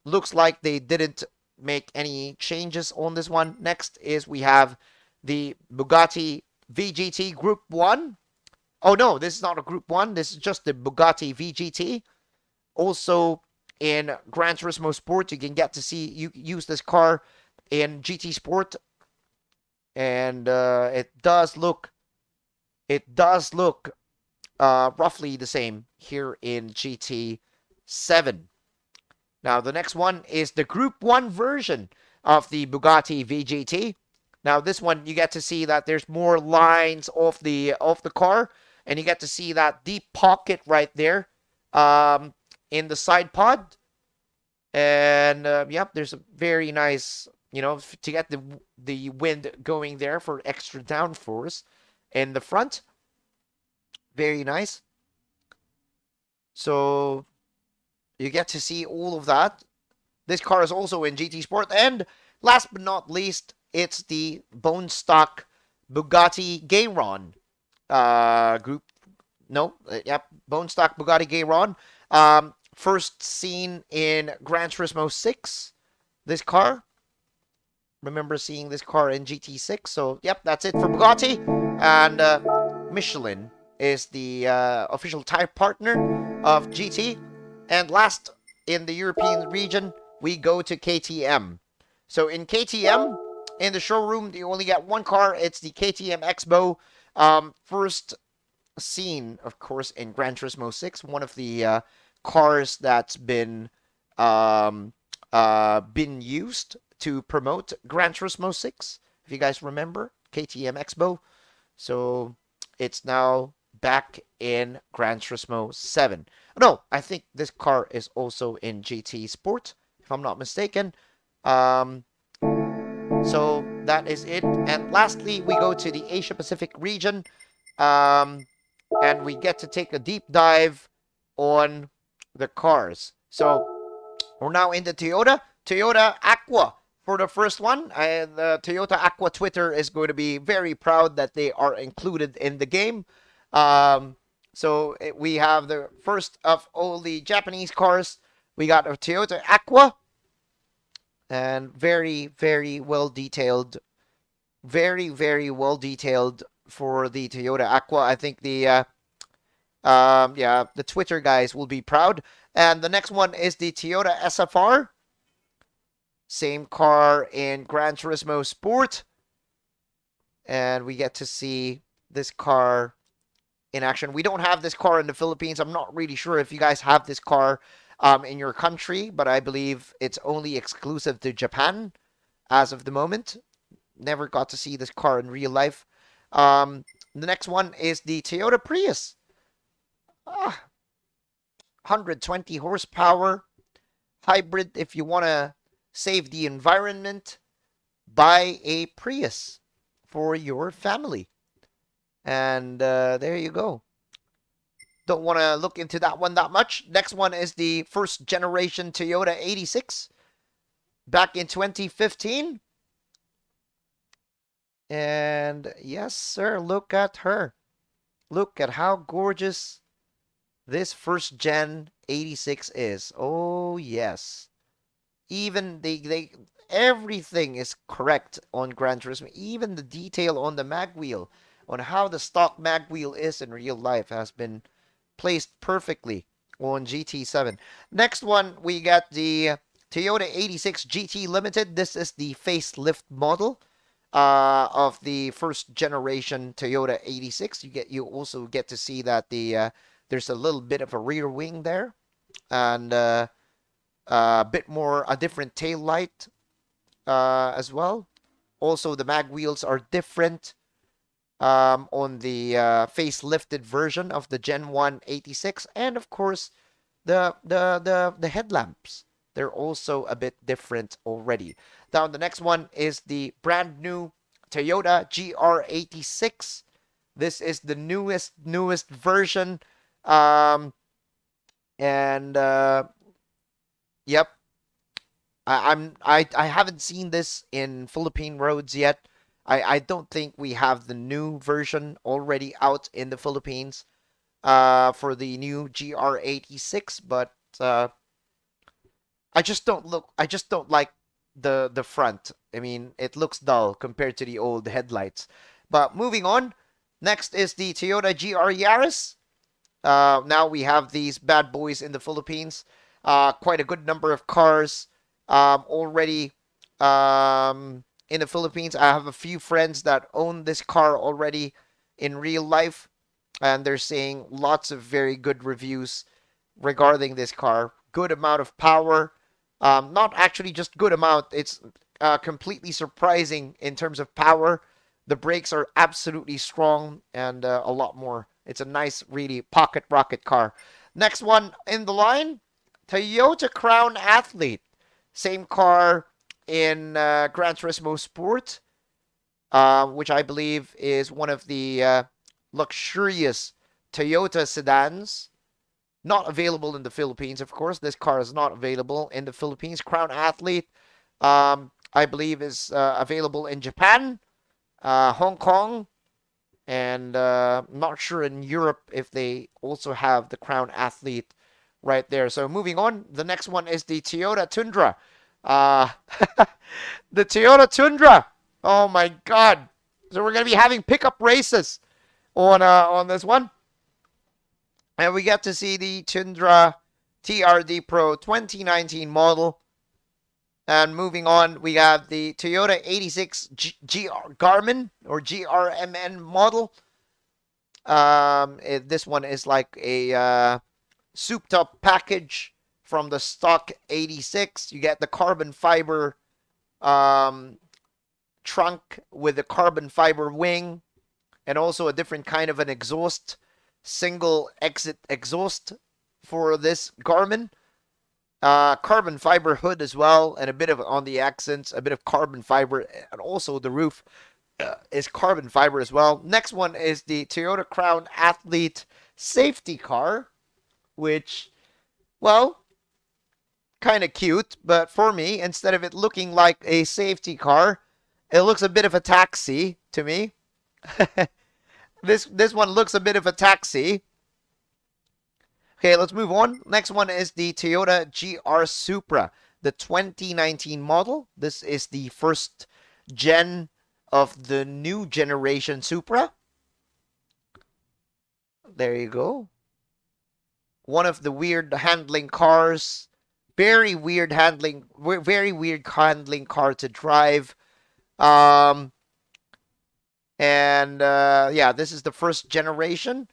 Looks like they didn't make any changes on this one. Next is we have the Bugatti VGT Group 1. Oh no, this is not a Group 1. This is just the Bugatti VGT. Also in Gran Turismo Sport, you can get to see you use this car in GT Sport, and it does look roughly the same here in GT7. Now the next one is the Group 1 version of the Bugatti VGT. Now this one you get to see that there's more lines off the car, and you get to see that deep pocket right there in the side pod. And yep, there's a very nice, to get the wind going there for extra downforce in the front. Very nice. So you get to see all of that. This car is also in GT Sport. And last but not least, it's the bone stock Bugatti Gayron group. No, yep, bone stock Bugatti Gayron. First seen in Gran Turismo 6. This car. Remember seeing this car in GT6. So, yep, that's it for Bugatti. And Michelin is the official tire partner of GT. And last, in the European region, we go to KTM. So in KTM, in the showroom, you only get one car. It's the KTM Expo. First seen, of course, in Gran Turismo 6. One of the cars that's been used to promote Gran Turismo 6. If you guys remember, KTM Expo. So it's now back in Gran Turismo 7. No, I think this car is also in GT Sport, if I'm not mistaken. So that is it. And lastly, we go to the Asia Pacific region. And we get to take a deep dive on the cars. So we're now in the Toyota Aqua for the first one. And the Toyota Aqua Twitter is going to be very proud that they are included in the game. We have the first of all the Japanese cars. We got a Toyota Aqua, and very, very well detailed. Very, very well detailed for the Toyota Aqua. I think the Twitter guys will be proud. And the next one is the Toyota SFR. Same car in Gran Turismo Sport. And we get to see this car in action. We don't have this car in the Philippines. I'm not really sure if you guys have this car in your country, but I believe it's only exclusive to Japan as of the moment. Never got to see this car in real life. The next one is the Toyota Prius. 120 horsepower. Hybrid. If you want to save the environment, buy a Prius for your family. And there you go. Don't want to look into that one that much. Next one is the first generation Toyota 86. Back in 2015. And yes, sir, look at her. Look at how gorgeous this first gen 86 is. Oh, yes. Even everything is correct on Gran Turismo. Even the detail on the mag wheel, on how the stock mag wheel is in real life, has been placed perfectly on GT7. Next one, we got the Toyota 86 GT Limited. This is the facelift model of the first generation Toyota 86. You also get to see that there's a little bit of a rear wing there, and a different tail light as well. Also, the mag wheels are different on the facelifted version of the Gen 1 86, and of course the headlamps, they're also a bit different already. Now the next one is the brand new Toyota GR86. This is the newest version. Um, and yep, I haven't seen this in Philippine roads yet. I don't think we have the new version already out in the Philippines for the new GR86, but I just don't like the front. I mean, it looks dull compared to the old headlights. But moving on, next is the Toyota GR Yaris. Now we have these bad boys in the Philippines. Quite a good number of cars already in the Philippines. I have a few friends that own this car already in real life, and they're saying lots of very good reviews regarding this car. Good amount of power. Not actually just good amount. It's completely surprising in terms of power. The brakes are absolutely strong and a lot more. It's a nice, really pocket rocket car. Next one in the line, Toyota Crown Athlete. Same car in Gran Turismo Sport, which I believe is one of the luxurious Toyota sedans. Not available in the Philippines, of course. This car is not available in the Philippines. Crown Athlete, I believe, is available in Japan, Hong Kong, and not sure in Europe if they also have the Crown Athlete right there. So moving on, the next one is the Toyota Tundra. The Toyota Tundra. Oh my God! So we're gonna be having pickup races on this one. And we get to see the Tundra TRD Pro 2019 model. And moving on, we have the Toyota 86 Garmin or GRMN model. This one is like a souped up package from the stock 86. You get the carbon fiber trunk with the carbon fiber wing and also a different kind of an exhaust. Single exit exhaust for this Garmin. Carbon fiber hood as well, and a bit of on the accents, a bit of carbon fiber, and also the roof is carbon fiber as well. Next one is the Toyota Crown Athlete safety car, which, well, kind of cute, but for me, instead of it looking like a safety car, it looks a bit of a taxi to me. This one looks a bit of a taxi. Okay, let's move on. Next one is the Toyota GR Supra, the 2019 model. This is the first gen of the new generation Supra. There you go. One of the weird handling cars. Very weird handling car to drive. Yeah, this is the first generation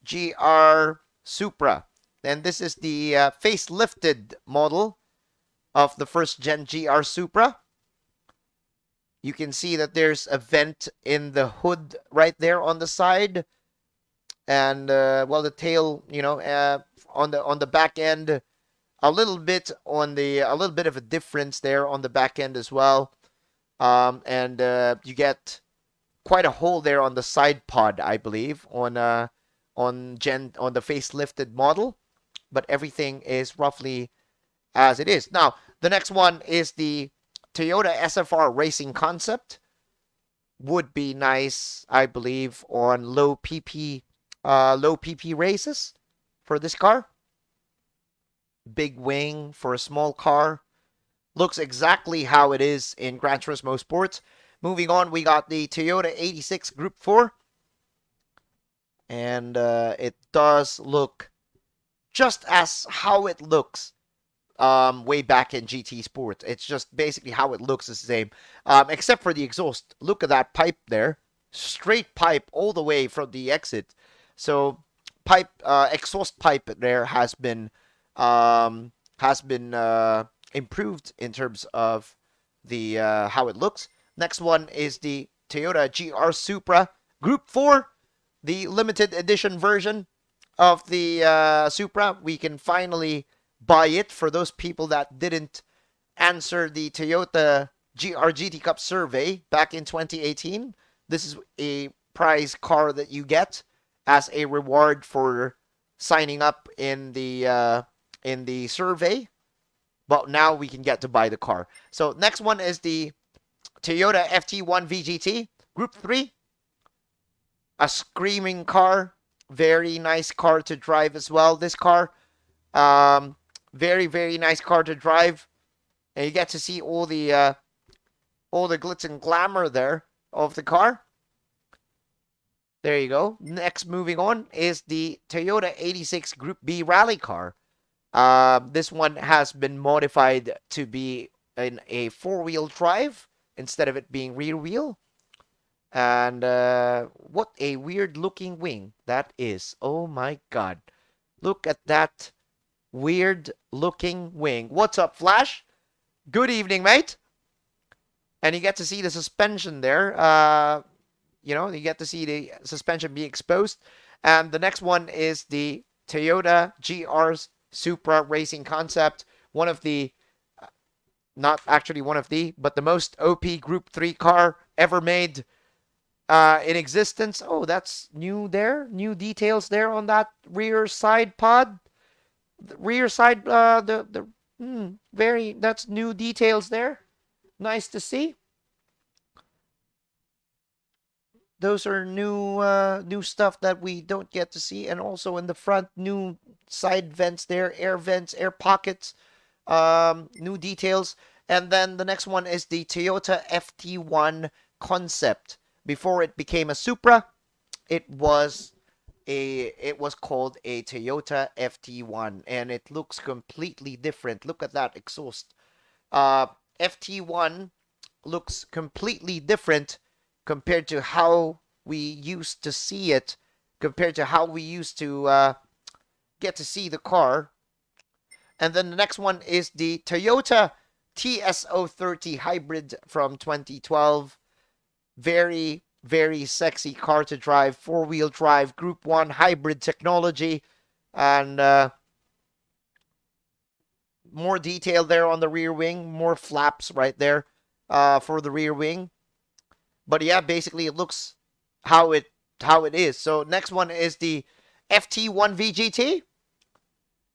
GR Supra. And this is the facelifted model of the first gen GR Supra. You can see that there's a vent in the hood right there on the side. And, well, the tail, you know, on the back end, a little bit of a difference there on the back end as well. You get quite a hole there on the side pod, I believe, on the facelifted model, but everything is roughly as it is. Now, the next one is the Toyota SFR Racing Concept. Would be nice, I believe, on low PP races for this car. Big wing for a small car. Looks exactly how it is in Gran Turismo Sports. Moving on, we got the Toyota 86 Group 4. And it does look just as how it looks way back in GT Sports. It's just basically how it looks is the same. Except for the exhaust. Look at that pipe there. Straight pipe all the way from the exit. So exhaust pipe there has been improved in terms of the how it looks. Next one is the Toyota GR Supra Group 4, the limited edition version of the Supra. We can finally buy it for those people that didn't answer the Toyota GR GT Cup survey back in 2018. This is a prize car that you get as a reward for signing up in the survey. But now we can get to buy the car. So next one is the Toyota FT1 VGT Group 3. A screaming car. Very nice car to drive as well, this car. Very, very nice car to drive. And you get to see all the glitz and glamour there of the car. There you go. Next, moving on, is the Toyota 86 Group B rally car. This one has been modified to be in a four-wheel drive instead of it being rear wheel. And what a weird looking wing that is. Oh my god. Look at that weird looking wing. What's up, Flash? Good evening, mate. And you get to see the suspension there. You get to see the suspension be exposed. And the next one is the Toyota GR Supra Racing Concept. One of the, not actually one of the, but the most OP Group 3 car ever made in existence. Oh, that's new there. New details there on that rear side pod. The rear side, that's new details there. Nice to see. Those are new stuff that we don't get to see. And also in the front, new side vents there, air vents, air pockets, new details. And then the next one is the Toyota FT1 Concept. Before it became a Supra, it was called a Toyota FT1, and it looks completely different. Look at that exhaust. FT1 looks completely different compared to how we used to see it, compared to how we used to get to see the car. And then the next one is the Toyota TS030 Hybrid from 2012. Very, very sexy car to drive. Four-wheel drive, Group 1 hybrid technology. And more detail there on the rear wing. More flaps right there for the rear wing. But yeah, basically it looks how it is. So next one is the FT1 VGT.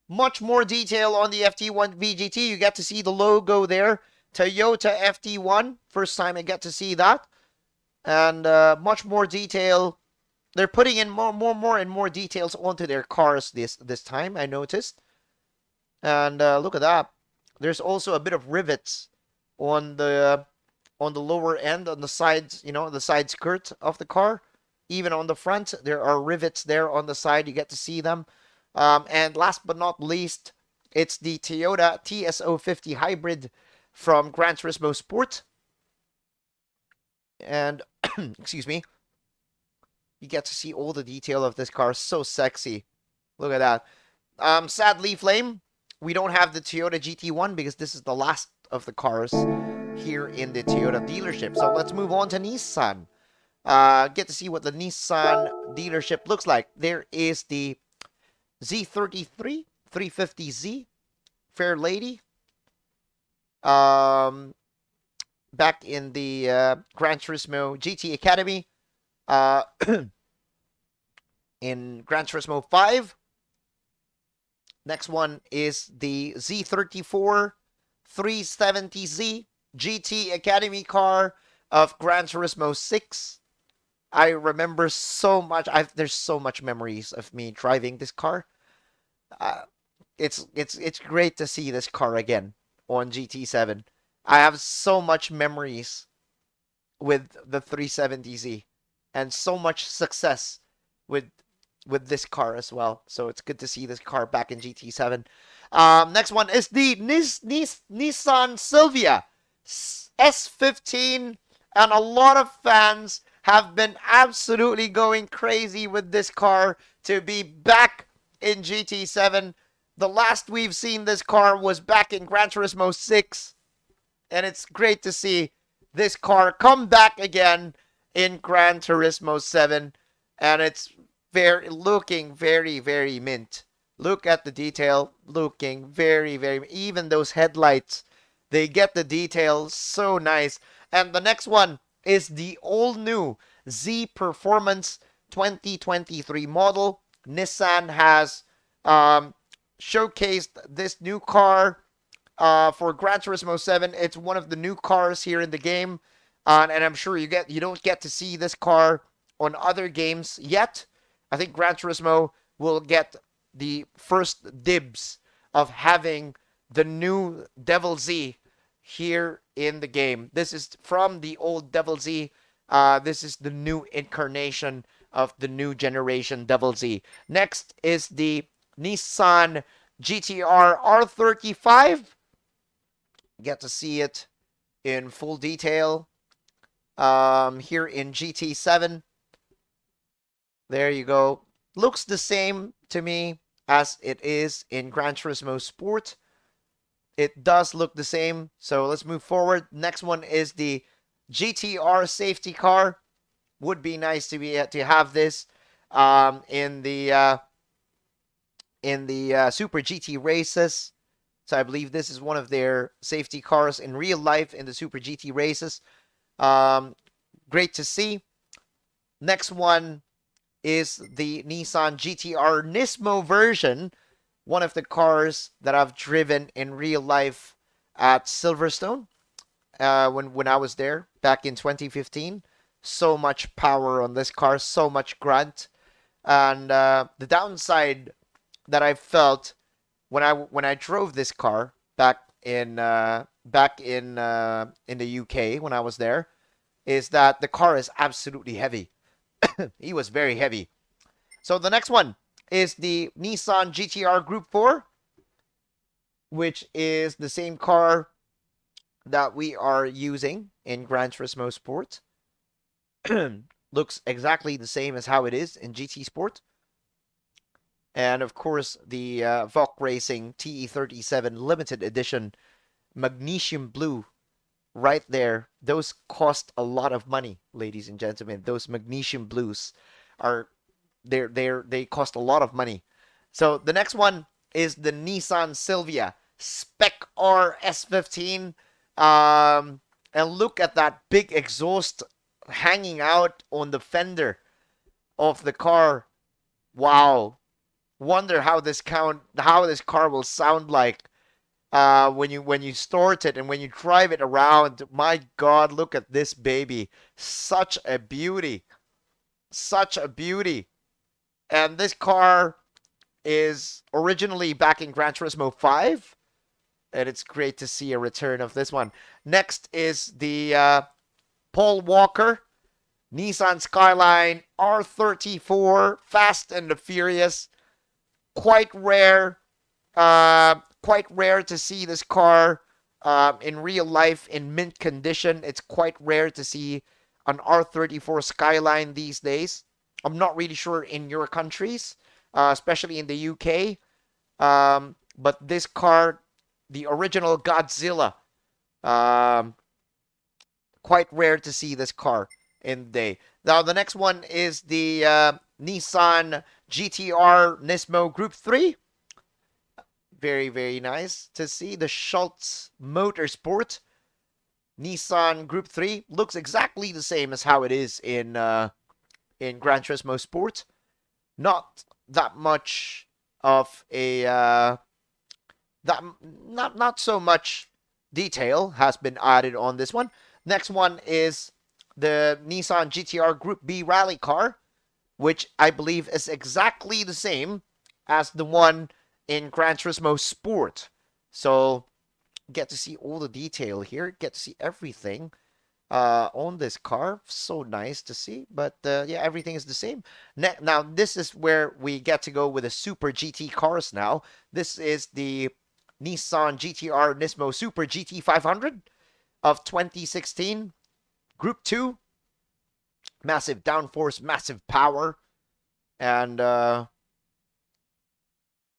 Much more detail on the FT1 VGT. You get to see the logo there. Toyota FT1. First time I get to see that. And much more detail. They're putting in more and more details onto their cars this time, I noticed. And look at that. There's also a bit of rivets on the lower end, on the sides, the side skirt of the car. Even on the front, there are rivets there on the side. You get to see them. And last but not least, it's the Toyota TS050 Hybrid from Gran Turismo Sport. And, excuse me, you get to see all the detail of this car. So sexy. Look at that. Sadly, Flame, we don't have the Toyota GT1 because this is the last of the cars here in the Toyota dealership. So let's move on to Nissan. Get to see what the Nissan dealership looks like. There is the Z33 350Z, Fair Lady. Back in the Gran Turismo GT Academy. In Gran Turismo 5. Next one is the Z34 370Z GT Academy car of Gran Turismo 6. I remember so much. There's so much memories of me driving this car. It's great to see this car again on GT7. I have so much memories with the 370Z and so much success with this car as well. So it's good to see this car back in GT7. Next one is the Nissan Silvia S15, and a lot of fans have been absolutely going crazy with this car to be back in GT7. The last we've seen this car was back in Gran Turismo 6. And it's great to see this car come back again in Gran Turismo 7. And it's looking very, very mint. Look at the detail. Looking very, very... Even those headlights, they get the detail so nice. And the next one is the all-new Z Performance 2023 model. Nissan has showcased this new car for Gran Turismo 7. It's one of the new cars here in the game, and I'm sure you don't get to see this car on other games yet. I think Gran Turismo will get the first dibs of having the new Devil Z here in the game. This is from the old Devil Z. This is the new incarnation of the new generation Devil Z. Next is the Nissan GTR R35. Get to see it in full detail here in GT7. There you go. Looks the same to me as it is in Gran Turismo Sport. It does look the same. So let's move forward. Next one is the GTR safety car. Would be nice to have this in the Super GT races. So I believe this is one of their safety cars in real life in the Super GT races. Great to see. Next one is the Nissan GTR Nismo version. One of the cars that I've driven in real life at Silverstone when I was there back in 2015. So much power on this car, so much grunt. And the downside that I felt when I drove this car back in the UK when I was there is that the car is absolutely heavy. He was very heavy. So the next one is the Nissan GTR Group 4, which is the same car that we are using in Gran Turismo Sport. Looks exactly the same as how it is in GT Sport. And of course, the VOK Racing TE37 Limited Edition Magnesium Blue right there. Those cost a lot of money, ladies and gentlemen. Those Magnesium Blues are they cost a lot of money. So the next one is the Nissan Silvia Spec R S15. And look at that big exhaust hanging out on the fender of the car. Wow. Wonder how this car will sound like when you start it and when you drive it around. My God, look at this baby. Such a beauty. Such a beauty. And this car is originally back in Gran Turismo 5. And it's great to see a return of this one. Next is the Paul Walker Nissan Skyline R34 Fast and the Furious. Quite rare to see this car in real life in mint condition. It's quite rare to see an R34 Skyline these days. I'm not really sure in your countries, especially in the UK. But this car, the original Godzilla, quite rare to see this car in the day. Now, the next one is the Nissan GTR Nismo Group 3. Very, very nice to see. The Schultz Motorsport Nissan Group 3 looks exactly the same as how it is in Gran Turismo Sport. Not that much of a not so much detail has been added on this one. Next one is the Nissan GTR Group B rally car, which I believe is exactly the same as the one in Gran Turismo Sport. So get to see all the detail here, get to see everything on this car. So nice to see. But yeah, everything is the same. Now this is where we get to go with the Super GT cars now. This is the Nissan GTR Nismo Super GT 500 of 2016. Group 2. Massive downforce, massive power, and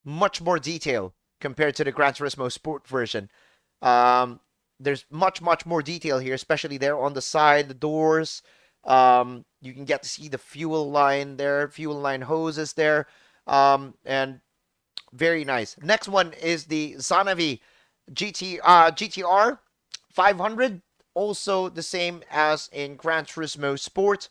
much more detail compared to the Gran Turismo Sport version. There's much more detail here, especially there on the side, the doors. You can get to see the fuel line there, fuel line hoses there, and very nice. Next one is the Zanavi GTR 500, also the same as in Gran Turismo Sport.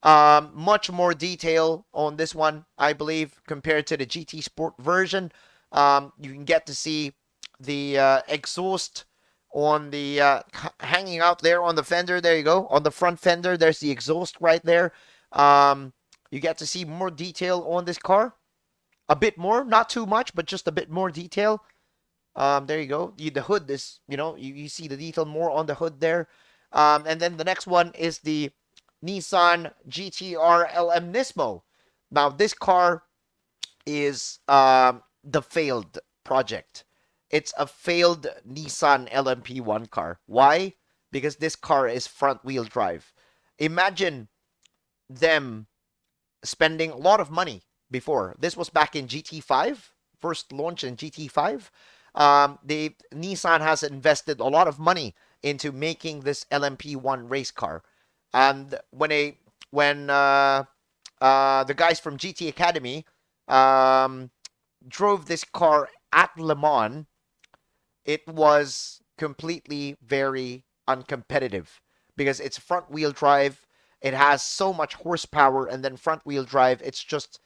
Much more detail on this one, I believe, compared to the GT Sport version. You can get to see the exhaust on the hanging out there on the fender. There you go. On the front fender, there's the exhaust right there. You get to see more detail on this car. A bit more, not too much, but just a bit more detail. There you go. The hood is, you see the detail more on the hood there. And then the next one is the Nissan GT-R LM Nismo. Now, this car is the failed project. It's a failed Nissan LMP1 car. Why? Because this car is front-wheel drive. Imagine them spending a lot of money before. This was back in GT5, first launch in GT5. The Nissan has invested a lot of money into making this LMP1 race car. And when the guys from GT Academy drove this car at Le Mans, it was completely very uncompetitive because it's front-wheel drive. It has so much horsepower, and then front-wheel drive, it's just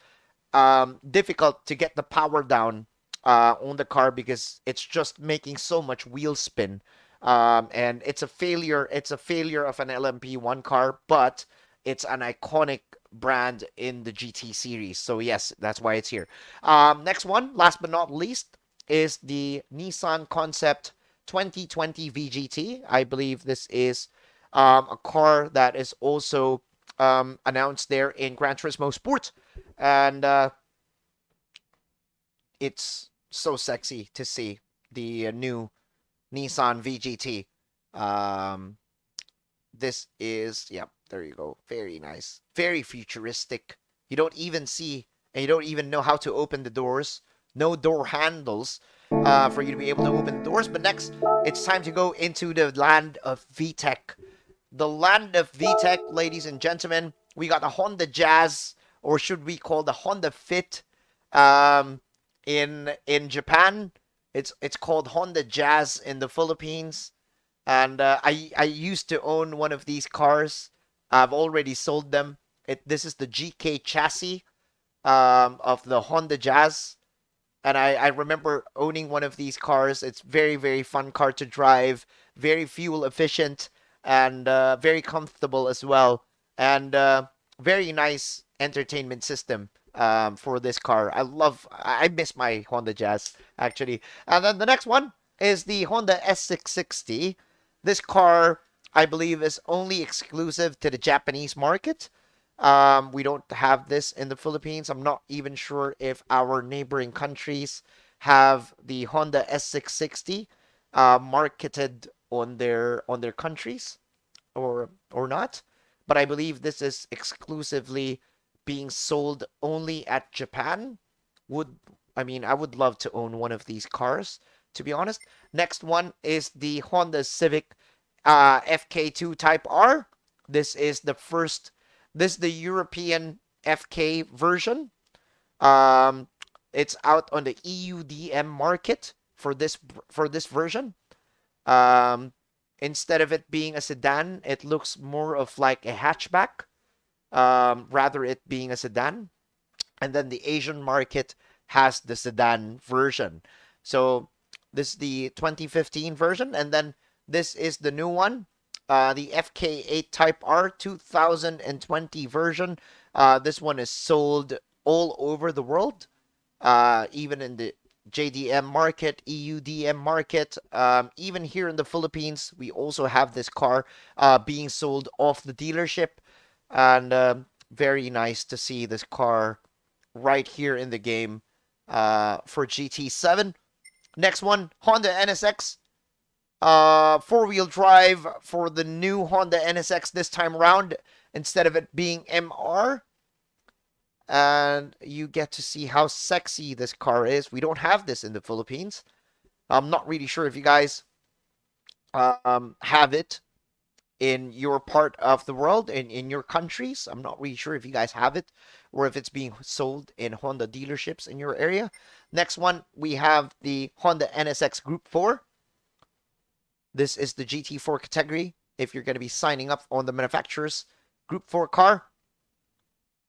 difficult to get the power down on the car because it's just making so much wheel spin. And it's a failure. It's a failure of an LMP1 car, but it's an iconic brand in the GT series. So yes, that's why it's here. Next one, last but not least, is the Nissan Concept 2020 VGT. I believe this is a car that is also announced there in Gran Turismo Sport. And it's so sexy to see the new Nissan VGT. This is, yeah, there you go. Very nice. Very futuristic. You don't even see, and you don't even know how to open the doors. No door handles for you to be able to open the doors. But next, it's time to go into the land of VTEC. The land of VTEC, ladies and gentlemen. We got the Honda Jazz, or should we call the Honda Fit in Japan. It's called Honda Jazz in the Philippines. And I used to own one of these cars. I've already sold them. This is the GK chassis of the Honda Jazz. And I remember owning one of these cars. It's very, very fun car to drive. Very fuel efficient. And very comfortable as well. And very nice entertainment system for this car. I miss my Honda Jazz, actually. And then the next one is the Honda S660. This car, I believe, is only exclusive to the Japanese market. We don't have this in the Philippines. I'm not even sure if our neighboring countries have the Honda S660 marketed on their countries or not. But I believe this is exclusively being sold only at Japan. I would love to own one of these cars, to be honest. Next one is the Honda Civic FK2 Type R. This is the European FK version. It's out on the EUDM market for this version. Instead of it being a sedan, it looks more of like a hatchback, rather it being a sedan. And then the Asian market has the sedan version. So this is the 2015 version, and then this is the new one, the FK8 Type R 2020 version. This one is sold all over the world, even in the JDM market, EUDM market, even here in the Philippines. We also have this car being sold off the dealership, and very nice to see this car right here in the game for GT7. Next one, Honda NSX, four-wheel drive for the new Honda NSX this time around, instead of it being MR. And you get to see how sexy this car is. We don't have this in the Philippines. I'm not really sure if you guys have it in your part of the world, in your countries. I'm not really sure if you guys have it, or if it's being sold in Honda dealerships in your area. Next one, we have the Honda NSX Group 4. This is the GT4 category. If you're going to be signing up on the manufacturer's Group 4 car,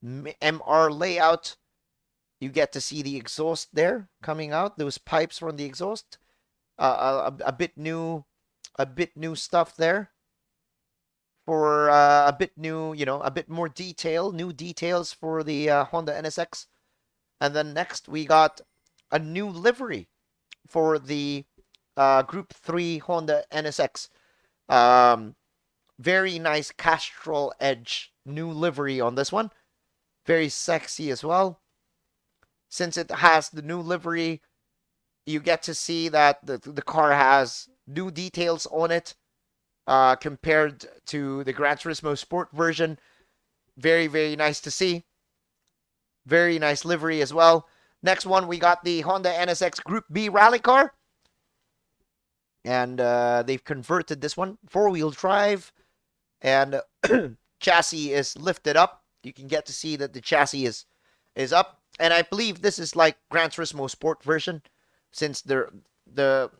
MR layout. You get to see the exhaust there coming out, those pipes from the exhaust. A bit new stuff there for a bit new, a bit more detail, new details for the Honda NSX. And then next we got a new livery for the Group 3 Honda NSX. Very nice Castrol Edge new livery on this one. Very sexy as well. Since it has the new livery, you get to see that the car has new details on it compared to the Gran Turismo Sport version. Very, very nice to see. Very nice livery as well. Next one, we got the Honda NSX Group B rally car. And they've converted this one, 4-wheel drive. And chassis is lifted up. You can get to see that the chassis is up. And I believe this is like Gran Turismo Sport version, since the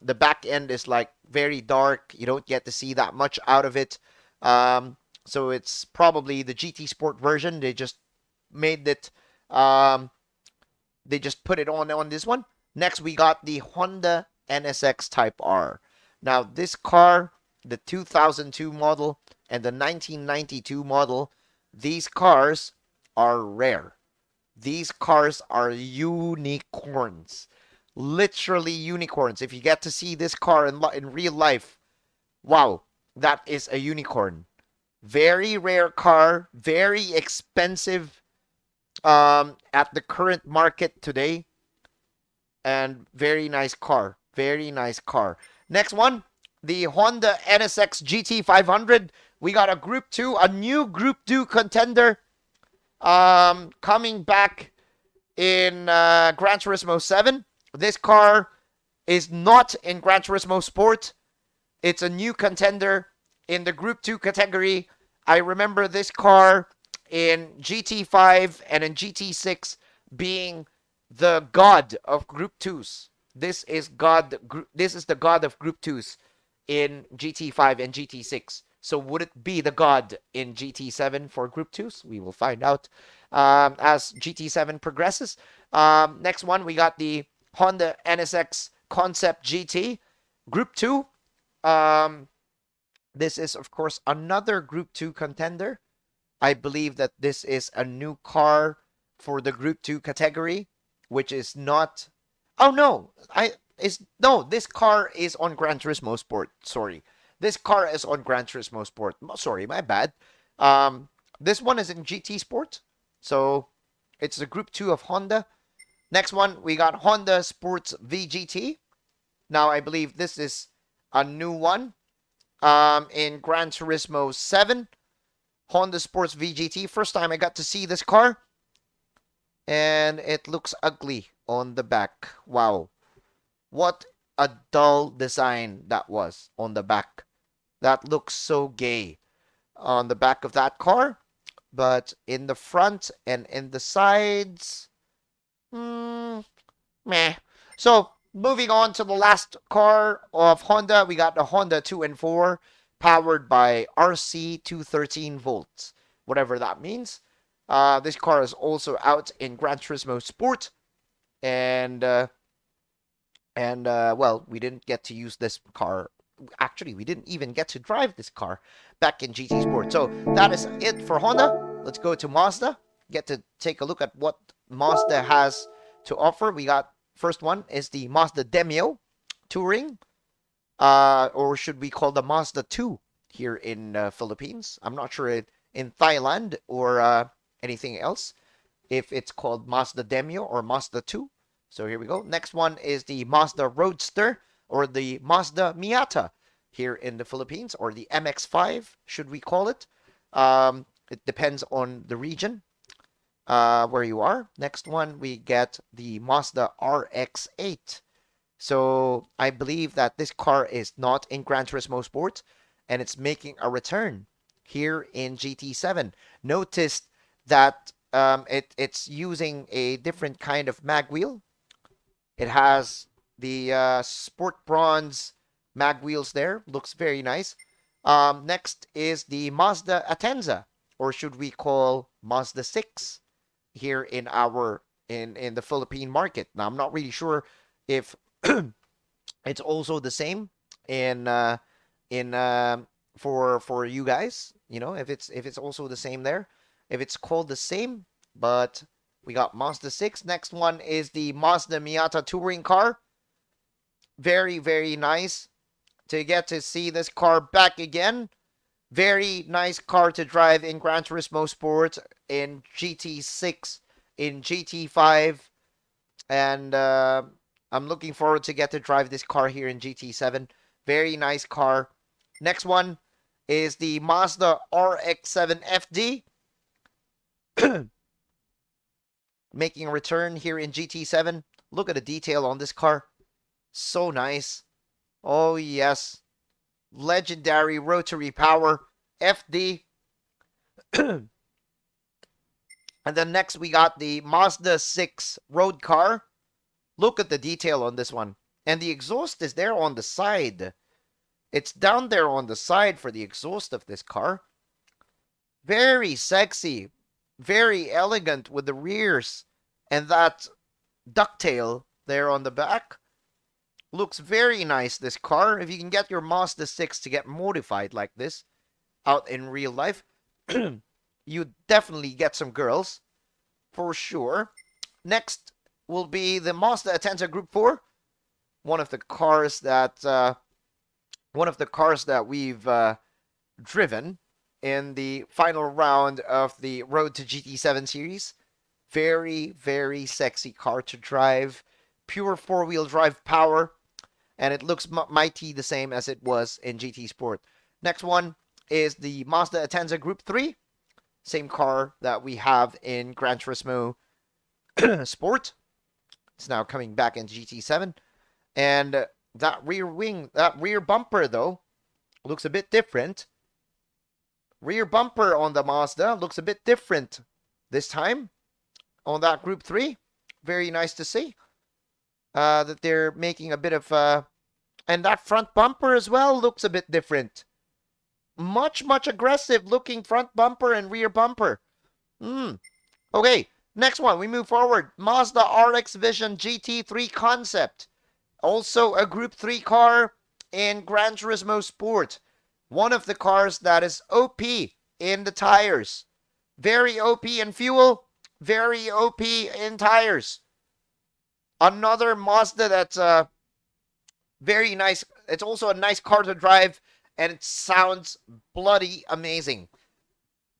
back end is like very dark. You don't get to see that much out of it. So it's probably the GT Sport version. They just made it. They just put it on this one. Next, we got the Honda NSX Type R. Now, this car, the 2002 model and the 1992 model, these cars are rare. These cars are unicorns. Literally unicorns. If you get to see this car in real life, wow, that is a unicorn. Very rare car, very expensive at the current market today, and very nice car. Very nice car. Next one, the Honda NSX GT500. We got a Group 2, a new Group 2 contender coming back in Gran Turismo 7. This car is not in Gran Turismo Sport. It's a new contender in the Group 2 category. I remember this car in GT5 and in GT6 being the god of Group 2s. This is the god of Group 2s in GT5 and GT6. So would it be the god in GT7 for Group 2s? We will find out as GT7 progresses. Next one, we got the Honda NSX Concept GT Group 2. This is, of course, another Group 2 contender. I believe that this is a new car for the Group 2 category, which is not... Oh, no. This car is on Gran Turismo Sport. Sorry. This car is on Gran Turismo Sport. Sorry, my bad. This one is in GT Sport. So, it's the Group 2 of Honda. Next one, we got Honda Sports VGT. Now, I believe this is a new one in Gran Turismo 7. Honda Sports VGT. First time I got to see this car. And it looks ugly on the back. Wow. What a dull design that was on the back. That looks so gay on the back of that car. But in the front and in the sides, meh. So, moving on to the last car of Honda, we got the Honda 2 and 4, powered by RC 213 volts, whatever that means. This car is also out in Gran Turismo Sport, and well, we didn't get to use this car. Actually, we didn't even get to drive this car back in GT Sport. So that is it for Honda. Let's go to Mazda. Get to take a look at what Mazda has to offer. We got, first one is the Mazda Demio Touring, or should we call the Mazda 2 here in Philippines? I'm not sure in Thailand or anything else if it's called Mazda Demio or Mazda 2. So here we go. Next one is the Mazda Roadster, or the Mazda Miata here in the Philippines, or the MX-5 should we call it. It depends on the region where you are. Next one, we get the Mazda RX-8. So I believe that this car is not in Gran Turismo Sport, and it's making a return here in GT7. Notice that it's using a different kind of mag wheel. It has the Sport Bronze mag wheels there. Looks very nice. Next is the Mazda Atenza, or should we call Mazda 6 here in our in the Philippine market. Now I'm not really sure if it's also the same in for you guys. You know, if it's also the same there, if it's called the same. But we got Mazda 6. Next one is the Mazda Miata touring car. Very, very nice to get to see this car back again. Very nice car to drive in Gran Turismo Sport, in GT6, in GT5, and I'm looking forward to get to drive this car here in GT7. Very nice car. Next one is the Mazda RX-7 FD. Making a return here in GT7. Look at the detail on this car. So nice. Oh, yes. Legendary rotary power. FD. And then next we got the Mazda 6 road car. Look at the detail on this one. And the exhaust is there on the side. It's down there on the side for the exhaust of this car. Very sexy. Very elegant with the rears. And that ducktail there on the back. Looks very nice, this car. If you can get your Mazda 6 to get modified like this out in real life, you definitely get some girls. For sure. Next will be the Mazda Atenza Group 4. One of the cars that we've driven in the final round of the Road to GT7 series. Very, very sexy car to drive. Pure four-wheel drive power. And it looks mighty the same as it was in GT Sport. Next one is the Mazda Atenza Group 3. Same car that we have in Gran Turismo Sport. It's now coming back in GT7. And that rear bumper, though, looks a bit different. Rear bumper on the Mazda looks a bit different this time on that Group 3. Very nice to see that they're making a bit of... and that front bumper as well looks a bit different. Much aggressive looking front bumper and rear bumper. Okay, next one. We move forward. Mazda RX Vision GT3 Concept. Also a Group 3 car in Gran Turismo Sport. One of the cars that is OP in the tires. Very OP in fuel. Very OP in tires. Another Mazda that's very nice. It's also a nice car to drive. And it sounds bloody amazing.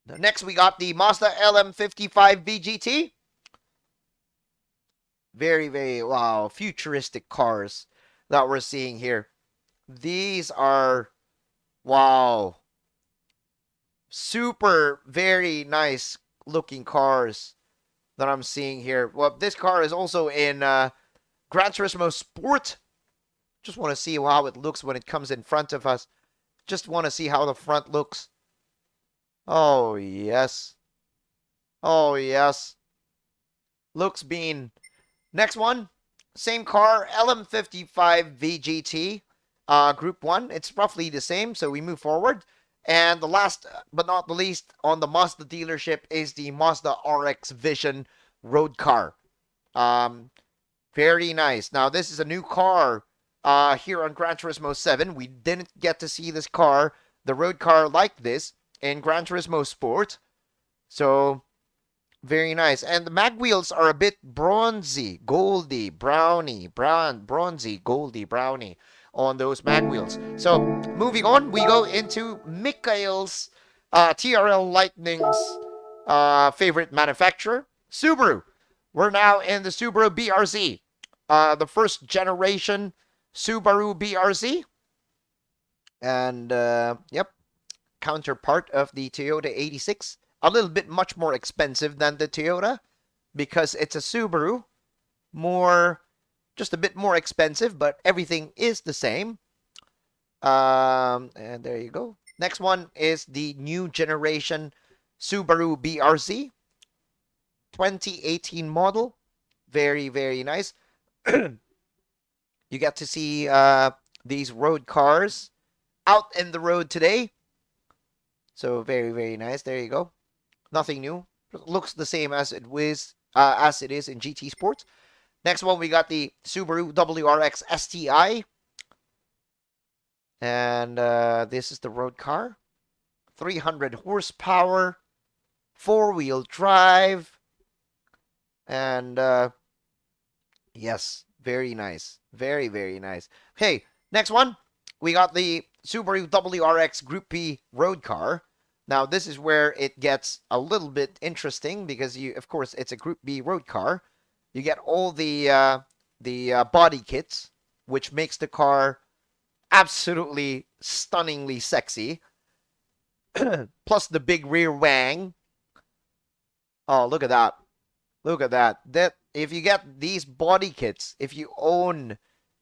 Next, we got the Mazda LM55 VGT. Very, very, wow, futuristic cars that we're seeing here. These are, wow, super, very nice looking cars that I'm seeing here. Well, this car is also in Gran Turismo Sport. Just want to see how it looks when it comes in front of us. Just want to see how the front looks. Oh, yes. Oh, yes. Looks mean. Next one. Same car. LM55 VGT. Group 1. It's roughly the same, so we move forward. And the last, but not the least, on the Mazda dealership is the Mazda RX Vision road car. Very nice. Now, this is a new car. Here on Gran Turismo 7, we didn't get to see this car, the road car like this, in Gran Turismo Sport. So, very nice. And the mag wheels are a bit bronzy, goldy, browny, bronzy, goldy, browny on those mag wheels. So, moving on, we go into Mikhail's TRL Lightning's favorite manufacturer, Subaru. We're now in the Subaru BRZ, the first generation Subaru BRZ. And, yep, counterpart of the Toyota 86. A little bit much more expensive than the Toyota because it's a Subaru. Just a bit more expensive, but everything is the same. And there you go. Next one is the new generation Subaru BRZ. 2018 model. Very, very nice. You get to see these road cars out in the road today. So very, very nice. There you go. Nothing new. looks the same as it is in GT Sports. Next one, we got the Subaru WRX STI. And this is the road car. 300 horsepower, 4-wheel drive. And yes, very nice. Very, very nice. Okay, next one. We got the Subaru WRX Group B road car. Now, this is where it gets a little bit interesting because, of course, it's a Group B road car. You get all the body kits, which makes the car absolutely stunningly sexy. Plus the big rear wang. Oh, look at that. Look at that. If you get these body kits, if you own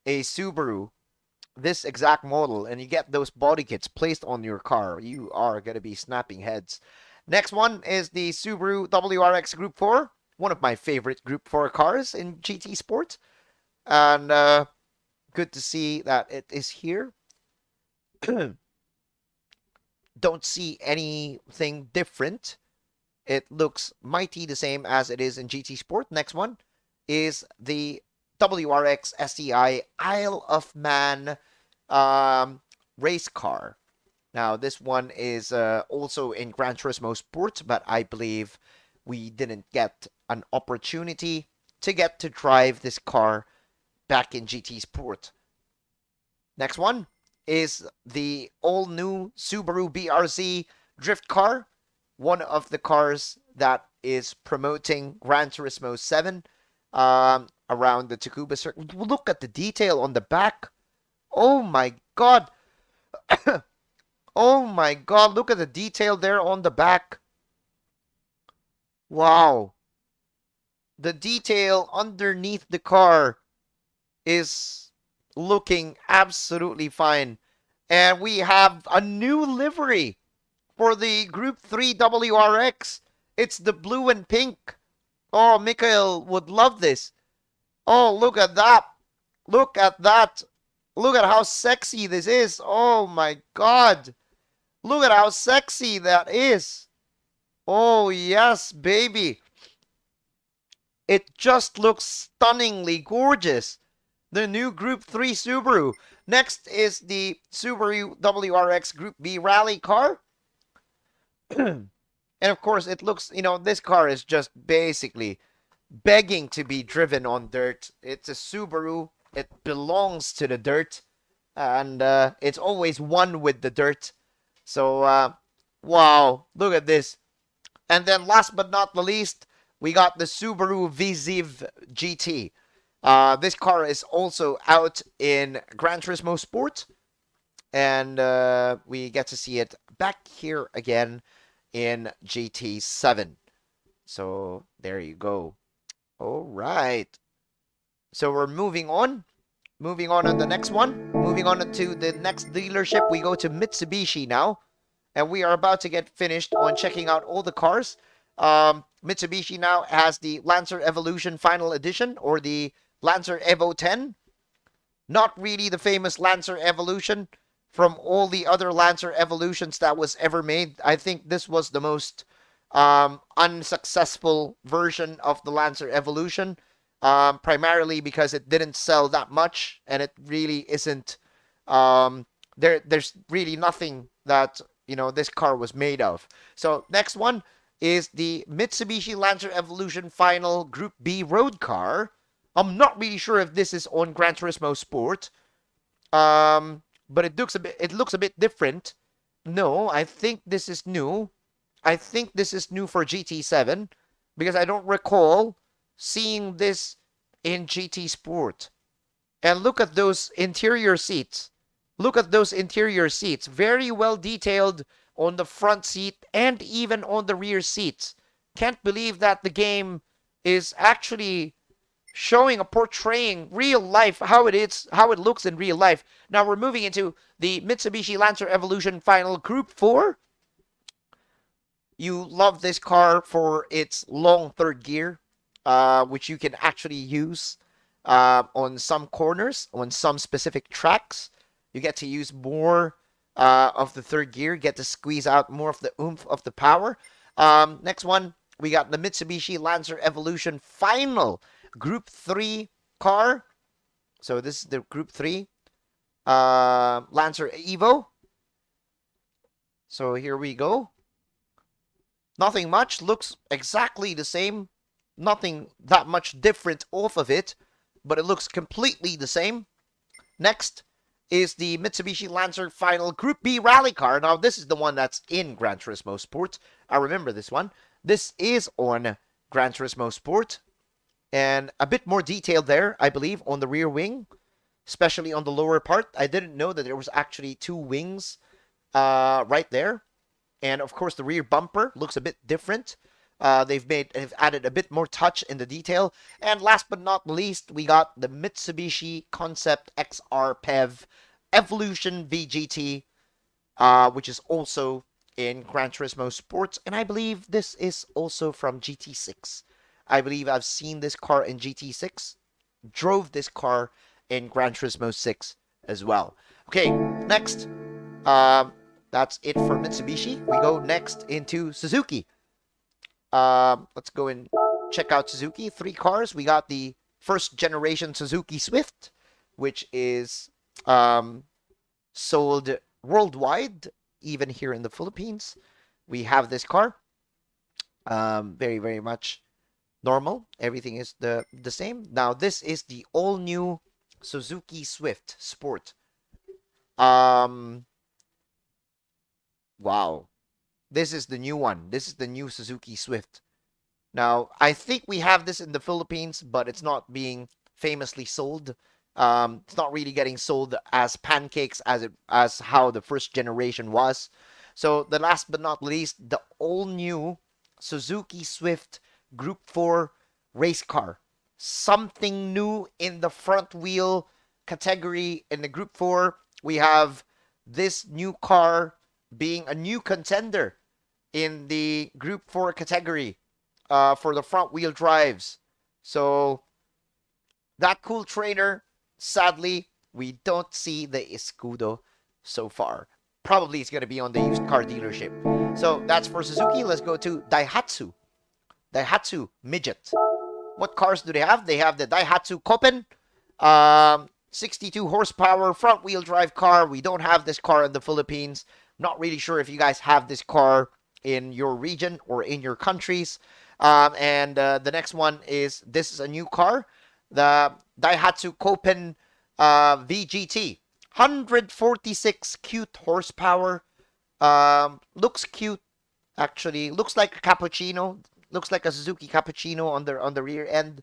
a Subaru, this exact model, and you get those body kits placed on your car, you are going to be snapping heads. Next one is the Subaru WRX Group 4, one of my favorite Group 4 cars in GT Sport. And good to see that it is here. Don't see anything different. It looks mighty the same as it is in GT Sport. Next one is the WRX STI Isle of Man race car. Now, this one is also in Gran Turismo Sport, but I believe we didn't get an opportunity to get to drive this car back in GT Sport. Next one is the all-new Subaru BRZ drift car, one of the cars that is promoting Gran Turismo 7 around the Tacubas circuit. Look at the detail on the back. Oh my god. Oh my god, look at the detail there on the back. Wow. The detail underneath the car is looking absolutely fine. And we have a new livery for the Group 3 WRX. It's the blue and pink. Oh, Mikhail would love this. Oh, look at that. Look at that. Look at how sexy this is. Oh my god. Look at how sexy that is. Oh, yes, baby. It just looks stunningly gorgeous. The new Group 3 Subaru. Next is the Subaru WRX Group B rally car. And of course, it looks, this car is just basically begging to be driven on dirt. It's a Subaru. It belongs to the dirt. And it's always one with the dirt. So, wow, look at this. And then last but not the least, we got the Subaru VZIV GT. This car is also out in Gran Turismo Sport. And we get to see it back here again in GT7. So, there you go. All right. So, we're moving on. Moving on to the next one. Moving on to the next dealership. We go to Mitsubishi now. And we are about to get finished on checking out all the cars. Mitsubishi now has the Lancer Evolution Final Edition, or the Lancer Evo 10. Not really the famous Lancer Evolution from all the other Lancer Evolutions that was ever made. I think this was the most unsuccessful version of the Lancer Evolution. Primarily because it didn't sell that much, and it really isn't, there's really nothing that, this car was made of. So, next one is the Mitsubishi Lancer Evolution Final Group B road car. I'm not really sure if this is on Gran Turismo Sport, but it looks a bit different. No, I think this is new. I think this is new for GT7, because I don't recall seeing this in GT Sport. And look at those interior seats. Look at those interior seats. Very well detailed on the front seat and even on the rear seats. Can't believe that the game is actually showing or portraying real life, how it looks in real life. Now we're moving into the Mitsubishi Lancer Evolution Final Group 4. You love this car for its long third gear, which you can actually use on some corners, on some specific tracks. You get to use more of the third gear, get to squeeze out more of the oomph of the power. Next one we got the Mitsubishi Lancer Evolution final Group 3 car. So this is the Group 3 Lancer Evo. So here we go. Nothing much. Looks exactly the same. Nothing that much different off of it, but it looks completely the same. Next is the Mitsubishi Lancer Final Group B Rally Car. Now, this is the one that's in Gran Turismo Sport. I remember this one. This is on Gran Turismo Sport. And a bit more detailed there, I believe, on the rear wing, especially on the lower part. I didn't know that there was actually 2 wings right there. And, of course, the rear bumper looks a bit different. They've added a bit more touch in the detail. And last but not least, we got the Mitsubishi Concept XR PEV Evolution VGT, which is also in Gran Turismo Sports. And I believe this is also from GT6. I believe I've seen this car in GT6. Drove this car in Gran Turismo 6 as well. Okay, next. That's it for Mitsubishi. We go next into Suzuki. Let's go and check out Suzuki. 3 cars. We got the first generation Suzuki Swift, which is sold worldwide, even here in the Philippines. We have this car. Very, very much normal. Everything is the same. Now, this is the all-new Suzuki Swift Sport. Wow. This is the new one. This is the new Suzuki Swift. Now, I think we have this in the Philippines, but it's not being famously sold. It's not really getting sold as pancakes as how the first generation was. So, the last but not least, the all-new Suzuki Swift Group 4 race car. Something new in the front wheel category in the Group 4. We have this new car being a new contender in the Group 4 category for the front wheel drives. So, that cool trainer, sadly, we don't see the Escudo so far. Probably it's going to be on the used car dealership. So, that's for Suzuki. Let's go to Daihatsu. Daihatsu Midget. What cars do they have? They have the Daihatsu Koppen. 62 horsepower front wheel drive car. We don't have this car in the Philippines. Not really sure if you guys have this car in your region or in your countries. The next one is, this is a new car. The Daihatsu Koppen VGT. 146 cute horsepower. Looks cute, actually. Looks like a cappuccino. Looks like a Suzuki Cappuccino on the rear end.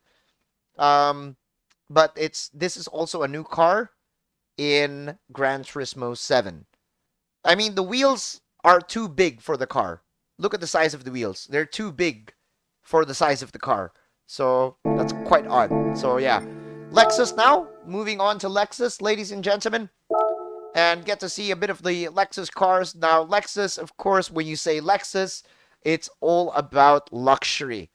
But this is also a new car in Gran Turismo 7. I mean, the wheels are too big for the car. Look at the size of the wheels. They're too big for the size of the car. So, that's quite odd. So, yeah. Lexus now. Moving on to Lexus, ladies and gentlemen. And get to see a bit of the Lexus cars. Now, Lexus, of course, when you say Lexus, it's all about luxury.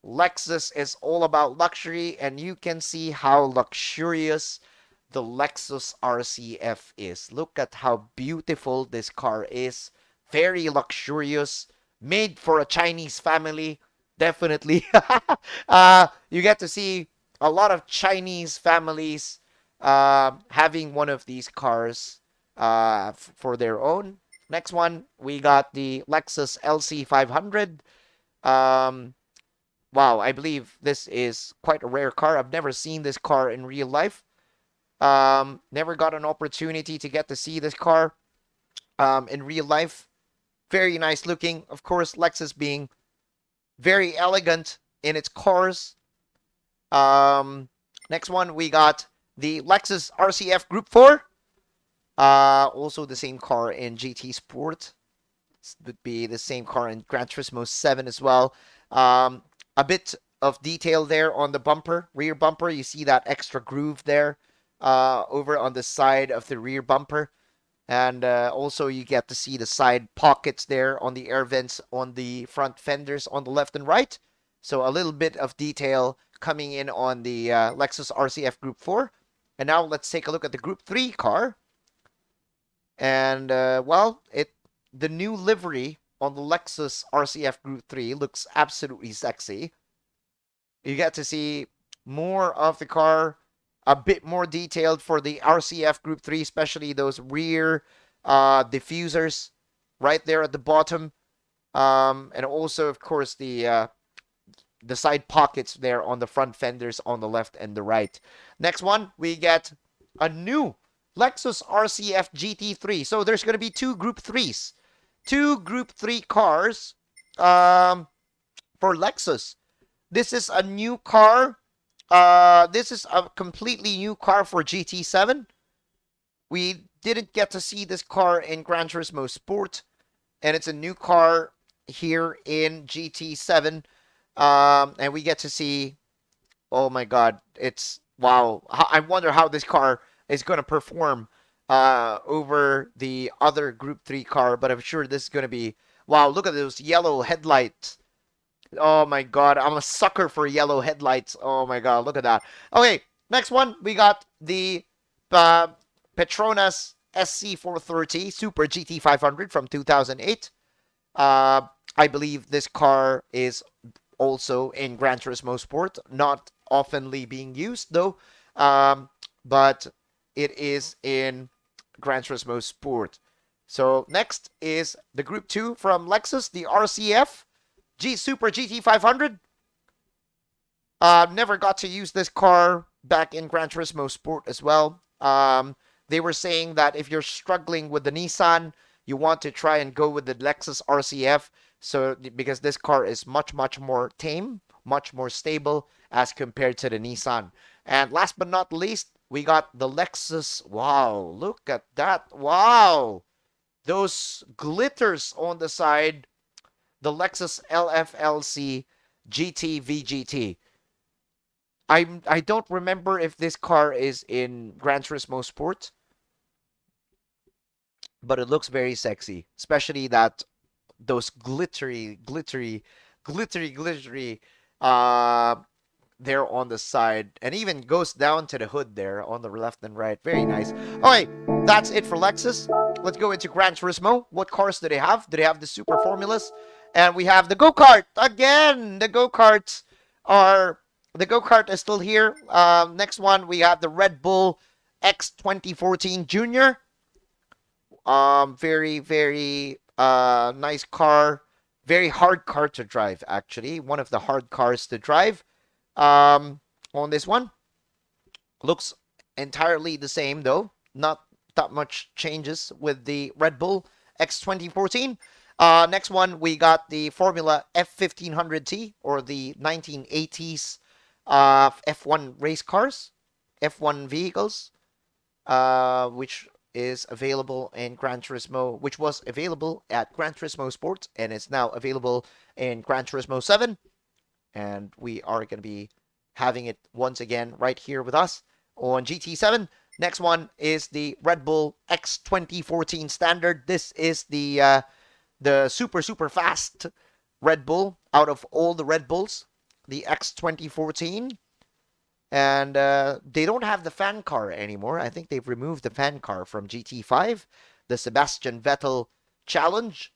Lexus is all about luxury, and you can see how luxurious the Lexus RCF is. Look at how beautiful this car is. Very luxurious. Made for a Chinese family. Definitely. You get to see a lot of Chinese families having one of these cars for their own. Next one, we got the Lexus LC500. Wow, I believe this is quite a rare car. I've never seen this car in real life. Never got an opportunity to get to see this car in real life. Very nice looking. Of course, Lexus being very elegant in its cars. Next one, we got the Lexus RCF Group 4. Also the same car in GT Sport. This would be the same car in Gran Turismo 7 as well. A bit of detail there on the bumper, rear bumper. You see that extra groove there over on the side of the rear bumper. And also you get to see the side pockets there on the air vents on the front fenders on the left and right. So a little bit of detail coming in on the Lexus RCF Group 4. And now let's take a look at the Group 3 car. And, well, the new livery on the Lexus RCF Group 3 looks absolutely sexy. You get to see more of the car, a bit more detailed for the RCF Group 3, especially those rear diffusers right there at the bottom. And also, of course, the side pockets there on the front fenders on the left and the right. Next one, we get a new Lexus RCF GT3. So there's going to be two Group 3s. Two Group 3 cars for Lexus. This is a new car. This is a completely new car for GT7. We didn't get to see this car in Gran Turismo Sport. And it's a new car here in GT7. And we get to see, oh my god, it's, wow. I wonder how this car is going to perform over the other Group 3 car, but I'm sure this is going to be, wow, look at those yellow headlights. Oh my god, I'm a sucker for yellow headlights. Oh my god, look at that. Okay, next one, we got the Petronas SC430 Super GT500 from 2008. I believe this car is also in Gran Turismo Sport, not oftenly being used though, but it is in Gran Turismo Sport. So next is the Group 2 from Lexus, the RCF Super GT500. Never got to use this car back in Gran Turismo Sport as well. They were saying that if you're struggling with the Nissan, you want to try and go with the Lexus RCF. So because this car is much more tame, much more stable as compared to the Nissan. And last but not least, we got the Lexus. Wow, look at that. Wow. Those glitters on the side. The Lexus LFLC GT VGT. I don't remember if this car is in Gran Turismo Sport, but it looks very sexy, especially that those glittery there on the side, and even goes down to the hood there on the left and right. Very nice. Alright, that's it for Lexus. Let's go into Gran Turismo. What cars do they have? Do they have the Super Formulas? And we have the go-kart again. The go-karts is still here. Next one, we have the Red Bull X 2014 Junior. Very nice car. Very hard car to drive, actually. One of the hard cars to drive. On this one. Looks entirely the same, though. Not that much changes with the Red Bull X 2014. Next one, we got the Formula F1500T, or the 1980s F1 race cars, F1 vehicles, which is available in Gran Turismo, which was available at Gran Turismo Sport, and is now available in Gran Turismo 7. And we are going to be having it once again right here with us on GT7. Next one is the Red Bull X 2014 Standard. This is the super fast Red Bull out of all the Red Bulls, the X 2014. And they don't have the fan car anymore. I think they've removed the fan car from GT5, the Sebastian Vettel Challenge.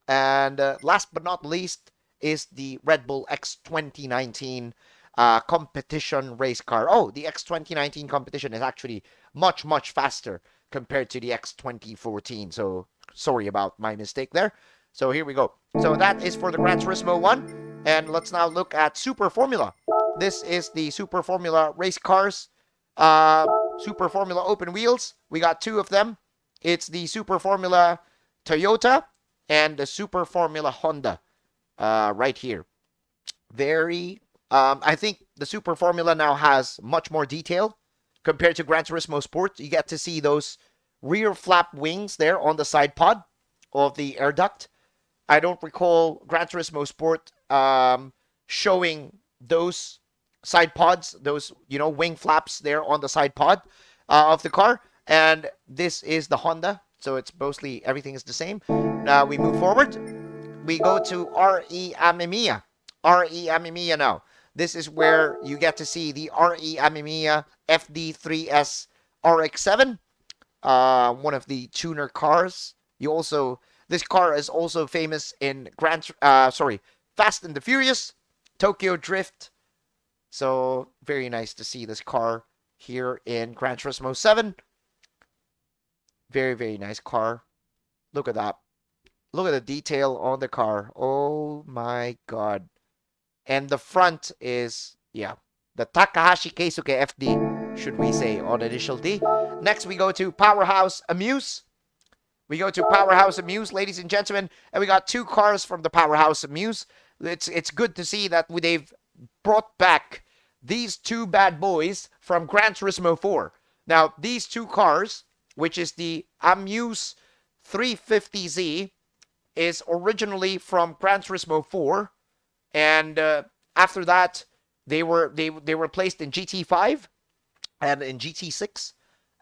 And last but not least is the Red Bull X 2019 competition race car. Oh, the X 2019 competition is actually much faster compared to the X 2014. So sorry about my mistake there. So here we go. So that is for the Gran Turismo 1. And let's now look at Super Formula. This is the Super Formula race cars. Super Formula open wheels. We got two of them. It's the Super Formula Toyota and the Super Formula Honda. Right here. Very, I think the Super Formula now has much more detail compared to Gran Turismo Sport. You get to see those rear flap wings there on the side pod of the air duct. I don't recall Gran Turismo Sport showing those side pods, those, wing flaps there on the side pod of the car. And this is the Honda, so it's mostly everything is the same. Now we move forward. We go to RE Amemiya. RE Amemiya now. This is where you get to see the RE Amemiya FD3S RX7, one of the tuner cars. You also This car is also famous in Fast and the Furious, Tokyo Drift. So very nice to see this car here in Gran Turismo 7. Very, very nice car. Look at that. Look at the detail on the car. Oh my god. And the front is, yeah, the Takahashi Keisuke FD, should we say, on initial D. Next, we go to Powerhouse Amuse. We go to Powerhouse Amuse, ladies and gentlemen, and we got 2 cars from the Powerhouse Amuse. It's good to see that they've brought back these 2 bad boys from Gran Turismo 4. Now, these 2 cars, which is the Amuse 350Z, is originally from Gran Turismo 4, and after that, they were placed in GT5 and in GT6,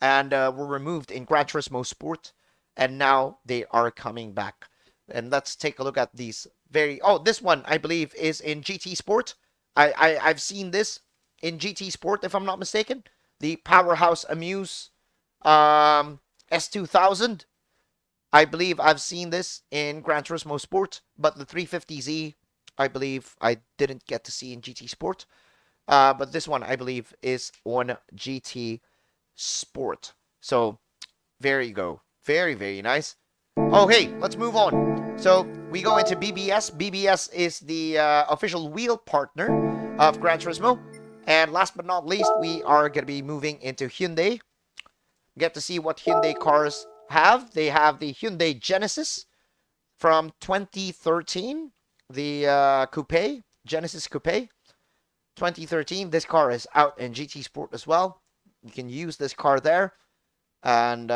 and were removed in Gran Turismo Sport, and now they are coming back. And let's take a look at these this one I believe is in GT Sport. I've seen this in GT Sport, if I'm not mistaken. The Powerhouse Amuse S2000. I believe I've seen this in Gran Turismo Sport, but the 350Z, I believe I didn't get to see in GT Sport. But this one, I believe, is on GT Sport. So, there you go. Very, very nice. Oh, hey, let's move on. So, we go into BBS. BBS is the official wheel partner of Gran Turismo. And last but not least, we are going to be moving into Hyundai. Get to see what Hyundai cars have. They have the Hyundai Genesis from 2013. The Coupe, Genesis Coupe. 2013. This car is out in GT Sport as well. You can use this car there. And,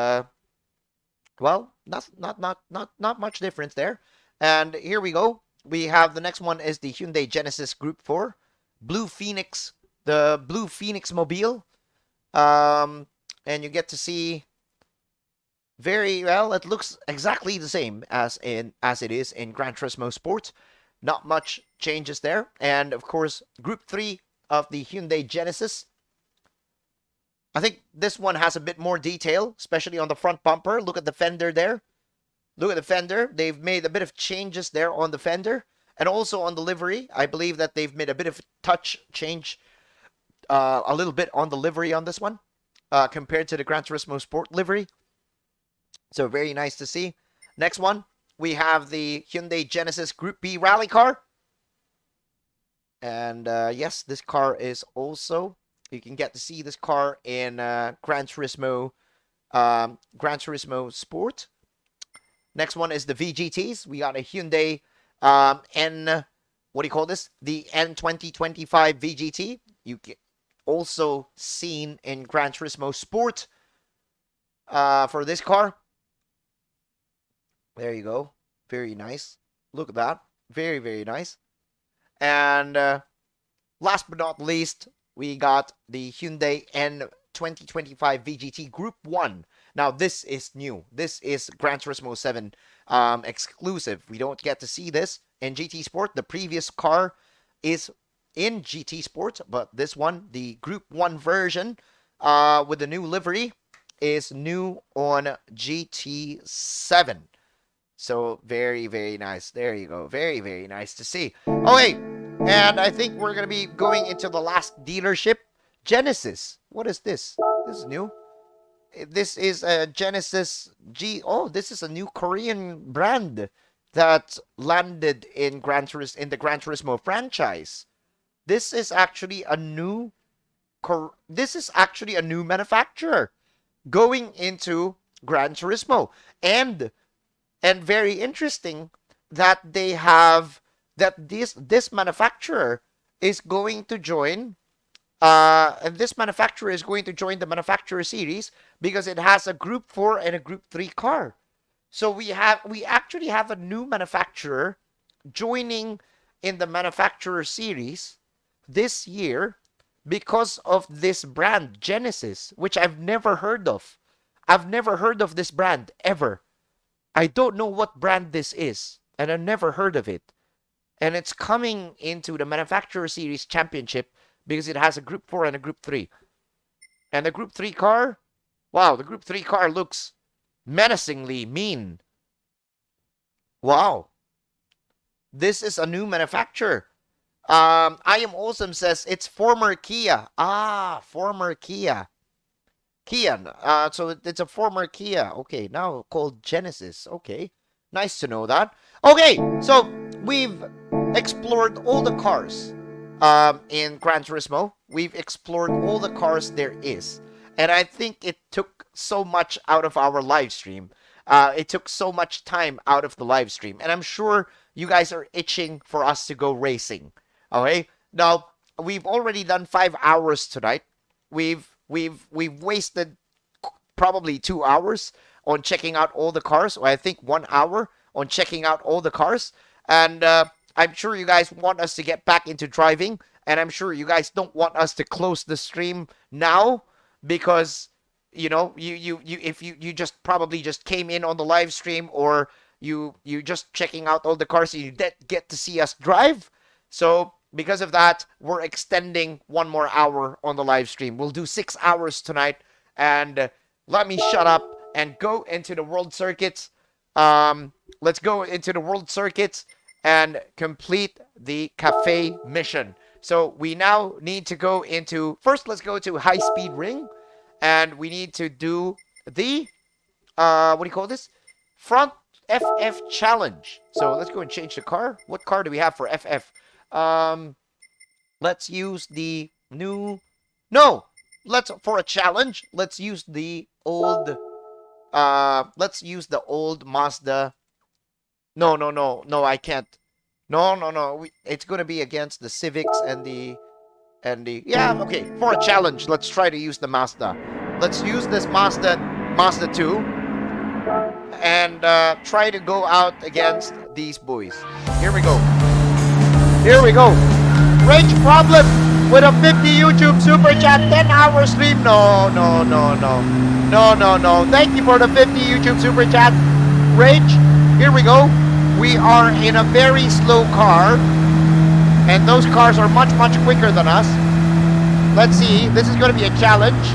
well, not much difference there. And here we go. We have the next one is the Hyundai Genesis Group 4. Blue Phoenix, the Blue Phoenix Mobile. And you get to see very well, it looks exactly the same as it is in Gran Turismo Sport. Not much changes there. And of course, Group 3 of the Hyundai Genesis. I think this one has a bit more detail, especially on the front bumper. Look at the fender there. Look at the fender. They've made a bit of changes there on the fender. And also on the livery. I believe that they've made a bit of a touch change a little bit on the livery on this one. Compared to the Gran Turismo Sport livery. So very nice to see. Next one, we have the Hyundai Genesis Group B rally car. And yes, this car is also, you can get to see this car in Gran Turismo Sport. Next one is the VGTs. We got a Hyundai what do you call this? The N2025 VGT. You get also seen in Gran Turismo Sport for this car. There you go. Very nice. Look at that. Very, very nice. And last but not least, we got the Hyundai N2025 VGT Group 1. Now, this is new. This is Gran Turismo 7 exclusive. We don't get to see this in GT Sport. The previous car is in GT Sport, but this one, the Group 1 version with the new livery, is new on GT7. So, very, very nice. There you go. Very, very nice to see. Oh, hey, and I think we're going to be going into the last dealership, Genesis. What is this? This is new. This is a Genesis G. Oh, this is a new Korean brand that landed in the Gran Turismo franchise. This is actually a new manufacturer going into Gran Turismo, and very interesting that they have that this manufacturer is going to join. And this manufacturer is going to join the manufacturer series because it has a Group 4 and a Group 3 car. So we actually have a new manufacturer joining in the manufacturer series this year because of this brand, Genesis, which I've never heard of. I've never heard of this brand ever. I don't know what brand this is, and I've never heard of it. And it's coming into the manufacturer series championship because it has a Group 4 and a Group 3. And the Group 3 car, wow, the Group 3 car looks menacingly mean. Wow. This is a new manufacturer. I Am Awesome says it's former Kia. Ah, former Kia. Kia. So it's a former Kia. Okay, now called Genesis. Okay, nice to know that. Okay, so we've explored all the cars in Gran Turismo. We've explored all the cars there is. And I think it took so much out of our live stream. It took so much time out of the live stream. And I'm sure you guys are itching for us to go racing. Okay? Now, we've already done 5 hours tonight. We've wasted probably 2 hours on checking out all the cars. Or I think 1 hour on checking out all the cars. And I'm sure you guys want us to get back into driving. And I'm sure you guys don't want us to close the stream now. Because, you know, if you just probably just came in on the live stream, or you just checking out all the cars and you get to see us drive. So because of that, we're extending 1 more hour on the live stream. We'll do 6 hours tonight. And let me shut up and go into the world circuits. Let's go into the world circuits and complete the cafe mission. So we now need to go into, first let's go to high speed ring, and we need to do the, what do you call this? Front FF challenge. So let's go and change the car. What car do we have for FF? Let's use the new, for a challenge, let's use the old, let's use the old Mazda. No, I can't. No. It's going to be against the Civics and the, yeah, okay. For a challenge, let's try to use the Mazda. Let's use this Mazda 2 and try to go out against these boys. Here we go. Range problem with a 50 YouTube super chat, 10-hour stream. No. Thank you for the 50 YouTube super chat. Range, here we go. We are in a very slow car, and those cars are much quicker than us. Let's see, this is going to be a challenge.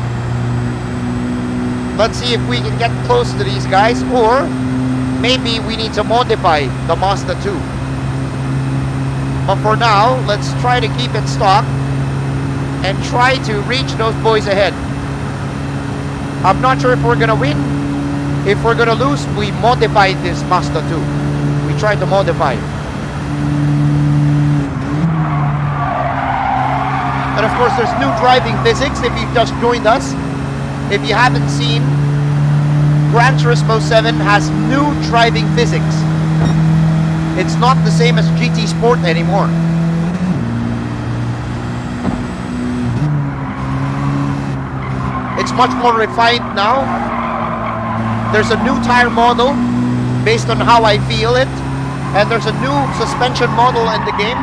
Let's see if we can get close to these guys, or maybe we need to modify the Mazda 2. But for now, let's try to keep it stock and try to reach those boys ahead. I'm not sure if we're going to win. If we're going to lose, we modify this Mazda 2. We try to modify. And of course, there's new driving physics if you just joined us. If you haven't seen, Gran Turismo 7 has new driving physics. It's not the same as GT Sport anymore. It's much more refined now. There's a new tire model based on how I feel it. And there's a new suspension model in the game.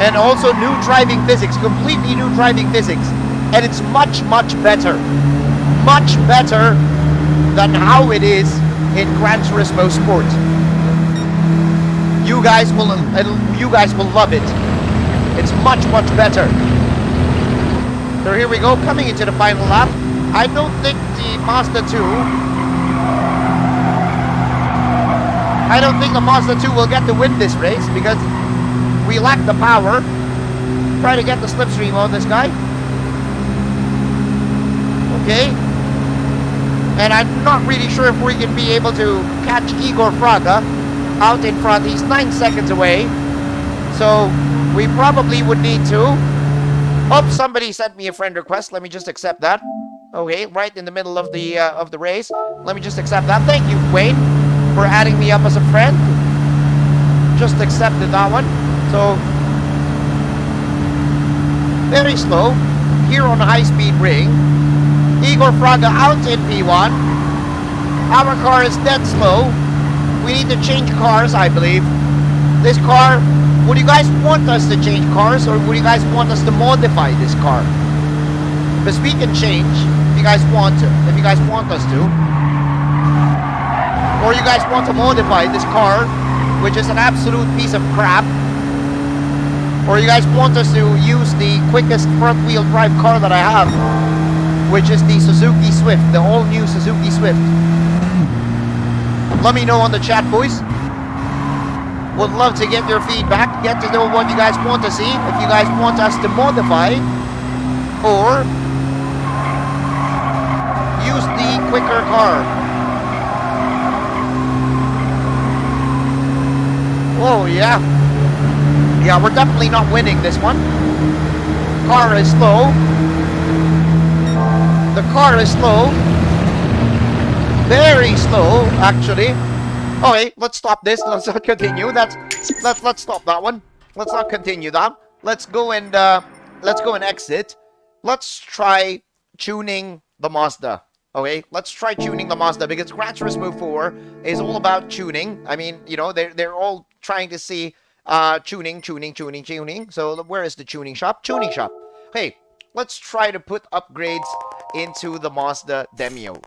And also new driving physics, completely new driving physics. And it's much better. Much better than how it is in Gran Turismo Sport. You guys will love it. It's much better. So here we go, coming into the final lap. I don't think the Mazda 2 will get to win this race because we lack the power. Try to get the slipstream on this guy. Okay. And I'm not really sure if we can be able to catch Igor Fraga out in front. He's 9 seconds away. So we probably would need to. Oh, somebody sent me a friend request. Let me just accept that. Okay, right in the middle of the race. Let me just accept that. Thank you, Wayne, for adding me up as a friend. Just accepted that one. So very slow here on the high-speed ring. Igor Fraga out in P1. Our car is dead slow. We need to change cars, I believe. This car, would you guys want us to change cars, or would you guys want us to modify this car? Because we can change if you guys want to, if you guys want us to. Or you guys want to modify this car, which is an absolute piece of crap. Or you guys want us to use the quickest front-wheel drive car that I have, which is the Suzuki Swift, the all-new Suzuki Swift. Let me know on the chat, boys. Would love to get your feedback, get to know what you guys want to see, if you guys want us to modify or use the quicker car. Oh yeah. Yeah, we're definitely not winning this one. Car is slow. The car is slow. Very slow, actually. Okay, let's stop this. Let's not continue. Let's stop that one. Let's not continue that. Let's go and exit. Let's try tuning the Mazda. Okay, let's try tuning the Mazda because Gran Turismo 4 is all about tuning. I mean, you know, they're all trying to see tuning. So where is the tuning shop? Tuning shop. Hey, let's try to put upgrades into the Mazda Demio.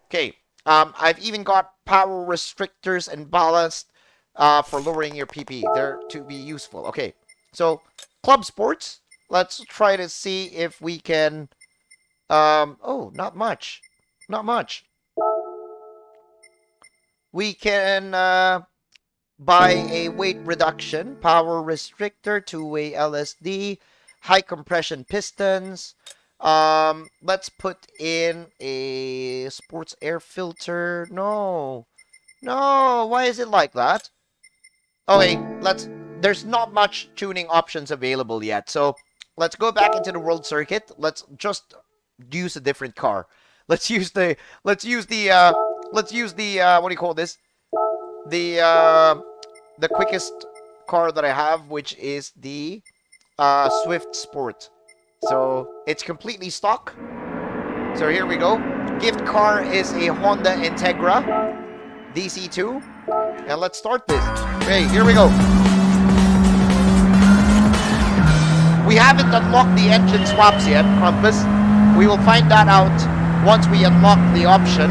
Okay. I've even got power restrictors and ballast for lowering your PP. They're to be useful. Okay, so Club Sports. Let's try to see if we can... oh, not much. Not much. We can buy a weight reduction, power restrictor, two-way LSD, high compression pistons. Let's put in a sports air filter. No, why is it like that? Okay, there's not much tuning options available yet, so let's go back into the world circuit. Let's just use a different car. Let's use the what do you call this? The quickest car that I have, which is the Swift Sport. So it's completely stock. So here we go. Gift car is a Honda Integra DC2. And let's start this. Okay, here we go. We haven't unlocked the engine swaps yet, Compass. We will find that out once we unlock the option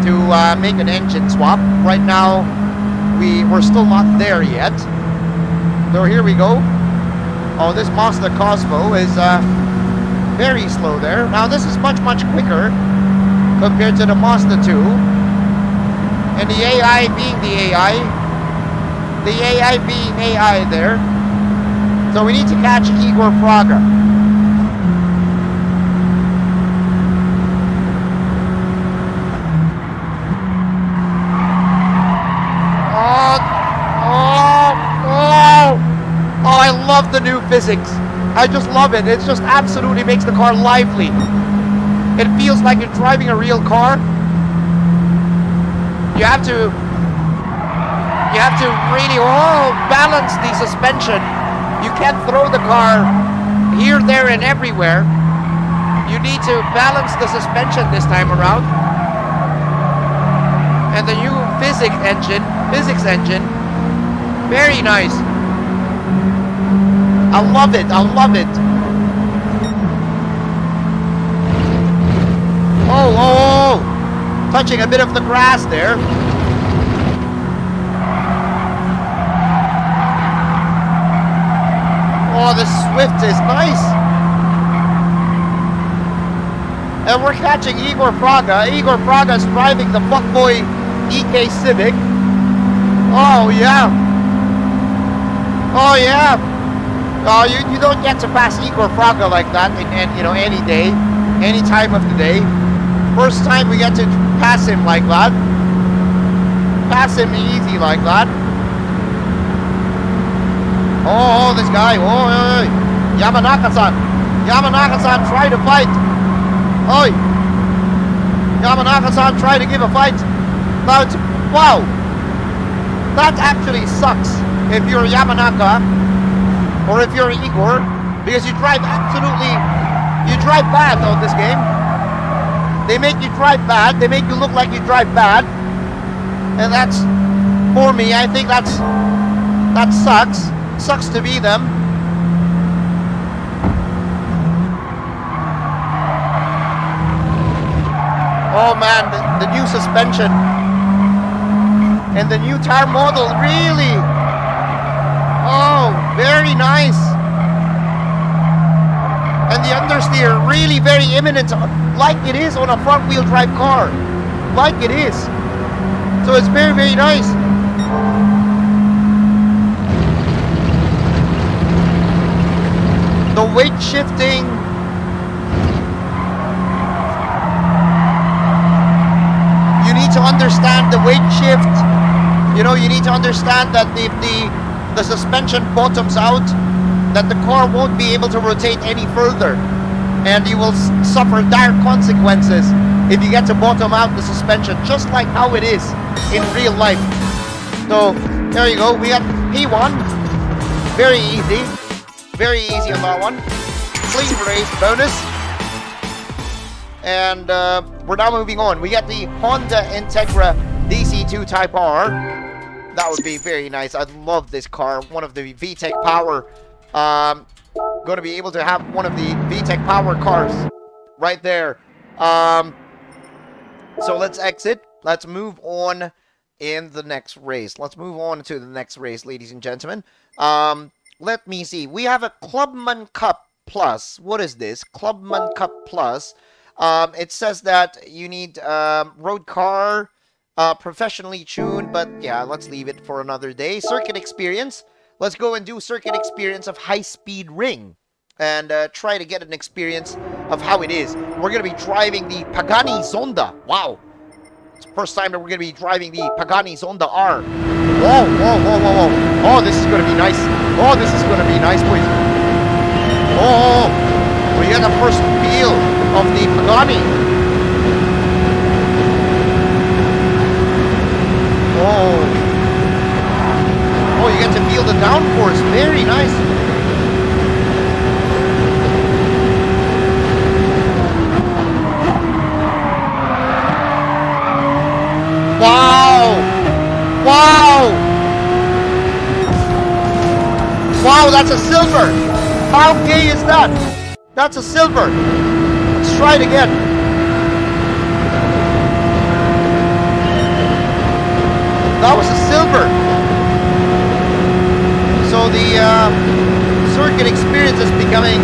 to make an engine swap. Right now, we're still not there yet. So here we go. Oh, this Mazda Cosmo is very slow there. Now this is much quicker compared to the Mazda 2. And the AI being the AI being AI there. So we need to catch Igor Praga. Oh, I love the new physics. I just love it. It just absolutely makes the car lively. It feels like you're driving a real car. You have to really balance the suspension. You can't throw the car here, there, and everywhere. You need to balance the suspension this time around. And the new physics engine, very nice. I love it. Oh, touching a bit of the grass there. Oh, the Swift is nice. And we're catching Igor Praga. Igor Praga is driving the fuckboy EK Civic. Oh, yeah. Oh, you don't get to pass Igor Praga like that in any day, any time of the day. First time we get to pass him like that. Pass him easy like that. Oh, this guy. Oh, Yamanaka-san. Yamanaka-san, try to fight. Oi. Yamanaka-san, try to give a fight. Wow. That actually sucks if you're Yamanaka or if you're Igor, because you drive bad on this game. They make you drive bad. They make you look like you drive bad. And that's, for me, I think that sucks. Sucks to be them. Oh man, the new suspension and the new tire model, really. Oh, very nice. And the understeer, really very imminent, like it is on a front-wheel drive car. Like it is. So it's very, very nice. The weight shifting. You need to understand the weight shift. You know, you need to understand that if the suspension bottoms out, that the car won't be able to rotate any further. And you will suffer dire consequences if you get to bottom out the suspension, just like how it is in real life. So, there you go. We got P1. Very easy. Very easy on that one. Clean race bonus. And we're now moving on. We got the Honda Integra DC2 Type R. That would be very nice. I love this car. One of the VTEC Power. Going to be able to have one of the VTEC Power cars right there. So let's exit. Let's move on in the next race. Let's move on to the next race, ladies and gentlemen. Let me see. We have a Clubman Cup Plus. What is this? Clubman Cup Plus. It says that you need road car, professionally tuned, but yeah, let's leave it for another day. Circuit experience. Let's go and do circuit experience of high-speed ring and try to get an experience of how it is. We're going to be driving the Pagani Zonda. Wow. It's the first time that we're going to be driving the Pagani Zonda R. Whoa, whoa, whoa, whoa, whoa. Oh, this is going to be nice. Oh, this is going to be nice, boys. Oh, we get the first feel of the Pagani. Oh. Oh, you get to feel the downforce. Very nice. Wow! Wow! Wow, that's a silver! How gay is that? That's a silver. Let's try it again. That was a silver. So the circuit experience is becoming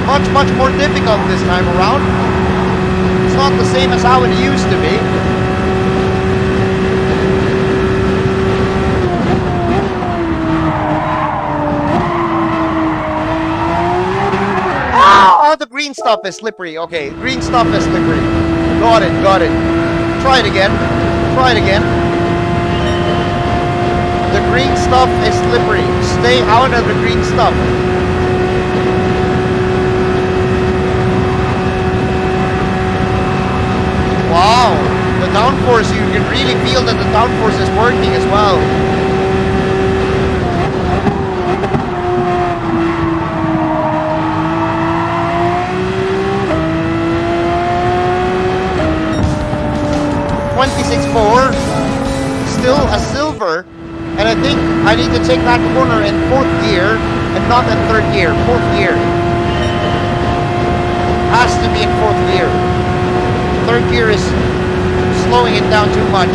much, much more difficult this time around. It's not the same as how it used to be. Oh, the green stuff is slippery. Okay, green stuff is slippery. Got it, got it. Try it again. Try it again. The green stuff is slippery. Stay out of the green stuff. Wow. The downforce, you can really feel that the downforce is working as well. .26.4. Still a silver. And I think I need to take that corner in 4th gear and not in 3rd gear. 4th gear. Has to be in 4th gear. 3rd gear is slowing it down too much.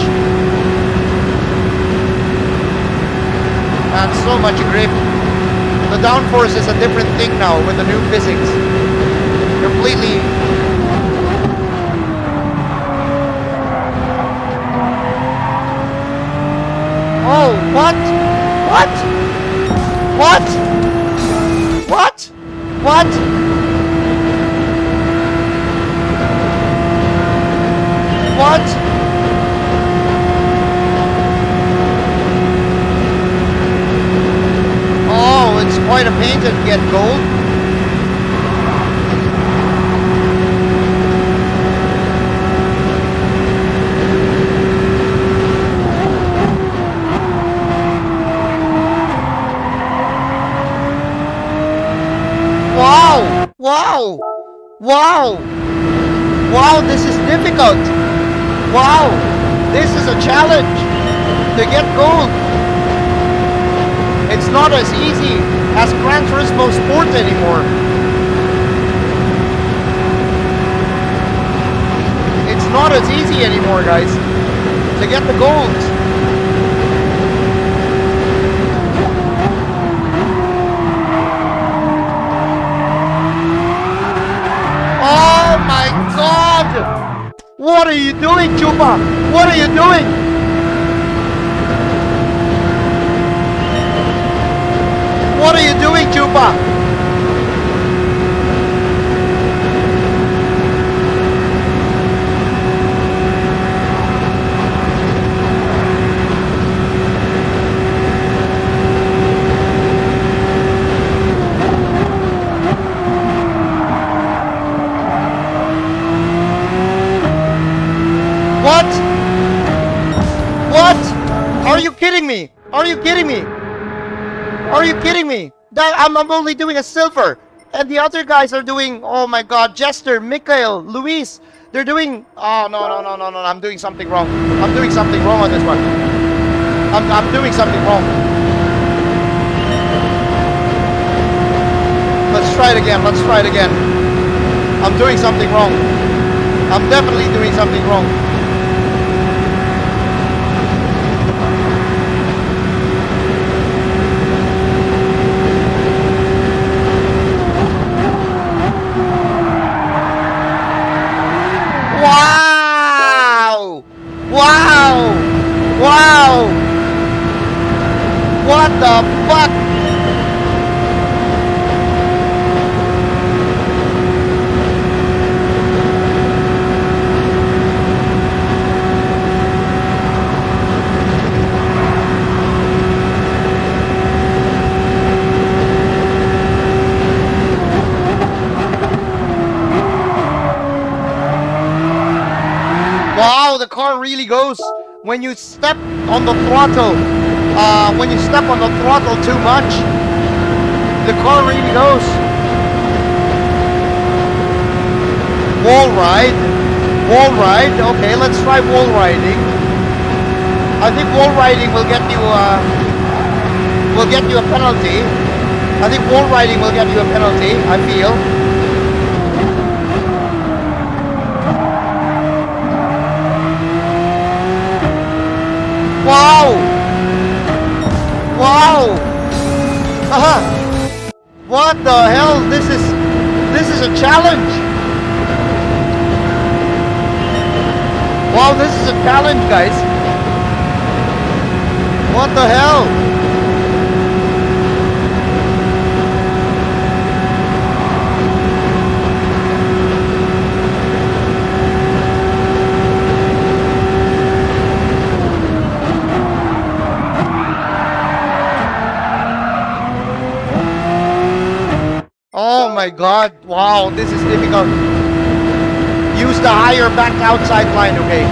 And so much grip. The downforce is a different thing now with the new physics. Completely. Oh, what? What? What? What? What? What? Oh, it's quite a pain to get gold. Wow! Wow! Wow! Wow, this is difficult! Wow! This is a challenge to get gold! It's not as easy as Gran Turismo Sport anymore. It's not as easy anymore, guys, to get the gold. Oh my God! What are you doing, Chupa? What are you doing? What are you doing, Chupa? What? What? Are you kidding me? Are you kidding me? Are you kidding me? That I'm only doing a silver, and the other guys are doing. Oh my God, Jester, Mikhail, Luis. They're doing. Oh no no no no no! I'm doing something wrong. I'm doing something wrong on this one. I'm doing something wrong. Let's try it again. Let's try it again. I'm doing something wrong. I'm definitely doing something wrong. Wow! Wow! Wow! What the fuck? Wow, the car really goes when you step on the throttle. When you step on the throttle too much, the car really goes. Wall ride. Wall ride. Okay, let's try wall riding. I think wall riding will get you a penalty. I think wall riding will get you a penalty, I feel. Wow! Wow! What the hell? This is a challenge. Wow, this is a challenge, guys. What the hell? Oh my God, wow, this is difficult. Use the higher back outside line, okay.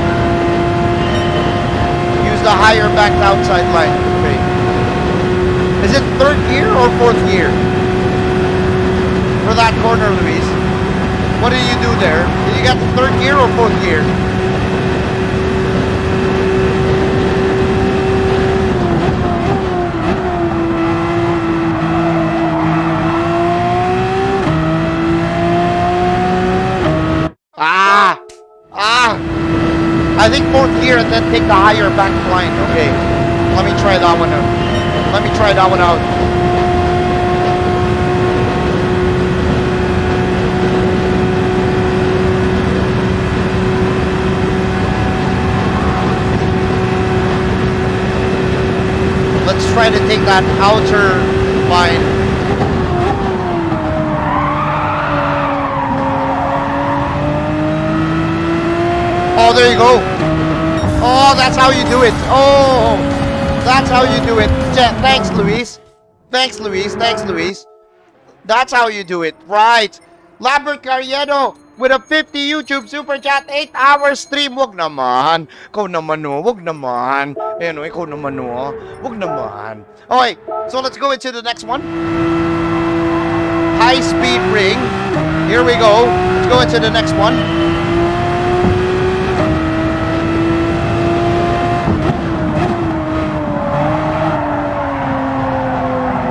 Use the higher back outside line, okay. Is it third gear or fourth gear? For that corner, Luis. What did you do there? Did you get third gear or fourth gear? I think fourth gear and then take the higher back line. Okay, let me try that one out. Let me try that one out. Let's try to take that outer line. Oh, there you go. Oh, that's how you do it. Oh, that's how you do it. Thanks, Luis. Thanks, Luis. Thanks, Luis. That's how you do it. Right. Lambert Carriedo with a 50 YouTube Super Chat. 8-hour stream. Wag naman. Ikaw naman, no. Wag naman. Ayan, ikaw naman, no. Wag naman. Okay, so let's go into the next one. High speed ring. Here we go. Let's go into the next one.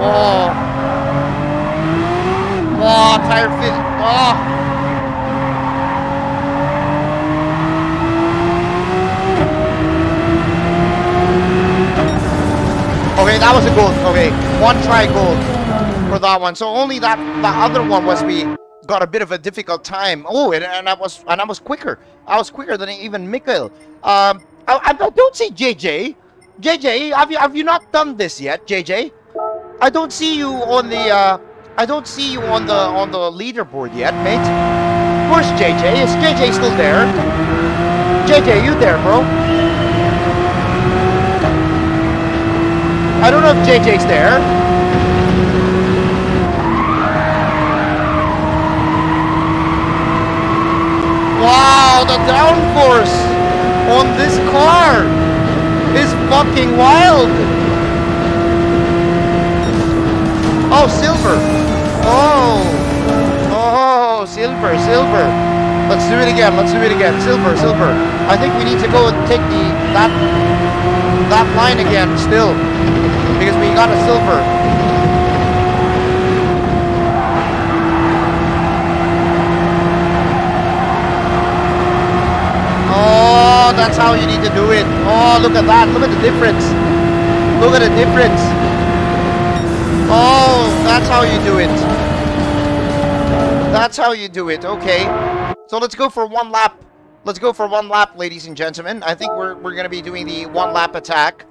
Oh. Oh, tire fit. Oh. Okay, that was a gold. Okay, one try gold for that one. So only that the other one was we got a bit of a difficult time. Oh, and I was quicker. I was quicker than even Mikhail. I don't see JJ. JJ, have you not done this yet, JJ? I don't see you on the leaderboard yet, mate. Where's JJ? Is JJ still there? JJ, you there, bro? I don't know if JJ's there. Wow, the downforce on this car is fucking wild. Oh, silver. Oh, silver. Let's do it again. Silver. I think we need to go and take that line again still, because we got a silver. Oh, that's how you need to do it. Oh, look at that. Look at the difference. Oh, that's how you do it. Okay. So let's go for one lap. Ladies and gentlemen. I think we're going to be doing the one lap attack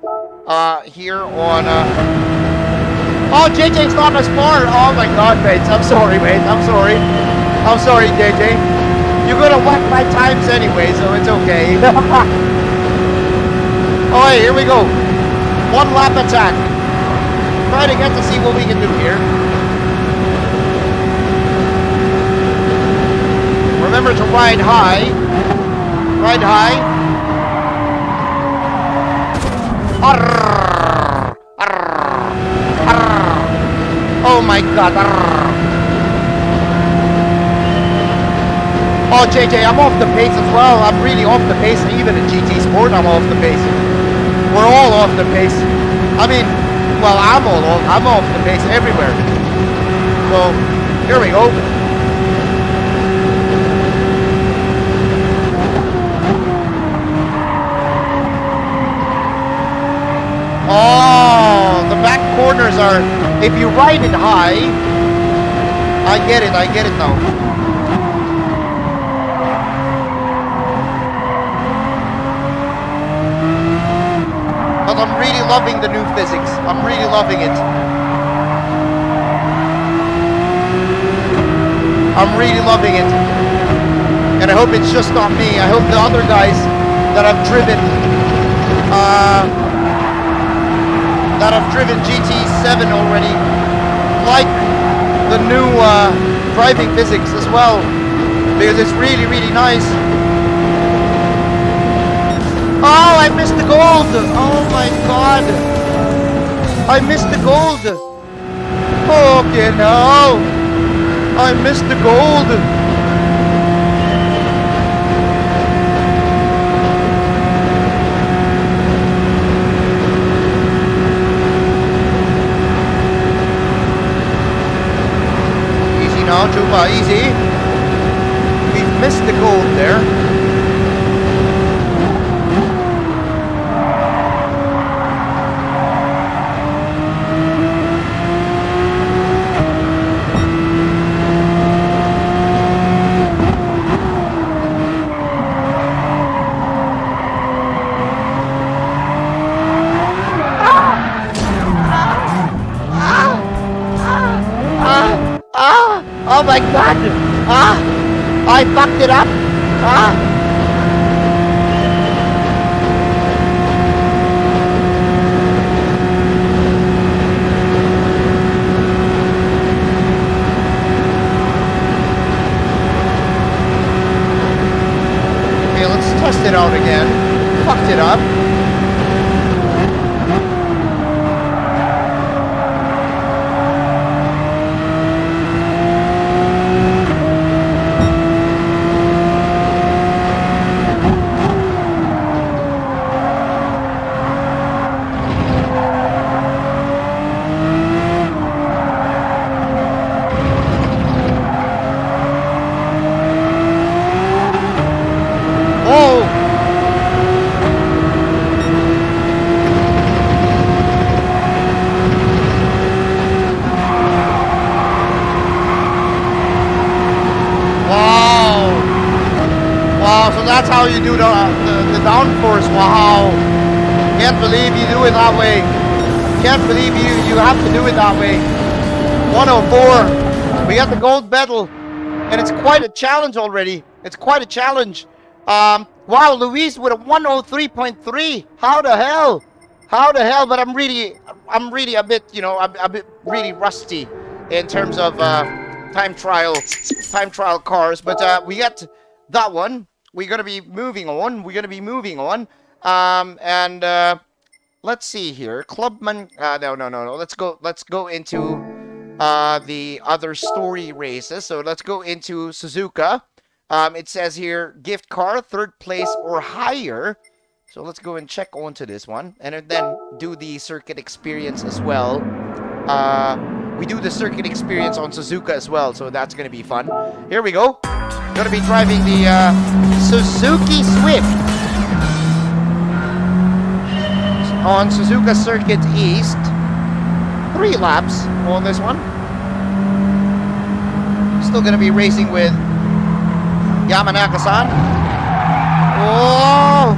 here on... Oh, JJ's not as far. Oh my god, mate. I'm sorry, JJ. You're going to whack my times anyway, so it's okay. Alright, here we go. One lap attack. Try to get to see what we can do here. Remember to ride high. Arrgh, arrgh, arrgh. Oh my god. Arrgh. Oh, JJ, I'm off the pace as well. I'm really off the pace. Even in GT Sport, I'm off the pace. We're all off the pace. I mean, well, I'm off the pace everywhere. So, here we go. Oh, the back corners are, if you ride it high, I get it now. But I'm really loving the new physics. I'm really loving it. And I hope it's just not me. I hope the other guys that have driven GT7 already like the new driving physics as well, because it's really, really nice. Oh, I missed the gold! Oh my god! I missed the gold! Okay, no! I missed the gold! Easy now, Chupa, easy. We've missed the gold there. Oh my god! I fucked it up! Okay, let's test it out again. Fucked it up. That's how you do the downforce. Wow. Can't believe you do it that way. Can't believe you have to do it that way. 104. We got the gold medal. And it's quite a challenge already. It's quite a challenge. Wow, Luis with a 103.3. How the hell? How the hell? But I'm really a bit, you know, a bit really rusty in terms of time trial cars. But we got that one. We're gonna be moving on. Let's see here. Clubman. No. Let's go into the other story races. So let's go into Suzuka. It says here gift car, 3rd place or higher. So let's go and check onto this one, and then do the circuit experience as well. We do the circuit experience on Suzuka as well, so that's gonna be fun. Here we go. Gonna be driving the Suzuki Swift on Suzuka Circuit East. 3 laps on this one. Still gonna be racing with Yamanaka-san. Oh!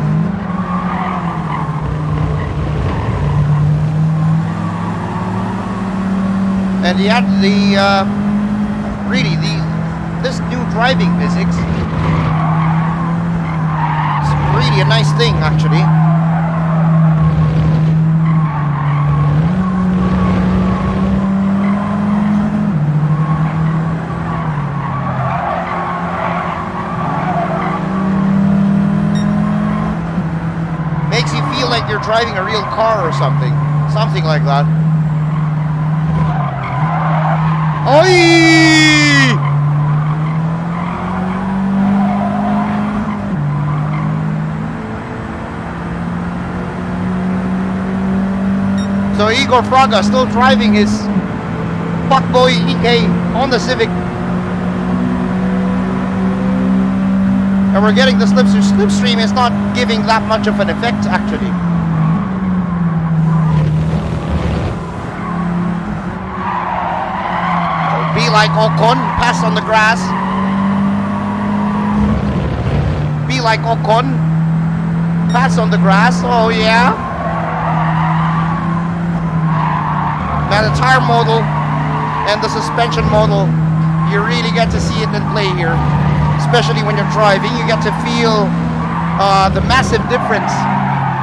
And this new driving physics is really a nice thing, actually. Makes you feel like you're driving a real car or something. Something like that. Oi! So Igor Fraga still driving his fuckboy EK on the Civic. And we're getting the slipstream. Slipstream is not giving that much of an effect, actually. Be like Ocon, pass on the grass. Be like Ocon, pass on the grass. Oh yeah. Now the tire model and the suspension model, you really get to see it in play here. Especially when you're driving, you get to feel the massive difference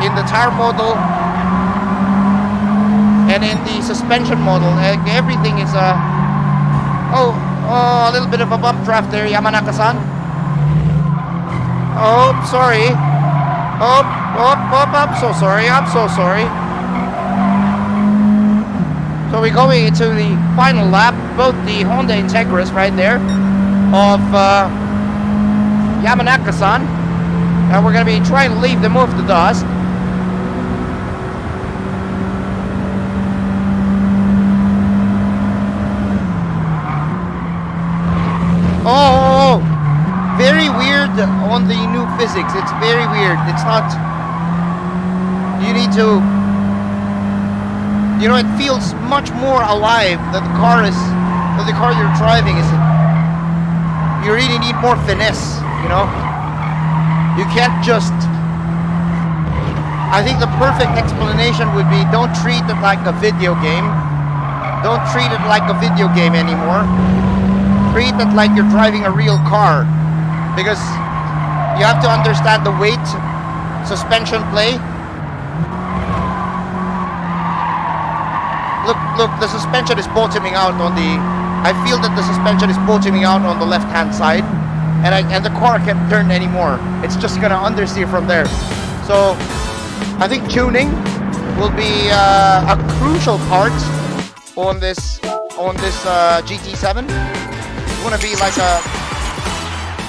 in the tire model and in the suspension model. Everything is a little bit of a bump draft there, Yamanaka-san. Oh, sorry. I'm so sorry. So we're going into the final lap, both the Honda Integris right there of Yamanaka-san. And we're going to be trying to leave them off the dust. Oh, very weird on the new physics. It's very weird. It's not... You need to... You know, it feels much more alive that the car you're driving is... You really need more finesse, you know? You can't just... I think the perfect explanation would be don't treat it like a video game. Don't treat it like a video game anymore. Treat it like you're driving a real car. Because you have to understand the weight, suspension play. Look, the suspension is bottoming out on the... I feel that the suspension is bottoming out on the left-hand side. And the car can't turn anymore. It's just gonna understeer from there. So, I think tuning will be a crucial part on this GT7. It's gonna be like a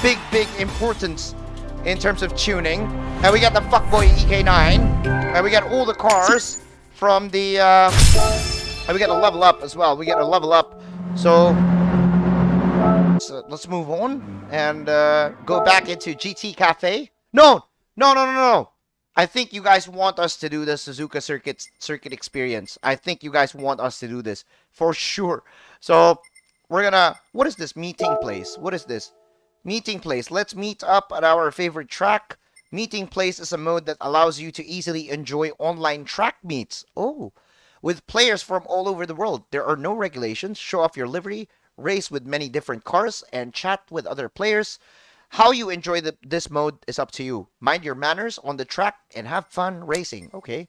big importance in terms of tuning. And we got the fuckboy EK9, and we got all the cars from the and we got a level up as well. We got a level up. So let's move on and go back into GT Cafe. No. I think you guys want us to do the Suzuka circuit experience. I think you guys want us to do this for sure. So we're gonna... What is this meeting place? What is this? Meeting place. Let's meet up at our favorite track. Meeting place is a mode that allows you to easily enjoy online track meets. Oh. with players from all over the world. There are no regulations. Show off your livery, race with many different cars, and chat with other players. How you enjoy this mode is up to you. Mind your manners on the track and have fun racing. Okay.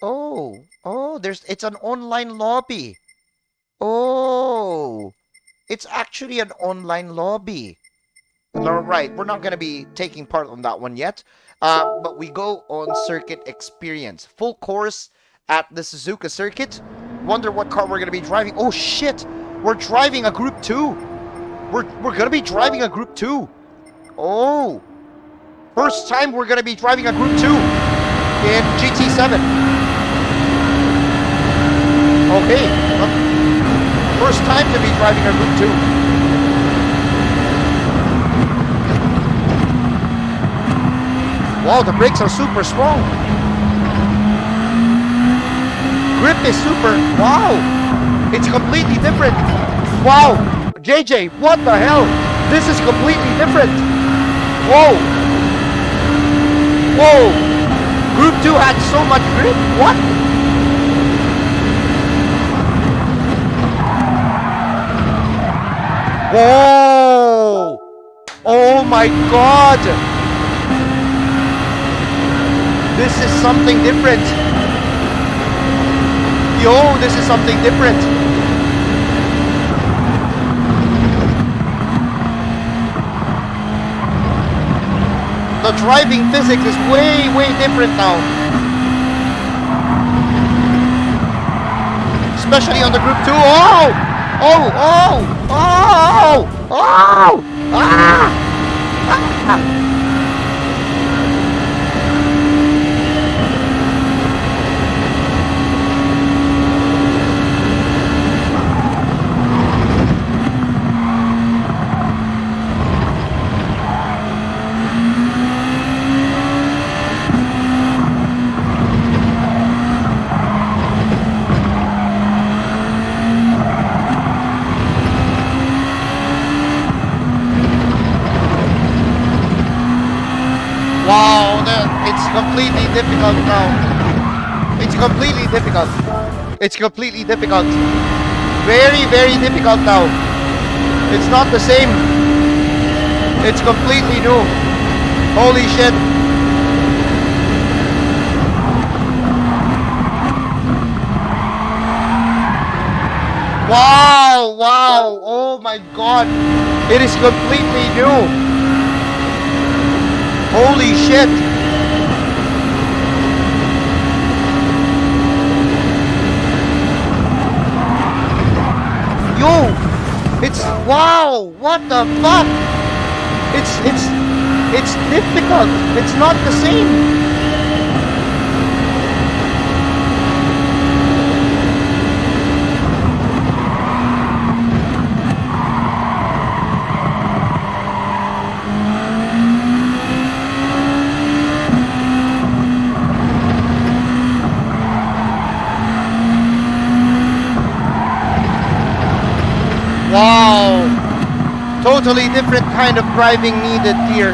Oh, it's an online lobby. Oh, it's actually an online lobby. All right, we're not going to be taking part on that one yet. But we go on circuit experience. Full course at the Suzuka circuit. Wonder what car we're going to be driving. Oh, shit. We're driving a Group 2. We're going to be driving a Group 2. Oh. First time we're going to be driving a Group 2 in GT7. Okay. First time to be driving a Group 2. Wow, the brakes are super strong. Grip is super. Wow. It's completely different. Wow. JJ, what the hell? This is completely different. Whoa. Whoa. Group 2 had so much grip. What? Whoa. Oh my god. This is something different. Yo, this is something different. The driving physics is way, way different now. Especially on the Group 2. Oh! Oh! Oh! Oh! Oh! Ah! Ah! Wow, it's completely difficult now. It's completely difficult. It's completely difficult. Very, very difficult now. It's not the same. It's completely new. Holy shit. Wow, wow. Oh my god. It is completely new. Holy shit! Yo! It's wow! What the fuck? It's difficult. It's not the same. Wow! Totally different kind of driving needed here.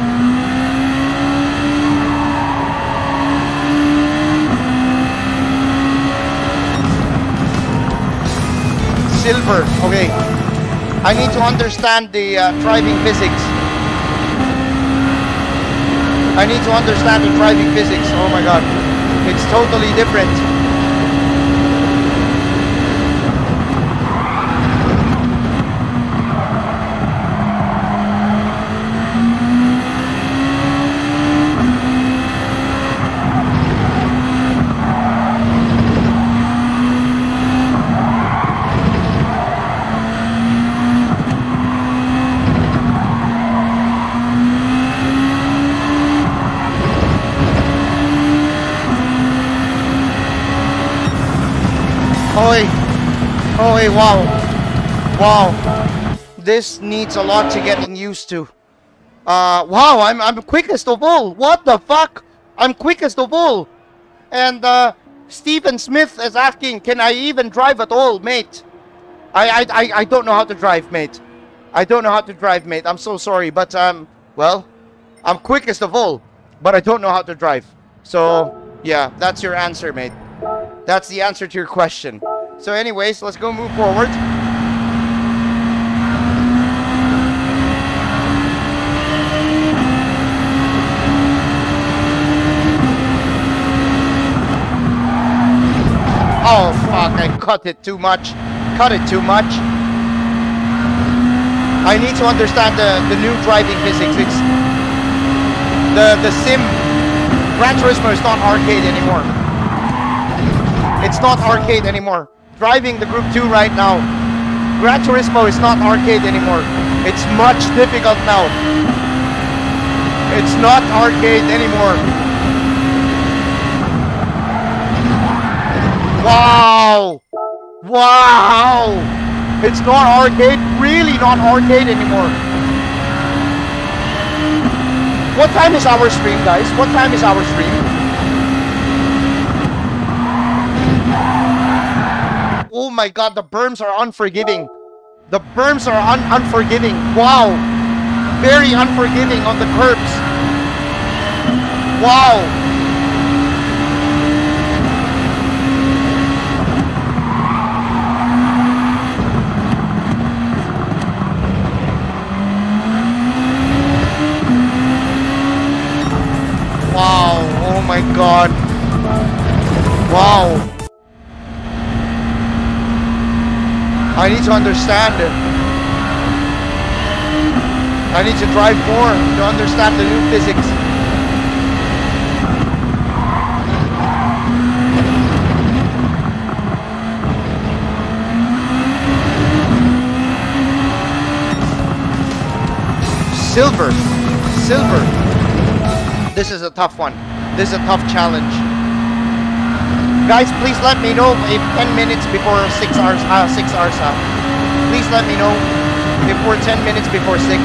Silver. Okay. I need to understand the driving physics. I need to understand the driving physics. Oh my god. It's totally different. Oh, hey, wow. Wow. This needs a lot to getting used to. Wow, I'm quickest of all. What the fuck? I'm quickest of all. And, Stephen Smith is asking, can I even drive at all, mate? I don't know how to drive, mate. I don't know how to drive, mate. I'm so sorry, but, well, I'm quickest of all, but I don't know how to drive. So, yeah, that's your answer, mate. That's the answer to your question. So anyways, let's go move forward. Oh fuck, I cut it too much. Cut it too much. I need to understand the new driving physics. It's the sim. Gran Turismo is not arcade anymore. It's not arcade anymore. Driving the Group 2 right now. Gran Turismo is not arcade anymore. It's much difficult now. It's not arcade anymore. Wow! Wow! It's not arcade, really not arcade anymore. What time is our stream, guys? What time is our stream? Oh my god, the berms are unforgiving. The berms are unforgiving. Wow! Very unforgiving on the curbs. Wow! Wow, oh my god. Wow. I need to understand it. I need to drive more to understand the new physics. Silver. Silver. This is a tough one. This is a tough challenge. Guys, please let me know if 10 minutes before 6 hours, please let me know if we're 10 minutes before 6.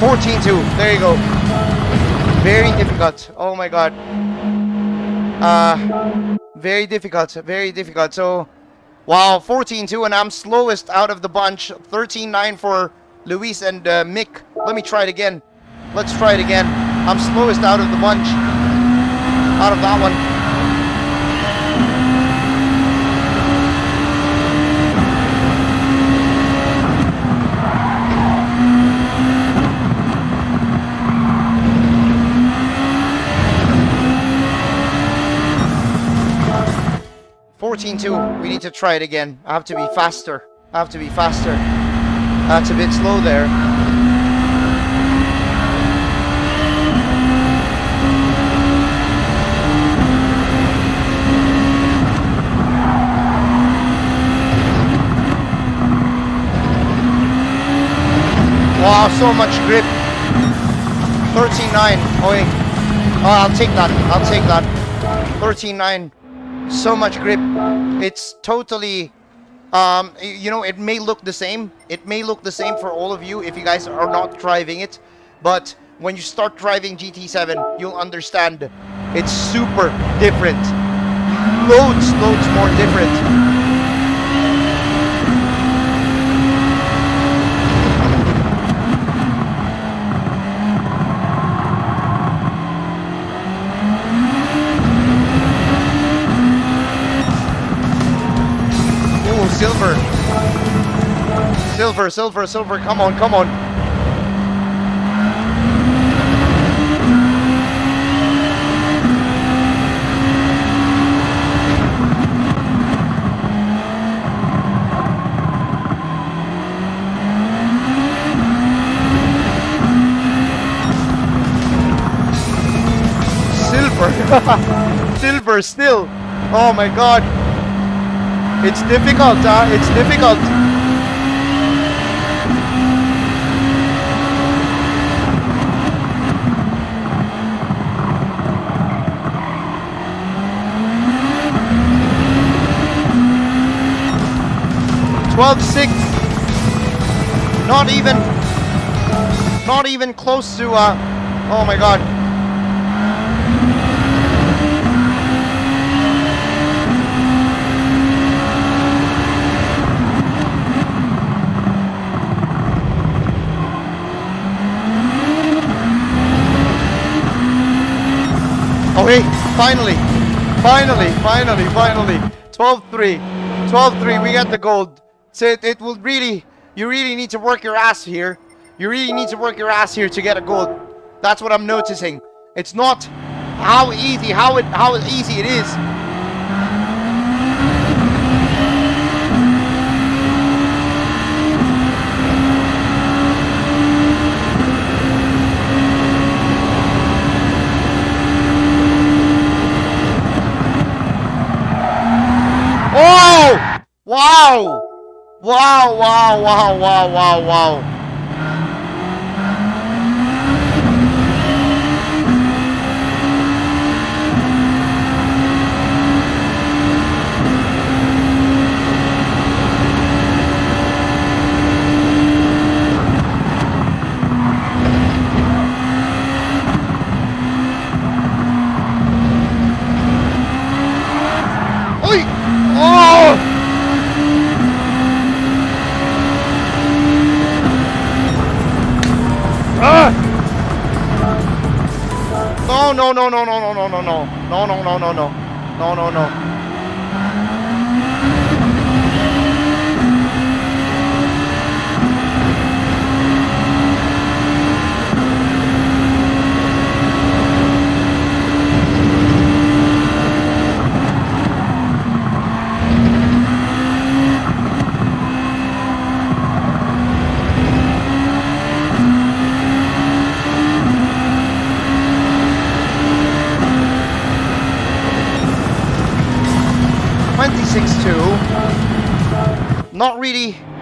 $14.2, there you go. Very difficult, oh my god. Very difficult, very difficult. So, wow, 14.2, and I'm slowest out of the bunch. 13.9 for Luis and Mick. Let me try it again. Let's try it again. I'm slowest out of the bunch. Out of that one. We need to try it again. I have to be faster. I have to be faster. That's a bit slow there. Wow, so much grip. 13.9. Oh, wait. Oh, I'll take that. I'll take that. 13.9. So much grip. It's totally you know, it may look the same. It may look the same for all of you if you guys are not driving it, but when you start driving GT7, you'll understand it's super different. Loads more different. Silver. Silver, silver, silver. Come on, come on. Silver. Silver still. Oh my god. It's difficult, it's difficult. $12.6. Not even close to oh my god. Okay, finally. 12-3. 12-3, we got the gold. So it will really, you really need to work your ass here. You really need to work your ass here to get a gold. That's what I'm noticing. It's not how easy it is. Oh! Wow! Wow, wow, wow, wow, wow, wow. Oi! Oh! No, no, no, no, no, no, no, no, no, no, no, no, no, no, no, no, no.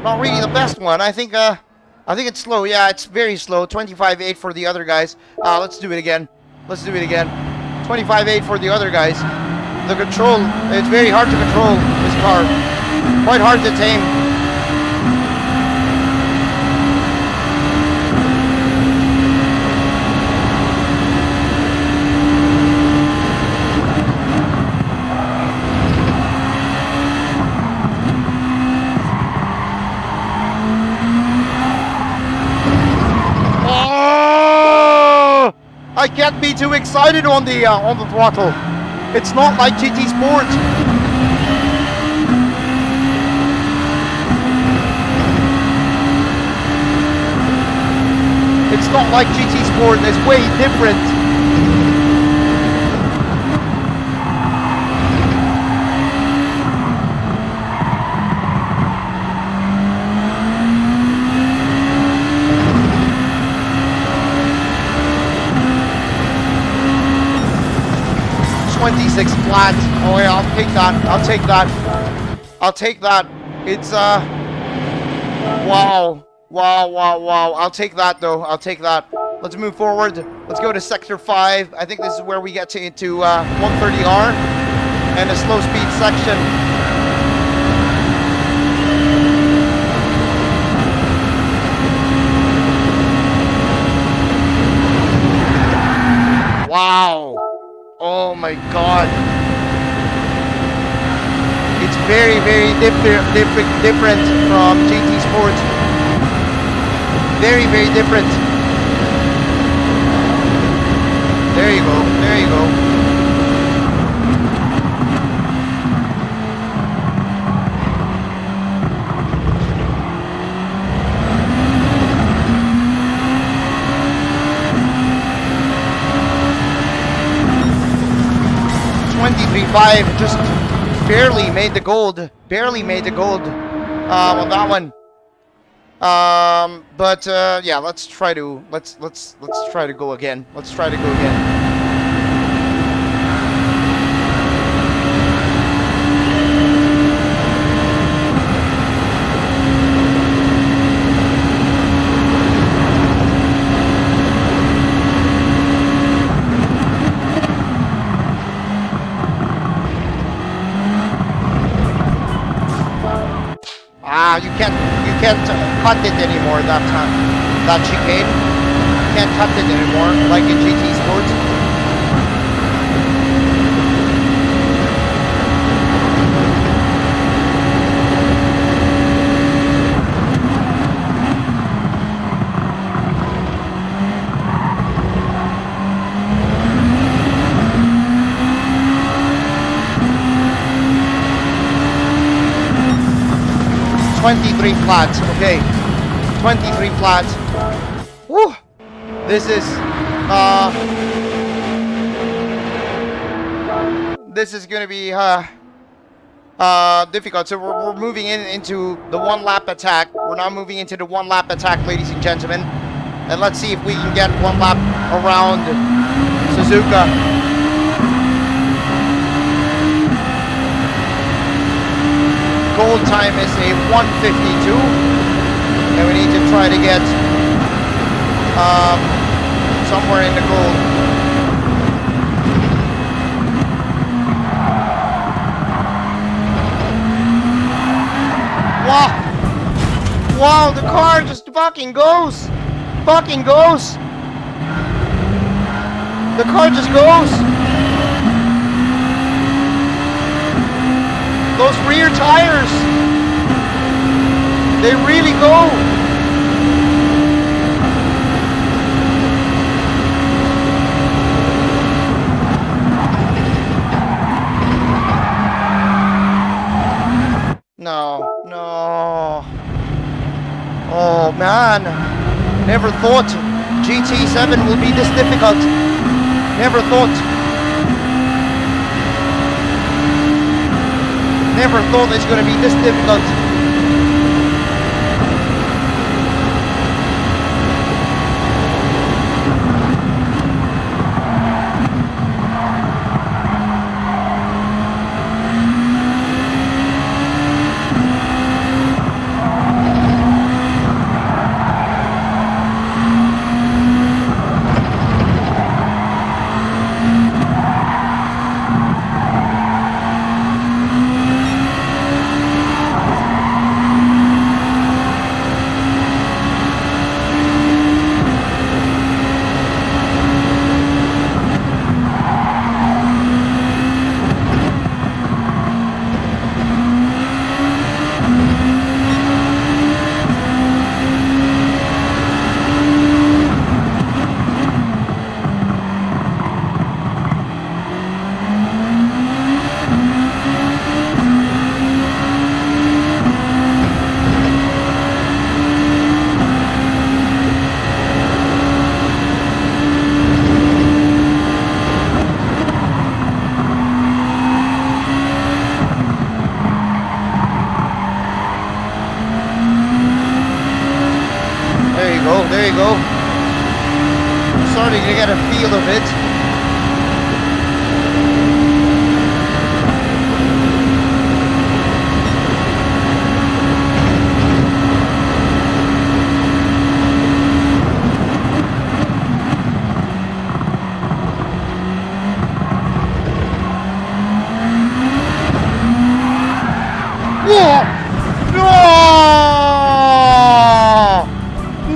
Not really the best one. I think it's slow. Yeah, it's very slow. 25.8 for the other guys. Let's do it again. 25.8 for the other guys. The control, it's very hard to control this car. Quite hard to tame. I can't be too excited on the throttle. It's not like GT Sport. It's not like GT Sport. It's way different. Flat. Oh yeah, I'll take that. I'll take that. It's wow. I'll take that though. Let's move forward. Let's go to sector 5. I think this is where we get to into 130R and a slow speed section. Wow. Oh my god. It's very, very different from GT Sports. Very, very different. There you go. 23.5, just barely made the gold. On that one. But yeah, let's try to go again. You can't cut it anymore that time. That chicane. You can't cut it anymore like in GT Sports. 23 flat. Okay. 23 flat. Woo! This is gonna be difficult. So we're moving into the one lap attack. We're now moving into the one lap attack, ladies and gentlemen. And let's see if we can get one lap around Suzuka. Goal time is a 1:52, and we need to try to get somewhere in the goal. Wow! Wow! The car just fucking goes! Fucking goes! The car just goes! Those rear tires, they really go. No. Oh man, never thought GT7 will be this difficult. Never thought. Never thought it's going to be this difficult. There you go. I'm starting to get a feel of it. Whoa!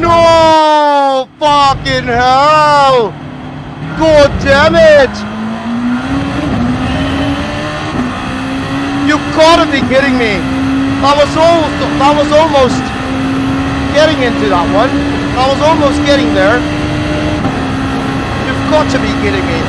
No! Fucking hell! God damn it! You gotta be kidding me! I was almost getting into that one. I was almost getting there. You've got to be kidding me!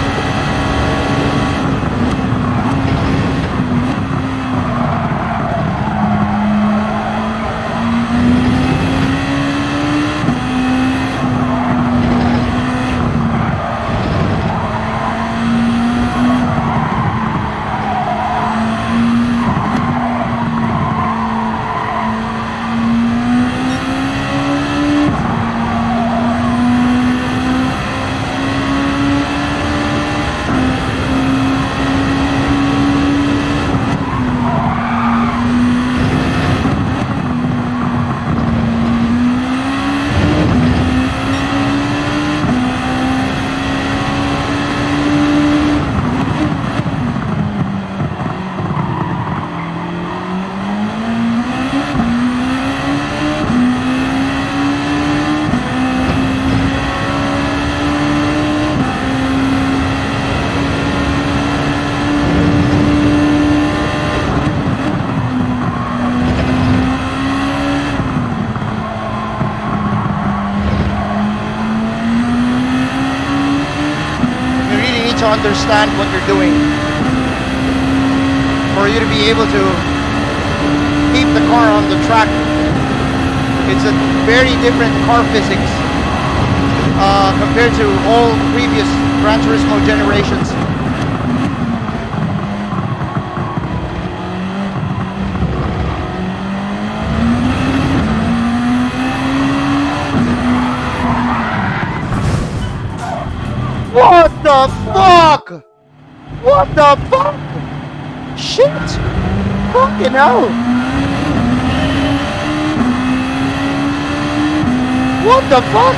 Understand what you're doing for you to be able to keep the car on the track It's a very different car physics compared to all previous Gran Turismo generations. What the fuck? What the fuck? Shit! Fucking hell! What the fuck?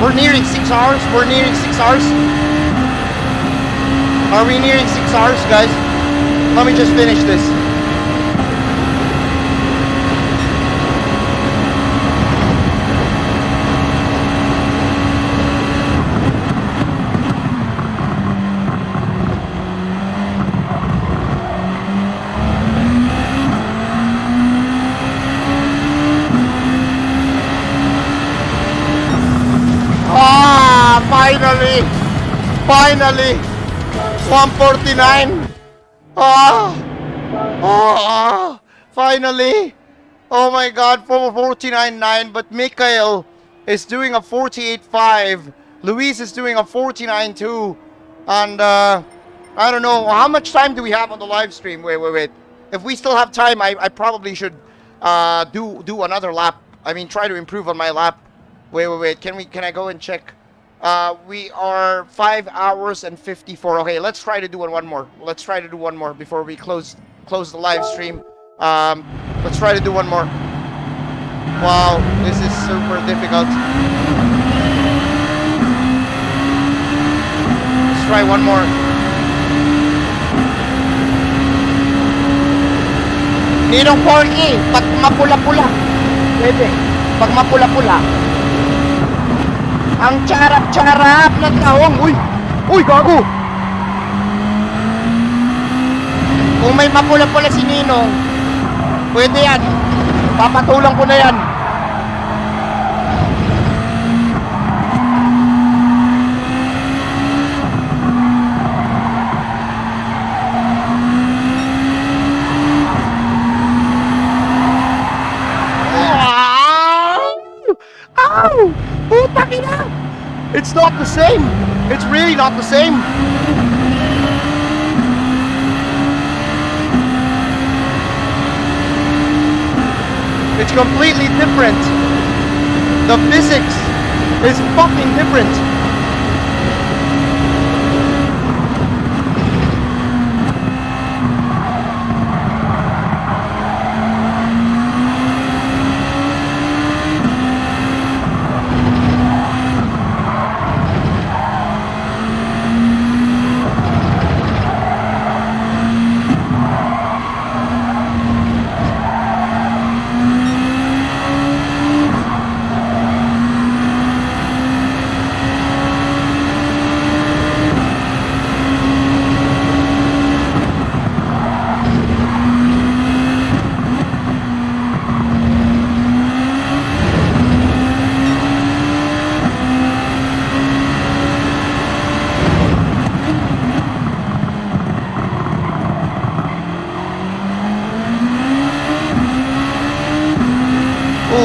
We're nearing 6 hours. We're nearing 6 hours. Are we nearing 6 hours, guys? Let me just finish this. Finally! 149! Finally! Oh my god, 49.9, but Mikhail is doing a 48.5. Luis is doing a 49.2. And, I don't know, how much time do we have on the live stream? Wait. If we still have time, I probably should, do another lap. I mean, try to improve on my lap. Wait. Can I go and check? We are 5 hours and 54. Okay, let's try to do one more. Let's try to do one more before we close the live stream. Let's try to do one more. Wow, this is super difficult. Let's try one more. Ninong Porky, pag mapula-pula. Pwede. Pag mapula-pula. Ang charap-charap na tawang. Uy, gago. Kung may mapula-pula si Ninong, pwede yan. Papatulang ko na yan. Ow! Putang ina! It's not the same. It's really not the same. It's completely different. The physics is fucking different.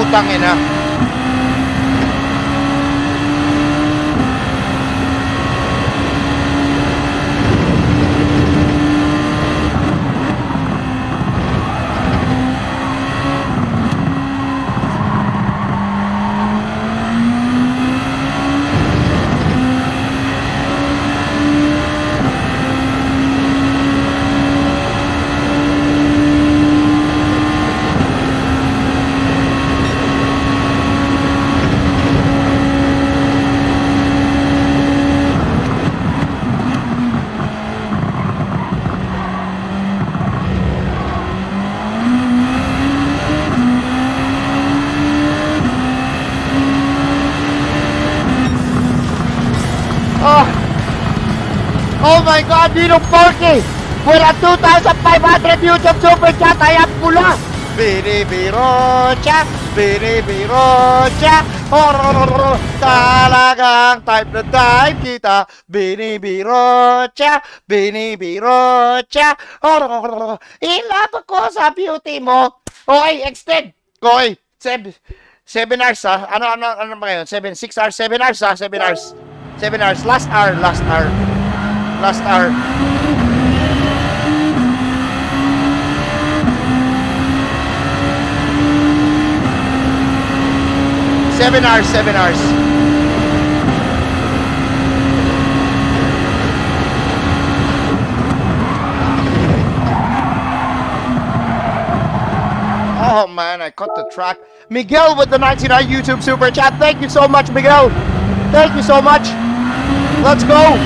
Putang ina. Oh my God, Ninong Porky! For a 2,500 YouTube Super Chat, I am pula! Binibirocha! Binibirocha! Talagang type na type kita! Binibirocha! Binibirocha! Ilap ako sa beauty mo! Okay, extend! Okay, 7 hours ha? Ano ba ngayon? 6 hours? 7 hours ha? 7 hours. 7 hours. Last hour. Last hour. Seven hours. Oh man, I cut the track. Miguel with the 99 YouTube Super Chat. Thank you so much, Miguel. Thank you so much. Let's go.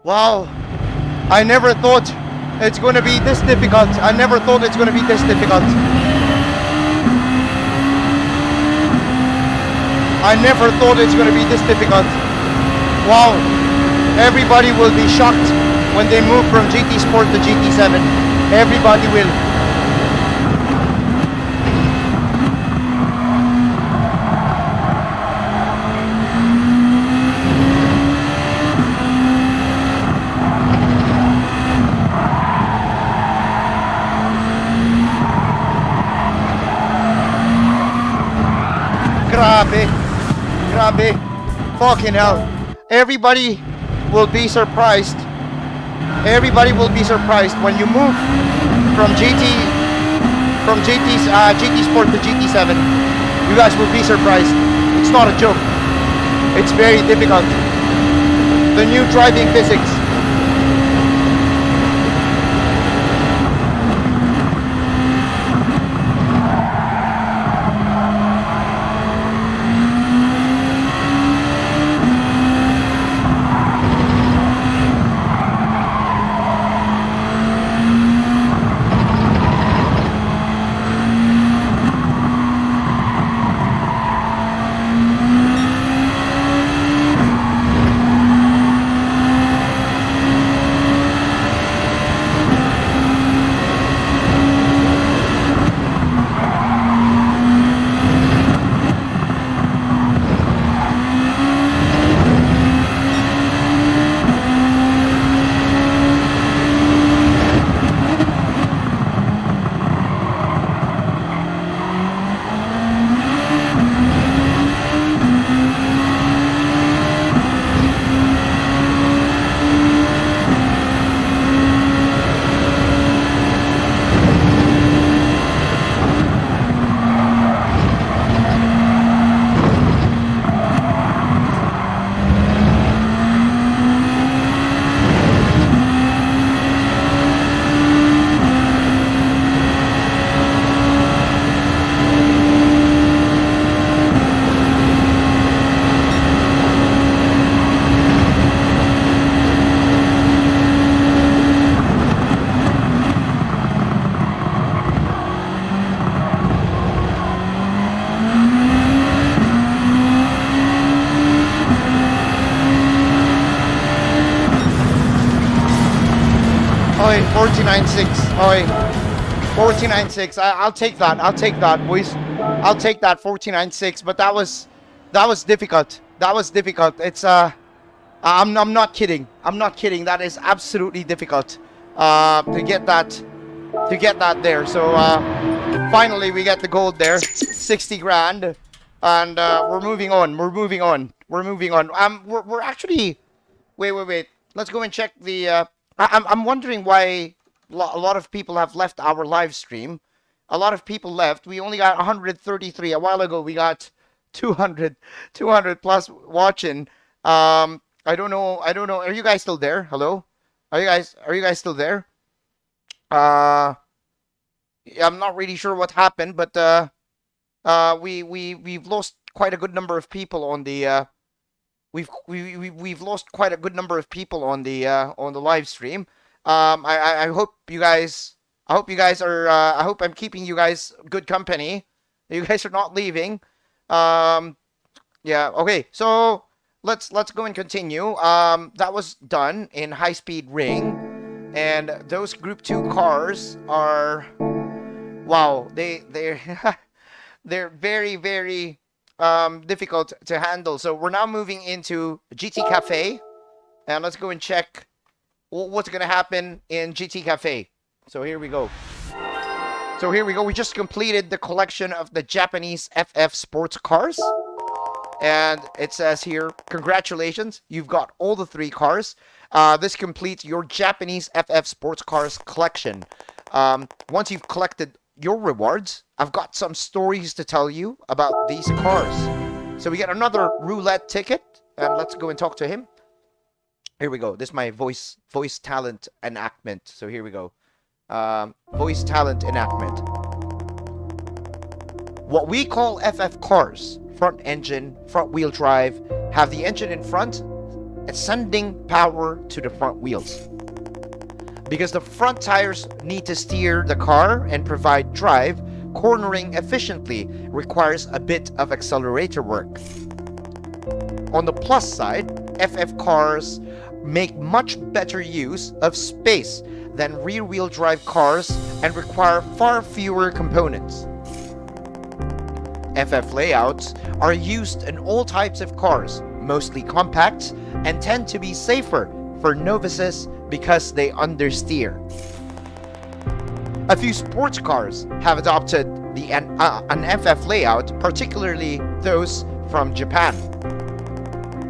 Wow, I never thought it's going to be this difficult. I never thought it's going to be this difficult. I never thought it's going to be this difficult. Wow, everybody will be shocked when they move from GT Sport to GT7. Everybody will. Grabe. Fucking hell. Everybody will be surprised. Everybody will be surprised when you move from GT Sport to GT7. You guys will be surprised. It's not a joke. It's very difficult. The new driving physics. 49.6. Oi. 49.6. I'll take that. I'll take that, boys. I'll take that 49.6. But that was difficult. That was difficult. It's I'm not kidding. I'm not kidding. That is absolutely difficult. To get that there. So finally we get the gold there. 60 grand. And we're moving on. We're moving on. We're moving on. We're actually wait. Let's go and check the I'm wondering why a lot of people have left our live stream. A lot of people left. We only got 133. A while ago we got 200 plus watching. I don't know. Are you guys still there? Hello? Are you guys still there? I'm not really sure what happened, but we've lost quite a good number of people on the we've lost quite a good number of people on the live stream. I hope you guys are I hope I'm keeping you guys good company. You guys are not leaving. Yeah, okay. So let's go and continue. That was done in high-speed ring, and those group 2 cars are, wow, they're they're very, very difficult to handle. So we're now moving into GT Cafe, and let's go and check what's gonna happen in GT Cafe. So here we go. We just completed the collection of the Japanese FF sports cars. And it says here, congratulations, you've got all the 3 cars. This completes your Japanese FF sports cars collection. Once you've collected your rewards, I've got some stories to tell you about these cars. So we get another roulette ticket, and let's go and talk to him. Here we go. This is my voice talent enactment. So here we go. Voice talent enactment. What we call FF cars, front engine, front wheel drive, have the engine in front and sending power to the front wheels. Because the front tires need to steer the car and provide drive, cornering efficiently requires a bit of accelerator work. On the plus side, FF cars make much better use of space than rear-wheel drive cars and require far fewer components. FF layouts are used in all types of cars, mostly compact, and tend to be safer for novices because they understeer. A few sports cars have adopted an FF layout, particularly those from Japan.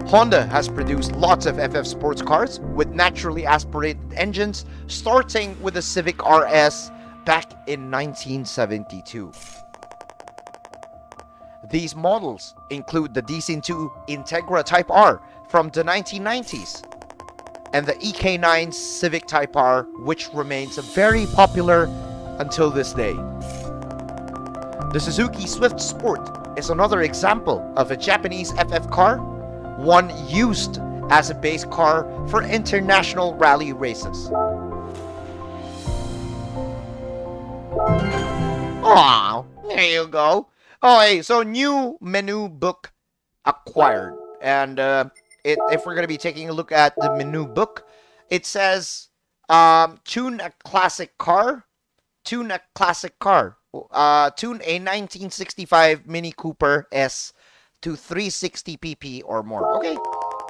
Honda has produced lots of FF sports cars with naturally aspirated engines, starting with the Civic RS back in 1972. These models include the DC2 Integra Type R from the 1990s and the EK9 Civic Type R, which remains very popular until this day. The Suzuki Swift Sport is another example of a Japanese FF car, one used as a base car for international rally races. Oh, there you go. Oh, hey, so new menu book acquired. And if we're going to be taking a look at the menu book, it says tune a classic car. Tune a classic car. Tune a 1965 Mini Cooper S to 360 pp or more. Okay.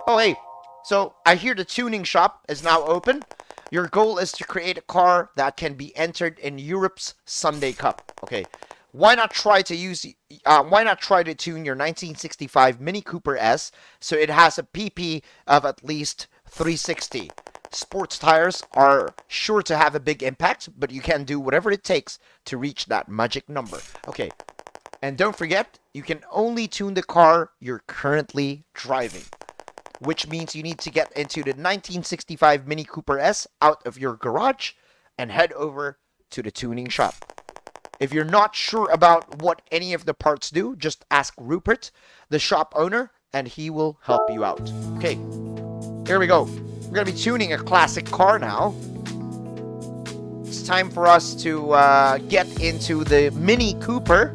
Oh, hey. So I hear the tuning shop is now open. Your goal is to create a car that can be entered in Europe's Sunday Cup. Okay. Why not try to tune your 1965 Mini Cooper S so it has a PP of at least 360? Sports tires are sure to have a big impact, but you can do whatever it takes to reach that magic number. Okay, and don't forget, you can only tune the car you're currently driving, which means you need to get into the 1965 Mini Cooper S out of your garage and head over to the tuning shop. If you're not sure about what any of the parts do, just ask Rupert, the shop owner, and he will help you out. Okay, here we go. We're going to be tuning a classic car now. It's time for us to get into the Mini Cooper.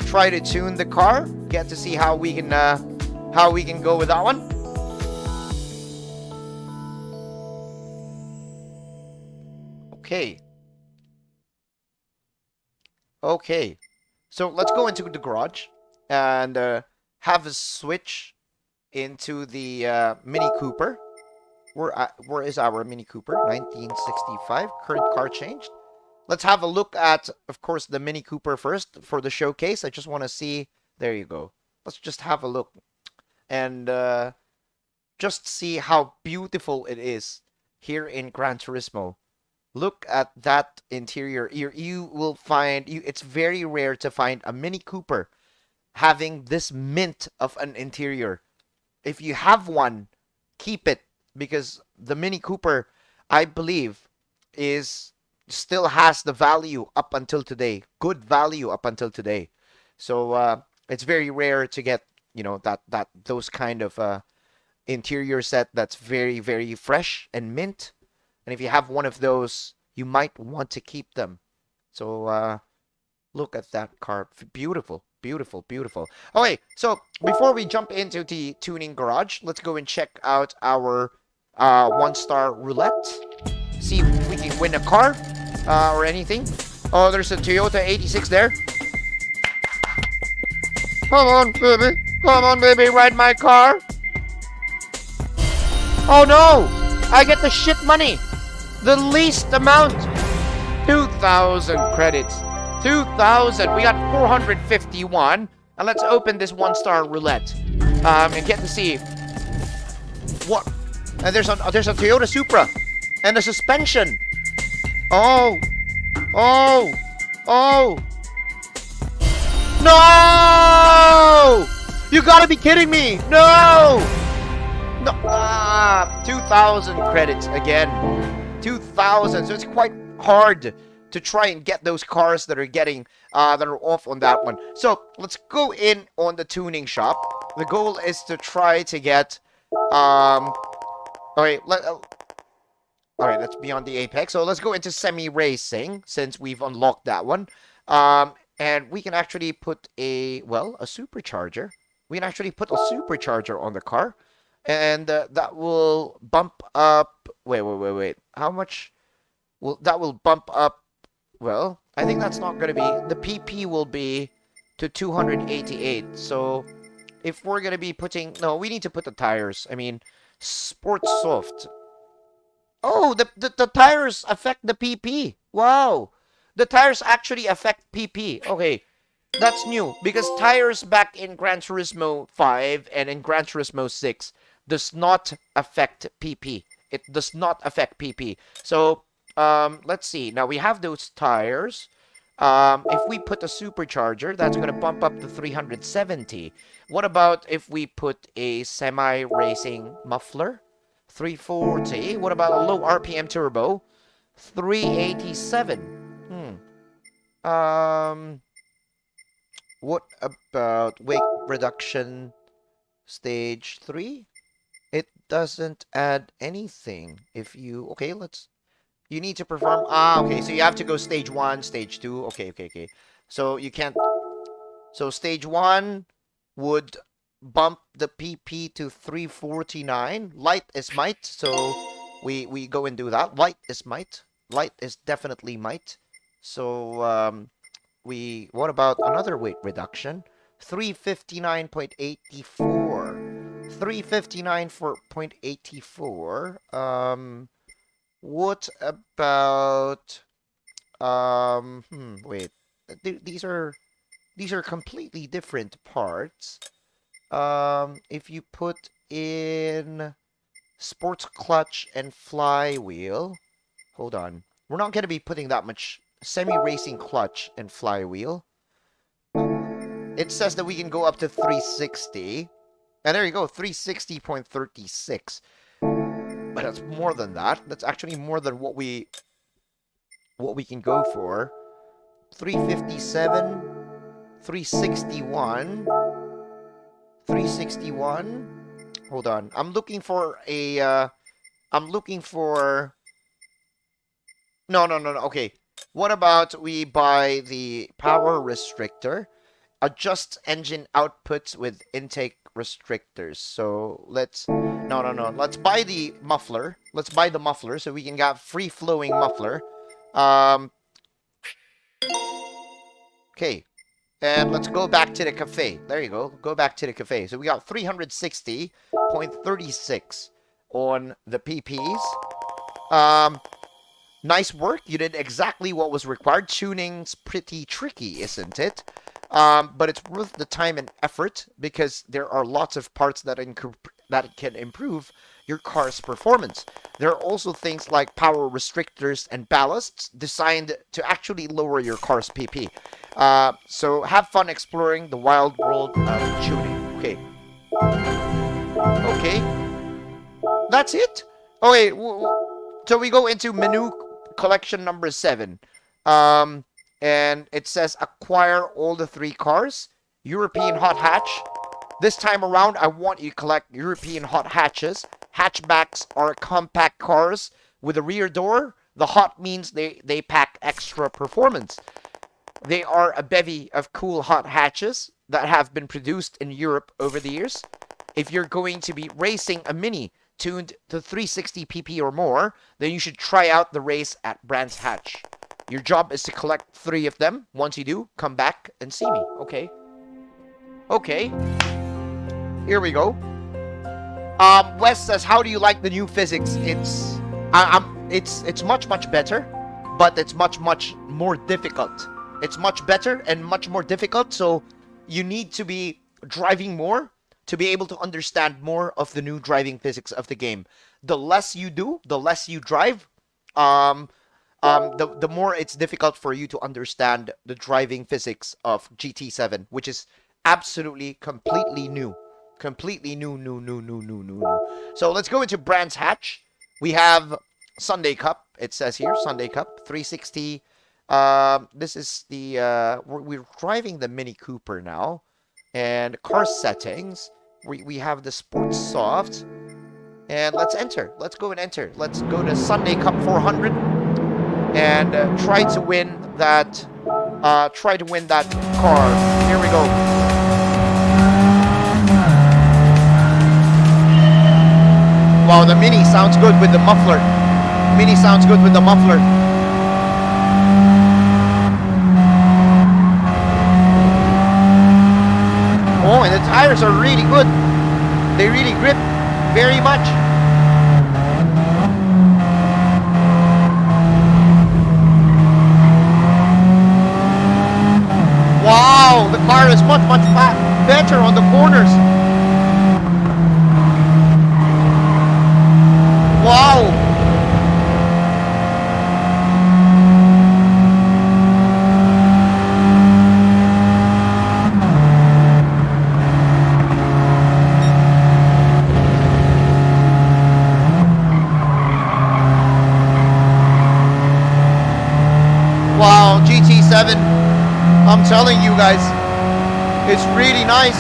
Try to tune the car. Get to see how we can go with that one. Okay. Okay. So let's go into the garage and have a switch into the Mini Cooper. Where is our Mini Cooper? 1965. Current car changed. Let's have a look at, of course, the Mini Cooper first for the showcase. I just want to see. There you go. Let's just have a look and just see how beautiful it is here in Gran Turismo. Look at that interior. You will find it's very rare to find a Mini Cooper having this mint of an interior. If you have one, keep it, because the Mini Cooper, I believe, still has the value up until today. Good value up until today. So it's very rare to get, you know, those kind of interior set that's very, very fresh and mint. And if you have one of those, you might want to keep them. So look at that car. Beautiful, beautiful, beautiful. Okay, so before we jump into the tuning garage, let's go and check out our one-star roulette. See if we can win a car or anything. Oh, there's a Toyota 86 there. Come on, baby. Come on, baby. Ride my car. Oh, no. I get the shit money. The least amount. 2,000 credits. 2,000. We got 451. And let's open this one-star roulette. And get to see what. And there's a Toyota Supra. And a suspension. Oh. Oh. Oh. No! You gotta be kidding me! No! No! 2,000 credits again. 2,000. So it's quite hard to try and get those cars that are getting that are off on that one. So let's go in on the tuning shop. The goal is to try to get alright, that's beyond the apex. So let's go into semi-racing since we've unlocked that one. And we can actually put a supercharger. We can actually put a supercharger on the car. And that will bump up. Wait. How much? That will bump up. Well, I think that's not going to be. The PP will be to 288. So if we're going to be putting. No, we need to put the tires. I mean, Sports Soft. Oh, the tires affect the PP. Wow. The tires actually affect PP. Okay, that's new. Because tires back in Gran Turismo 5 and in Gran Turismo 6 does not affect PP. It does not affect PP. So, let's see. Now, we have those tires. If we put a supercharger, that's going to bump up to 370. What about if we put a semi-racing muffler? 340. What about a low RPM turbo? 387. What about weight reduction stage 3? It doesn't add anything. If you, okay, you need to perform, okay, so you have to go stage 1, stage 2, okay. So you can't, so stage 1 would bump the PP to 349. Light is might, so we go and do that. Light is might. Light is definitely might. So, what about another weight reduction? 359.84. 359.84. What about, wait. These are completely different parts. If you put in sports clutch and flywheel, hold on. We're not going to be putting that much semi-racing clutch and flywheel. It says that we can go up to 360. And there you go, 360.36. But that's more than that. That's actually more than what we can go for. 357, 361, 361. Hold on. I'm looking for a No. Okay. What about we buy the power restrictor, adjust engine outputs with intake restrictors. So let's Let's buy the muffler. Let's buy the muffler so we can get free flowing muffler. Okay. And let's go back to the cafe. There you go. Go back to the cafe. So we got 360.36 on the PPs. Nice work. You did exactly what was required. Tuning's pretty tricky, isn't it? But it's worth the time and effort because there are lots of parts that can improve your car's performance. There are also things like power restrictors and ballasts designed to actually lower your car's PP. So have fun exploring the wild world of tuning. Okay. Okay. That's it? Okay, so we go into menu collection number 7. And it says acquire all the 3 cars. European hot hatch. This time around, I want you to collect European hot hatches. Hatchbacks are compact cars with a rear door. The hot means they pack extra performance. They are a bevy of cool hot hatches that have been produced in Europe over the years. If you're going to be racing a Mini tuned to 360 pp or more, then you should try out the race at Brands Hatch. Your job is to collect 3 of them. Once you do, come back and see me. Okay. Okay. Here we go. Wes says, how do you like the new physics? It's much better, but it's much more difficult. It's much better and much more difficult, so you need to be driving more to be able to understand more of the new driving physics of the game. The less you do, the less you drive, the more it's difficult for you to understand the driving physics of GT7, which is absolutely completely new. Completely new. So let's go into Brands Hatch. We have Sunday Cup. It says here, Sunday Cup, 360. This is the, we're driving the Mini Cooper now. And car settings. We have the Sports Soft. And let's enter. Let's go and enter. Let's go to Sunday Cup 400. And try to win that car. Here we go. Wow, the Mini sounds good with the muffler. Mini sounds good with the muffler. Oh, and the tires are really good. They really grip very much. Wow, the car is much better on the corners. Wow! Wow, GT7, I'm telling you guys, it's really nice.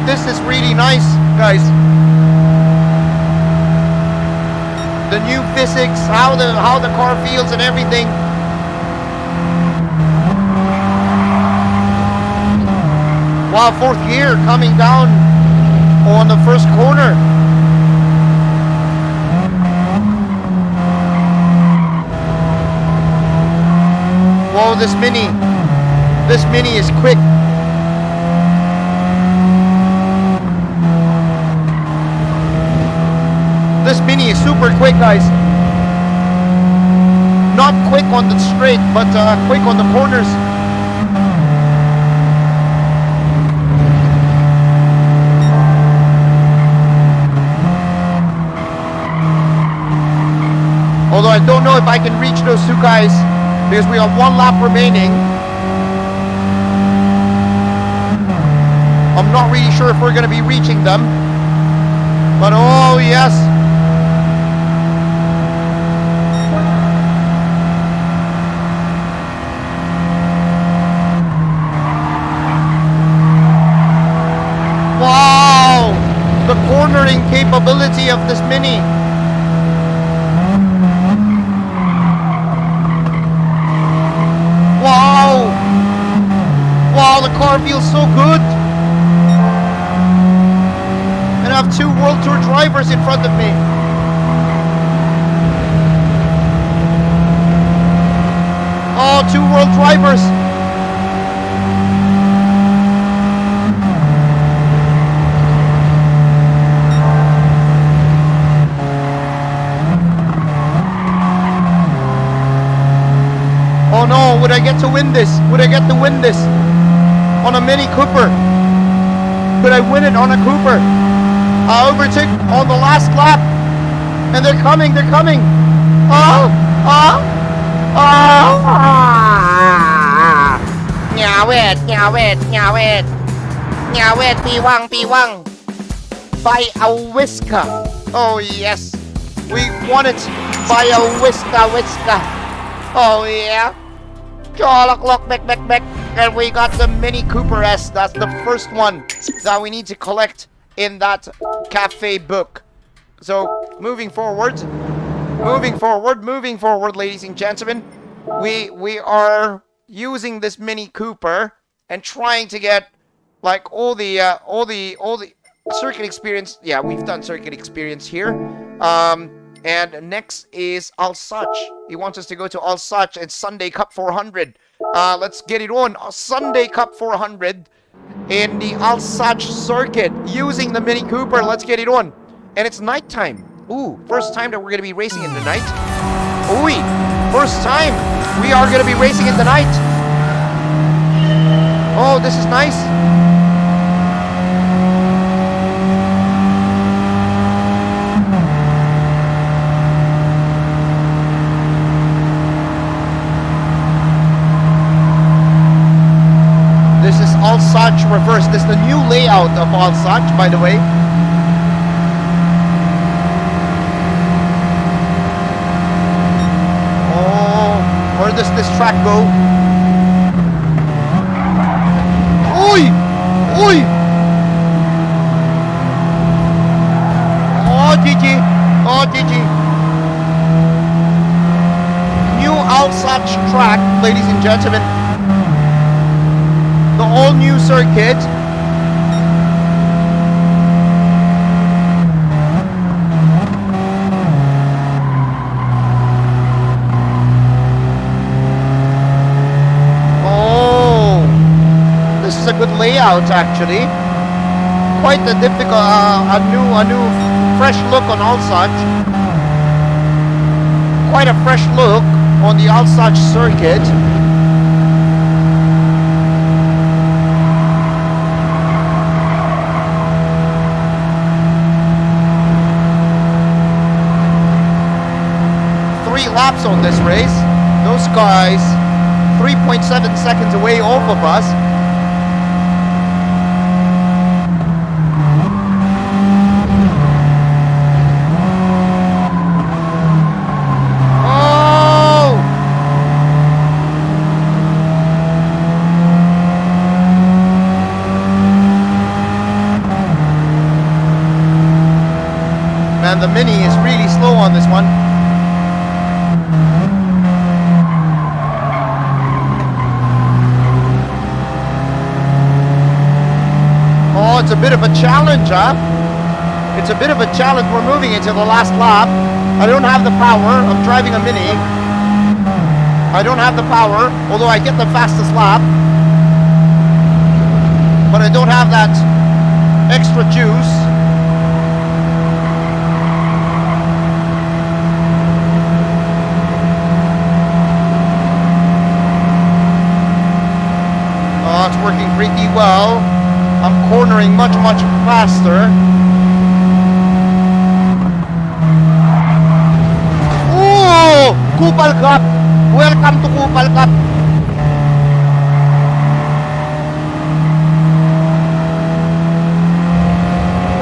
This is really nice, guys. The new physics, how the car feels and everything. Wow, 4th gear coming down on the first corner. Whoa, this Mini is quick. This Mini is super quick, guys. Not quick on the straight, but quick on the corners. Although I don't know if I can reach those 2 guys because we have 1 lap remaining. I'm not really sure if we're going to be reaching them. But oh yes. Wow! The cornering capability of this Mini. Wow! Wow, the car feels so good. And I have 2 World Tour drivers in front of me. Oh, 2 world drivers. Oh no, would I get to win this? Would I get to win this on a Mini Cooper? Could I win it on a Cooper? I overtook on the last lap. And they're coming, they're coming. Oh, oh, oh. Nyawet, nyawet, nyawet. Nyawet, piwang, piwang. By a whisker. Oh yes, we won it by a whisker. Oh yeah. Look, back. And we got the Mini Cooper S. That's the first one that we need to collect in that cafe book. So moving forward, ladies and gentlemen, we are using this Mini Cooper and trying to get like all the circuit experience. Yeah, we've done circuit experience here. And next is Alsace. He wants us to go to Alsace and Sunday Cup 400. Let's get it on. Sunday Cup 400 in the Alsace circuit using the Mini Cooper. Let's get it on. And it's nighttime. Ooh, first time that we're going to be racing in the night. Ooh, first time we are going to be racing in the night. Oh, this is nice. This is Alsace Reverse. This is the new layout of Alsace, by the way. Where does this track go? Oi! Oi! Oh, GG! Oh, GG! New Alsace track, ladies and gentlemen. The all-new circuit. A good layout, actually. Quite a difficult, a new fresh look on Alsace. Quite a fresh look on the Alsace circuit. Three laps on this race. Those guys 3.7 seconds away off of us. And the Mini is really slow on this one. Oh, it's a bit of a challenge, huh? It's a bit of a challenge. We're moving into the last lap. I don't have the power. I'm driving a Mini. I don't have the power, although I get the fastest lap. But I don't have that extra juice. It's working pretty well. I'm cornering much faster. Oh! Kupal Cup! Welcome to Kupal Cup!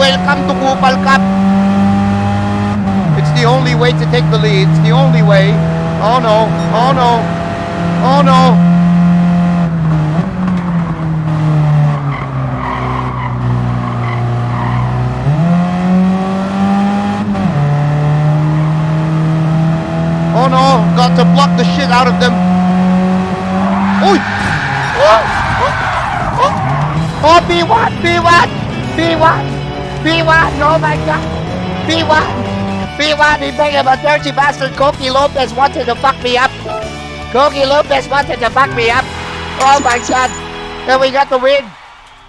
Welcome to Kupal Cup! It's the only way to take the lead. It's the only way. Oh no! Oh no! Oh no! Oh no, got to block the shit out of them. Oh! Oh, B1, B1, B1, B1, oh my god. B1, he begged him, a dirty bastard Cokie Lopez wanted to fuck me up. Koki Lopez wanted to fuck me up. Oh my god. And we got the win.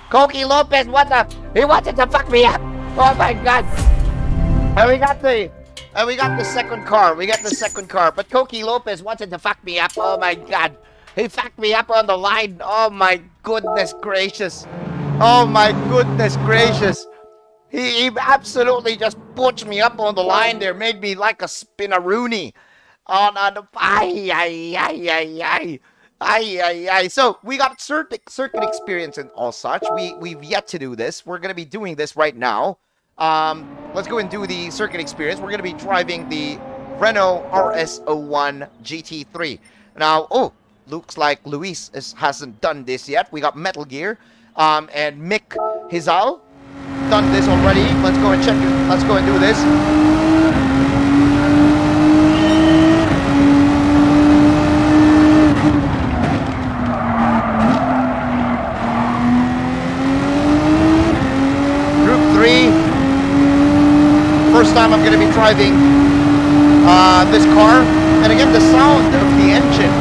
Koki Lopez, he wanted to fuck me up. Oh my god. And we got the second car. We got the second car. But Koki Lopez wanted to fuck me up. Oh my god. He fucked me up on the line. Oh my goodness gracious. Oh my goodness gracious. He absolutely just butched me up on the line there. Made me like a spinaroonie. On the So we got circuit experience and all such. We've yet to do this. We're gonna be doing this right now. Let's go and do the circuit experience. We're gonna be driving the Renault RS01 GT3. Now, oh, looks like Luis hasn't done this yet. We got Metal Gear, and Mick Hizal done this already. Let's go and check it. Let's go and do this. First time I'm going to be driving this car, and again the sound of the engine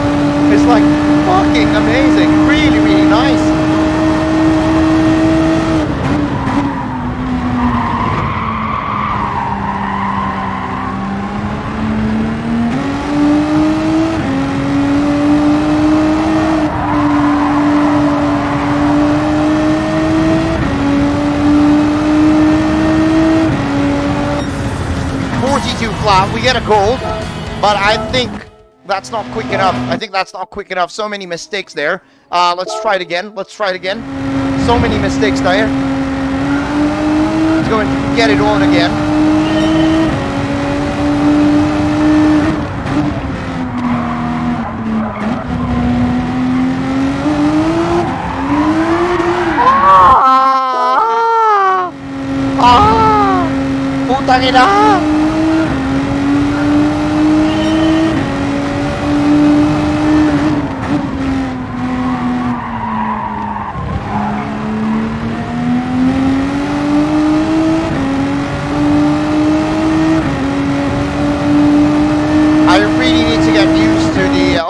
is like fucking amazing, really really nice. Flat. We get a gold, but I think that's not quick enough. I think that's not quick enough. So many mistakes there. Let's try it again. Let's try it again. So many mistakes there. Let's go and get it on again. Putang ina!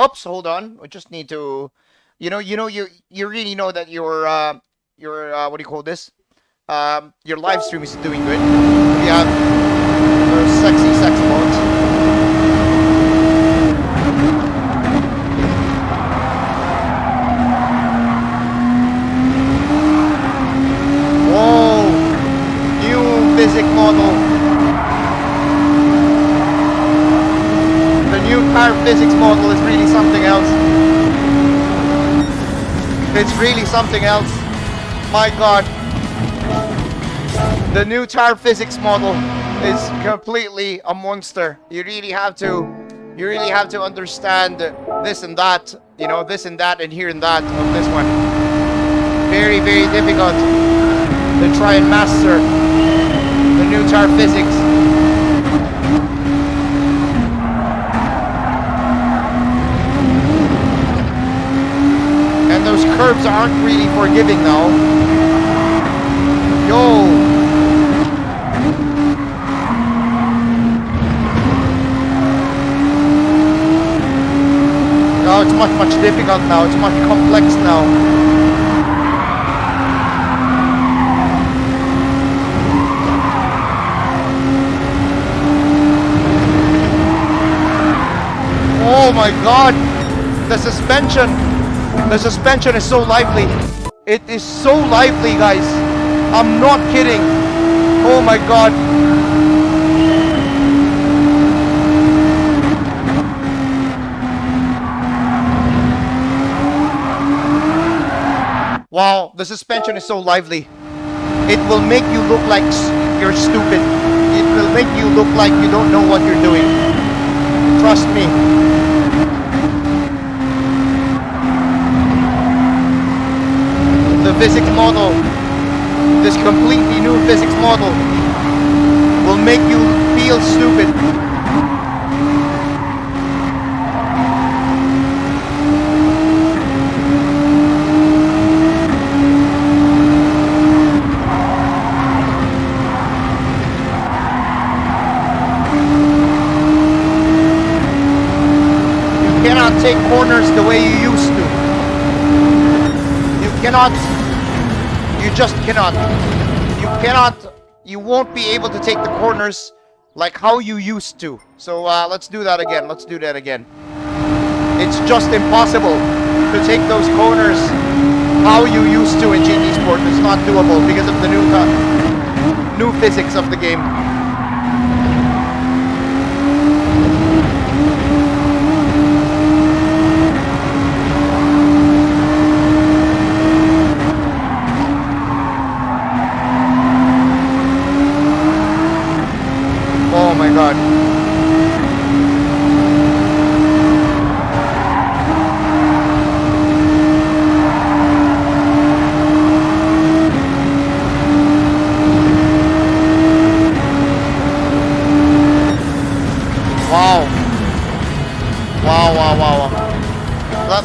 Oops, hold on. We just need to, you really know that your what do you call this? Your live stream is doing good. We have those sexy sex modes. Whoa, new physics model. New car physics model is really something else. It's really something else. My god. The new tire physics model is completely a monster. You really have to understand this and that, this and that and here and that of this one. Very, very difficult to try and master the new tire physics. And those curbs aren't really forgiving now. Yo! No, it's much difficult now. It's much complex now. Oh my god! The suspension is so lively. It is so lively, guys. I'm not kidding. Oh my god. Wow, the suspension is so lively. It will make you look like you're stupid. It will make you look like you don't know what you're doing. Trust me. The physics model, this completely new physics model, will make you feel stupid. You cannot take corners corners the way you used to. You cannot. You just cannot. You cannot. You won't be able to take the corners like how you used to. So let's do that again. Let's do that again. It's just impossible to take those corners how you used to in GT Sport. It's not doable because of the new physics of the game. Oh my god. Wow. Wow.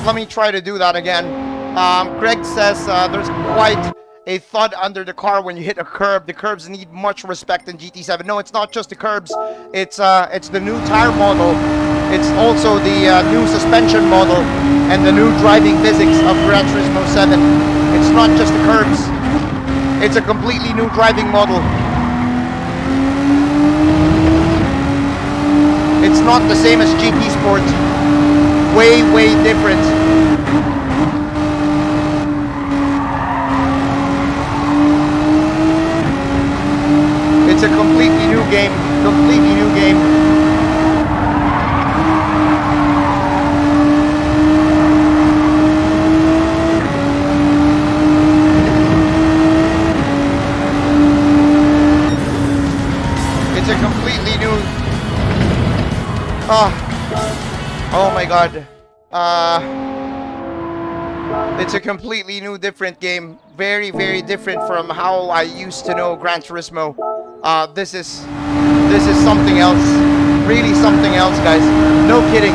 Let me try to do that again. Greg says there's quite a thud under the car when you hit a curb. The curbs need much respect in GT7. No, it's not just the curbs. It's the new tire model. It's also the new suspension model and the new driving physics of Gran Turismo 7. It's not just the curbs. It's a completely new driving model. It's not the same as GT Sport. Way, way different. It's a completely new game. Completely new game. It's a completely new... Oh my god. It's a completely new, different game. Very, very different from how I used to know Gran Turismo. This is something else. Really something else, guys. No kidding.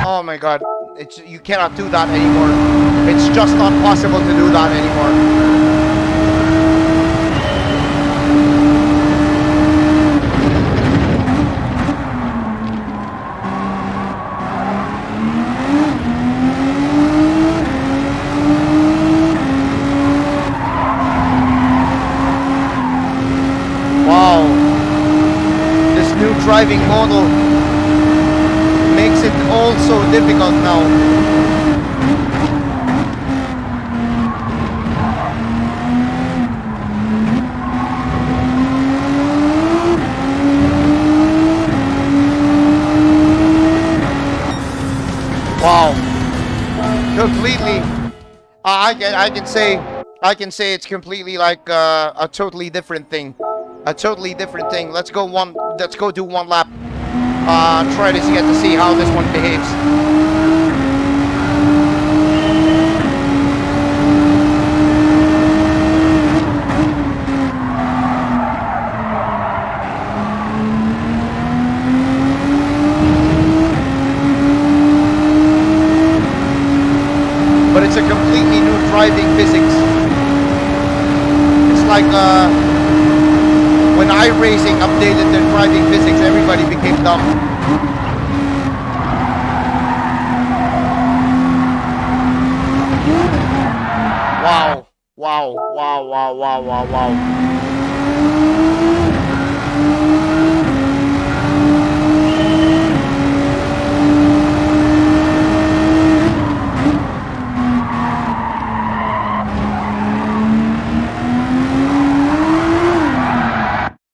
Oh my god. You cannot do that anymore. It's just not possible to do that anymore. Driving model makes it all so difficult now. Wow, completely. I can say it's completely like a totally different thing. A totally different thing. Let's go do one lap. Try to get to see how this one behaves. But it's a completely new driving physics. It's like when iRacing updated their driving physics, everybody became dumb. Wow. Wow. Wow, wow, wow, wow, wow.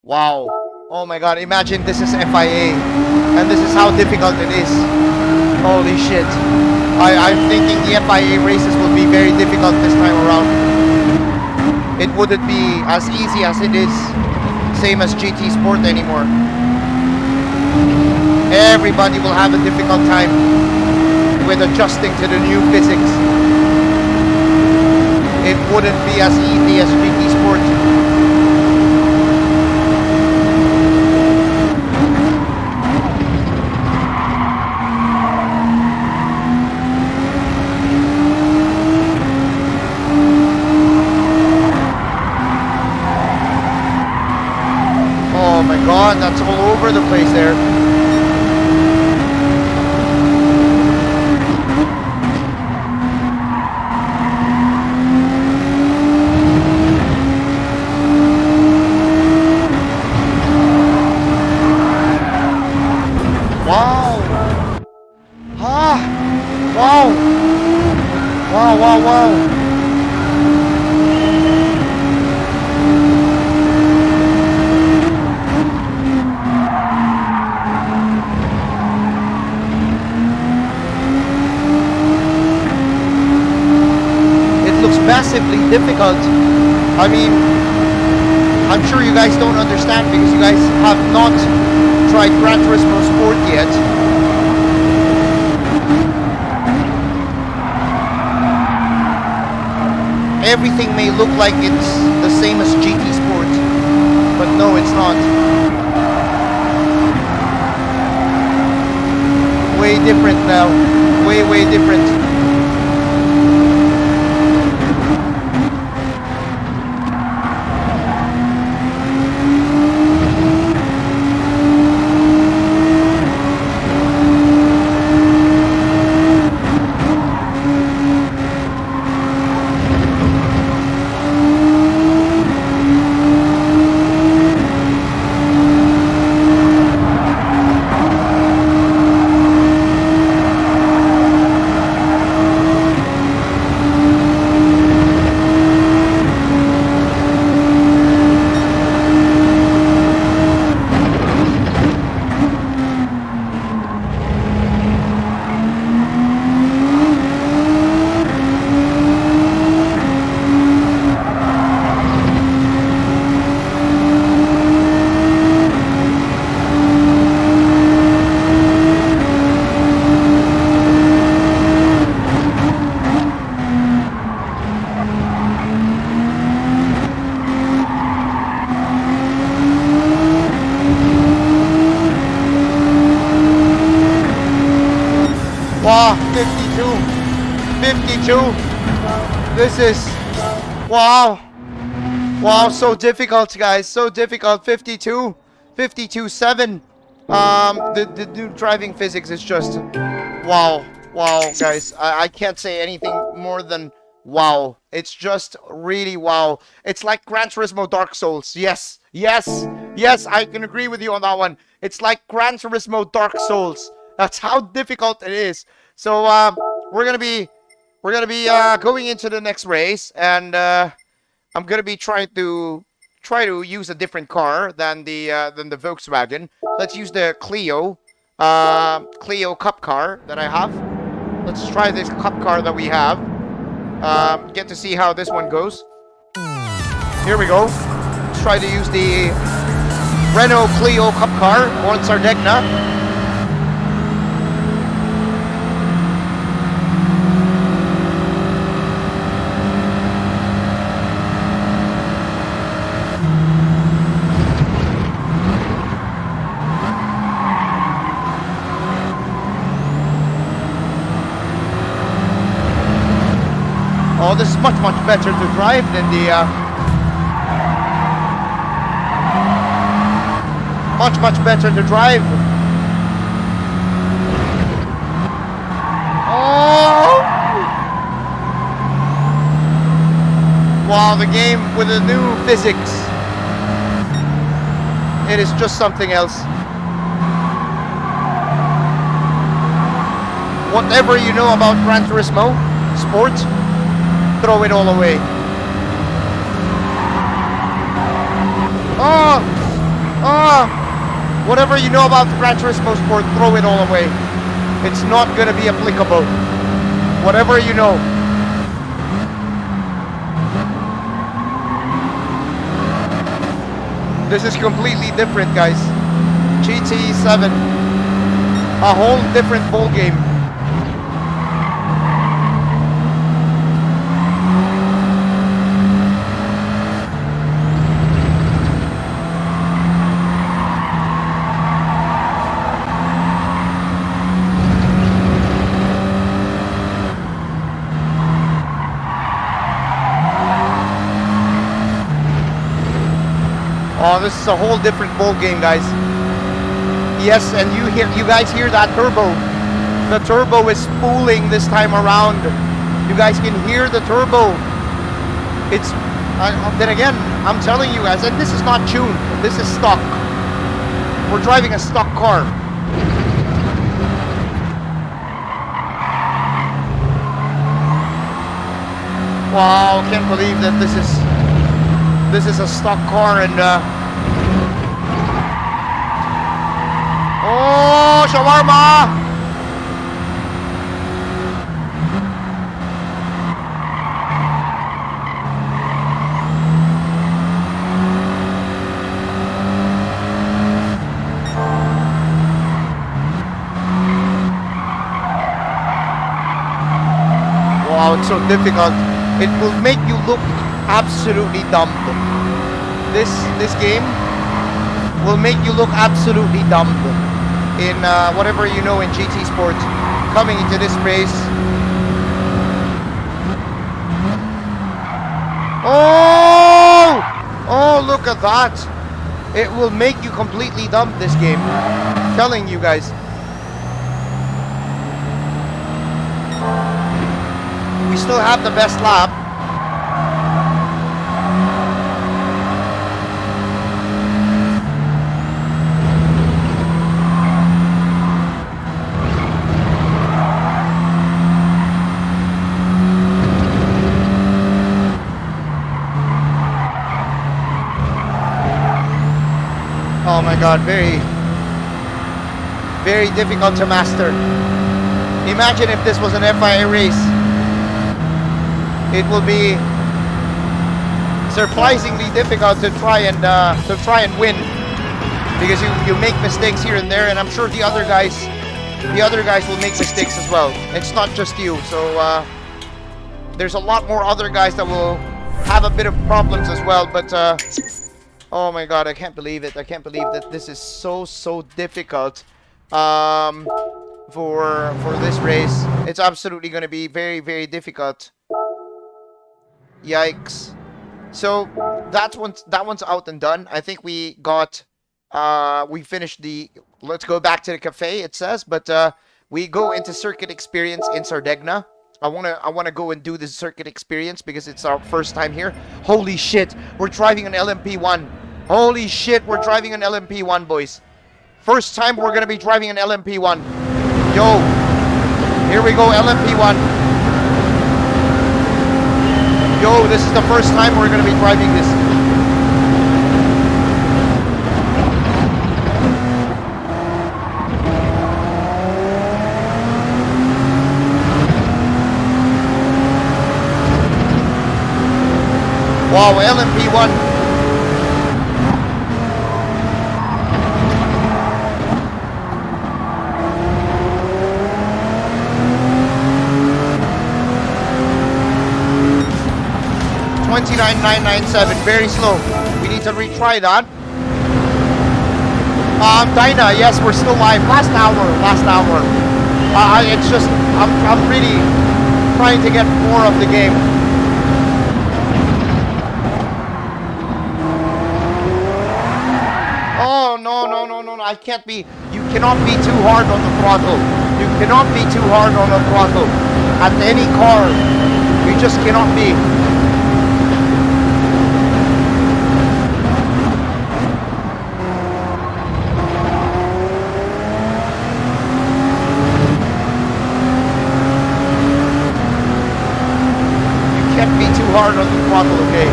Wow. Oh my god, imagine this is FIA. And this is how difficult it is. Holy shit. I'm thinking the FIA races will be very difficult this time around. It wouldn't be as easy as it is. Same as GT Sport anymore. Everybody will have a difficult time with adjusting to the new physics. It wouldn't be as easy as GT Sport. over the place there. Wow! Ah! Wow! Wow, wow, wow! Massively difficult. I mean, I'm sure you guys don't understand because you guys have not tried Gran Turismo Sport yet. Everything may look like it's the same as GT Sport, but no, it's not. Way different now. Way, way different. Wow, 52. This is, wow. Wow, so difficult, guys. So difficult. 52. 52.7. The new driving physics is just, wow. Wow, guys. I can't say anything more than wow. It's just really wow. It's like Gran Turismo Dark Souls. Yes. Yes. Yes, I can agree with you on that one. It's like Gran Turismo Dark Souls. That's how difficult it is. So we're gonna be going into the next race, and I'm gonna be trying to use a different car than the Volkswagen. Let's use the Clio Cup car that I have. Let's try this Cup car that we have. Get to see how this one goes. Here we go. Let's try to use the Renault Clio Cup car on Sardegna. Oh, this is much better to drive than the much better to drive. Oh! Wow, the game with the new physics. It is just something else. Whatever you know about Gran Turismo Sport, throw it all away. Whatever you know about Gran Turismo Sport, throw it all away. It's not gonna be applicable. Whatever you know. This is completely different, guys. GT7. A whole different ball game. Oh, this is a whole different ball game, guys. Yes, and you guys hear that turbo. The turbo is spooling this time around. You guys can hear the turbo. It's then again, I'm telling you guys, and this is not tuned. This is stock. We're driving a stock car. Wow, can't believe that this is a stock car. And oh, shawarma! Wow, it's so difficult. It will make you look absolutely dumb. This game will make you look absolutely dumb in whatever you know in GT Sports. Coming into this race. Oh! Oh, look at that. It will make you completely dumb, this game. I'm telling you guys. We still have the best lap. Oh my god, very difficult to master. Imagine if this was an FIA race. It will be surprisingly difficult to try and win, because you make mistakes here and there, and I'm sure the other guys will make mistakes as well. It's not just you. So there's a lot more other guys that will have a bit of problems as well. But oh my god, I can't believe it. I can't believe that this is so difficult for this race. It's absolutely going to be very difficult. Yikes. So that one's out and done. I think we got we finished the, let's go back to the cafe, it says, but we go into circuit experience in Sardegna. I wanna go and do this circuit experience because it's our first time here. Holy shit, we're driving an LMP1. Holy shit, we're driving an LMP1, boys. First time we're gonna be driving an LMP1. Yo, here we go, LMP1. Yo, this is the first time we're gonna be driving this. Wow, LMP1. $29,997, very slow. We need to retry that. Dinah, yes, we're still live. Last hour. It's just, I'm really trying to get more of the game. Oh, no, I can't be, you cannot be too hard on the throttle. You cannot be too hard on the throttle. At any car, you just cannot be. Hard on the throttle, okay?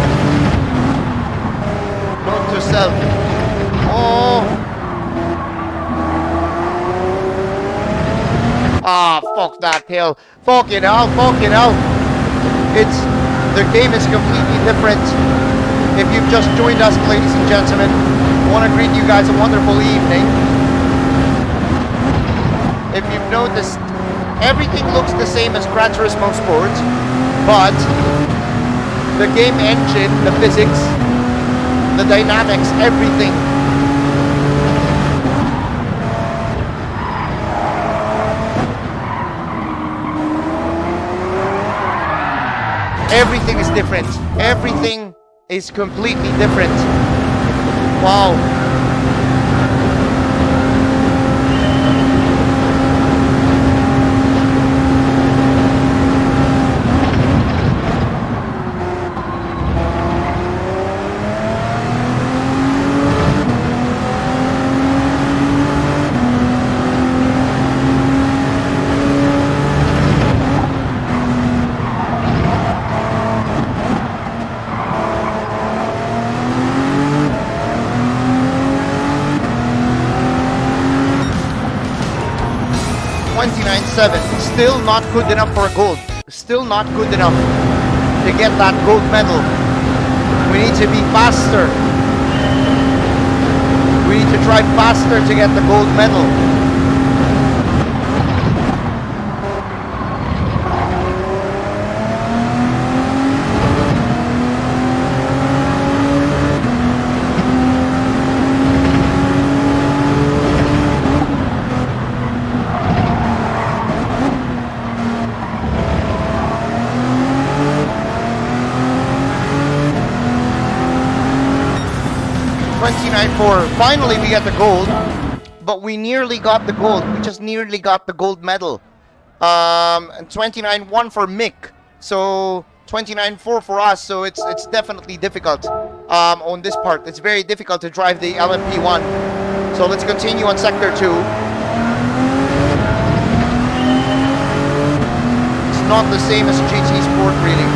Note to yourself. Oh. Ah, fuck that hill. Fucking hell. It's, the game is completely different. If you've just joined us, ladies and gentlemen, I want to greet you guys a wonderful evening. If you've noticed, everything looks the same as Gran Turismo Sport, but the game engine, the physics, the dynamics, everything. Everything is different. Everything is completely different. Wow. 27. Still not good enough for a gold. Still not good enough to get that gold medal. We need to be faster. We need to try faster to get the gold medal. Finally we get the gold, but we nearly got the gold. We just nearly got the gold medal. And 29.1 for Mick, so 29.4 for us. So it's definitely difficult on this part. It's very difficult to drive the LMP1. So let's continue on sector 2. It's not the same as GT Sport really.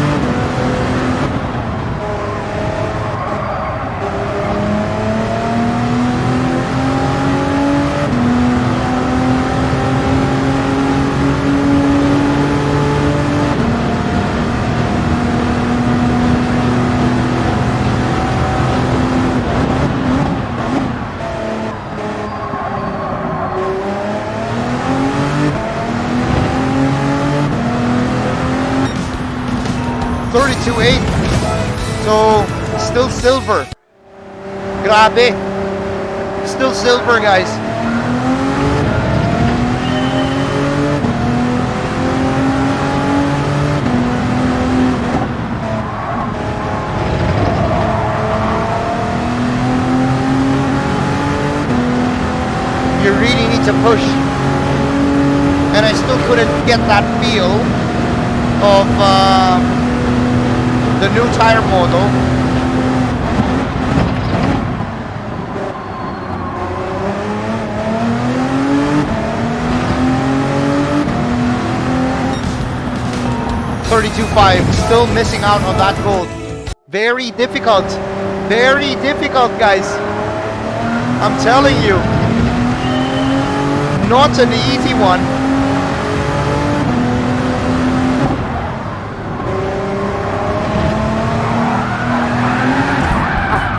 So, still silver. Grabe. Still silver, guys. You really need to push. And I still couldn't get that feel of the new tire model. $32.5, still missing out on that gold. Very difficult. Very difficult, guys. I'm telling you. Not an easy one.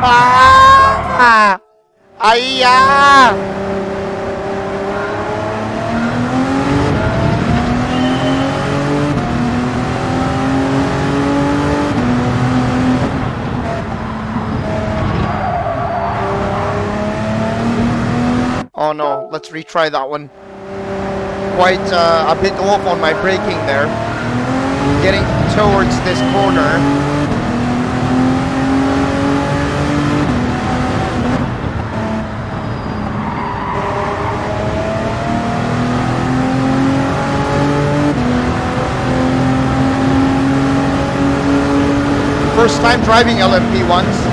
Ah! Ayya! Oh no, let's retry that one. Quite a bit off on my braking there. Getting towards this corner. First time driving LMP1s.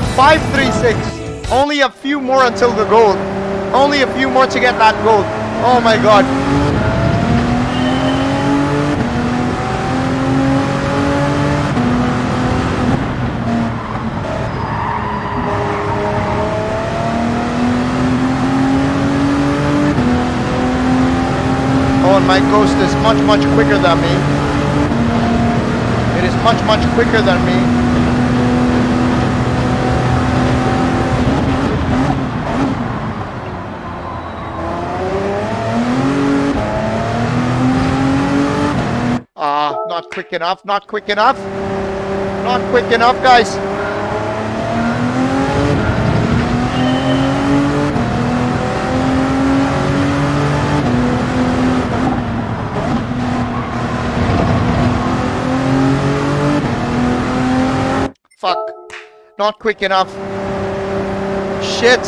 $536. Only a few more until the gold. Only a few more to get that gold. Oh my god. Oh, and my Ghost is much quicker than me. It is much quicker than me. Not quick enough, not quick enough. Not quick enough, guys. Fuck. Not quick enough. Shit.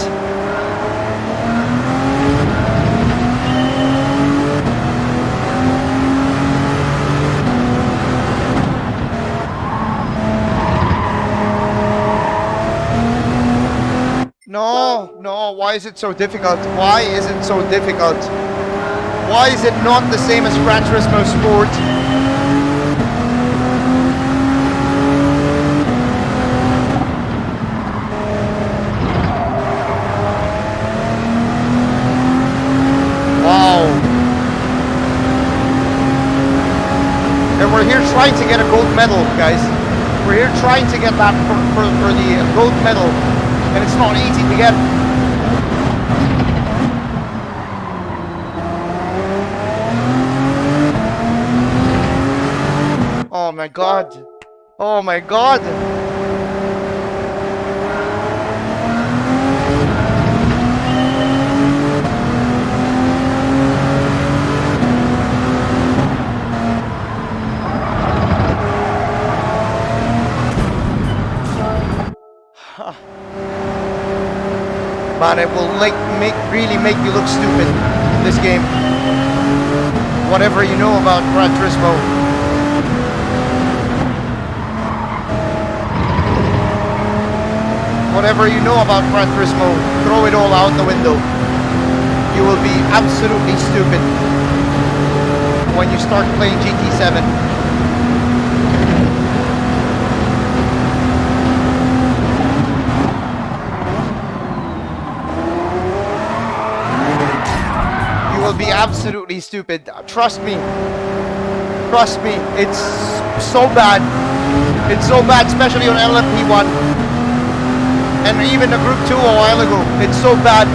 No, why is it so difficult? Why is it so difficult? Why is it not the same as Gran Turismo Sport? Wow. And we're here trying to get a gold medal, guys. We're here trying to get that for the gold medal. And it's not easy to get. Oh my god. Oh my god. Man, it will really make you look stupid in this game. Whatever you know about Gran Turismo. Whatever you know about Gran Turismo, throw it all out the window. You will be absolutely stupid when you start playing GT7. Will be absolutely stupid. Trust me. Trust me. It's so bad. It's so bad, especially on LMP1 and even the Group 2 a while ago. It's so bad.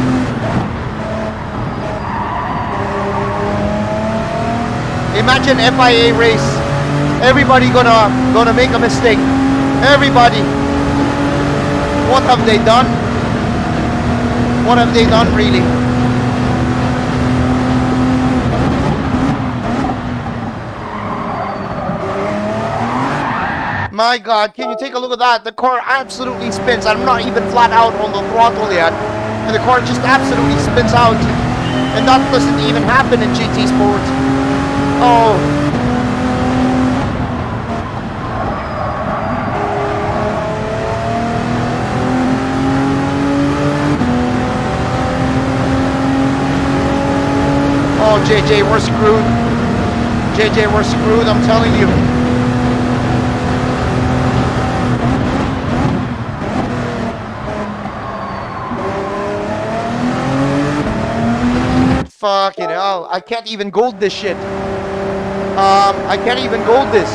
Imagine FIA race. Everybody gonna make a mistake. Everybody. What have they done? What have they done really? My god, can you take a look at that? The car absolutely spins. I'm not even flat out on the throttle yet. And the car just absolutely spins out. And that doesn't even happen in GT Sport. Oh. Oh, JJ, we're screwed. JJ, we're screwed, I'm telling you. Fucking hell, I can't even gold this shit. I can't even gold this.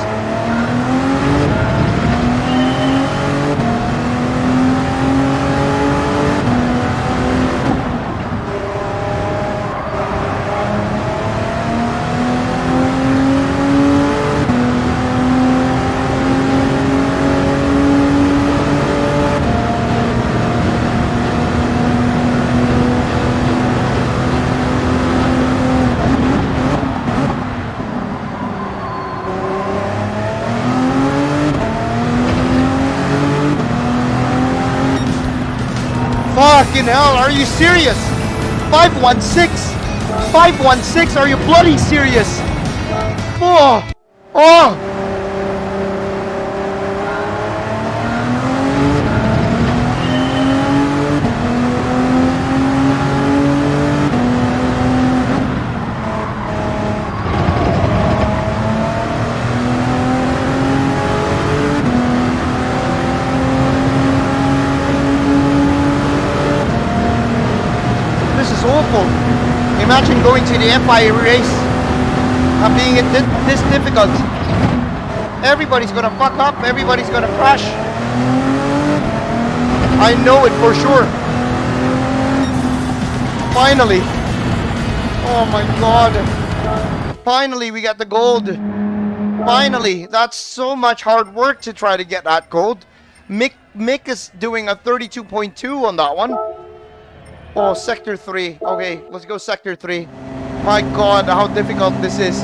Fucking hell, are you serious? 516? 516, are you bloody serious? Oh! Oh! Imagine going to the FIA race and being this difficult. Everybody's gonna fuck up, everybody's gonna crash. I know it for sure. Finally. Oh my god. Finally we got the gold. Finally. That's so much hard work to try to get that gold. Mick is doing a 32.2 on that one. Oh, Sector 3. Okay, let's go Sector 3. My god, how difficult this is.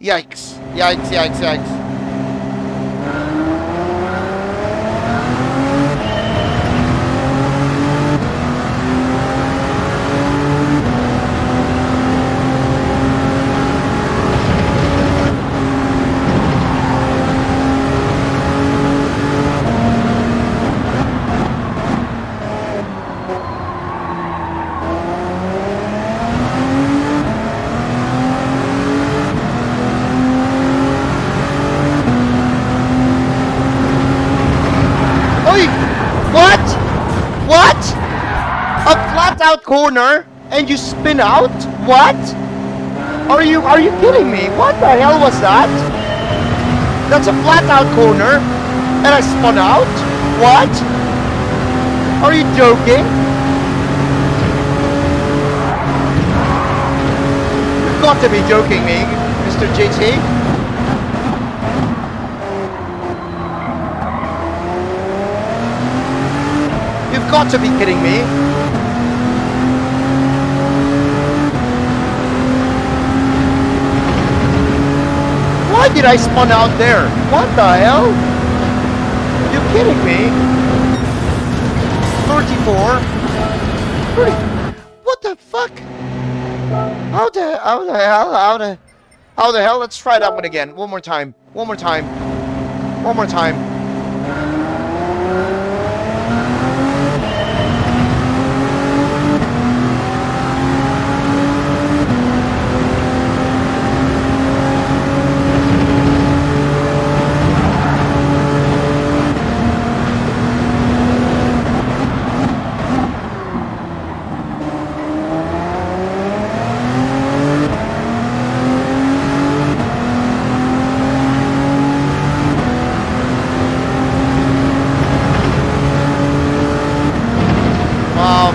Yikes. Yikes, yikes, yikes. out corner and you spin out? What? Are you kidding me? What the hell was that? That's a flat out corner and I spun out? What? Are you joking? You've got to be joking me, Mr. JT. You've got to be kidding me. Why did I spun out there? What the hell? You kidding me? 34. What the fuck? How the hell? Let's try that one again. One more time.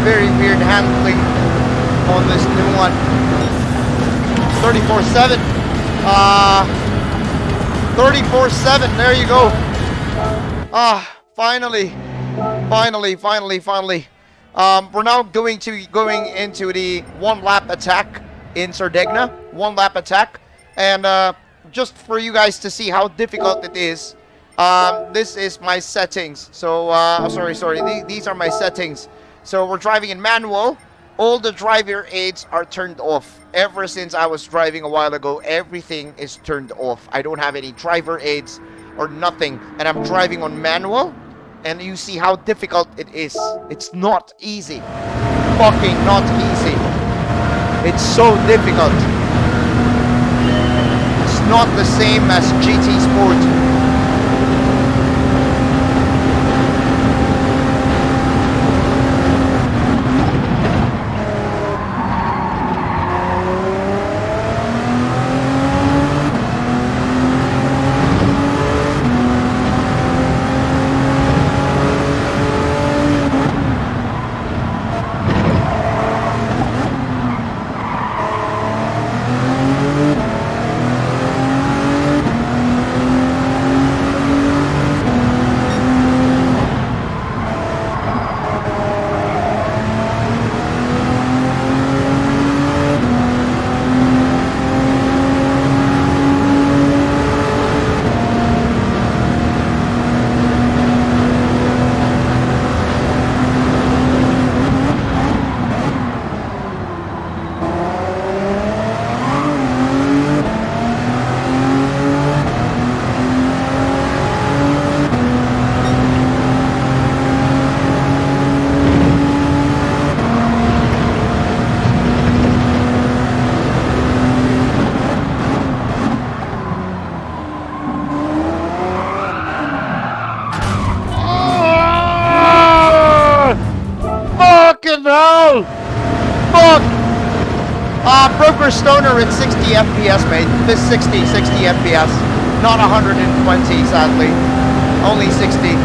Very weird handling on this new one. 34.7. 34.7. There you go. Finally. We're now going into the one lap attack in Sardegna. One lap attack, and just for you guys to see how difficult it is. This is my settings. So sorry. These are my settings. So we're driving in manual. All the driver aids are turned off. Ever since I was driving a while ago, everything is turned off. I don't have any driver aids or nothing. And I'm driving on manual. And you see how difficult it is. It's not easy. Fucking not easy. It's so difficult. It's not the same as GT Sport. No! Fuck! Broker Stoner at 60 FPS, mate. This 60 FPS. Not 120, sadly. Only 60.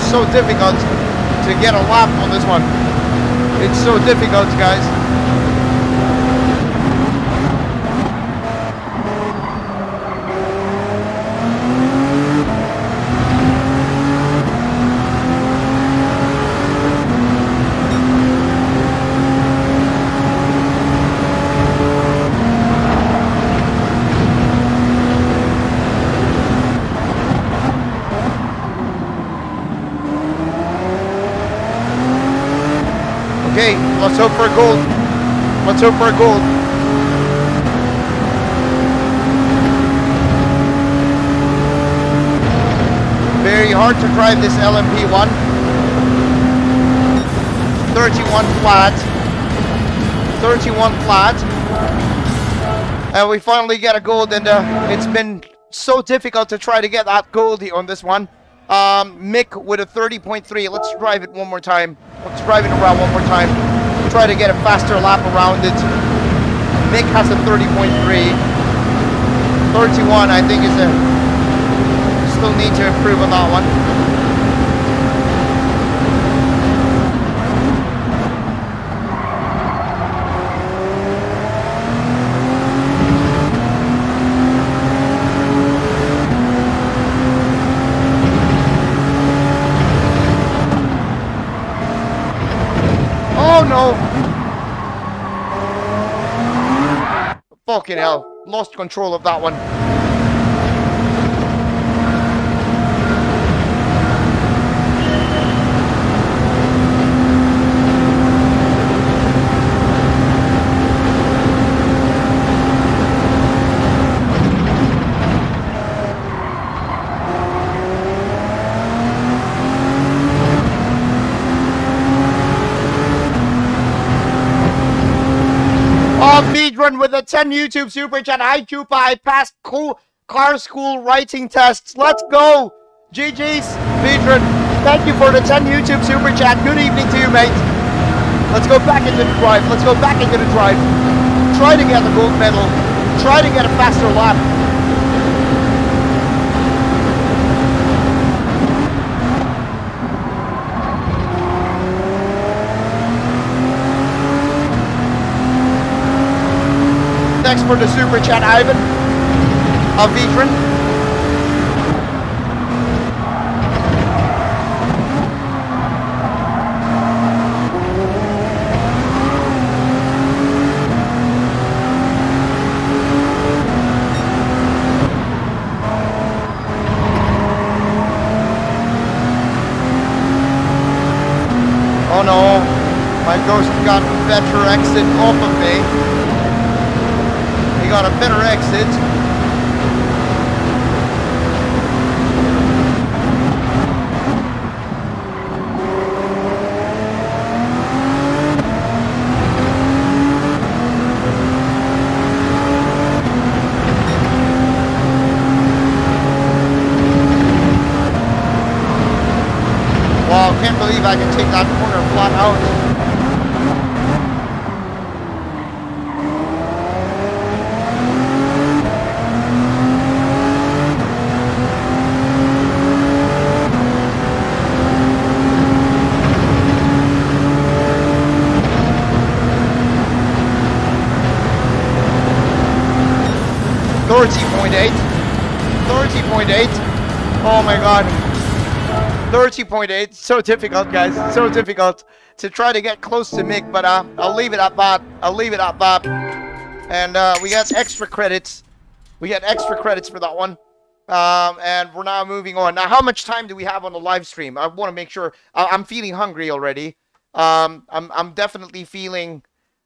So difficult to get a lap on this one. It's so difficult, guys. Okay, let's hope for gold. Let's hope for gold. Very hard to drive this LMP1. 31 flat. 31 flat. And we finally get a gold, and it's been so difficult to try to get that gold on this one. Mick with a 30.3. Let's drive it one more time. Let's drive it around one more time. Try to get a faster lap around it. Mick has a 30.3. 31, I think, is a... Still need to improve on that one. Oh no! Fucking hell. Lost control of that one. Run with a 10 YouTube super chat. Hi Chupa, I passed car school writing tests. Let's go. GG's, Vedran. Thank you for the 10 YouTube super chat. Good evening to you, mate. Let's go back into the drive. Let's go back into the drive. Try to get the gold medal. Try to get a faster lap. Thanks for the super chat, Ivan. Vedran. Oh no, my ghost got better exit off of me. We got a better exit. Wow, I can't believe I can take that corner flat out. Oh my god. 30.8. So difficult, guys. So difficult to try to get close to Mick, but I'll leave it at that. I'll leave it at that. And we got extra credits. We got extra credits for that one. And we're now moving on. Now, how much time do we have on the live stream? I want to make sure. I'm feeling hungry already. I'm definitely feeling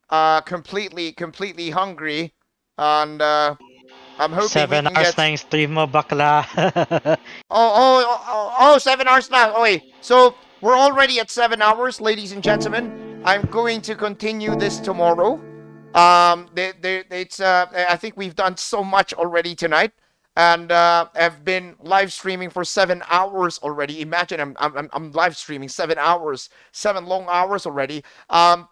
completely hungry. And I'm hoping 7 we can hours get... na yung stream mo, bakla. 7 hours now. Oh, wait. So, we're already at 7 hours, ladies and gentlemen. I'm going to continue this tomorrow. I think we've done so much already tonight. And I've been live streaming for 7 hours already. Imagine I'm live streaming 7 hours, 7 long hours already. I'm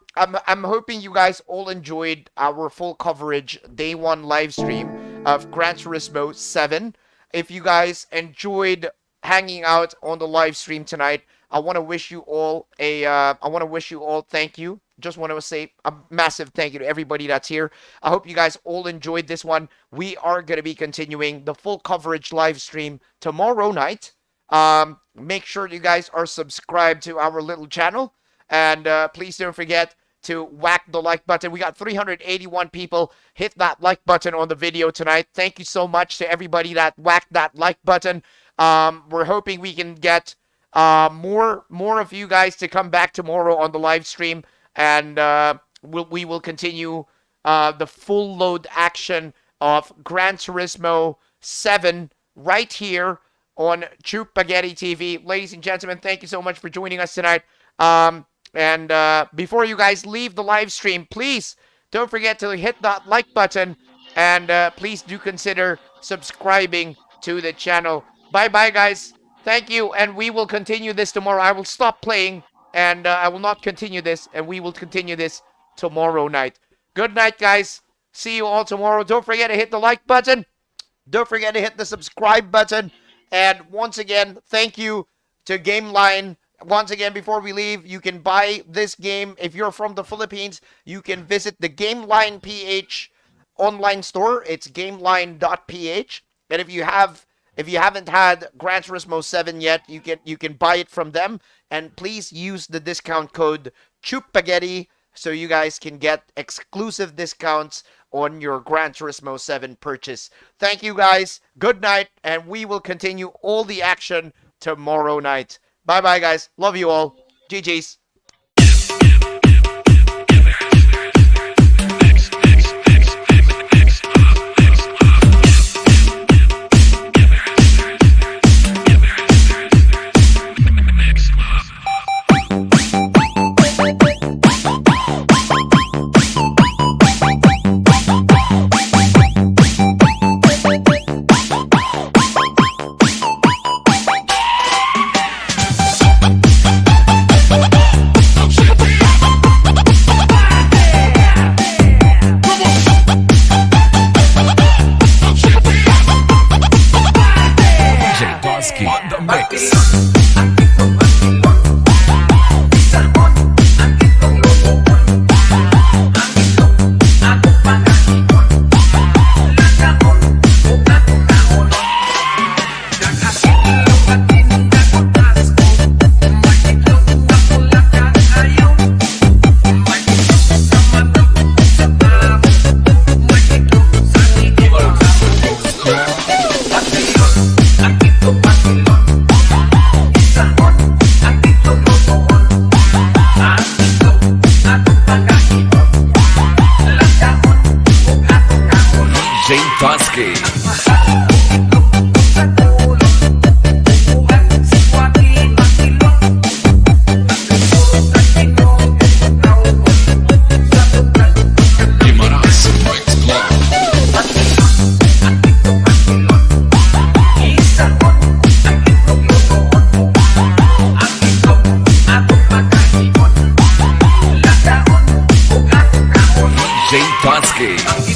hoping you guys all enjoyed our full coverage day one live stream of Gran Turismo 7. If you guys enjoyed hanging out on the live stream tonight, I want to wish you all thank you. Just want to say a massive thank you to everybody that's here. I hope you guys all enjoyed this one. We are going to be continuing the full coverage live stream tomorrow night. Make sure you guys are subscribed to our little channel. And please don't forget to whack the like button. We got 381 people hit that like button on the video tonight. Thank you so much to everybody that whacked that like button. We're hoping we can get more of you guys to come back tomorrow on the live stream. and we will continue the full load action of Gran Turismo 7 right here on Chupagetti TV. Ladies and gentlemen, thank you so much for joining us tonight. And before you guys leave the live stream, please don't forget to hit that like button, and please do consider subscribing to the channel. Bye-bye, guys. Thank you, and we will continue this tomorrow. I will stop playing, and I will not continue this, and we will continue this tomorrow night. Good night, guys. See you all tomorrow. Don't forget to hit the like button. Don't forget to hit the subscribe button. And once again, thank you to GameLine. Once again, before we leave, you can buy this game. If you're from the Philippines, you can visit the GameLine PH online store. It's gameline.ph. And if you haven't had Gran Turismo 7 yet, you can buy it from them. And please use the discount code Chupagetti so you guys can get exclusive discounts on your Gran Turismo 7 purchase. Thank you, guys. Good night, and we will continue all the action tomorrow night. Bye-bye, guys. Love you all. GG's. G.Skill.